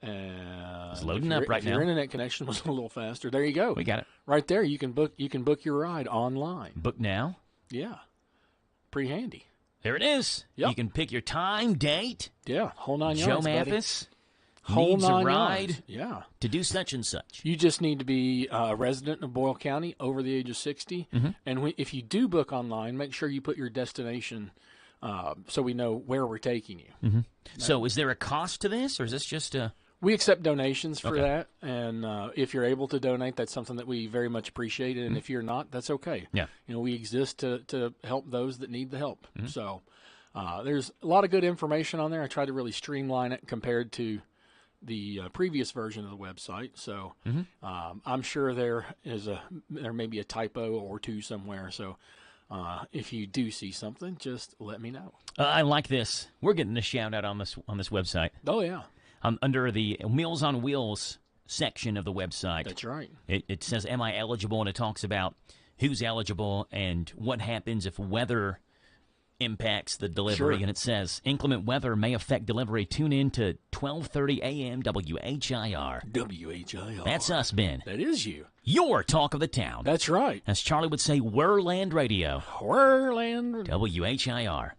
Speaker 2: It's loading up right now.
Speaker 14: Your internet connection was a little faster. There you go.
Speaker 2: We got it
Speaker 14: right there. You can book your ride online.
Speaker 2: Book now.
Speaker 14: Yeah, pretty handy.
Speaker 2: There it is.
Speaker 14: Yep.
Speaker 2: You can pick your time, date.
Speaker 14: Yeah, whole 9 yards.
Speaker 2: Joe Mathis
Speaker 14: needs
Speaker 2: a ride.
Speaker 14: Yards. Yeah,
Speaker 2: to do such and such.
Speaker 14: You just need to be a resident of Boyle County, over the age of 60, and if you do book online, make sure you put your destination. So we know where we're taking you.
Speaker 2: So is there a cost to this, or is this just a...
Speaker 14: We accept donations for that, and if you're able to donate, that's something that we very much appreciate, and if you're not, that's okay.
Speaker 2: Yeah.
Speaker 14: We exist to help those that need the help. So there's a lot of good information on there. I tried to really streamline it compared to the previous version of the website. So I'm sure there may be a typo or two somewhere, so... if you do see something, just let me know.
Speaker 2: I like this. We're getting a shout out on this website.
Speaker 14: Oh yeah.
Speaker 2: Under the Meals on Wheels section of the website.
Speaker 14: That's right.
Speaker 2: It says, am I eligible? And it talks about who's eligible and what happens if weather impacts the delivery.
Speaker 14: Sure.
Speaker 2: And it says, inclement weather may affect delivery. Tune in to 12:30 a.m. WHIR.
Speaker 14: WHIR.
Speaker 2: That's us, Ben.
Speaker 14: That is you.
Speaker 2: Your talk of the town.
Speaker 14: That's right.
Speaker 2: As Charlie would say, Whirland Radio.
Speaker 14: Whirland.
Speaker 2: WHIR.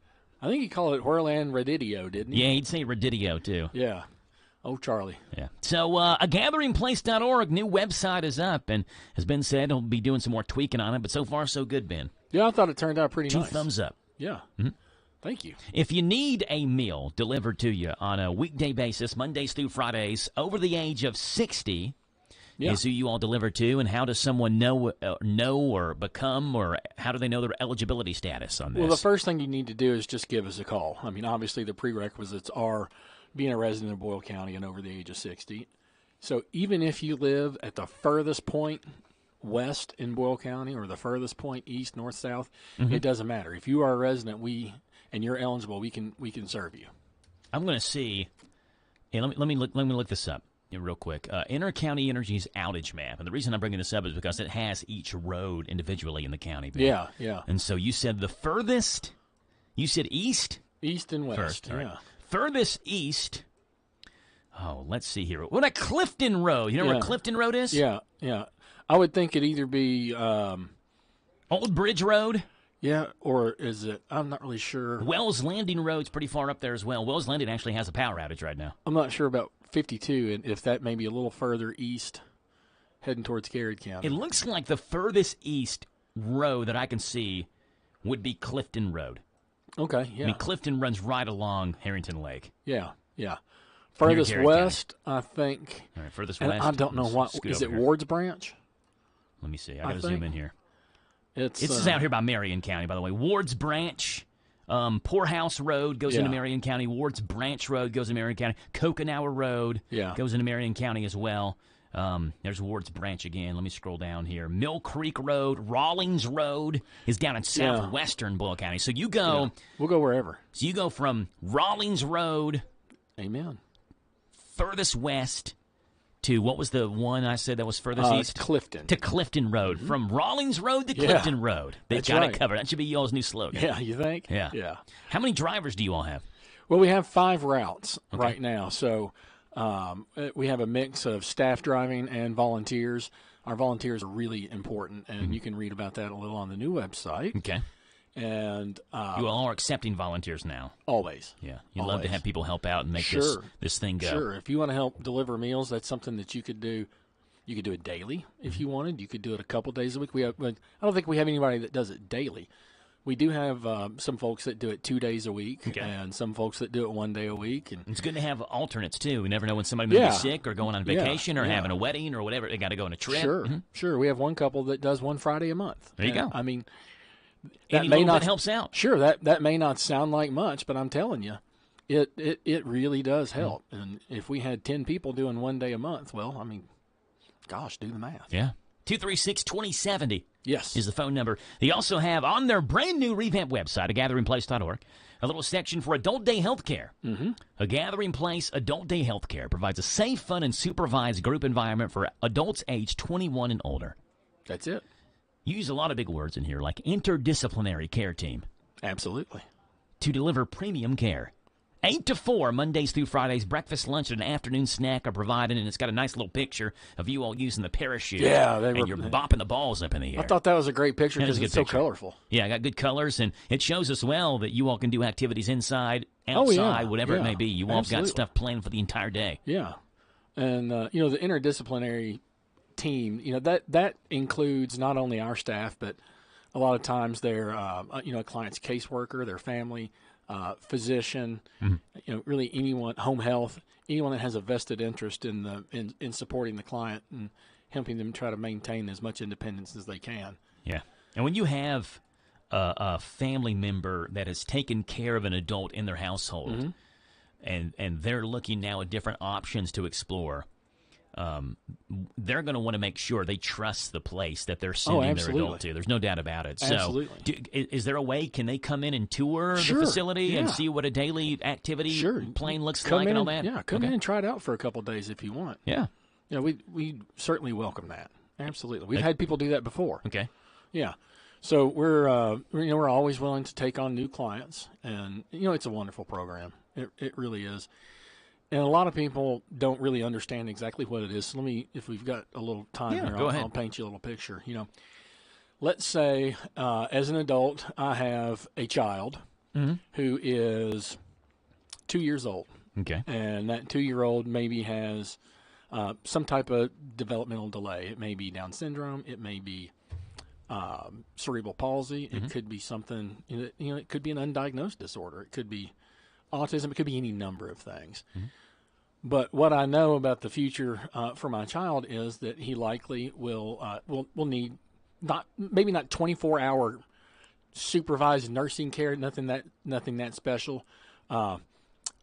Speaker 14: I think he called it Whirland Radidio, didn't he?
Speaker 2: Yeah, he'd say Radidio, too.
Speaker 14: Yeah. Oh, Charlie.
Speaker 2: Yeah. So, agatheringplace.org, new website is up, and has been said he'll be doing some more tweaking on it, but so far, so good, Ben.
Speaker 14: Yeah, I thought it turned out pretty nice.
Speaker 2: 2 thumbs up.
Speaker 14: Yeah.
Speaker 2: Mm-hmm.
Speaker 14: Thank you.
Speaker 2: If you need a meal delivered to you on a weekday basis, Mondays through Fridays, over the age of 60 is who you all deliver to, and how does someone know or become, or how do they know their eligibility status on this?
Speaker 14: Well, the first thing you need to do is just give us a call. I mean, obviously the prerequisites are being a resident of Boyle County and over the age of 60. So even if you live at the furthest point west in Boyle County or the furthest point east, north, south, it doesn't matter. If you are a resident, and you're eligible, we can serve you.
Speaker 2: I'm going to see. Yeah, let me look this up real quick. Inter-County Energy's outage map, and the reason I'm bringing this up is because it has each road individually in the county.
Speaker 14: Yeah, yeah.
Speaker 2: And so you said the furthest. You said east.
Speaker 14: East and west.
Speaker 2: First,
Speaker 14: yeah.
Speaker 2: Right. Furthest east. Oh, let's see here. What about Clifton Road? You know where Clifton Road is?
Speaker 14: Yeah, yeah. I would think it'd either be
Speaker 2: Old Bridge Road.
Speaker 14: Yeah, or is it? I'm not really sure.
Speaker 2: Wells Landing Road's pretty far up there as well. Wells Landing actually has a power outage right now.
Speaker 14: I'm not sure about 52, and if that may be a little further east, heading towards Garrett County.
Speaker 2: It looks like the furthest east road that I can see would be Clifton Road.
Speaker 14: Okay, yeah.
Speaker 2: I mean, Clifton runs right along Harrington Lake.
Speaker 14: Yeah, yeah. Furthest west, I think.
Speaker 2: All right, furthest
Speaker 14: and
Speaker 2: west.
Speaker 14: I don't know what. Is it Ward's Branch?
Speaker 2: Let me see. I got to zoom in here.
Speaker 14: This
Speaker 2: is out here by Marion County, by the way. Ward's Branch, Poorhouse Road goes into Marion County. Ward's Branch Road goes into Marion County. Coconower Road goes into Marion County as well. There's Ward's Branch again. Let me scroll down here. Mill Creek Road, Rawlings Road is down in southwestern Boyle County. So you go.
Speaker 14: Yeah. We'll go wherever.
Speaker 2: So you go from Rawlings Road.
Speaker 14: Amen.
Speaker 2: Furthest west to, what was the one I said that was furthest east?
Speaker 14: Clifton.
Speaker 2: To Clifton Road. From Rawlings Road to Clifton Road. They've got it covered. That should be y'all's new slogan.
Speaker 14: Yeah, you think?
Speaker 2: Yeah.
Speaker 14: Yeah.
Speaker 2: How many drivers do you all have?
Speaker 14: Well, we have 5 routes right now. So we have a mix of staff driving and volunteers. Our volunteers are really important, and you can read about that a little on the new website.
Speaker 2: Okay.
Speaker 14: And
Speaker 2: you all are accepting volunteers now.
Speaker 14: Always.
Speaker 2: Yeah. You love to have people help out and make this thing go.
Speaker 14: Sure. If you want to help deliver meals, that's something that you could do. You could do it daily if you wanted. You could do it a couple days a week. I don't think we have anybody that does it daily. We do have some folks that do it 2 days a week, and some folks that do it 1 day a week. And
Speaker 2: it's good to have alternates too. We never know when somebody may be sick or going on vacation or having a wedding or whatever. They got to go on a trip.
Speaker 14: Sure, sure. We have one couple that does one Friday a month.
Speaker 2: There you go.
Speaker 14: I mean,
Speaker 2: that may not helps out.
Speaker 14: Sure, that may not sound like much, but I'm telling you, it really does help. And if we had 10 people doing 1 day a month, well, I mean, gosh, do the math.
Speaker 2: Yeah. 236-2070 is the phone number. They also have on their brand new revamped website, agatheringplace.org, a little section for adult day health care. A Gathering Place Adult Day Health Care provides a safe, fun, and supervised group environment for adults aged 21 and older.
Speaker 14: That's it.
Speaker 2: You use a lot of big words in here, like interdisciplinary care team.
Speaker 14: Absolutely.
Speaker 2: To deliver premium care. 8 to 4, Mondays through Fridays, breakfast, lunch, and an afternoon snack are provided, and it's got a nice little picture of you all using the parachute.
Speaker 14: Yeah.
Speaker 2: And you're bopping the balls up in the air.
Speaker 14: I thought that was a great picture because it's so colorful.
Speaker 2: Yeah, I got good colors, and it shows us well that you all can do activities inside, outside, whatever it may be. You all have got stuff planned for the entire day.
Speaker 14: Yeah. And, the interdisciplinary team, that includes not only our staff, but a lot of times their, a client's caseworker, their family, physician, really anyone, home health, anyone that has a vested interest in supporting the client and helping them try to maintain as much independence as they can.
Speaker 2: Yeah. And when you have a family member that has taken care of an adult in their household and they're looking now at different options to explore, they're going to want to make sure they trust the place that they're sending their adult to. There's no doubt about it.
Speaker 14: Absolutely.
Speaker 2: So is there a way, can they come in and tour the facility and see what a daily activity plan looks like and all that?
Speaker 14: Yeah, come in and try it out for a couple of days if you want.
Speaker 2: Yeah.
Speaker 14: we certainly welcome that. Absolutely. We've had people do that before.
Speaker 2: Okay.
Speaker 14: Yeah. So we're always willing to take on new clients, and it's a wonderful program. It really is. And a lot of people don't really understand exactly what it is. So if we've got a little time here, I'll paint you a little picture. Let's say as an adult, I have a child who is 2 years old.
Speaker 2: Okay.
Speaker 14: And that 2-year-old maybe has some type of developmental delay. It may be Down syndrome. It may be cerebral palsy. It could be something, it could be an undiagnosed disorder. It could be autism. It could be any number of things. But what I know about the future for my child is that he likely will need maybe not 24-hour supervised nursing care, nothing that special.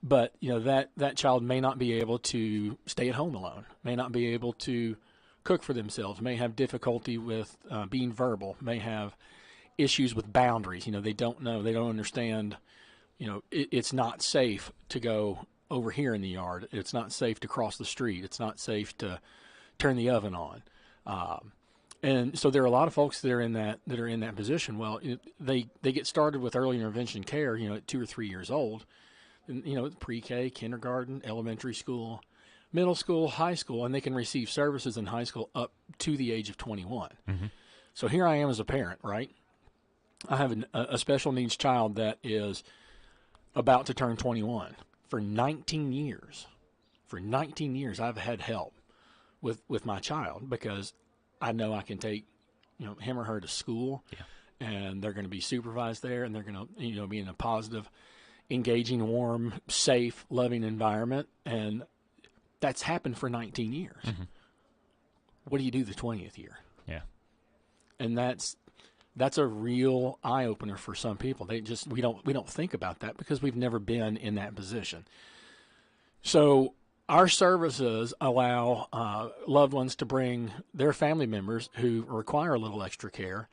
Speaker 14: But that child may not be able to stay at home alone, may not be able to cook for themselves, may have difficulty with being verbal, may have issues with boundaries. They don't know, they don't understand. It's not safe to go over here in the yard. It's not safe to cross the street. It's not safe to turn the oven on. And so there are a lot of folks that are in that position. Well, they get started with early intervention care, at 2 or 3 years old. Pre-K, kindergarten, elementary school, middle school, high school, and they can receive services in high school up to the age of 21. So here I am as a parent, right? I have a special needs child that is about to turn 21. For 19 years, I've had help with my child because I know I can take, him or her to school, and they're going to be supervised there, and they're going to, be in a positive, engaging, warm, safe, loving environment, and that's happened for 19 years. What do you do the 20th year?
Speaker 2: Yeah.
Speaker 14: And that's a real eye opener for some people. We don't think about that because we've never been in that position. So our services allow loved ones to bring their family members who require a little extra care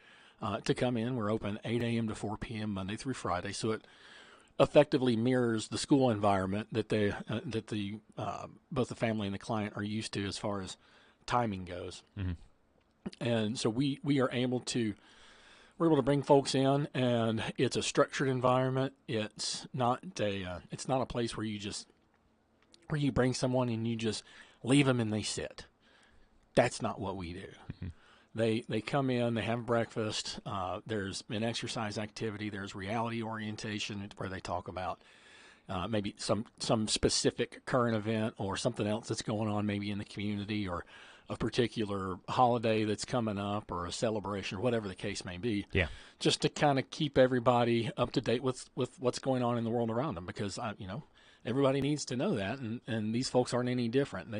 Speaker 14: to come in. We're open 8 a.m. to 4 p.m. Monday through Friday, so it effectively mirrors the school environment that both the family and the client are used to as far as timing goes. And so we're able to bring folks in, and it's a structured environment. It's not a place where you bring someone and you just leave them and they sit. That's not what we do. They come in, they have breakfast. There's an exercise activity. There's reality orientation where they talk about maybe some specific current event or something else that's going on maybe in the community, or a particular holiday that's coming up, or a celebration, or whatever the case may be.
Speaker 2: Yeah.
Speaker 14: Just to kind of keep everybody up to date with what's going on in the world around them, because everybody needs to know that, and these folks aren't any different.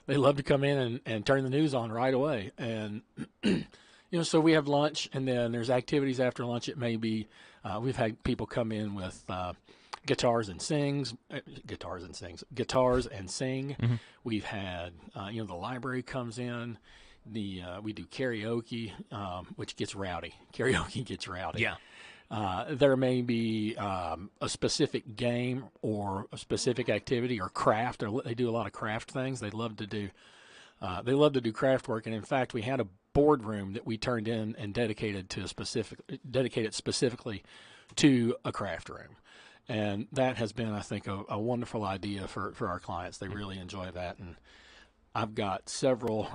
Speaker 14: They love to come in and turn the news on right away. And, so we have lunch, and then there's activities after lunch. It may be, we've had people come in with guitars and sing. We've had, the library comes in. We do karaoke, which gets rowdy. Karaoke gets rowdy.
Speaker 2: Yeah.
Speaker 14: There may be a specific game or a specific activity or craft. They do a lot of craft things. They love to do craft work. And in fact, we had a boardroom that we turned in and dedicated specifically to a craft room. And that has been, I think, a wonderful idea for our clients. They really enjoy that. And I've got several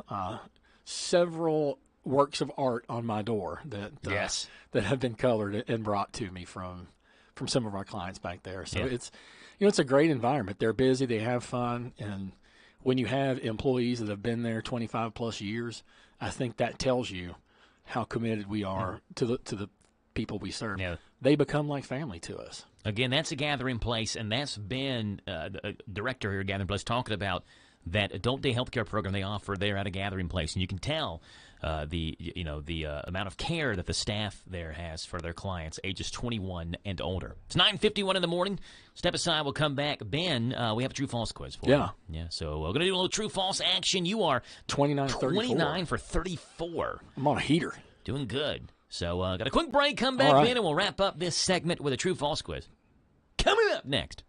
Speaker 14: works of art on my door that have been colored and brought to me from some of our clients back there. So it's a great environment. They're busy, they have fun, and when you have employees that have been there 25 plus years, I think that tells you how committed we are to the people we serve.
Speaker 2: Yeah.
Speaker 14: They become like family to us.
Speaker 2: Again, that's a gathering place, and that's been the director here at Gathering Place talking about that adult day healthcare program they offer there at a gathering place, and you can tell the amount of care that the staff there has for their clients, ages 21 and older. It's 9:51 in the morning. Step aside. We'll come back. Ben, we have a true-false quiz for you. Yeah. So we're going to do a little true-false action. You are
Speaker 14: 29
Speaker 2: for 34.
Speaker 14: I'm on a heater.
Speaker 2: Doing good. So got a quick break. Come back in, and we'll wrap up this segment with a true-false quiz. Coming up next.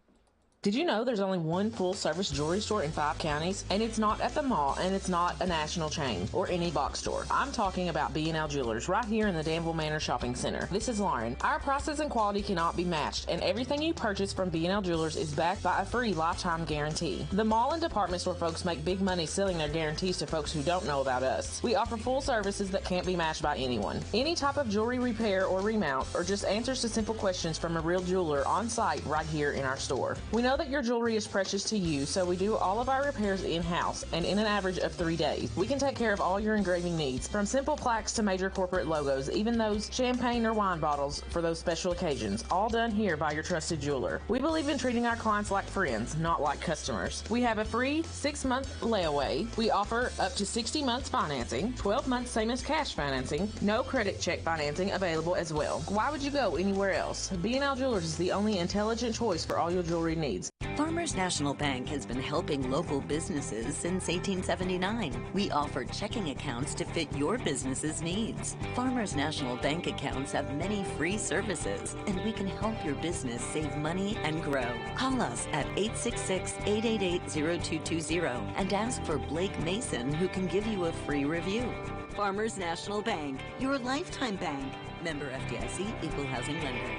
Speaker 6: Did you know there's only one full-service jewelry store in 5 counties? And it's not at the mall, and it's not a national chain or any box store. I'm talking about B&L Jewelers right here in the Danville Manor Shopping Center. This is Lauren. Our prices and quality cannot be matched, and everything you purchase from B&L Jewelers is backed by a free lifetime guarantee. The mall and department store folks make big money selling their guarantees to folks who don't know about us. We offer full services that can't be matched by anyone. Any type of jewelry repair or remount, or just answers to simple questions from a real jeweler on site right here in our store. We know that your jewelry is precious to you, so we do all of our repairs in-house and in an average of 3 days. We can take care of all your engraving needs, from simple plaques to major corporate logos, even those champagne or wine bottles for those special occasions, all done here by your trusted jeweler. We believe in treating our clients like friends, not like customers. We have a free 6-month layaway. We offer up to 60 months financing, 12 months same as cash financing, no credit check financing available as well. Why would you go anywhere else? B&L Jewelers is the only intelligent choice for all your jewelry needs.
Speaker 13: Farmers National Bank has been helping local businesses since 1879. We offer checking accounts to fit your business's needs. Farmers National Bank accounts have many free services, and we can help your business save money and grow. Call us at 866-888-0220 and ask for Blake Mason, who can give you a free review. Farmers National Bank, your lifetime bank. Member FDIC, Equal Housing Lender.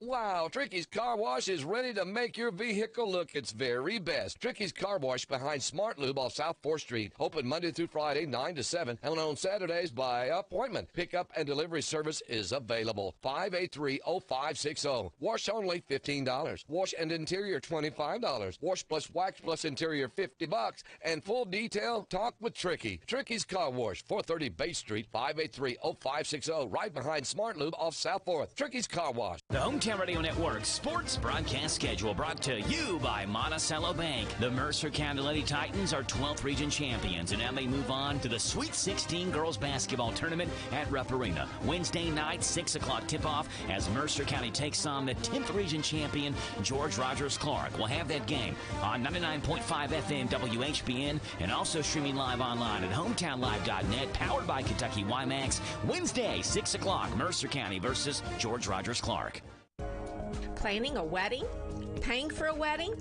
Speaker 11: Wow, Tricky's Car Wash is ready to make your vehicle look its very best. Tricky's Car Wash behind Smart Lube off South 4th Street. Open Monday through Friday, 9 to 7, and on Saturdays by appointment. Pickup and delivery service is available. 583-0560. Wash only $15. Wash and interior $25. Wash plus wax plus interior $50. And full detail, talk with Tricky. Tricky's Car Wash, 430 Bay Street, 583-0560. Right behind Smart Lube off South 4th. Tricky's Car Wash.
Speaker 2: The Hometown Radio Network sports broadcast schedule brought to you by Monticello Bank. The Mercer County Lady Titans are 12th region champions, and now they move on to the Sweet 16 girls basketball tournament at Rupp Arena. Wednesday night, 6 o'clock tip-off as Mercer County takes on the 10th region champion, George Rogers Clark. We'll have that game on 99.5 FM WHBN and also streaming live online at hometownlive.net, powered by Kentucky WiMAX. Wednesday, 6 o'clock, Mercer County versus George Rogers Clark.
Speaker 15: Planning a wedding? Paying for a wedding?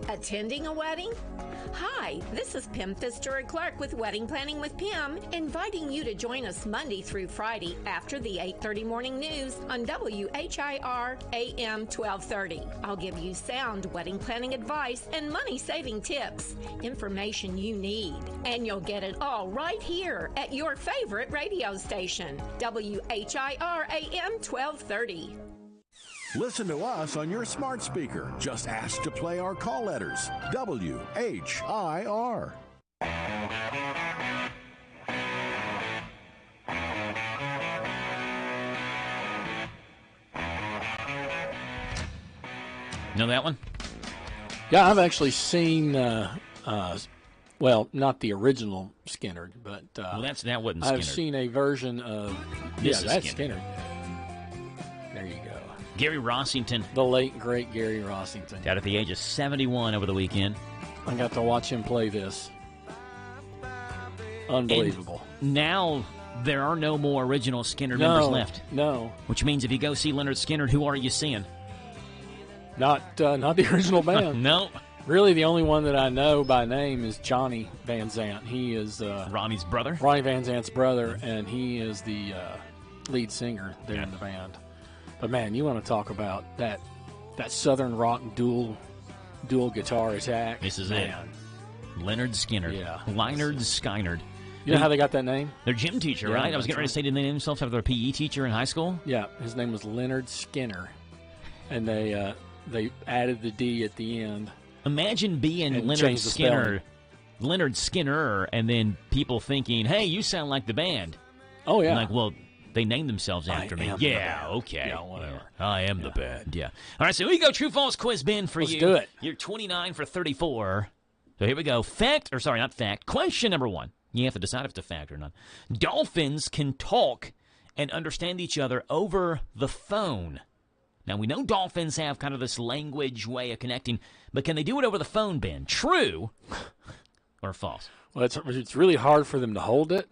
Speaker 15: Attending a wedding? Hi, this is Pim Fitzgerald Clark with Wedding Planning with Pim, inviting you to join us Monday through Friday after the 8:30 morning news on WHIR AM 1230. I'll give you sound wedding planning advice and money-saving tips, information you need, and you'll get it all right here at your favorite radio station, WHIR AM 1230.
Speaker 28: Listen to us on your smart speaker. Just ask to play our call letters. WHIR.
Speaker 2: Know that one?
Speaker 14: Yeah, I've actually seen, well, not the original Skinner, but
Speaker 2: well, that wasn't Skinner.
Speaker 14: I've seen a version of, that's Skinner. There you go.
Speaker 2: Gary Rossington.
Speaker 14: The late, great Gary Rossington.
Speaker 2: Died at the age of 71 over the weekend.
Speaker 14: I got to watch him play this. Unbelievable.
Speaker 2: And now there are no more original Skinner members left.
Speaker 14: No.
Speaker 2: Which means if you go see Leonard Skinner, who are you seeing?
Speaker 14: Not the original band.
Speaker 2: No.
Speaker 14: Really, the only one that I know by name is Johnny Van Zant. He is
Speaker 2: Ronnie's brother.
Speaker 14: Ronnie Van Zant's brother, and he is the lead singer there in the band. But man, you want to talk about that Southern rock dual guitar attack?
Speaker 2: This is it. Leonard Skinner.
Speaker 14: Yeah.
Speaker 2: Leonard Skynyrd.
Speaker 14: You know how they got that name?
Speaker 2: Their gym teacher, right? I was getting ready to say, did they name themselves after their PE teacher in high school?
Speaker 14: Yeah, his name was Leonard Skinner, and they added the D at the end.
Speaker 2: Imagine being Leonard Skinner, and then people thinking, "Hey, you sound like the band."
Speaker 14: Oh yeah.
Speaker 2: I'm like, well, they named themselves after me.
Speaker 14: Yeah,
Speaker 2: okay.
Speaker 14: Yeah, whatever.
Speaker 2: I am the band. Yeah. All right, so we go true false quiz, Ben, for you.
Speaker 14: Let's do it.
Speaker 2: You're 29 for 34. So here we go. Not fact. Question number 1. You have to decide if it's a fact or not. Dolphins can talk and understand each other over the phone. Now, we know dolphins have kind of this language way of connecting, but can they do it over the phone, Ben? True or false?
Speaker 14: Well, it's really hard for them to hold it,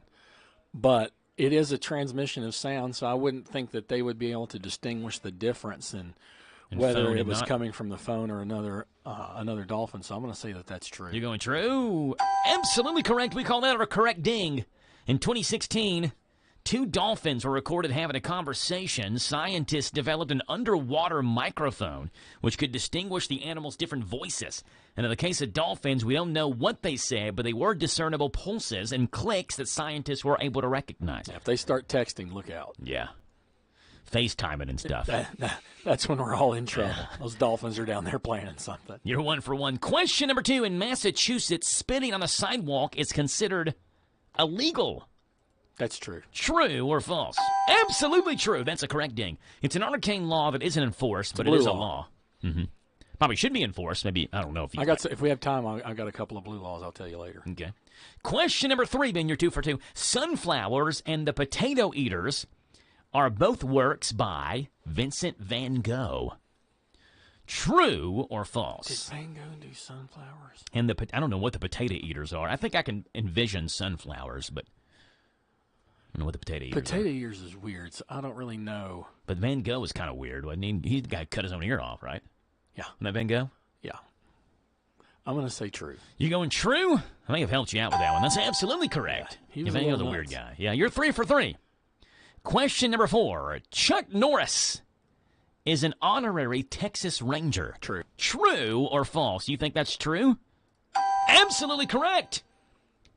Speaker 14: but it is a transmission of sound, so I wouldn't think that they would be able to distinguish the difference. And whether it was coming from the phone or another dolphin. So I'm going to say that that's true.
Speaker 2: You're going true. Absolutely correct. We call that a correct ding. In 2016, 2 dolphins were recorded having a conversation. Scientists developed an underwater microphone which could distinguish the animals' different voices. And in the case of dolphins, we don't know what they said, but they were discernible pulses and clicks that scientists were able to recognize.
Speaker 14: If they start texting, look out.
Speaker 2: Yeah. FaceTiming and stuff.
Speaker 14: That's when we're all in trouble. Those dolphins are down there planning something.
Speaker 2: You're 1 for 1. Question number 2. In Massachusetts, spitting on the sidewalk is considered illegal.
Speaker 14: That's true.
Speaker 2: True or false? Absolutely true. That's a correct ding. It's an arcane law that isn't enforced, but it is a law. Mm-hmm. Probably should be enforced. Maybe, I don't know if you...
Speaker 14: If we have time, I got a couple of blue laws I'll tell you later.
Speaker 2: Okay. Question number 3, Ben, you're 2 for 2. Sunflowers and the Potato Eaters are both works by Vincent van Gogh. True or false?
Speaker 14: Did Van Gogh do sunflowers?
Speaker 2: And I don't know what the Potato Eaters are. I think I can envision sunflowers, but I don't know what the Potato Eaters are.
Speaker 14: Potato Eaters is weird, so I don't really know.
Speaker 2: But Van Gogh was kind of weird, wasn't he? He's the guy who cut his own ear off, right?
Speaker 14: Yeah.
Speaker 2: Isn't that Van Gogh?
Speaker 14: Yeah. I'm going to say true.
Speaker 2: You going true? I may have helped you out with that one. That's absolutely correct.
Speaker 14: Yeah, he was
Speaker 2: Van Gogh's a weird guy. Yeah, you're 3 for 3. Question number 4. Chuck Norris is an honorary Texas Ranger.
Speaker 14: True.
Speaker 2: True or false? You think that's true? Absolutely correct.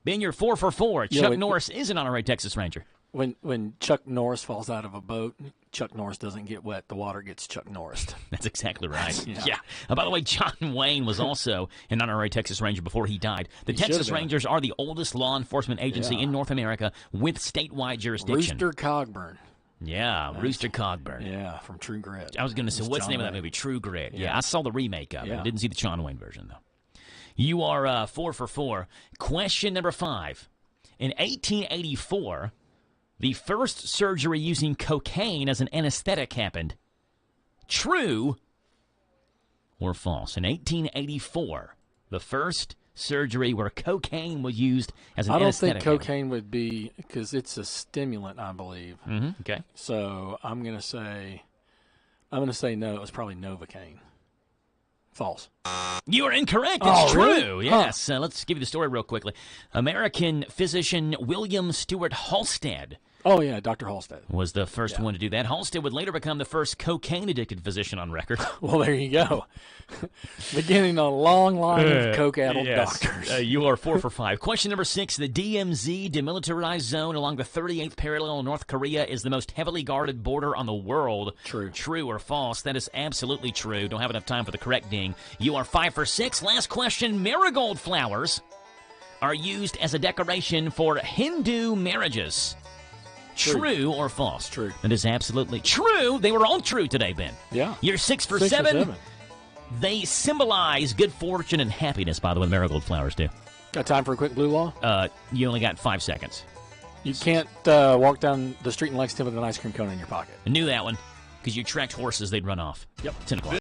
Speaker 2: Ben, you're 4 for 4. Chuck Norris is an honorary Texas Ranger.
Speaker 14: When Chuck Norris falls out of a boat, Chuck Norris doesn't get wet. The water gets Chuck Norris.
Speaker 2: That's exactly right. Yeah. By the way, John Wayne was also an honorary Texas Ranger before he died. The Texas Rangers are the oldest law enforcement agency in North America with statewide jurisdiction.
Speaker 14: Rooster Cogburn.
Speaker 2: Yeah, Rooster Cogburn.
Speaker 14: Yeah, from True Grit.
Speaker 2: I was going to say, what's the name of that movie? True Grit. Yeah, I saw the remake of it. I didn't see the John Wayne version, though. You are 4 for 4. Question number 5. In 1884, the first surgery using cocaine as an anesthetic happened. True or false? In 1884, the first surgery where cocaine was used as an anesthetic.
Speaker 14: I don't think cocaine would be, because it's a stimulant, I believe.
Speaker 2: Mm-hmm. Okay.
Speaker 14: So I'm going to say no. It was probably Novocaine. False.
Speaker 2: You are incorrect. It's true. Really? Yes. Let's give you the story real quickly. American physician William Stewart Halstead.
Speaker 14: Oh, yeah, Dr. Halstead.
Speaker 2: Was the first one to do that. Halstead would later become the first cocaine-addicted physician on record.
Speaker 14: Well, there you go. Beginning a long line of coke-addled doctors.
Speaker 2: You are 4 for 5. Question number 6. The DMZ, demilitarized zone along the 38th parallel of North Korea, is the most heavily guarded border on the world.
Speaker 14: True.
Speaker 2: True or false? That is absolutely true. Don't have enough time for the correct ding. You are 5 for 6. Last question. Marigold flowers are used as a decoration for Hindu marriages. True or false?
Speaker 14: True.
Speaker 2: That is absolutely true. They were all true today, Ben.
Speaker 14: Yeah.
Speaker 2: You're 6 for 7. They symbolize good fortune and happiness, by the way, marigold flowers do.
Speaker 14: Got time for a quick blue law?
Speaker 2: You only got 5 seconds.
Speaker 14: You can't walk down the street in Lexington with an ice cream cone in your pocket.
Speaker 2: I knew that one, because you tracked horses, they'd run off.
Speaker 14: Yep.
Speaker 2: 10 o'clock.